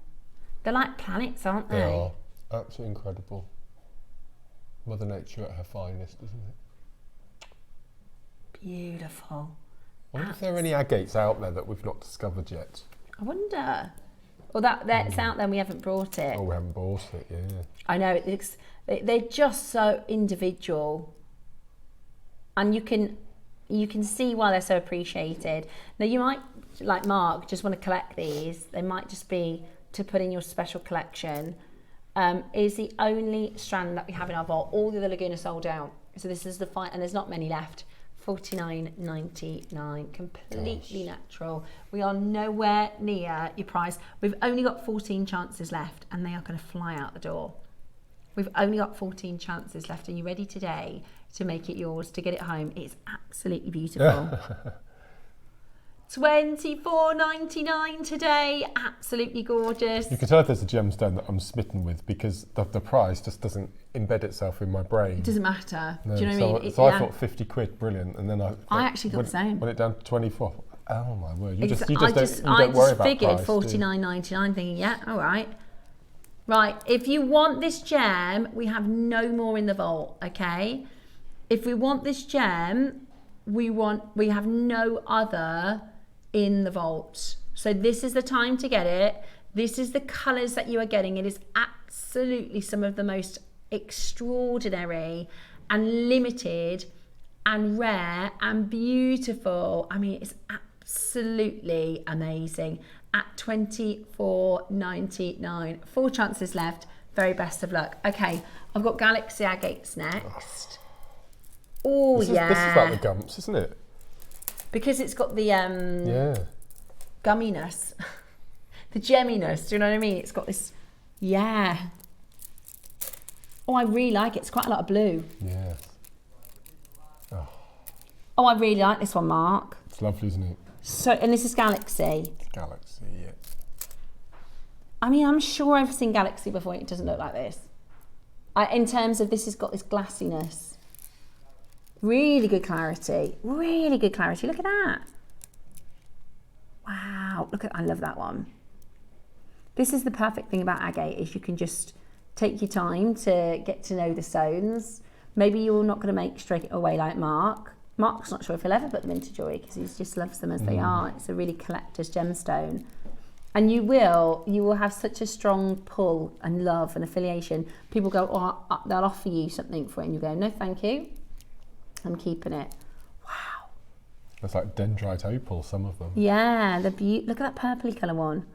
A: They're like planets, aren't they?
B: They are. Absolutely incredible. Mother Nature at her finest, isn't it?
A: Beautiful.
B: I wonder if there are any agates out there that we've not discovered yet.
A: I wonder. Well, that's out there and we haven't brought it.
B: Oh, we haven't bought it, yeah.
A: I know, they're just so individual. And you can see why they're so appreciated. Now, you might, like Mark, just want to collect these. They might just be to put in your special collection. Is the only strand that we have in our vault. All the other Laguna sold out. So this is the fight, and there's not many left. $49.99, completely natural. We are nowhere near your price. We've only got 14 chances left, and they are going to fly out the door. We've only got 14 chances left. Are you ready today to make it yours, to get it home? It's absolutely beautiful. $24.99 today, absolutely gorgeous.
B: You can tell if there's a gemstone that I'm smitten with because the price just doesn't embed itself in my brain.
A: It doesn't matter.
B: No,
A: do you know what I mean?
B: So I thought 50 quid, brilliant, and then I
A: actually thought the same.
B: Went it down to 24. Oh my word! You
A: I
B: just
A: just
B: don't worry about
A: figured
B: price,
A: $49.99, thinking, yeah, all right. Right, if you want this gem, we have no more in the vault, okay? If we want this gem, we have no other in the vault. So this is the time to get it. This is the colours that you are getting. It is absolutely some of the most extraordinary and limited and rare and beautiful. I mean, it's absolutely amazing at $24.99. 4 chances left. Very best of luck. Okay, I've got Galaxy Agates next. Oh, yeah.
B: This is like the gumps, isn't it?
A: Because it's got the gumminess, the gemminess. Do you know what I mean? It's got this, yeah. Oh, I really like it. It's quite a lot of blue.
B: Yeah.
A: Oh, I really like this one, Mark.
B: It's lovely, isn't it?
A: So, and this is Galaxy.
B: It's Galaxy, yeah.
A: I mean, I'm sure I've seen Galaxy before. It doesn't look like this. In terms of this has got this glassiness. Really good clarity. Really good clarity. Look at that. Wow. Look at, I love that one. This is the perfect thing about Agate is you can just take your time to get to know the stones. Maybe you're not going to make straight away like Mark. Mark's not sure if he'll ever put them into jewellery because he just loves them as they are. It's a really collector's gemstone. And you will have such a strong pull and love and affiliation. People go, oh, they'll offer you something for it, and you go, no, thank you. I'm keeping it. Wow.
B: It's like dendrite opal, some of them.
A: Yeah, look at that purpley colour one.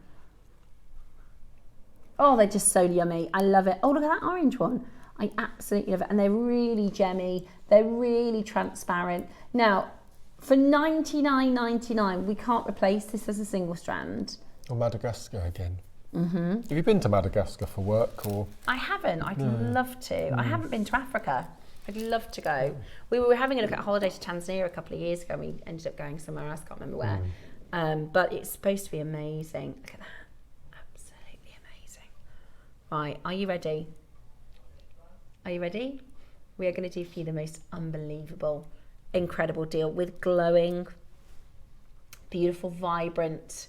A: Oh, they're just so yummy. I love it. Oh, look at that orange one. I absolutely love it. And they're really gemmy. They're really transparent. Now, for $99.99, we can't replace this as a single strand.
B: Or Madagascar again. Have you been to Madagascar for work or?
A: I haven't. I'd love to. I haven't been to Africa. I'd love to go. We were having a look at a holiday to Tanzania a couple of years ago. We ended up going somewhere else. I can't remember where. But it's supposed to be amazing. Look at that. Absolutely amazing. Right. Are you ready? Are you ready? We are going to do for you the most unbelievable, incredible deal with glowing, beautiful, vibrant,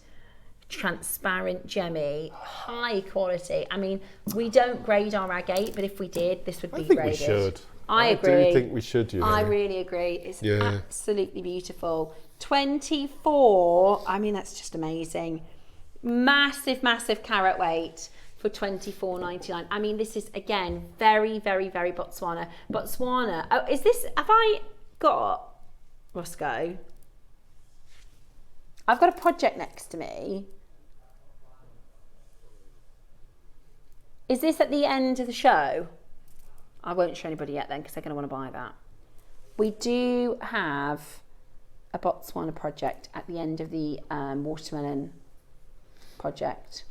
A: transparent gemmy, high quality. I mean, we don't grade our agate, but if we did, this would be graded.
B: I think we should.
A: I agree.
B: Do think we should, you know.
A: I really agree. It's absolutely beautiful. 24, I mean, that's just amazing. Massive, massive carat weight for $24.99. I mean, this is, again, very, very, very Botswana. Botswana. Oh, is this, have I got, Roscoe? I've got a project next to me. Is this at the end of the show? I won't show anybody yet then because they're going to want to buy that. We do have a Botswana project at the end of the watermelon project.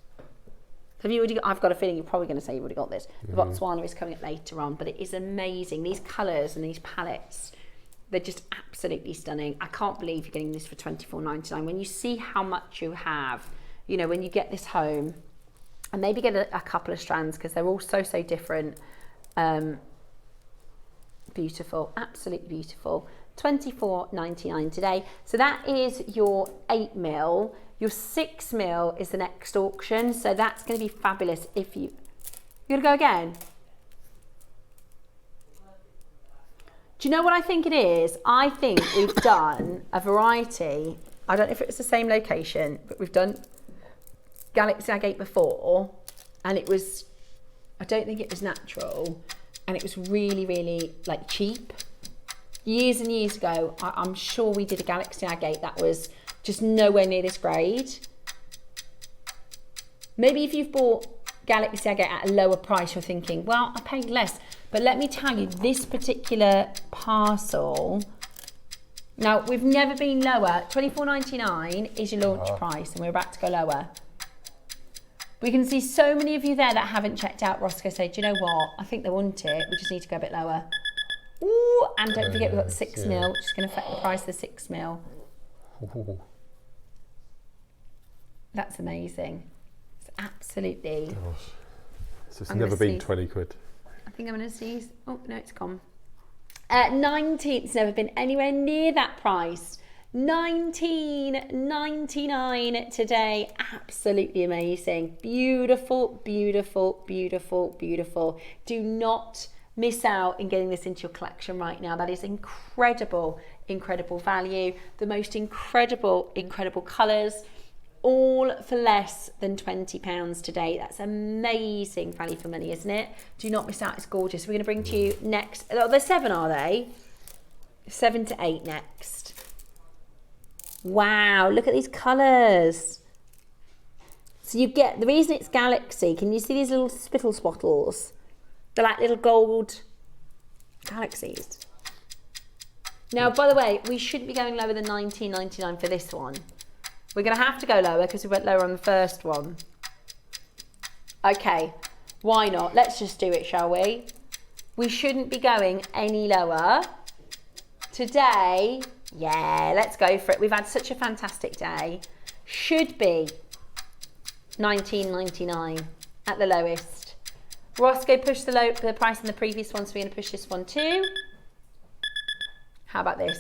A: Have you already got, I've got a feeling you're probably going to say you've already got this. The Botswana is coming up later on, but it is amazing. These colours and these palettes, they're just absolutely stunning. I can't believe you're getting this for $24.99. When you see how much you have, you know, when you get this home, and maybe get a couple of strands because they're all so different. Beautiful, absolutely beautiful. $24.99 today. So that is your 8mm. Your 6mm is the next auction. So that's going to be fabulous. If you're going to go again. Do you know what I think it is? I think we've done a variety. I don't know if it's the same location, but we've done Galaxy Agate before, and it was, I don't think it was natural, and it was really, really like cheap. Years and years ago, I'm sure we did a Galaxy Agate that was just nowhere near this grade. Maybe if you've bought Galaxy Agate at a lower price, you're thinking, well, I paid less. But let me tell you, this particular parcel, now we've never been lower. $24.99 is your launch price, and we're about to go lower. We can see so many of you there that haven't checked out Roscoe say, do you know what? I think they want it. We just need to go a bit lower. Ooh, and don't forget we've got the 6mm, which is going to affect the price of the 6mm.
B: Ooh.
A: That's amazing. It's absolutely.
B: Gosh. So it's never been 20 quid.
A: I think I'm going to sneeze. Oh, no, it's gone. 19, it's never been anywhere near that price. $19.99 today. Absolutely amazing. Beautiful, beautiful, beautiful, beautiful. Do not miss out in getting this into your collection right now. That is incredible, incredible value. The most incredible, incredible colours, all for less than £20 today. That's amazing value for money, isn't it? Do not miss out. It's gorgeous. We're going to bring to you next. Oh, there's 7, are they? 7 to 8 next. Wow, look at these colours. So you get, the reason it's galaxy, can you see these little spittle spottles? They're like little gold galaxies. Now, by the way, we shouldn't be going lower than $19.99 for this one. We're going to have to go lower because we went lower on the first one. Okay, why not? Let's just do it, shall we? We shouldn't be going any lower. Today, yeah, let's go for it. We've had such a fantastic day. Should be $19.99 at the lowest. Roscoe pushed the price on the previous one, so we're going to push this one too. How about this?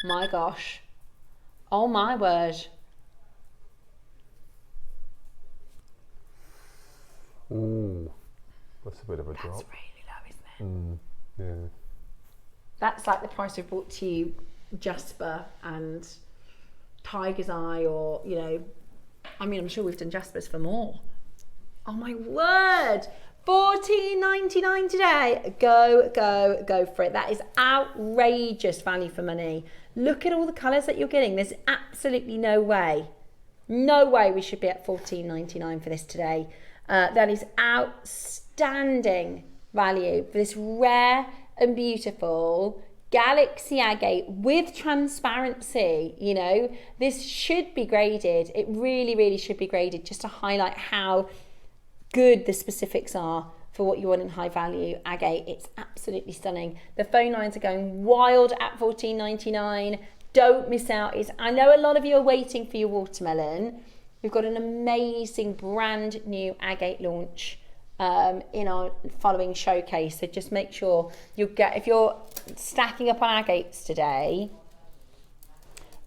A: My gosh. Oh my word.
B: Ooh, that's a bit of a drop.
A: That's really low, isn't it?
B: Yeah.
A: That's like the price we've brought to you Jasper and Tiger's Eye, or, you know, I mean, I'm sure we've done Jaspers for more. Oh my word. $14.99 today. Go for it. That is outrageous value for money. Look at all the colours that you're getting. There's absolutely no way we should be at $14.99 for this today. That is outstanding value for this rare and beautiful Galaxy Agate with transparency. You know, this should be graded. It really should be graded, just to highlight how good the specifics are for what you want in high value agate. It's absolutely stunning. The phone lines are going wild at $14.99. Don't miss out. I know a lot of you are waiting for your watermelon. We've got an amazing brand new agate launch in our following showcase. So just make sure if you're stacking up on agates today,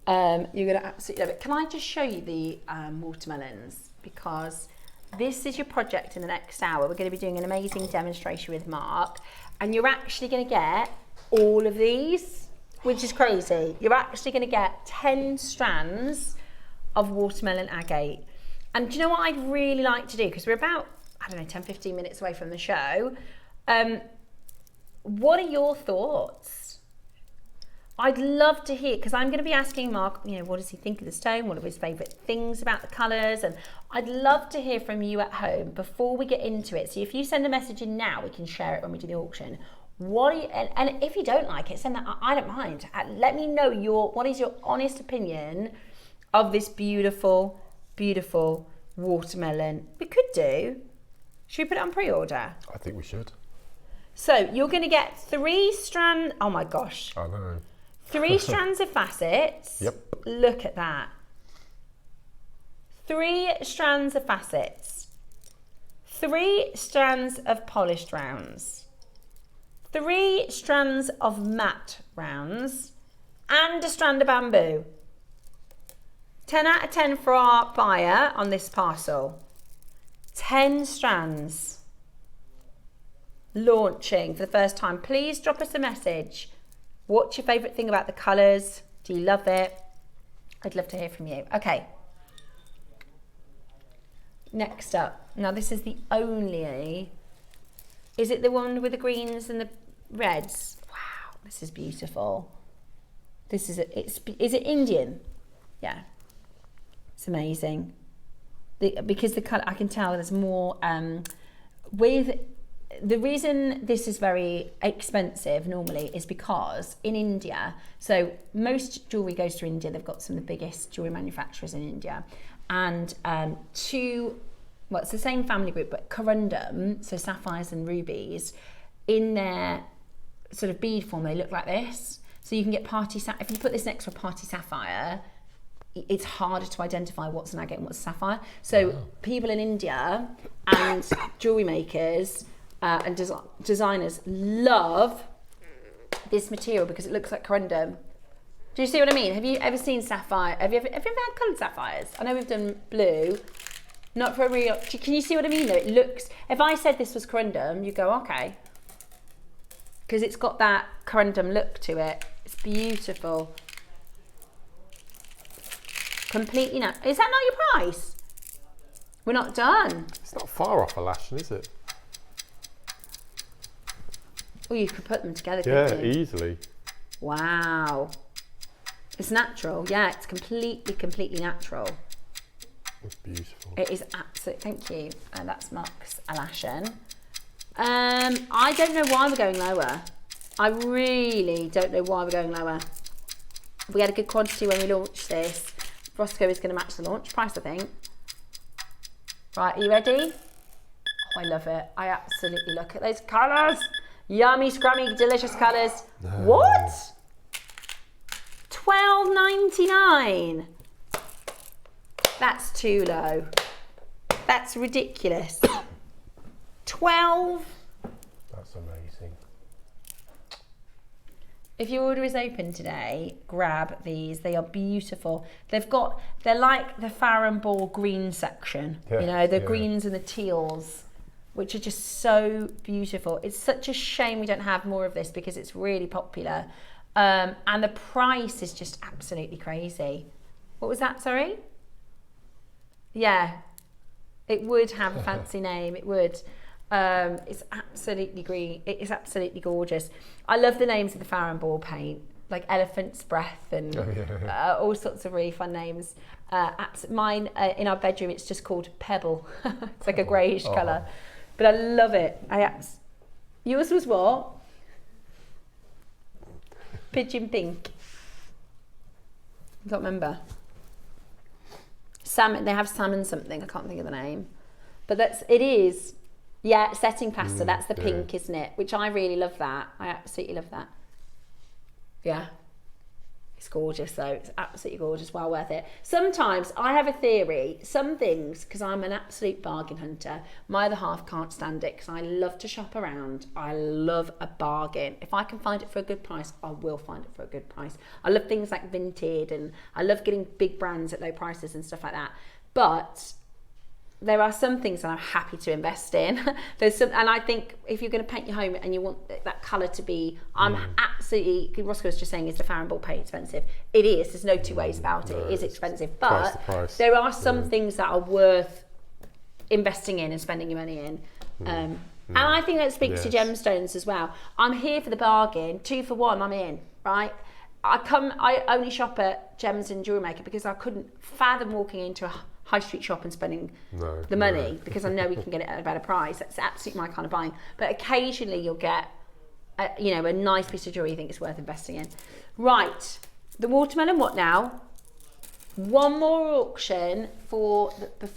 A: you're going to absolutely love it. Can I just show you the watermelons? Because this is your project in the next hour. We're going to be doing an amazing demonstration with Mark, and you're actually going to get all of these, which is crazy. You're actually going to get 10 strands of watermelon agate. And do you know what I'd really like to do? Because we're about, I don't know, 10, 15 minutes away from the show. What are your thoughts? I'd love to hear, because I'm going to be asking Mark, you know, what does he think of the stone? What are his favourite things about the colours? And I'd love to hear from you at home before we get into it. So if you send a message in now, we can share it when we do the auction. And if you don't like it, send that. I don't mind. Let me know what is your honest opinion of this beautiful, beautiful watermelon. We could do. Should we put it on pre-order?
B: I think we should.
A: So you're going to get 3 strands. Oh my gosh.
B: I know.
A: 3 strands of facets.
B: Yep.
A: Look at that. 3 strands of facets. 3 strands of polished rounds. 3 strands of matte rounds. And a strand of bamboo. 10 out of 10 for our buyer on this parcel. 10 strands. Launching for the first time. Please drop us a message. What's your favourite thing about the colours? Do you love it? I'd love to hear from you. Okay. Next up. Now this is the only... Is it the one with the greens and the reds? Wow, this is beautiful. This is is it Indian? Yeah. It's amazing. Because the colour, I can tell there's more with... The reason this is very expensive normally is because in India, so most jewellery goes to India. They've got some of the biggest jewellery manufacturers in India. And it's the same family group, but corundum, so sapphires and rubies, in their sort of bead form, they look like this. So you can get if you put this next to a party sapphire, it's harder to identify what's an agate and what's a sapphire. So people in India and jewellery makers and designers love this material because it looks like corundum. Do you see what I mean? Have you ever seen sapphire? Have you ever had coloured sapphires? I know we've done blue, not for a real. Can you see what I mean though? It looks. If I said this was corundum, you go okay, because it's got that corundum look to it. It's beautiful. Completely no. Is that not your price? We're not done.
B: It's not far off Alashan, is it?
A: Oh, you could put them together,
B: Yeah,
A: couldn't you?
B: easily.
A: Wow. It's natural, yeah, it's completely natural.
B: It's beautiful.
A: It is absolutely, thank you. And that's Mark's Alashan. I don't know why we're going lower. I really don't know why we're going lower. We had a good quantity when we launched this. Roscoe is going to match the launch price, I think. Right, are you ready? Oh, I love it. I absolutely look at those colours. Yummy, scrummy, delicious colours. No. What? $12.99. That's too low. That's ridiculous. 12.
B: That's amazing.
A: If your order is open today, grab these. They are beautiful. They're like the Farrow Ball green section. Yeah, you know, the greens and the teals, which are just so beautiful. It's such a shame we don't have more of this because it's really popular. And the price is just absolutely crazy. What was that, sorry? Yeah, it would have a fancy name, it would. It's absolutely green. It is absolutely gorgeous. I love the names of the Farrow Ball paint, like Elephant's Breath and all sorts of really fun names. Mine, in our bedroom, it's just called Pebble. It's like a greyish colour. But I love it. Yours was what? Pigeon pink. I can't remember. Salmon, they have salmon something, I can't think of the name. But it is, yeah, setting pasta, that's the pink, isn't it? Which I really love that. I absolutely love that. Yeah. It's gorgeous though, it's absolutely gorgeous, well worth it. Sometimes I have a theory, some things, because I'm an absolute bargain hunter, my other half can't stand it because I love to shop around. I love a bargain. If I can find it for a good price, I will find it for a good price. I love things like Vinted and I love getting big brands at low prices and stuff like that. But there are some things that I'm happy to invest in. And I think if you're going to paint your home and you want that colour to be, absolutely, Roscoe was just saying, is the Farrow Ball paint expensive? It is, there's no two ways about it. It is expensive, but there are some things that are worth investing in and spending your money in. And I think that speaks to gemstones as well. I'm here for the bargain, 2 for 1, I'm in, right? I only shop at Gems and Jewellery Maker because I couldn't fathom walking into a high street shop and spending the money because I know we can get it at a better price. That's absolutely my kind of buying. But occasionally you'll get a nice piece of jewellery you think it's worth investing in. Right, the watermelon what now? One more auction before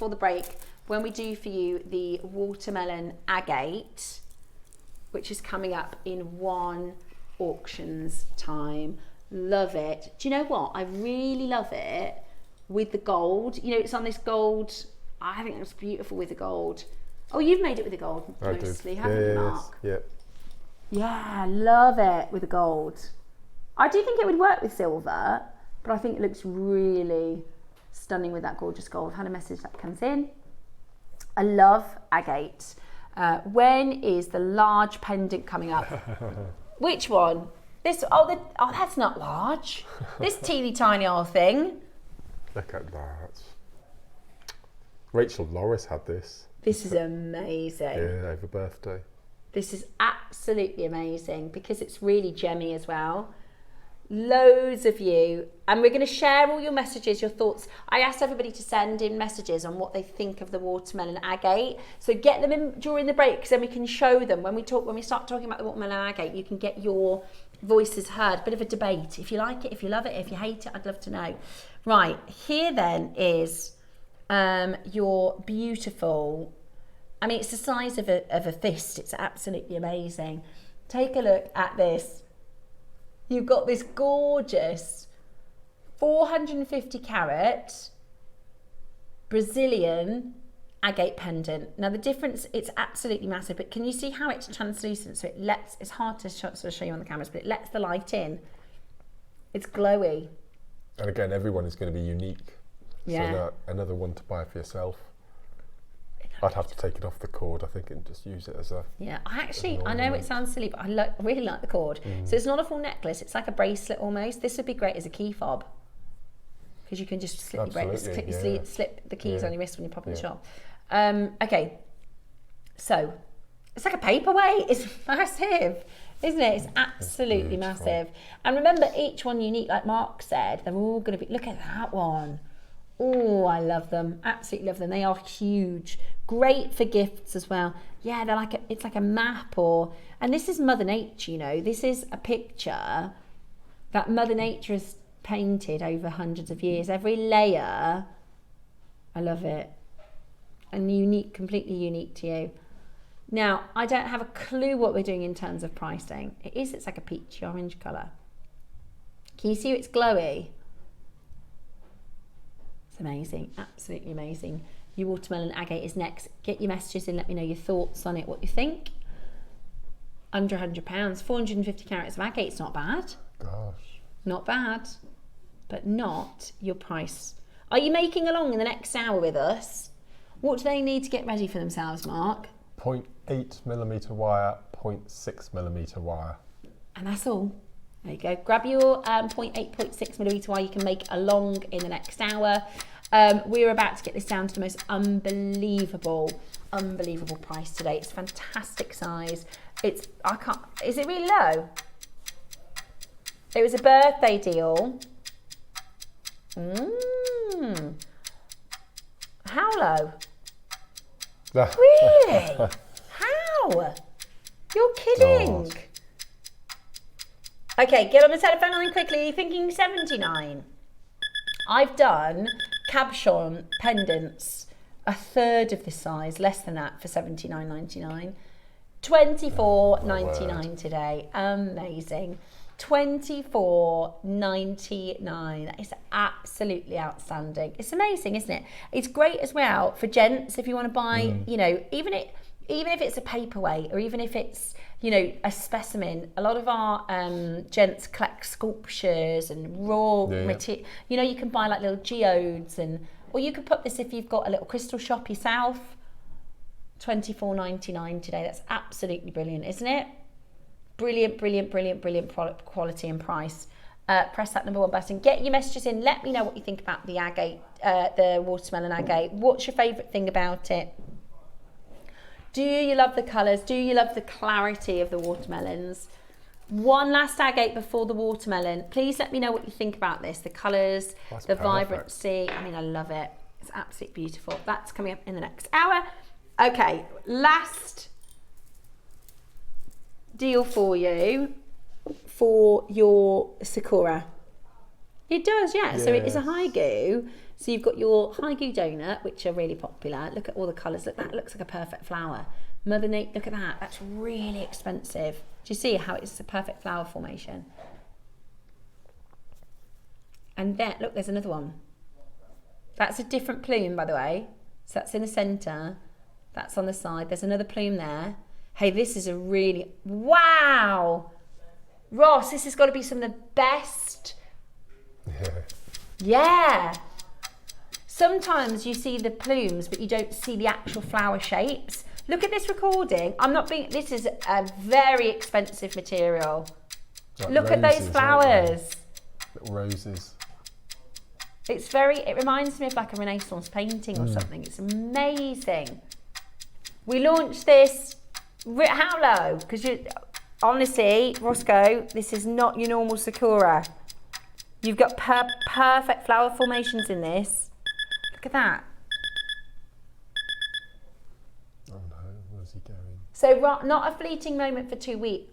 A: the break when we do for you the watermelon agate, which is coming up in 1 auction's time. Love it. Do you know what? I really love it with the gold. You know, it's on this gold. I think it's beautiful with the gold. Oh, you've made it with the gold mostly, haven't you, Mark?
B: Yeah.
A: Yeah, love it with the gold. I do think it would work with silver, but I think it looks really stunning with that gorgeous gold. I've had a message that comes in. I love agate. When is the large pendant coming up? Which one? This? Oh, that's not large. This teeny tiny old thing.
B: Look at that. Rachel Loris had this.
A: This is amazing.
B: Yeah, over birthday.
A: This is absolutely amazing because it's really gemmy as well. Loads of you, and we're going to share all your messages, your thoughts. I asked everybody to send in messages on what they think of the watermelon agate. So get them in during the break because then we can show them when we start talking about the watermelon agate. You can get your voices heard. Bit of a debate. If you like it, if you love it, if you hate it, I'd love to know. Right, here then is your beautiful, I mean, it's the size of a fist. It's absolutely amazing. Take a look at this. You've got this gorgeous 450 carat Brazilian agate pendant. Now the difference, it's absolutely massive, but can you see how it's translucent? So it's hard to sort of show you on the cameras, but it lets the light in. It's glowy.
B: And again, everyone is going to be unique.
A: Yeah.
B: So another one to buy for yourself. I'd have to take it off the cord, I think, and just use it as a...
A: Yeah, I know it sounds silly, but I really like the cord. So it's not a full necklace, it's like a bracelet almost. This would be great as a key fob because you can just slip the keys on your wrist when you pop in the shop. Okay, so it's like a paperweight. It's massive. Isn't it? It's absolutely massive. And remember, each one unique, like Mark said, they're all going to be, look at that one. Oh, I love them. Absolutely love them. They are huge. Great for gifts as well. Yeah, they're like it's like a map and this is Mother Nature, you know. This is a picture that Mother Nature has painted over hundreds of years. Every layer, I love it. And unique, completely unique to you. Now, I don't have a clue what we're doing in terms of pricing. It's like a peachy orange colour. Can you see it's glowy? It's amazing, absolutely amazing. Your watermelon agate is next. Get your messages in, let me know your thoughts on it, what you think. Under £100, 450 carats of agate, it's not bad.
B: Gosh.
A: Not bad, but not your price. Are you making along in the next hour with us? What do they need to get ready for themselves, Mark?
B: 0.8mm wire, 0.6mm wire.
A: And that's all. There you go. Grab your 0.8, 0.6mm wire you can make along in the next hour. We're about to get this down to the most unbelievable price today. It's fantastic size. Is it really low? It was a birthday deal. How low? Really? How? You're kidding.
B: God.
A: Okay, get on the telephone line quickly. You're thinking 79. I've done cabochon pendants a third of this size, less than that, for £79.99. £24.99 today. Amazing. £24.99. That is absolutely outstanding. It's amazing, isn't it? It's great as well for gents if you want to buy, you know, even if it's a paperweight or even if it's, you know, a specimen. A lot of our gents collect sculptures and raw material. You know, you can buy like little geodes or you could put this if you've got a little crystal shop yourself. £24.99 today. That's absolutely brilliant, isn't it? Brilliant product quality and price. Press that number 1 button. Get your messages in. Let me know what you think about the agate, the watermelon agate. What's your favourite thing about it? Do you love the colours? Do you love the clarity of the watermelons? One last agate before the watermelon. Please let me know what you think about this. The colours, the vibrancy. I mean, I love it. It's absolutely beautiful. That's coming up in the next hour. Okay, last deal for you for your Sakura. It does, yeah. Yes. So it is a high-goo. So you've got your high-goo donut, which are really popular. Look at all the colours. Look, that looks like a perfect flower. Mother Nature, look at that. That's really expensive. Do you see how it's a perfect flower formation? And then, look, there's another one. That's a different plume, by the way. So that's in the centre. That's on the side. There's another plume there. Hey, this is a really, wow. Ross, this has got to be some of the best. Yeah. Sometimes you see the plumes, but you don't see the actual flower shapes. Look at this recording. This is a very expensive material. Like look at those flowers.
B: Little roses.
A: It reminds me of like a Renaissance painting or something. It's amazing. We launched this, how low? Because honestly, Roscoe, this is not your normal Sakura. You've got perfect flower formations in this. Look at that.
B: Oh no, where's he going?
A: So not a fleeting moment for 2 weeks.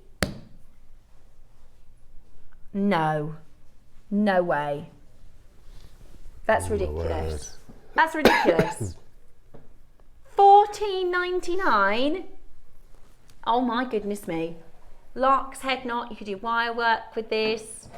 A: No way. That's ridiculous. That's ridiculous. $14.99. Oh my goodness me. Lark's head knot, you could do wire work with this.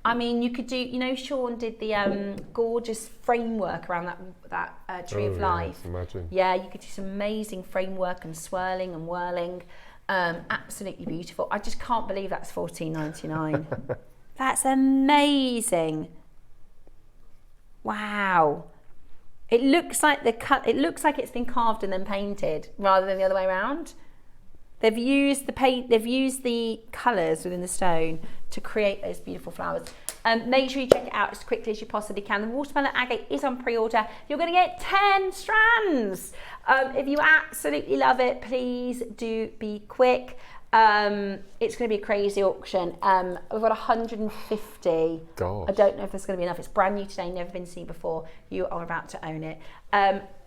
A: I mean, you could do, you know, Sean did the gorgeous framework around that tree of life.
B: Yes, imagine.
A: Yeah, you could do some amazing framework and swirling and whirling. Absolutely beautiful. I just can't believe that's $14.99. That's amazing. Wow. It looks like it looks like it's been carved and then painted rather than the other way around. They've used the paint, they've used the colours within the stone to create those beautiful flowers. Make sure you check it out as quickly as you possibly can. The watermelon agate is on pre-order. You're going to get 10 strands. If you absolutely love it, please do be quick. It's going to be a crazy auction. We've got 150.
B: Gosh.
A: I don't know if there's going to be enough. It's brand new today, never been seen before. You are about to own it.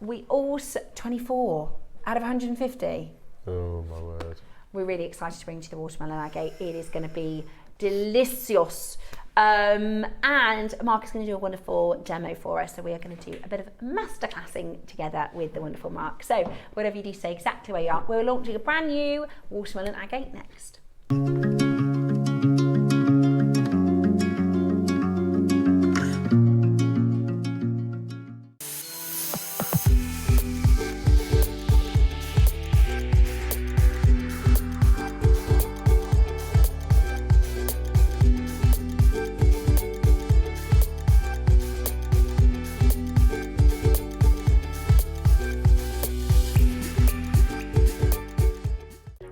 A: We also 24 out of 150.
B: Oh my word.
A: We're really excited to bring you to the watermelon agate. It is going to be delicious. And Mark is going to do a wonderful demo for us. So we are going to do a bit of masterclassing together with the wonderful Mark. So whatever you do, stay exactly where you are. We're launching a brand new watermelon agate next.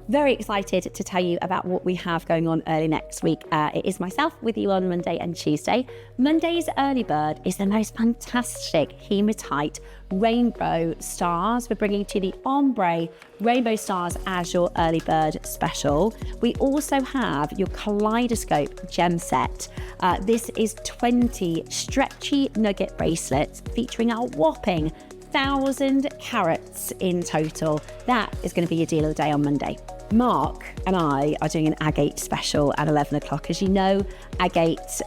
F: Very excited to tell you about what we have going on early next week. It is myself with you on Monday and Tuesday. Monday's early bird is the most fantastic Hematite rainbow stars. We're bringing to you the ombre rainbow stars as your early bird special. We also have your kaleidoscope gem set. This is 20 stretchy nugget bracelets featuring a whopping 1,000 carats in total. That is going to be your deal of the day on Monday. Mark and I are doing an agate special at 11 o'clock. As you know, agate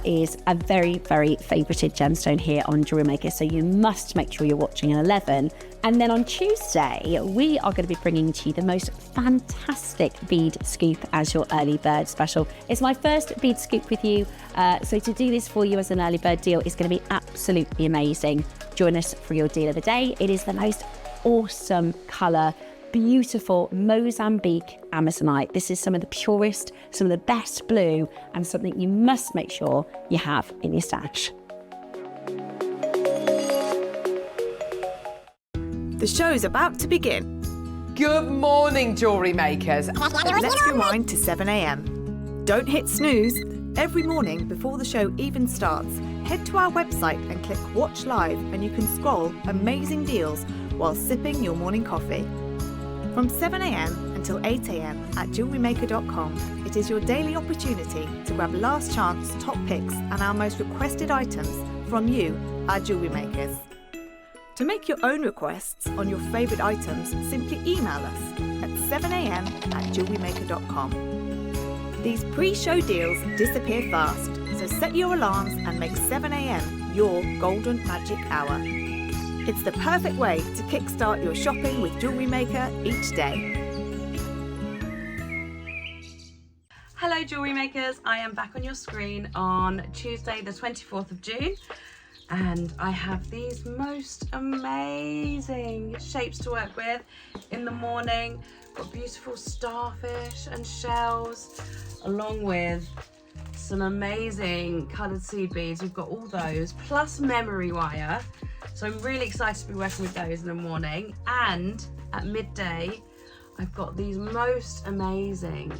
F: is a very, very favoured gemstone here on Jewellery Maker, so you must make sure you're watching at 11. And then on Tuesday, we are going to be bringing to you the most fantastic bead scoop as your early bird special. It's my first bead scoop with you, so to do this for you as an early bird deal is going to be absolutely amazing. Join us for your deal of the day. It is the most awesome colour, beautiful Mozambique Amazonite. This is some of the purest, some of the best blue, and something you must make sure you have in your stash.
C: The show's about to begin. Good morning, jewellery makers. Let's rewind to 7 a.m. Don't hit snooze. Every morning before the show even starts, head to our website and click Watch Live, and you can scroll amazing deals while sipping your morning coffee. From 7 a.m. until 8 a.m. at JewelleryMaker.com, it is your daily opportunity to grab last chance top picks and our most requested items from you, our jewellery makers. To make your own requests on your favourite items, simply email us at 7 a.m. at JewelleryMaker.com. These pre-show deals disappear fast, so set your alarms and make 7 a.m. your golden magic hour. It's the perfect way to kickstart your shopping with Jewellery Maker each day.
E: Hello Jewellery Makers, I am back on your screen on Tuesday the 24th of June. And I have these most amazing shapes to work with in the morning. Got beautiful starfish and shells, along with some amazing coloured seed beads. We've got all those, plus memory wire. So I'm really excited to be working with those in the morning. And at midday, I've got these most amazing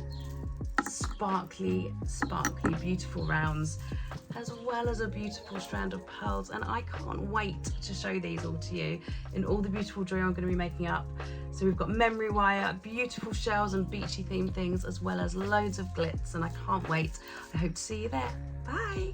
E: sparkly, beautiful rounds, as well as a beautiful strand of pearls. And I can't wait to show these all to you in all the beautiful jewelry I'm going to be making up. So we've got memory wire, beautiful shells and beachy themed things, as well as loads of glitz, and I can't wait. I hope to see you there. Bye.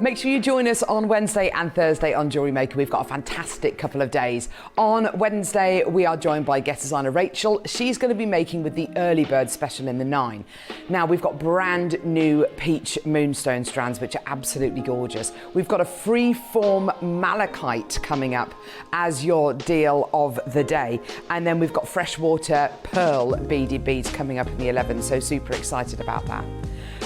C: Make sure you join us on Wednesday and Thursday on Jewellery Maker. We've got a fantastic couple of days. On Wednesday, we are joined by guest designer Rachel. She's going to be making with the early bird special in the 9. Now, we've got brand new peach moonstone strands, which are absolutely gorgeous. We've got a free-form malachite coming up as your deal of the day. And then we've got freshwater pearl beaded beads coming up in the 11, so super excited about that.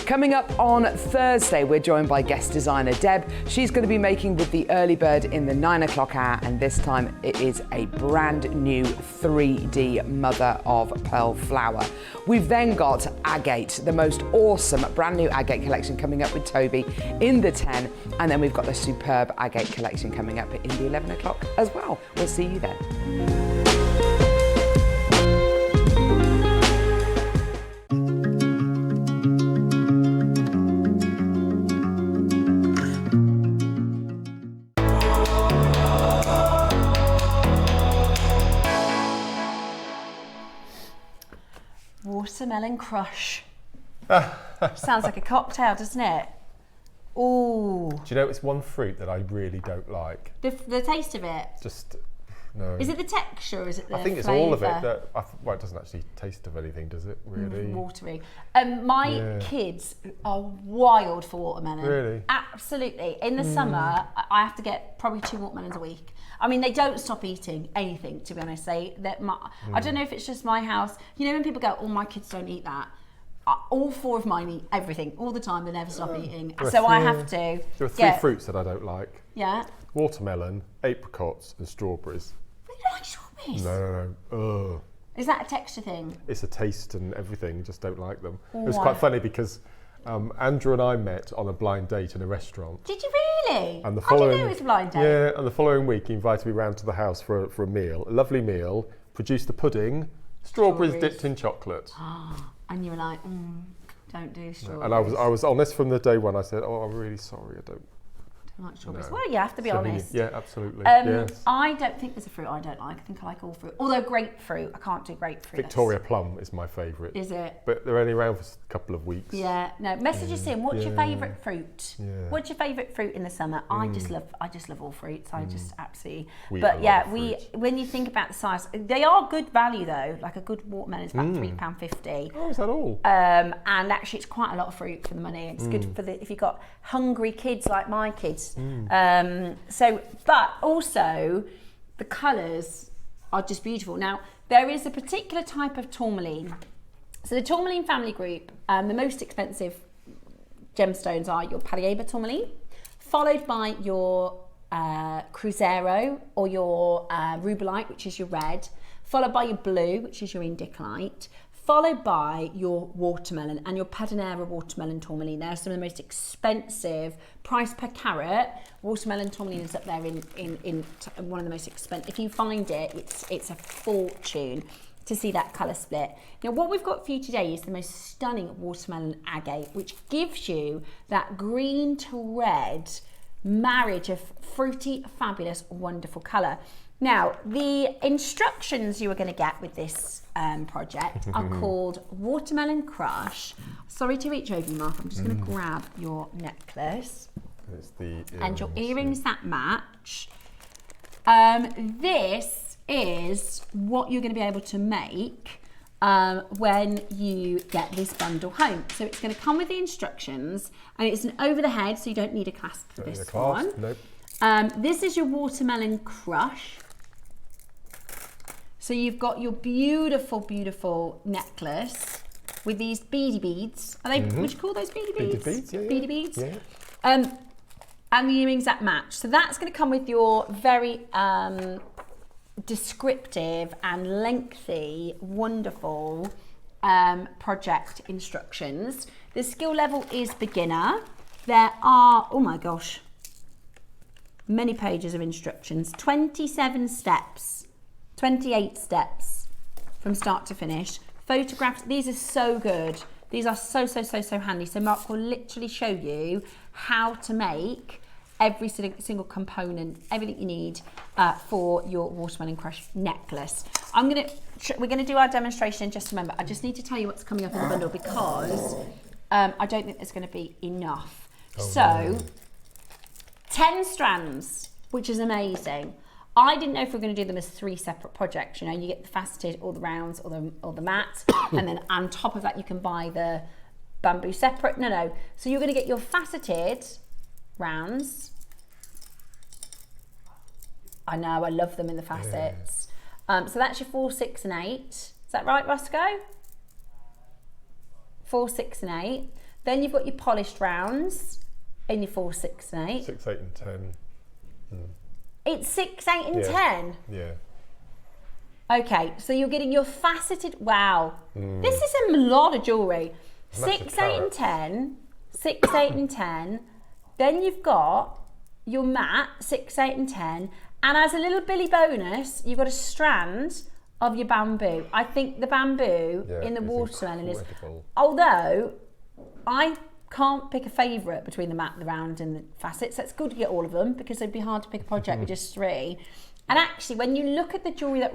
C: Coming up on Thursday, we're joined by guest designer Deb. She's going to be making with the early bird in the 9 o'clock hour, and this time it is a brand new 3D mother of pearl flower. We've then got Agate, the most awesome brand new agate collection coming up with Toby in the 10, and then we've got the superb agate collection coming up in the 11 o'clock as well. We'll see you then.
A: watermelon crush. Sounds like a cocktail, doesn't it? Ooh.
B: Do you know it's one fruit that I really don't like?
A: The taste of it?
B: Just, no.
A: Is it the texture or is it the
B: I think it's all of it. Well, it doesn't actually taste of anything, does it, really?
A: Watery. My kids are wild for watermelon.
B: Really?
A: Absolutely. In the summer, I have to get probably 2 watermelons a week. I mean, they don't stop eating anything, to be honest. I don't know if it's just my house. You know when people go, oh, my kids don't eat that. All 4 of mine eat everything all the time. They never stop eating. So I have to.
B: There are 3 fruits that I don't like.
A: Yeah.
B: Watermelon, apricots, and strawberries.
A: You don't like strawberries?
B: No. Ugh.
A: Is that a texture thing?
B: It's a taste and everything. Just don't like them. It was quite funny because Andrew and I met on a blind date in a restaurant.
A: Did you really?
B: And the
A: I didn't know it was a blind date.
B: Yeah, and the following week he invited me round to the house for a meal, a lovely meal, produced a pudding, strawberries dipped in chocolate.
A: And you were like, don't do strawberries.
B: And I was honest from the day one. I said, oh, I'm really sorry, I don't
A: like strawberries.
B: No.
A: Well, you have to be honest.
B: Yeah, absolutely. Yes.
A: I don't think there's a fruit I don't like. I think I like all fruit. Although grapefruit, I can't do grapefruit.
B: Victoria plum is my favourite.
A: Is it?
B: But they're only around for a couple of weeks.
A: Yeah. No. Message us in. What's your favourite fruit?
B: Yeah.
A: What's your favourite fruit in the summer? I just love all fruits. I just absolutely.
B: Fruit.
A: When you think about the size, they are good value though. Like a good watermelon is about £3.50.
B: Oh, is that all?
A: And actually, it's quite a lot of fruit for the money. It's good for if you've got hungry kids like my kids. But also the colours are just beautiful. Now, there is a particular type of tourmaline. So the tourmaline family group, the most expensive gemstones are your Paraiba tourmaline, followed by your Cruzeiro or your Rubellite, which is your red, followed by your blue, which is your Indicolite, followed by your watermelon and your Pedonera watermelon tourmaline. They're some of the most expensive, price per carat. Watermelon tourmaline is up there in one of the most expensive. If you find it, it's a fortune to see that colour split. Now what we've got for you today is the most stunning watermelon agate, which gives you that green to red marriage of fruity, fabulous, wonderful colour. Now, the instructions you are going to get with this project are called Watermelon Crush. Sorry to reach over you, Mark. I'm just going to grab your necklace.
B: It's the earrings,
A: and your earrings that match. This is what you're going to be able to make when you get this bundle home. So it's going to come with the instructions, and it's an over the head, so you don't need a clasp for this one.
B: Nope.
A: This is your Watermelon Crush. So you've got your beautiful, beautiful necklace with these beady beads. Are they? Would you call those beady beads?
B: Beady beads, yeah.
A: Beady beads.
B: Yeah.
A: And the earrings that match. So that's going to come with your very descriptive and lengthy, wonderful project instructions. The skill level is beginner. There are, oh my gosh, many pages of instructions, 27 steps. 28 steps from start to finish. Photographs, these are so good. These are so handy. So Mark will literally show you how to make every single component, everything you need for your Watermelon Crush necklace. We're gonna do our demonstration in just a moment. I just need to tell you what's coming up in the bundle because I don't think there's gonna be enough. 10 strands, which is amazing. I didn't know if we were going to do them as 3 separate projects. You know, you get the faceted, or the rounds, or the matte, and then on top of that you can buy the bamboo separate. No. So you're going to get your faceted rounds. I know, I love them in the facets. So that's your 4, 6, and 8. Is that right, Roscoe? 4, 6, and 8. Then you've got your polished rounds in your 4, 6, and 8.
B: 6, 8, and 10.
A: It's 6, 8, and 10?
B: Yeah.
A: Okay, so you're getting your faceted, wow. This is a lot of jewellery. 6, 8, and 10. 6, 8, and 10. Then you've got your matte, 6, 8, and 10. And as a little Billy bonus, you've got a strand of your bamboo. I think the bamboo in the watermelon is, although I can't pick a favourite between the matte, the round and the facets. So it's good to get all of them because it'd be hard to pick a project with just 3. And actually, when you look at the jewellery that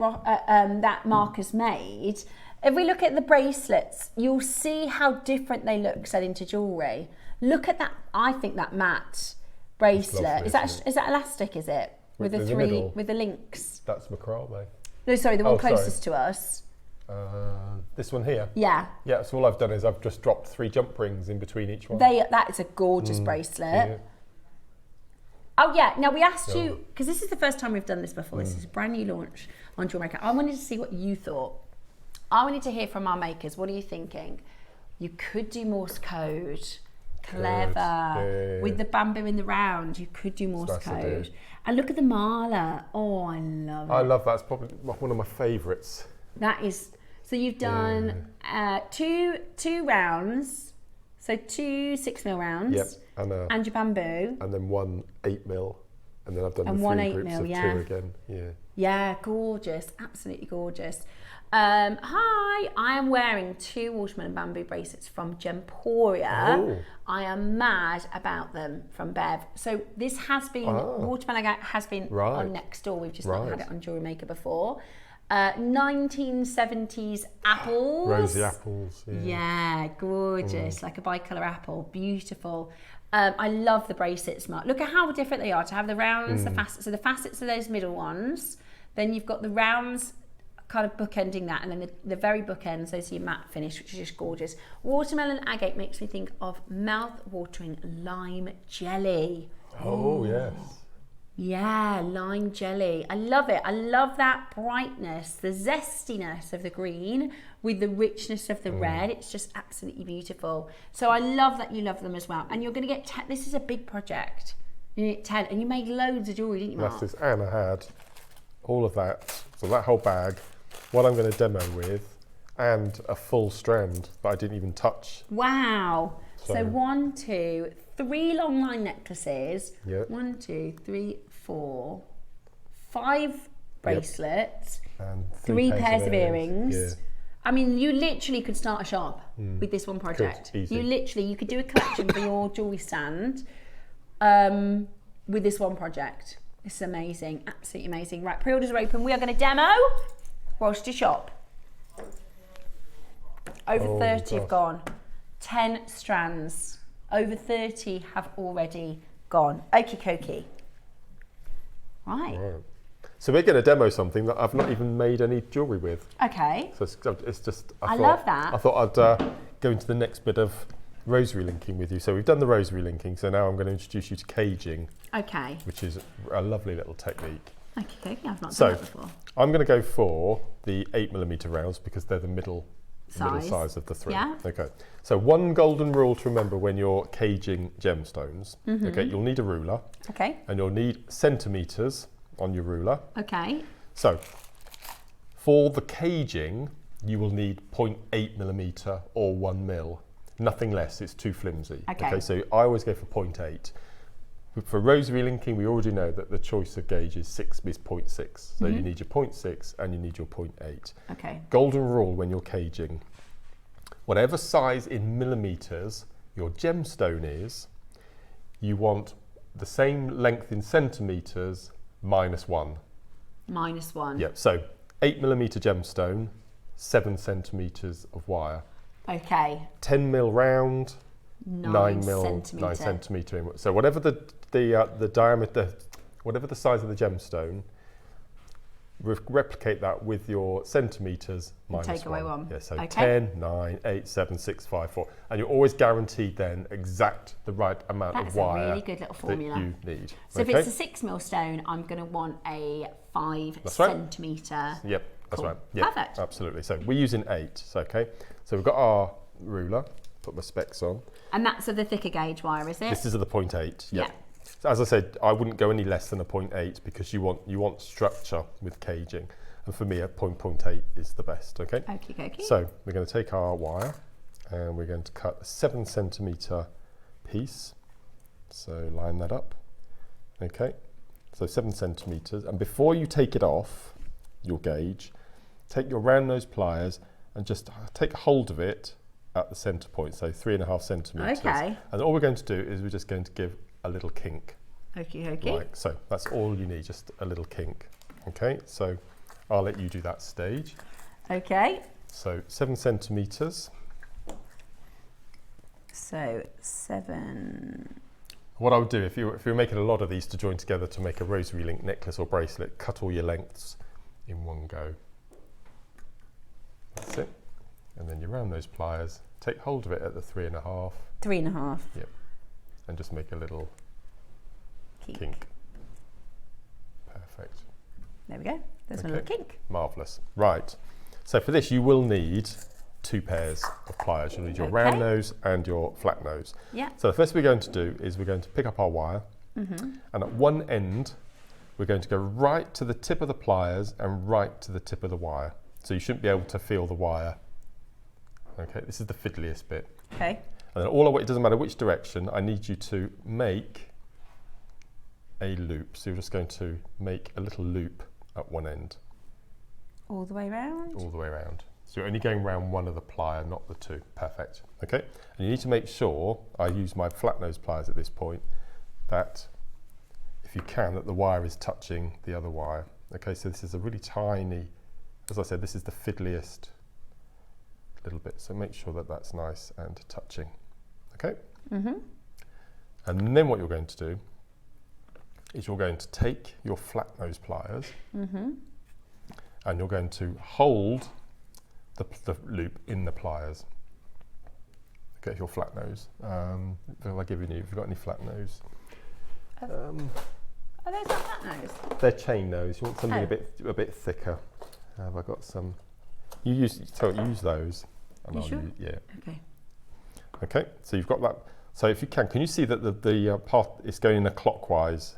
A: that Mark has made, If we look at the bracelets, you'll see how different they look set into jewellery. Look at that, I think that matte bracelet.
B: Lovely,
A: is that elastic, is it? With the with the links.
B: That's macrame.
A: No, sorry, the one closest to us.
B: This one here?
A: Yeah.
B: Yeah, so all I've done is I've just dropped 3 jump rings in between each one.
A: That is a gorgeous bracelet.
B: Yeah.
A: Oh yeah, now we asked you, because this is the first time we've done this before, this is a brand new launch on JewelleryMaker. I wanted to see what you thought. I wanted to hear from our makers, what are you thinking? You could do Morse code, clever, with the bamboo in the round, you could do Morse code. And look at the mala, oh I love it.
B: I love that, it's probably one of my favourites.
A: That is, so you've done two rounds, so 2 6mm rounds.
B: Yep.
A: And your bamboo.
B: And then 1 8mm. And then I've done
A: and
B: the
A: 1
B: 3
A: 8mm,
B: groups of 2 again. Yeah.
A: Yeah, gorgeous. Absolutely gorgeous. Hi, I am wearing 2 watermelon bamboo bracelets from Gemporia.
B: Oh.
A: I am mad about them from Bev. So this has been, watermelon Agate has been on next door. We've just not had it on Jewellery Maker before. 1970s apples.
B: Rosy apples.
A: Yeah, gorgeous, like a bicolour apple, beautiful. I love the bracelets, Mark. Look at how different they are to have the rounds, the facets. So the facets are those middle ones. Then you've got the rounds kind of bookending that, and then the very bookends, those are your matte finish, which is just gorgeous. Watermelon Agate makes me think of mouth-watering lime jelly.
B: Oh, yes.
A: Yeah, lime jelly. I love it. I love that brightness, the zestiness of the green with the richness of the red. It's just absolutely beautiful. So I love that you love them as well. And you're going to get 10. This is a big project. You get 10, and you made loads of jewellery, didn't you, Mark?
B: That's this, and I had all of that. So that whole bag, what I'm going to demo with, and a full strand that I didn't even touch.
A: Wow. So 1, 2, 3 long line necklaces.
B: Yep.
A: 1, 2, 3, 4, 5 bracelets.
B: And
A: 3 pairs of earrings.
B: Yeah.
A: I mean, you literally could start a shop with this one project.
B: Easy.
A: You could do a collection for your jewellery stand with this one project. This is amazing, absolutely amazing. Right, pre-orders are open. We are going to demo whilst you shop. Over 30 have gone. 10 strands. Over 30 have already gone. Okie dokie. Right.
B: So we're going to demo something that I've not even made any jewellery with.
A: Okay.
B: So it's just,
A: I love that.
B: I thought I'd go into the next bit of rosary linking with you. So we've done the rosary linking, so now I'm going to introduce you to caging.
A: Okay.
B: Which is a lovely little technique.
A: Okay, I've not done that before.
B: I'm going to go for the 8mm rounds because they're the middle size of the 3.
A: Yeah.
B: Okay. So one golden rule to remember when you're caging gemstones. Okay, you'll need a ruler.
A: Okay.
B: And you'll need centimetres on your ruler.
A: Okay.
B: So for the caging, you will need 0.8mm or 1mm. Nothing less, it's too flimsy.
A: Okay.
B: So I always go for 0.8. For rosary linking, we already know that the choice of gauge is 0.6. So you need your 0.6 and you need your 0.8.
A: Okay.
B: Golden rule when you're caging, whatever size in millimetres your gemstone is, you want the same length in centimetres -1.
A: -1.
B: Yep, so 8mm gemstone, 7 centimetres of wire.
A: Okay.
B: 10mm round,
A: 9
B: 9 centimetre. So whatever the diameter, whatever the size of the gemstone, replicate that with your centimetres -1.
A: Take away 1.
B: Yeah, so
A: okay.
B: 10, 9, 8, 7, 6, 5, 4. And you're always guaranteed then the right amount of wire.
A: That's a really good little formula.
B: That you need.
A: So if it's a 6mm stone, I'm going to want a 5 centimetre.
B: Yep, that's right.
A: Yep,
B: perfect. Absolutely. So we're using 8. So, okay. So we've got our ruler. Put my specs on. And
A: that's of the thicker gauge wire, is it?
B: This is of the 0.8. Yep.
A: Yeah.
B: So as I said, I wouldn't go any less than a 0.8 because you want structure with caging, and for me, a 0.8 is the best. Okay.
A: Okay.
B: So we're going to take our wire, and we're going to cut a 7 centimetre piece. So line that up. Okay. So 7 centimetres, and before you take it off your gauge, take your round nose pliers and just take hold of it at the centre point, so 3.5 centimetres.
A: Okay.
B: And all we're going to do is we're just going to give a little kink.
A: Okay.
B: Like so. That's all you need, just a little kink. Okay, so I'll let you do that stage.
A: Okay.
B: So 7 centimetres.
A: So 7.
B: What I would do if you're making a lot of these to join together to make a rosary link necklace or bracelet, cut all your lengths in one go. That's it. And then you round those pliers, take hold of it at the 3.5.
A: 3.5.
B: Yep. And just make a little kink. Perfect.
A: There we go. There's my little kink.
B: Marvellous. Right. So for this you will need 2 pairs of pliers. You'll need your round nose and your flat nose.
A: Yeah.
B: So the first we're going to do is we're going to pick up our wire, and at one end we're going to go right to the tip of the pliers and right to the tip of the wire. So you shouldn't be able to feel the wire. Okay, this is the fiddliest bit.
A: Okay.
B: And then it doesn't matter which direction, I need you to make a loop. So you're just going to make a little loop at one end.
A: All the way around?
B: All the way around. So you're only going around one of the plier, not the 2. Perfect. Okay. And you need to make sure, I use my flat nose pliers at this point, that if you can, that the wire is touching the other wire. Okay, so this is a really tiny, as I said, this is the fiddliest little bit. So make sure that that's nice and touching. Okay. And then what you're going to do is you're going to take your flat nose pliers and you're going to hold the loop in the pliers. Okay, your flat nose. Have I given you? Have you got any flat nose?
A: Are those not flat nose?
B: They're chain nose. You want something a bit thicker. Have I got some? You use those. And
A: You sure?
B: Yeah.
A: Okay.
B: Okay. So you've got that. So if you can you see that the path is going in a clockwise?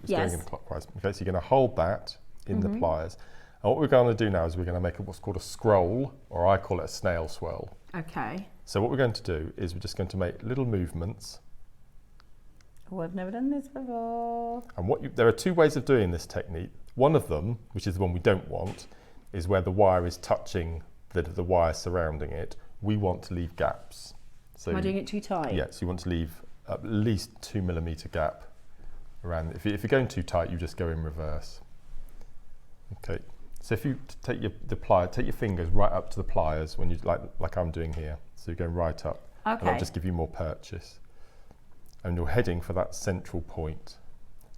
A: Yes.
B: Going in a clockwise. Okay. So you're going to hold that in the pliers. And what we're going to do now is we're going to make what's called a scroll, or I call it a snail swirl.
A: Okay.
B: So what we're going to do is we're just going to make little movements.
A: Oh, I've never done this before.
B: And there are 2 ways of doing this technique. One of them, which is the one we don't want, is where the wire is touching the wire surrounding it. We want to leave gaps. So
A: Am I doing it too tight?
B: Yeah, so you want to leave at least 2mm gap around. If you're going too tight, you just go in reverse. Okay. So if you take your fingers right up to the pliers when you like I'm doing here. So you're going right up.
A: Okay.
B: And that'll just give you more purchase. And you're heading for that central point.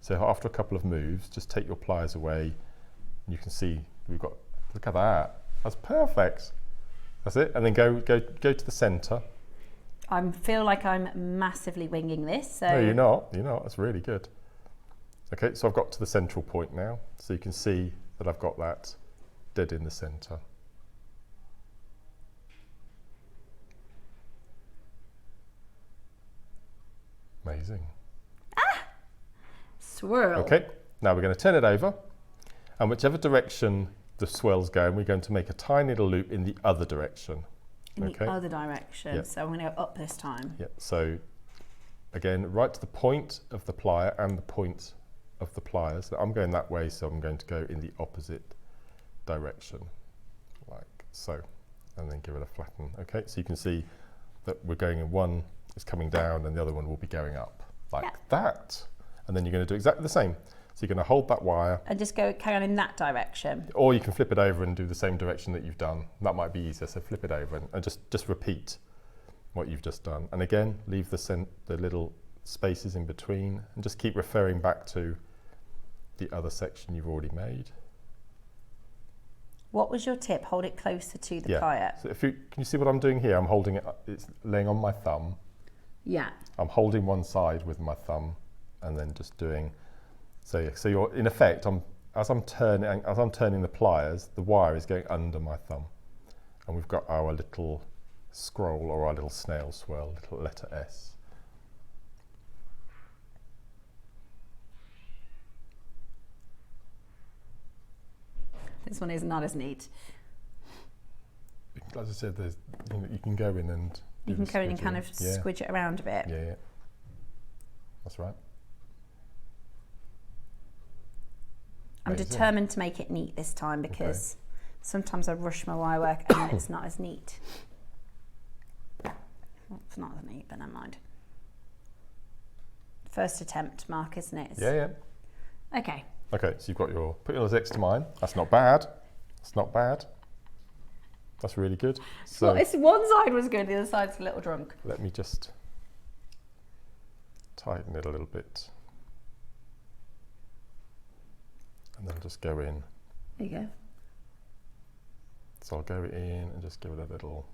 B: So after a couple of moves, just take your pliers away. And you can see look at that. That's perfect. That's it. And then go to the centre.
A: I feel like I'm massively winging this. So
B: No, you're not. That's really good. Okay, so I've got to the central point now. So you can see that I've got that dead in the centre. Amazing.
A: swirl.
B: Okay, now we're going to turn it over, and whichever direction the swirl's going, we're going to make a tiny little loop in the other direction.
A: In the other direction.
B: Yep.
A: So I'm going to go up this time.
B: Yeah, so again, right to the point of the plier and the point of the pliers. So I'm going that way, so I'm going to go in the opposite direction, like so, and then give it a flatten. Okay, so you can see that we're going in, one is coming down and the other one will be going up, like that. And then you're going to do exactly the same. So you're going to hold that wire.
A: And just go carry on in that direction.
B: Or you can flip it over and do the same direction that you've done. That might be easier, so flip it over and just repeat what you've just done. And again, leave the little spaces in between and just keep referring back to the other section you've already made.
A: What was your tip? Hold it closer to the plier.
B: So can you see what I'm doing here? I'm holding it, it's laying on my thumb.
A: Yeah.
B: I'm holding one side with my thumb and then just doing, so you're in effect, as I'm turning the pliers, the wire is going under my thumb. And we've got our little scroll or our little snail swirl, little letter S.
A: This one is not as neat.
B: As I said, you can go in and
A: you can go in and kind of squidge it around a bit.
B: Yeah, that's right.
A: I'm determined to make it neat this time because sometimes I rush my wire work and it's not as neat. Well, it's not as neat, but never mind. First attempt, Mark, isn't it?
B: Yeah.
A: Okay.
B: Okay, so you've got put yours next to mine. That's not bad. That's not bad. That's really good. So
A: Well, it's one side was good, the other side's a little drunk.
B: let me just tighten it a little bit. And then just go in.
A: There you go.
B: So I'll go in and just give it a little,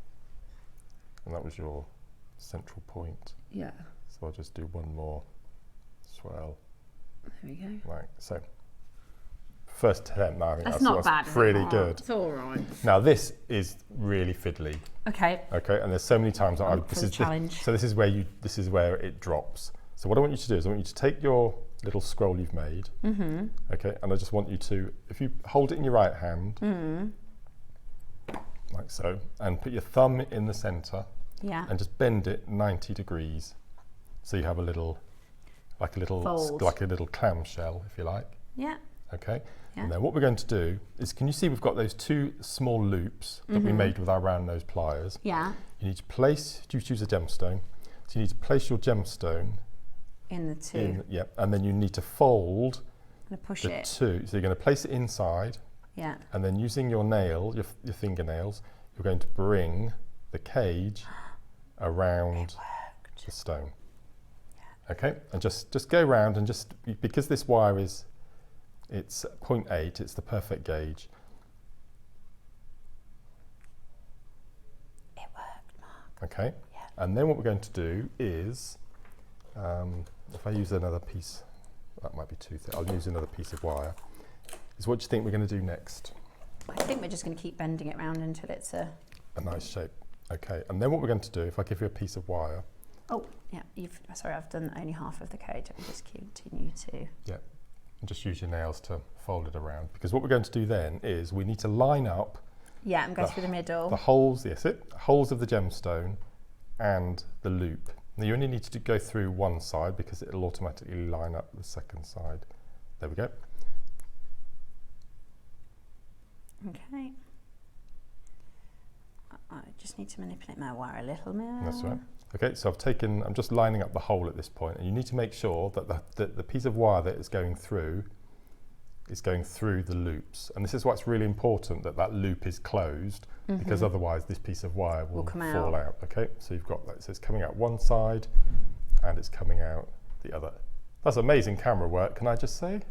B: and that was your central point.
A: Yeah.
B: So I'll just do one more swirl,
A: There we go.
B: like so. First attempt, I think
A: That's not bad. is it?
B: pretty
A: Oh,
B: good.
A: It's all right.
B: Now this is really fiddly,
A: Okay.
B: okay? And there's so many times that
A: For the challenge.
B: so this is where it drops. So what I want you to do is I want you to take your little scroll you've made, okay? And I just want you to, if you hold it in your right hand, like so, and put your thumb in the center,
A: Yeah.
B: and just bend it 90 degrees, so you have a little,
A: Fold.
B: like a little clamshell, if you like.
A: Yeah.
B: Okay.
A: Yeah.
B: And then what we're going to do is, can you see we've got those two small loops that we made with our round nose pliers?
A: Yeah.
B: You need to place. Do you choose a gemstone? So you need to place your gemstone
A: In the two.
B: in. Yep. And then you need to fold
A: I'm gonna push
B: the
A: it.
B: two. So you're going to place it inside,
A: Yeah.
B: and then using your nail, your fingernails, you're going to bring the cage around the stone. Okay, and just go round and just, because this wire is, it's 0.8, it's the perfect gauge.
A: It worked, Mark.
B: Okay,
A: Yeah.
B: and then what we're going to do is, if I use another piece, that might be too thick, I'll use another piece of wire, is what do you think we're going to do next?
A: I think we're just going to keep bending it round until it's a...
B: A nice shape. Okay, and then what we're going to do, if I give you a piece of wire,
A: Oh, yeah. Sorry, I've done only half of the cage. I'll just continue to...
B: yeah, and just use your nails to fold it around, because what we're going to do then is we need to line up
A: Yeah, I'm going through the middle.
B: the holes, yes, holes of the gemstone and the loop. Now you only need to go through one side because it'll automatically line up the second side. There we go.
A: Okay. I just need to manipulate my wire a little more.
B: That's right. Okay, so I'm just lining up the hole at this point, and you need to make sure that the piece of wire that is going through the loops. And this is why it's really important that that loop is closed, because otherwise this piece of wire will fall out. Okay, so you've got that. So it's coming out one side and it's coming out the other. That's amazing camera work, can I just say?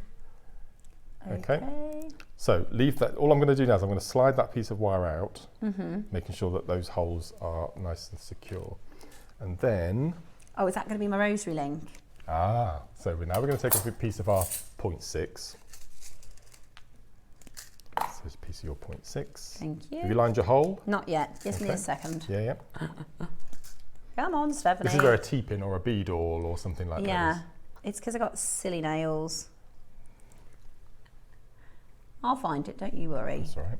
B: Okay. So leave that. All I'm going to do now is I'm going to slide that piece of wire out, making sure that those holes are nice and secure. And then...
A: Oh, is that going to be my rosary link?
B: So now we're going to take a piece of our 0.6. So there's a piece of your 0.6.
A: Thank you.
B: Have you lined your hole?
A: Not yet. Give me
B: Okay.
A: a second.
B: Yeah.
A: Come on, Stephanie.
B: This is where a T-pin or a bead awl or something like that
A: Yeah.
B: is.
A: It's because I got silly nails. I'll find it, don't you worry.
B: That's all right.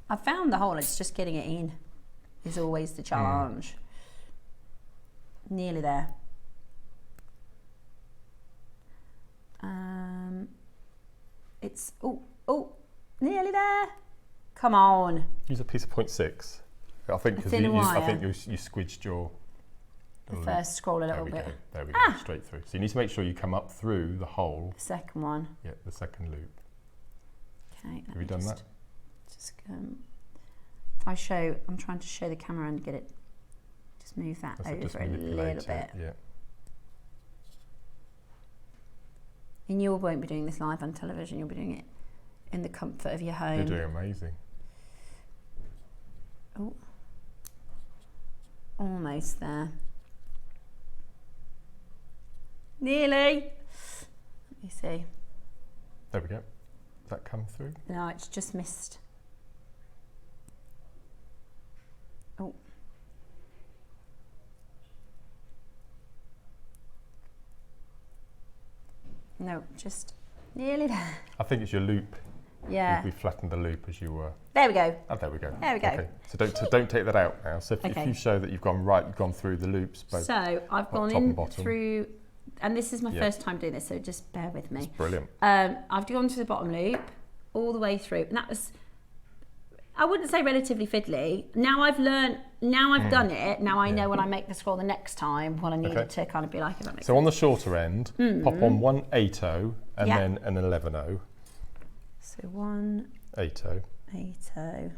A: I found the hole, it's just getting it in is always the challenge. Nearly there. It's, nearly there. Come on.
B: Use a piece of 0.6. I think because
A: thinner
B: I
A: wire.
B: think you squidged your...
A: The first scroll a
B: There
A: little
B: we
A: bit.
B: go. There we go. Straight through. So you need to make sure you come up through the hole.
A: The second one.
B: Yeah, the second loop.
A: Okay.
B: Have you done that?
A: Just if I show, I'm trying to show the camera and get it. Just move that
B: That's it, just
A: over a
B: manipulate
A: little bit.
B: it. Yeah.
A: And you won't be doing this live on television. You'll be doing it in the comfort of your home.
B: You're doing amazing.
A: Oh, almost there. Nearly. Let me see.
B: There we go. Does that come through?
A: No, it's just missed. Oh. No, just nearly there.
B: I think it's your loop.
A: Yeah.
B: We flattened the loop as you were.
A: There we go.
B: Oh, there we go.
A: There we go.
B: Okay. So don't take that out now. So if
A: Okay.
B: you show that you've gone through the loops, both
A: So I've gone
B: top and
A: in
B: bottom.
A: through, and this is my
B: Yeah.
A: first time doing this, so just bear with me.
B: brilliant.
A: I've gone to the bottom loop all the way through, and that was, I wouldn't say relatively fiddly. Now I've learned, now I've done it, now I know when I make the scroll the next time what I need
B: Okay.
A: it to kind of be like, if that makes
B: So on the shorter end, pop on one 8/0 and
A: Yeah.
B: then an 11/0.
A: sense. So 1,
B: 8/0.
A: 8/0.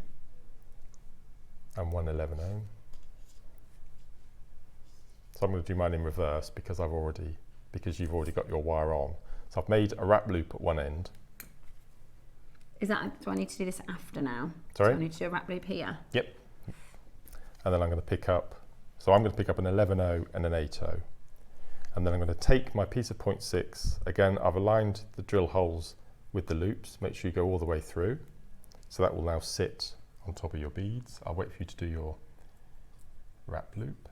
B: And 1 11/0. So I'm going to do mine in reverse because you've already got your wire on. So I've made a wrap loop at one end.
A: Do I need to do this after now?
B: Sorry?
A: Do I need to do a wrap loop here?
B: Yep. And then I'm going to pick up, an 11/0 and an 8/0. And then I'm going to take my piece of 0.6. Again, I've aligned the drill holes with the loops. Make sure you go all the way through. So that will now sit on top of your beads. I'll wait for you to do your wrap loop.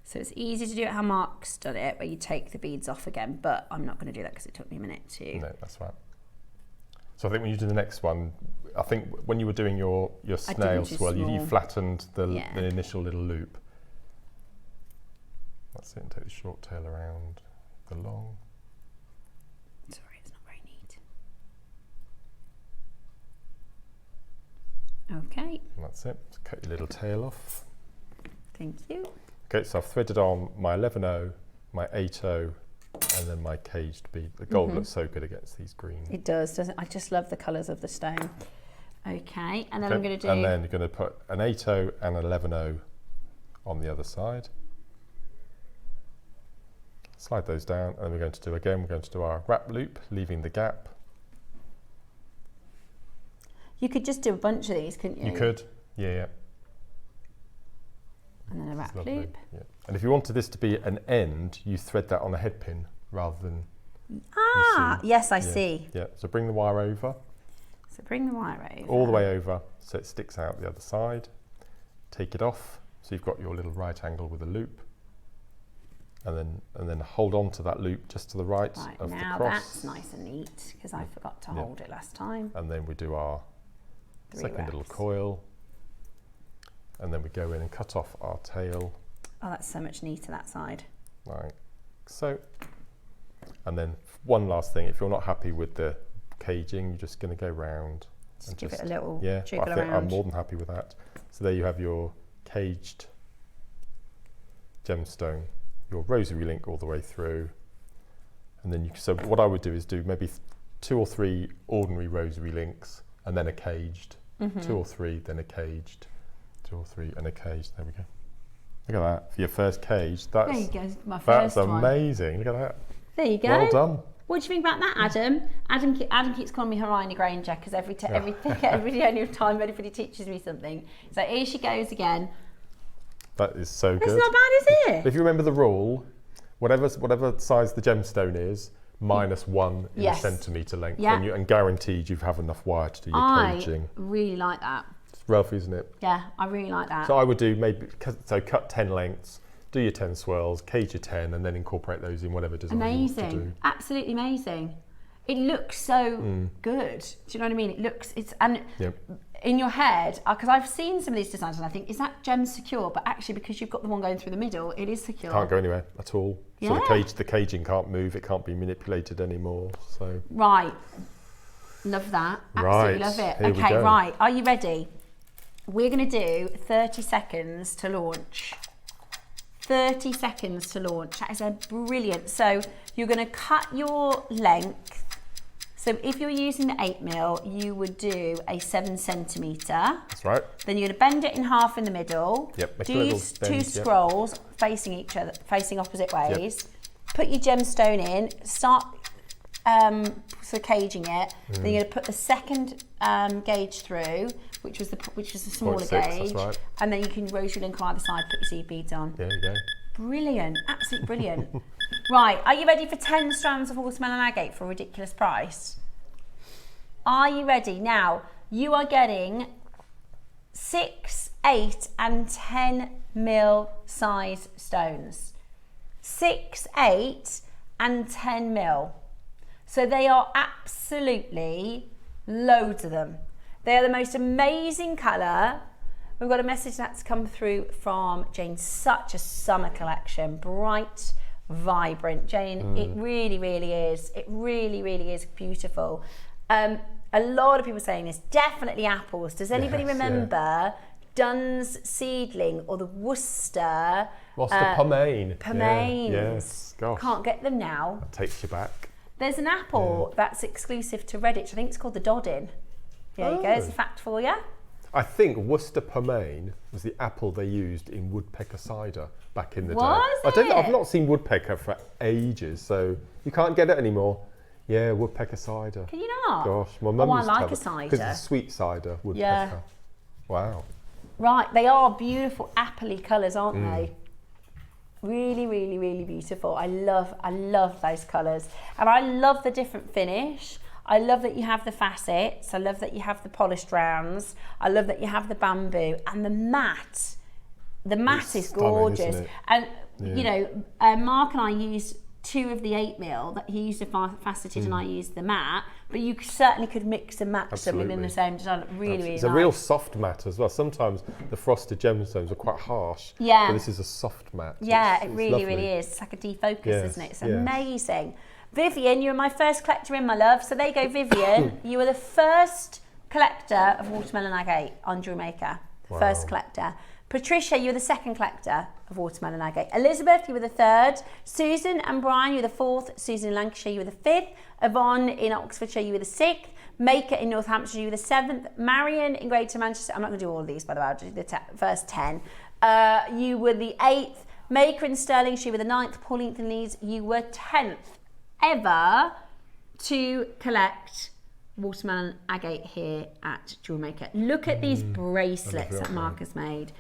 A: So it's easy to do it how Mark's done it, where you take the beads off again, but I'm not going to do that because it took me a minute to...
B: No, that's right. So I think when you do the next one, I think when you were doing your snail swirl, you flattened the initial little loop. That's it, and take the short tail around the long.
A: Sorry, it's not very neat. Okay.
B: And that's it. So cut your little tail off.
A: Thank you.
B: Okay, so I've threaded on my 11/0, my 8/0, and then my caged bead. The gold looks so good against these greens.
A: It does, doesn't it? I just love the colours of the stone. Okay, and then I'm going to do...
B: And then you're going to put an 8/0 and an 11/0 on the other side. Slide those down, and then we're going to do our wrap loop, leaving the gap.
A: You could just do a bunch of these, couldn't you?
B: You could, yeah.
A: And then a wrap loop.
B: Yeah. And if you wanted this to be an end, you thread that on a head pin rather than...
A: Yes, I see.
B: Yeah, so bring the wire over.
A: So bring the wire over.
B: All the way over, so it sticks out the other side. Take it off, so you've got your little right angle with a loop. And then hold on to that loop just to the right of the cross. Now
A: that's nice and neat, because I forgot to hold it last time.
B: And then we do our second little coil. And then we go in and cut off our tail.
A: Oh, that's so much neater, that side.
B: Like so. And then one last thing, if you're not happy with the caging, you're just going to go round.
A: Just give it a little
B: I
A: jiggle
B: think
A: around.
B: I'm more than happy with that. So there you have your caged gemstone, your rosary link all the way through. And then so what I would do is do maybe 2 or 3 ordinary rosary links and then a caged, 2 or 3, then a caged. 2 or 3 and a cage. There we go. Look at that for your first cage. That's, there you go, my first one. That's amazing. Look at that.
A: There you go.
B: Well done.
A: What do you think about that, Adam? Adam keeps calling me Hermione Granger because every only time anybody teaches me something. So here she goes again.
B: That is so good.
A: It's not bad, is it?
B: If you remember the rule, whatever size the gemstone is, -1 in a centimetre length, and guaranteed you have enough wire to do your caging.
A: I really like that.
B: Rough, isn't it?
A: Yeah, I really like that.
B: So I would do cut 10 lengths, do your 10 swirls, cage your 10, and then incorporate those in whatever design you want to do.
A: Absolutely amazing. It looks so good. Do you know what I mean? In your head, because I've seen some of these designs and I think, is that gem secure? But actually, because you've got the one going through the middle, it is secure.
B: Can't go anywhere at all. Yeah. So the caging can't move, it can't be manipulated anymore. So
A: right. Love that. Absolutely love it. Okay, right. Are you ready? We're going to do 30 seconds to launch. 30 seconds to launch. That is brilliant. So you're going to cut your length. So if you're using the 8mm, you would do a 7 centimetre.
B: That's right.
A: Then you're going to bend it in half in the middle.
B: Yep.
A: Do your 2 scrolls facing each other, facing opposite ways. Yep. Put your gemstone in. Start caging it. Then you're going to put the second gauge through, which was the smaller
B: 0.6,
A: gauge,
B: that's right.
A: and then you can rosary link on either side. Put your seed beads on.
B: There you go.
A: Brilliant, absolutely brilliant. Right, are you ready for 10 strands of watermelon agate for a ridiculous price? Are you ready? Now you are getting 6, 8, and 10mm size stones. 6, 8, and 10mm. So they are absolutely loads of them. They are the most amazing colour. We've got a message that's come through from Jane. Such a summer collection, bright, vibrant. Jane, it really, really is. It really, really is beautiful. A lot of people saying this. Definitely apples. Does anybody remember Dunn's seedling or the Worcester?
B: What's the pomaine?
A: Pomaines.
B: Yeah. Yes. Gosh.
A: Can't get them now.
B: That takes you back.
A: There's an apple that's exclusive to Redditch. I think it's called the Doddin. There you go, it's a fact for you.
B: I think Worcester Pomain was the apple they used in woodpecker cider back in the day. I've not seen woodpecker for ages, so you can't get it anymore. Yeah, woodpecker cider.
A: Can you not?
B: Gosh, my mum used to
A: like
B: have
A: a
B: it,
A: cider.
B: because it's a sweet cider, woodpecker.
A: Yeah.
B: Wow.
A: Right, they are beautiful appley colours, aren't they? Really, really, really beautiful. I love those colours. And I love the different finish. I love that you have the facets. I love that you have the polished rounds. I love that you have the bamboo and the matte. The matte is gorgeous. And, you know, Mark and I used 2 of the 8mm that he used the faceted and I used the matte, but you certainly could mix and match them within the same design. Really, really
B: It's
A: nice.
B: a real soft matte as well. Sometimes the frosted gemstones are quite harsh.
A: Yeah.
B: But this is a soft matte.
A: Yeah,
B: It's
A: it really,
B: lovely.
A: really is. It's like a defocus,
B: Yes,
A: isn't it? It's
B: yes.
A: amazing. Vivian, you were my first collector in, my love. So there you go, Vivian. You were the first collector of watermelon agate on Jewellery Maker.
B: Wow.
A: First collector. Patricia, you were the second collector of watermelon agate. Elizabeth, you were the third. Susan and Brian, you were the fourth. Susan in Lancashire, you were the fifth. Yvonne in Oxfordshire, you were the sixth. Maker in Northamptonshire, you were the seventh. Marion in Greater Manchester, I'm not going to do all of these, by the way, I'll do the first 10. You were the 8th. Maker in Stirlingshire, you were the 9th. Pauline in Leeds, you were 10th ever to collect watermelon agate here at Jewellery Maker. Look at these bracelets that Mark has made.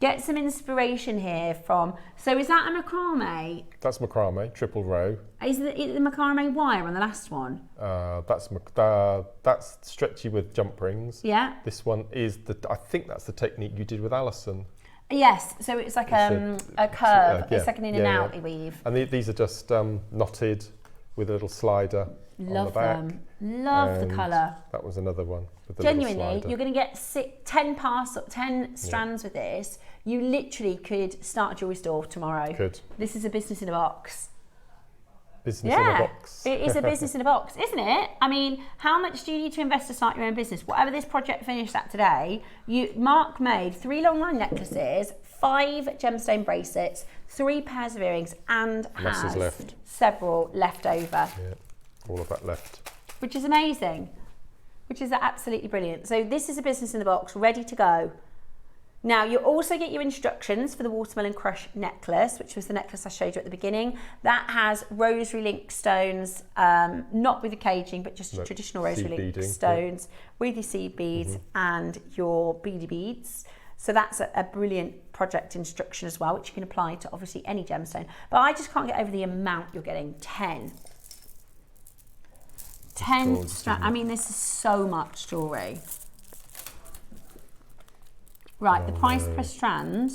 A: Get some inspiration here from, so is that a macrame?
B: That's macrame, triple row.
A: Is the macrame wire on the last one?
B: That's stretchy with jump rings.
A: Yeah.
B: This one is I think that's the technique you did with Alashan.
A: Yes, so it's like a curve. It's like an in and out weave.
B: And these are just knotted with a little slider on the back.
A: Love them. Love the colour.
B: That was another one with the
A: Genuinely,
B: little slider.
A: you're going to get 10 strands with this. You literally could start a jewellery store tomorrow.
B: Could.
A: This is a business in a box.
B: Business in a box.
A: It is a business in a box, isn't it? I mean, how much do you need to invest to start your own business? Whatever this project finished at today, Mark made 3 long line necklaces, 5 gemstone bracelets, 3 pairs of earrings, and has
B: left.
A: several left over.
B: Yeah, all of that left.
A: Which is amazing, which is absolutely brilliant. So this is a business in the box, ready to go. Now, you also get your instructions for the watermelon crush necklace, which was the necklace I showed you at the beginning. That has rosary link stones, not with the caging, but just traditional rosary link stones with your seed beads and your beady beads. So that's a brilliant project instruction as well, which you can apply to obviously any gemstone. But I just can't get over the amount you're getting, 10. 10 strands. I mean, this is so much jewellery. Right, the price per strand.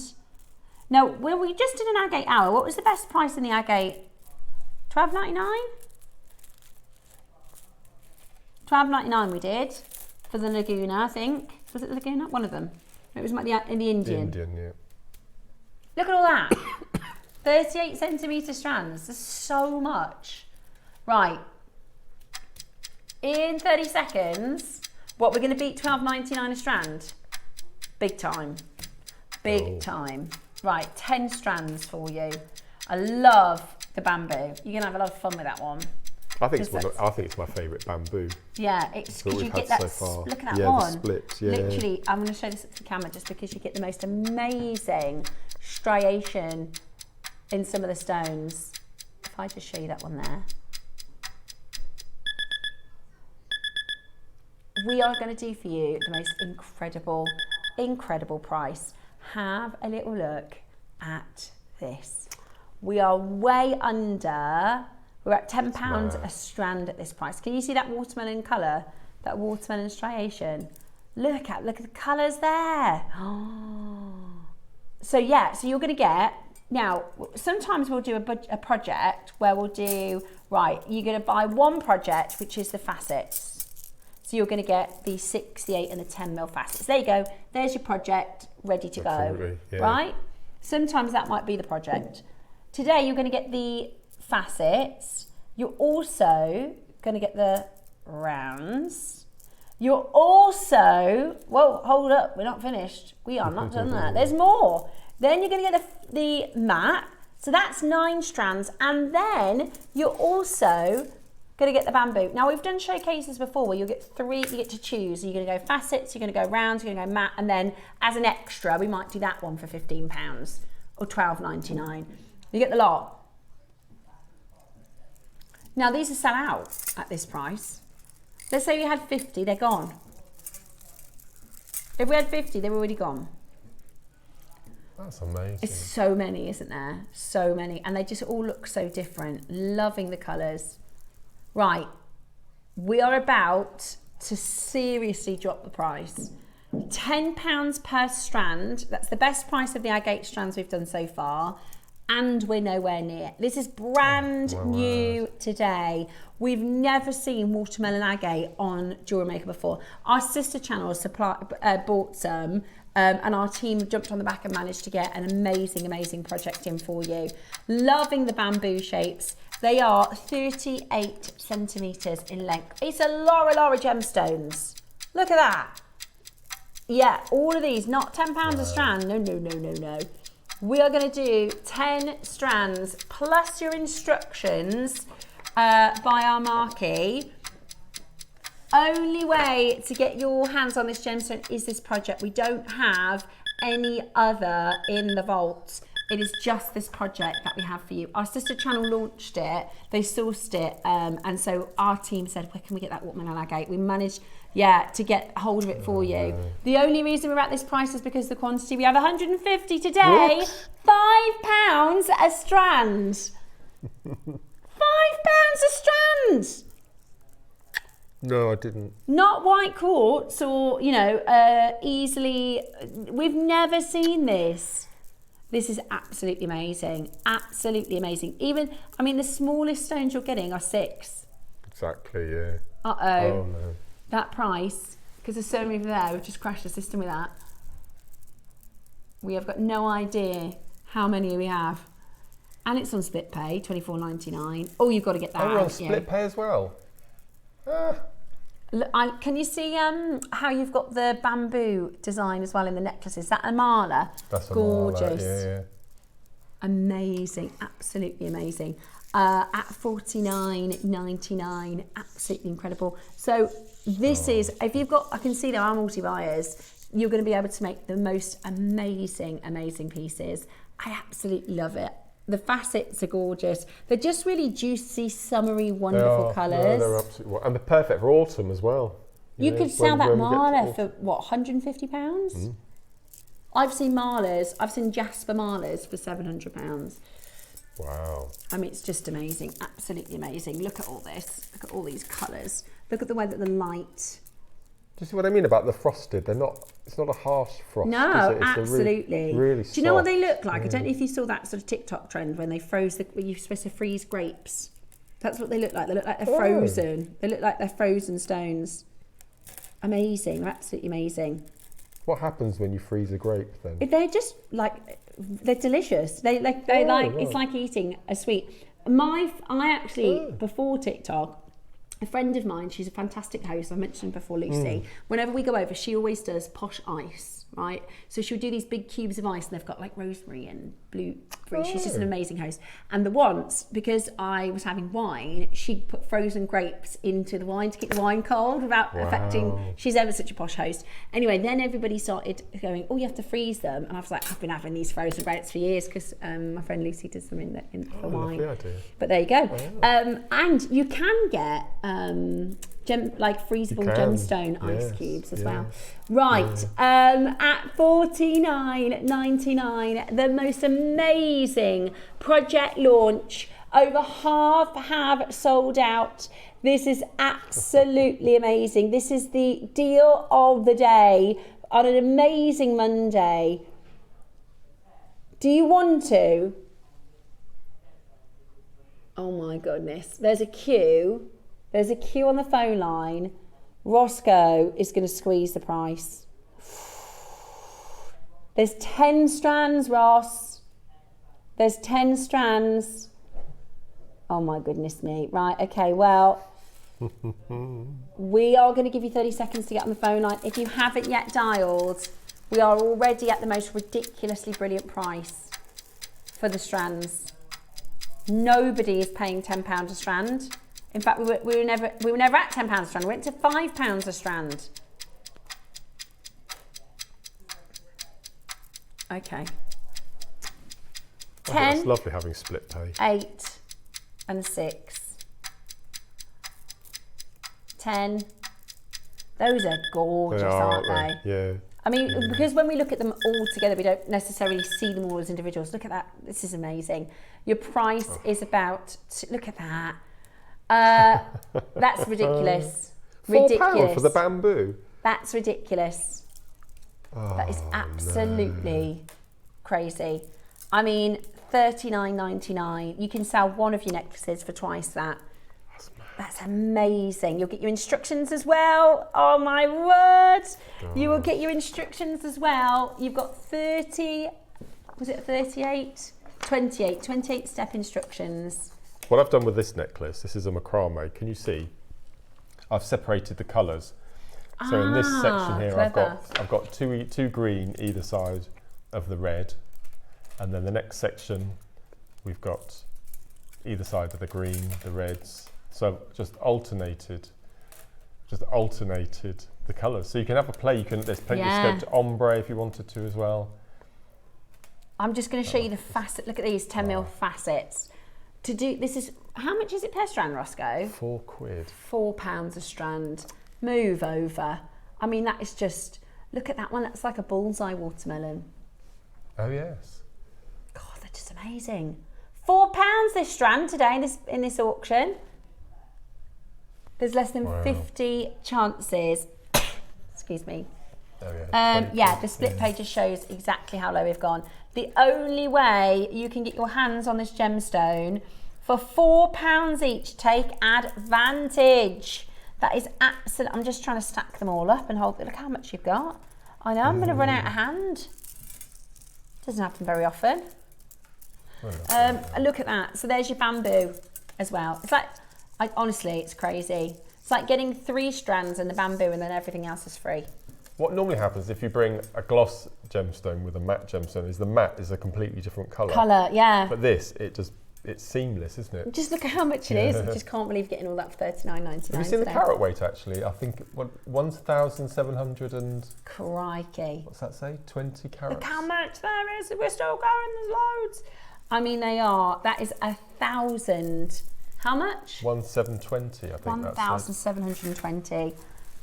A: Now, when we just did an agate hour, what was the best price in the agate? $12.99? $12.99 we did for the Laguna, I think. Was it the Laguna? One of them. It was like in the Indian.
B: The Indian, yeah.
A: Look at all that. 38 centimetre strands. There's so much. Right. In 30 seconds, what, we're going to beat $12.99 a strand? Big time. Big time. Right, 10 strands for you. I love the bamboo. You're going to have a lot of fun with that one.
B: I think it's my favourite bamboo.
A: Yeah, it's because you get that. Look at that
B: one.
A: The
B: split. Yeah.
A: Literally, I'm going to show this to the camera just because you get the most amazing striation in some of the stones. If I just show you that one there. We are going to do for you the most incredible price. Have a little look at this. We are way under. We're at £10 a strand at this price. Can you see that watermelon colour? That watermelon striation? Look at the colours there. So yeah, so you're going to get, now sometimes we'll do a project where we'll do, right, you're going to buy one project, which is the facets. So you're going to get the 6, the 8 and the 10mm facets. There you go. There's your project ready to go. Yeah. Right? Sometimes that might be the project. Today you're going to get the facets. You're also going to get the rounds. You're also, whoa, hold up, we're not finished. We are not done that. There's more. Then you're going to get the matte. So that's 9 strands. And then you're also Gonna get the bamboo. Now we've done showcases before where you'll get 3, you get to choose. You're gonna go facets, you're gonna go round, you're gonna go matte, and then as an extra, we might do that one for £15 or £12.99. You get the lot. Now these are sell out at this price. Let's say you had 50, they're gone. If we had 50, they're already gone.
B: That's amazing.
A: It's so many, isn't there? So many. And they just all look so different. Loving the colours. Right. We are about to seriously drop the price. £10 per strand. That's the best price of the Agate strands we've done so far. And we're nowhere near. This is brand new today. We've never seen watermelon agate on Jewellery Maker before. Our sister channel bought some, and our team jumped on the back and managed to get an amazing, amazing project in for you. Loving the bamboo shapes. They are 38 centimetres in length. It's a lot of gemstones. Look at that. Yeah, all of these, not £10 a strand. No, no, no, no, no. We are going to do 10 strands plus your instructions by our marquee. Only way to get your hands on this gemstone is this project. We don't have any other in the vault. It is just this project that we have for you. Our sister channel launched it, they sourced it, and so our team said, where can we get that watermelon agate? We managed, to get hold of it for you. The only reason we're at this price is because of the quantity. We have 150 today. What? £5 a strand. £5 a strand.
B: No, I didn't.
A: Not white quartz or, easily. We've never seen this. This is absolutely amazing. Absolutely amazing. Even, the smallest stones you're getting are 6.
B: Exactly, yeah.
A: Uh-oh.
B: Oh, no.
A: That price, because there's so many there, we've just crashed the system with that. We have got no idea how many we have. And it's on split pay, $24.99. Oh, you've got to get that.
B: Oh, on split pay as well?
A: Look, can you see how you've got the bamboo design as well in the necklaces? Is that a mala?
B: That's a
A: gorgeous.
B: Mala, yeah.
A: Amazing, absolutely amazing. At $49.99, absolutely incredible. So this is, if you've got, I can see there are multi-buyers, you're going to be able to make the most amazing, amazing pieces. I absolutely love it. The facets are gorgeous. They're just really juicy, summery, wonderful colours.
B: No, they're absolutely, and they're perfect for autumn as well.
A: You could sell that mala for, what, £150? Mm. I've seen malas, I've seen Jasper malas for £700.
B: Wow.
A: It's just amazing, absolutely amazing. Look at all this, look at all these colours. Look at the way that the light.
B: Do you see what I mean about the frosted? They're not, it's not a harsh frost.
A: No,
B: it's
A: absolutely.
B: Really
A: Do you know what they look like? I don't know if you saw that sort of TikTok trend when they froze, when you're supposed to freeze grapes. That's what they look like. They look like they're frozen. They look like they're frozen stones. Amazing, absolutely amazing.
B: What happens when you freeze a grape then?
A: They're just they're delicious. It's like eating a sweet. Before TikTok, a friend of mine, she's a fantastic host, I mentioned before, Lucy. Whenever we go over, she always does posh ice, right? So she'll do these big cubes of ice and they've got like rosemary and blueberry. She's just an amazing host. And because I was having wine, she put frozen grapes into the wine to keep the wine cold without affecting, she's ever such a posh host. Anyway, then everybody started going, oh, you have to freeze them. And I was like, I've been having these frozen grapes for years because my friend Lucy does them in the wine.
B: Idea.
A: But there you go. And you can get freezable gemstone ice cubes as well. Right, at $49.99, the most amazing project launch. Over half have sold out. This is absolutely amazing. This is the deal of the day on an amazing Monday. Do you want to? Oh my goodness, there's a queue. There's a queue on the phone line. Roscoe is going to squeeze the price. There's 10 strands, Ross. There's 10 strands. Oh my goodness me. Right, okay, well, we are going to give you 30 seconds to get on the phone line. If you haven't yet dialed, we are already at the most ridiculously brilliant price for the strands. Nobody is paying £10 a strand. In fact, we were never at £10 a strand. We went to £5 a strand. Okay. 10.
B: It's lovely having split pay.
A: 8 and 6. 10. Those are gorgeous, aren't they?
B: Yeah.
A: I mean, because when we look at them all together, we don't necessarily see them all as individuals. Look at that. This is amazing. Your price is about, look at that. That's ridiculous.
B: £4 for the bamboo?
A: That's ridiculous. That is absolutely crazy. I mean, $39.99. You can sell one of your necklaces for twice that. That's amazing. You'll get your instructions as well. Oh my word. You will get your instructions as well. You've got 30, was it 38? 28 step instructions.
B: What I've done with this necklace, this is a macrame, can you see? I've separated the colours. So in this section here,
A: clever.
B: I've got two green either side of the red, and then the next section we've got either side of the green, the reds. So I've just alternated the colours. So you can have a play. There's plenty of scope to ombre if you wanted to as well. I'm
A: just going to show you the facet. Look at these 10mm facets. To do this is how much is it per strand, Roscoe?
B: £4.
A: £4 a strand. Move over. I mean, that is just, look at that one. That's like a bullseye watermelon.
B: Oh yes.
A: God, they're just amazing. £4 this strand today in this auction. There's less than 50 chances. Excuse me.
B: Oh yeah.
A: Yeah, the split page just shows exactly how low we've gone. The only way you can get your hands on this gemstone for £4 each, take advantage. That is absolute. I'm just trying to stack them all up and hold. Look how much you've got. I know I'm going to run out of hand. Doesn't happen very often. Look at that. So there's your bamboo as well. It's like, honestly, it's crazy. It's like getting 3 strands and the bamboo, and then everything else is free.
B: What normally happens if you bring a gloss gemstone with a matte gemstone is the matte is a completely different colour.
A: Colour, yeah.
B: But this, it's seamless, isn't it?
A: Just look at how much it is. I just can't believe getting all that for $39.99.
B: Have you seen the carat weight actually? I think 1,700 and...
A: Crikey.
B: What's that say? 20 carats?
A: Look how much there is. We're still going, there's loads. I mean, that is 1,000. How much?
B: 1,720, I think
A: 1,720.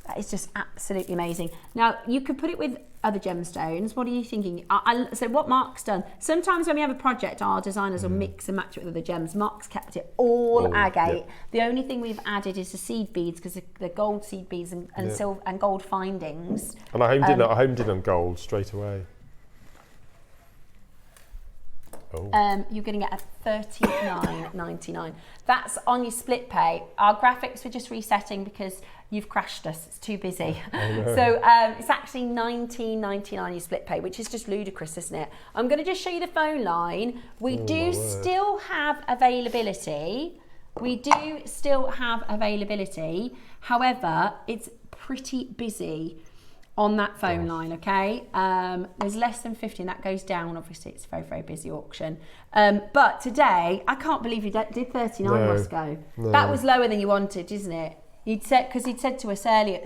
A: That is just absolutely amazing. Now, you could put it with other gemstones. What are you thinking? So what Mark's done, sometimes when we have a project, our designers will mix and match it with other gems. Mark's kept it all agate. Yeah. The only thing we've added is the seed beads, because the gold seed beads and silver and gold findings.
B: And I homed in on gold straight away.
A: You're going to get a $39.99. That's on your split pay. Our graphics were just resetting because you've crashed us. It's too busy. So it's actually $19.99 your split pay, which is just ludicrous, isn't it? I'm going to just show you the phone line. We do still have availability. However, it's pretty busy on that phone line, okay? There's less than 50, and that goes down. Obviously, it's a very, very busy auction. But today, I can't believe you did 39, Roscoe. No. That was lower than you wanted, isn't it? He'd said to us earlier,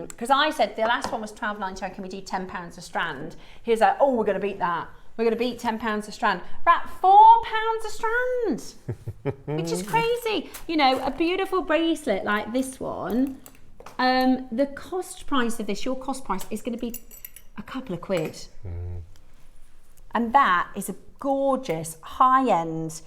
A: because I said the last one was £12.99, can we do £10 a strand? He was like, oh, we're going to beat that. We're going to beat £10 a strand. We're at £4 a strand, which is crazy. You know, a beautiful bracelet like this one, the cost price of this, your cost price, is going to be a couple of quid. And that is a gorgeous, high-end,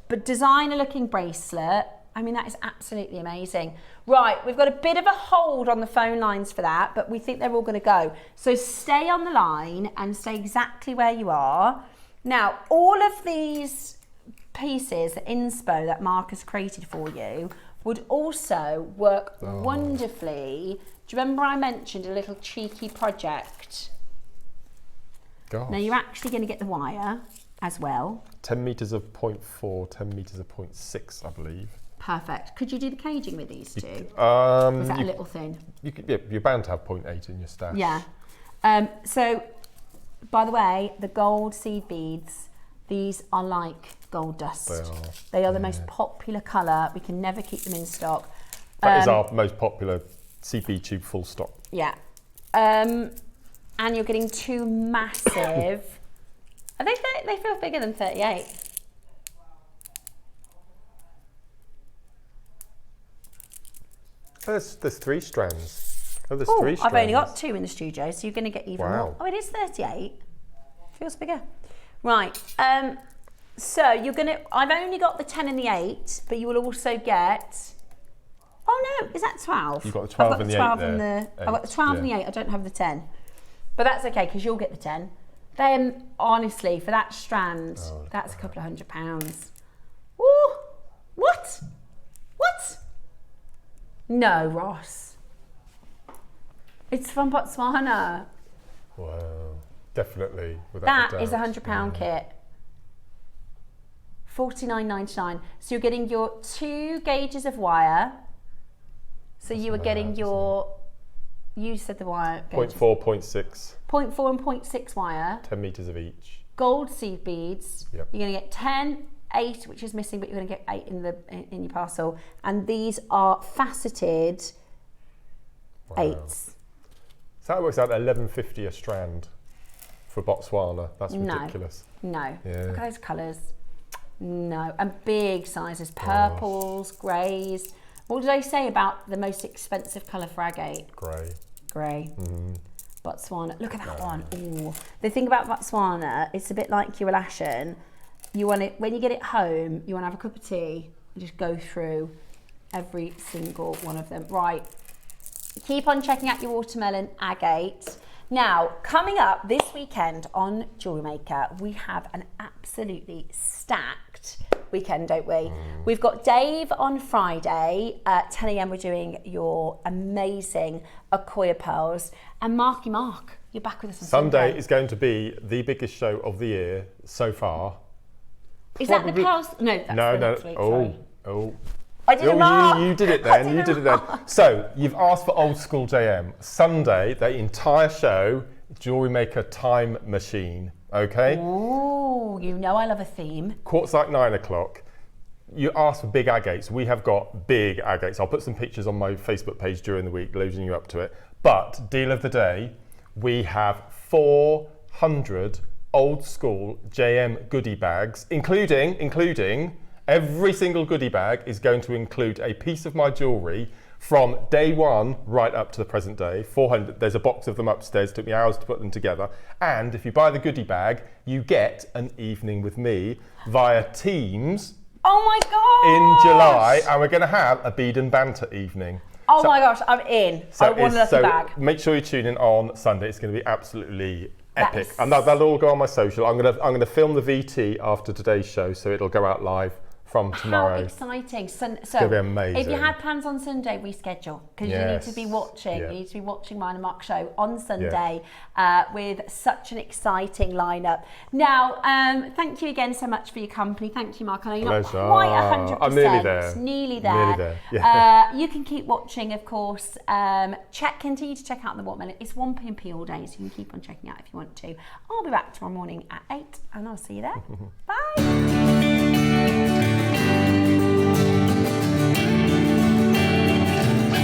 A: but designer-looking bracelet. I mean, that is absolutely amazing. Right, we've got a bit of a hold on the phone lines for that, but we think they're all going to go. So stay on the line and stay exactly where you are. Now, all of these pieces, the inspo that Mark has created for you, would also work wonderfully. Do you remember I mentioned a little cheeky project?
B: Gosh.
A: Now, you're actually going to get the wire as well.
B: 10 metres of 0.4, 10 metres of 0.6, I believe.
A: Perfect. Could you do the caging with these two? Was that a little thing?
B: You're bound to have 0.8 in your stash.
A: Yeah. So, by the way, the gold seed beads These are like gold dust.
B: They are.
A: They are the most popular colour. We can never keep them in stock.
B: That is our most popular CP tube full stock.
A: Yeah. And you're getting 2 massive. They feel bigger than 38.
B: There's 3 strands. Oh, there's 3 strands.
A: I've only got 2 in the studio, so you're going to get even
B: Wow.
A: more. Oh, it is 38. Feels bigger. Right. So you're going to. I've only got the 10 and the 8, but you will also get. Oh no, is that 12?
B: You've got the 12 and the 8 there.
A: I've got the 12 and the 8. I don't have the 10, but that's okay because you'll get the 10. Then honestly, for that strand, that's a couple of £100. Ooh, what? What? No, Ross. It's from Botswana.
B: Wow, definitely.
A: That is a £100 kit. $49.99. So you're getting your 2 gauges of wire. So you were getting your, you said the wire.
B: 0.4, 0.6.
A: 0.4 and 0.6 wire.
B: 10 metres of each.
A: Gold seed beads.
B: Yep.
A: You're going to get 10, 8, which is missing, but you're going to get 8 in your parcel. And these are faceted 8s.
B: So that works out at $11.50 a strand for Botswana. That's ridiculous.
A: No.
B: Yeah.
A: Look at those colours. No. And big sizes, purples, greys. What did I say about the most expensive colour for agate?
B: Grey.
A: Grey. Botswana. Look at that one. Ooh. The thing about Botswana, it's a bit like your Alashan. You want it when you get it home. You want to have a cup of tea and just go through every single one of them. Right. Keep on checking out your watermelon agate. Now, coming up this weekend on Jewellery Maker, we have an absolutely stacked weekend, don't we? We've got Dave on Friday at 10 a.m. We're doing your amazing Akoya pearls. And Marky Mark, you're back with us on
B: Sunday is going to be the biggest show of the year so far.
A: Is that the pearls? No, that's
B: No.
A: next week, sorry. I did a mark.
B: You did it then. You did it then. So you've asked for old school JM. Sunday, the entire show, Jewellery Maker time machine. Okay.
A: Ooh, you know I love a theme.
B: Quartzite 9 o'clock. You asked for big agates. We have got big agates. I'll put some pictures on my Facebook page during the week, leading you up to it. But deal of the day, we have 400 old school JM goodie bags, including every single goodie bag is going to include a piece of my jewellery from day one right up to the present day. 400, there's a box of them upstairs, took me hours to put them together. And if you buy the goodie bag, you get an evening with me via Teams.
A: Oh my gosh!
B: In July, and we're going to have a bead and banter evening.
A: Oh my gosh, I'm in. I want a lucky bag.
B: Make sure you tune in on Sunday. It's going to be absolutely epic.
A: Is...
B: And that'll all go on my social. I'm going to film the VT after today's show, so it'll go out live from tomorrow.
A: How exciting. So
B: it's going to be amazing.
A: If you had plans on Sunday, reschedule, because you need to be watching.
B: Yeah.
A: You need to be watching mine and Mark's show on Sunday with such an exciting lineup. Now, thank you again so much for your company. Thank you, Mark. I know you're not quite 100%.
B: I'm nearly there.
A: Nearly there.
B: Nearly there. Yeah.
A: You can keep watching, of course. Continue to check out the watermelon. It's 1pm all day, so you can keep on checking out if you want to. I'll be back tomorrow morning at 8, and I'll see you there. Bye.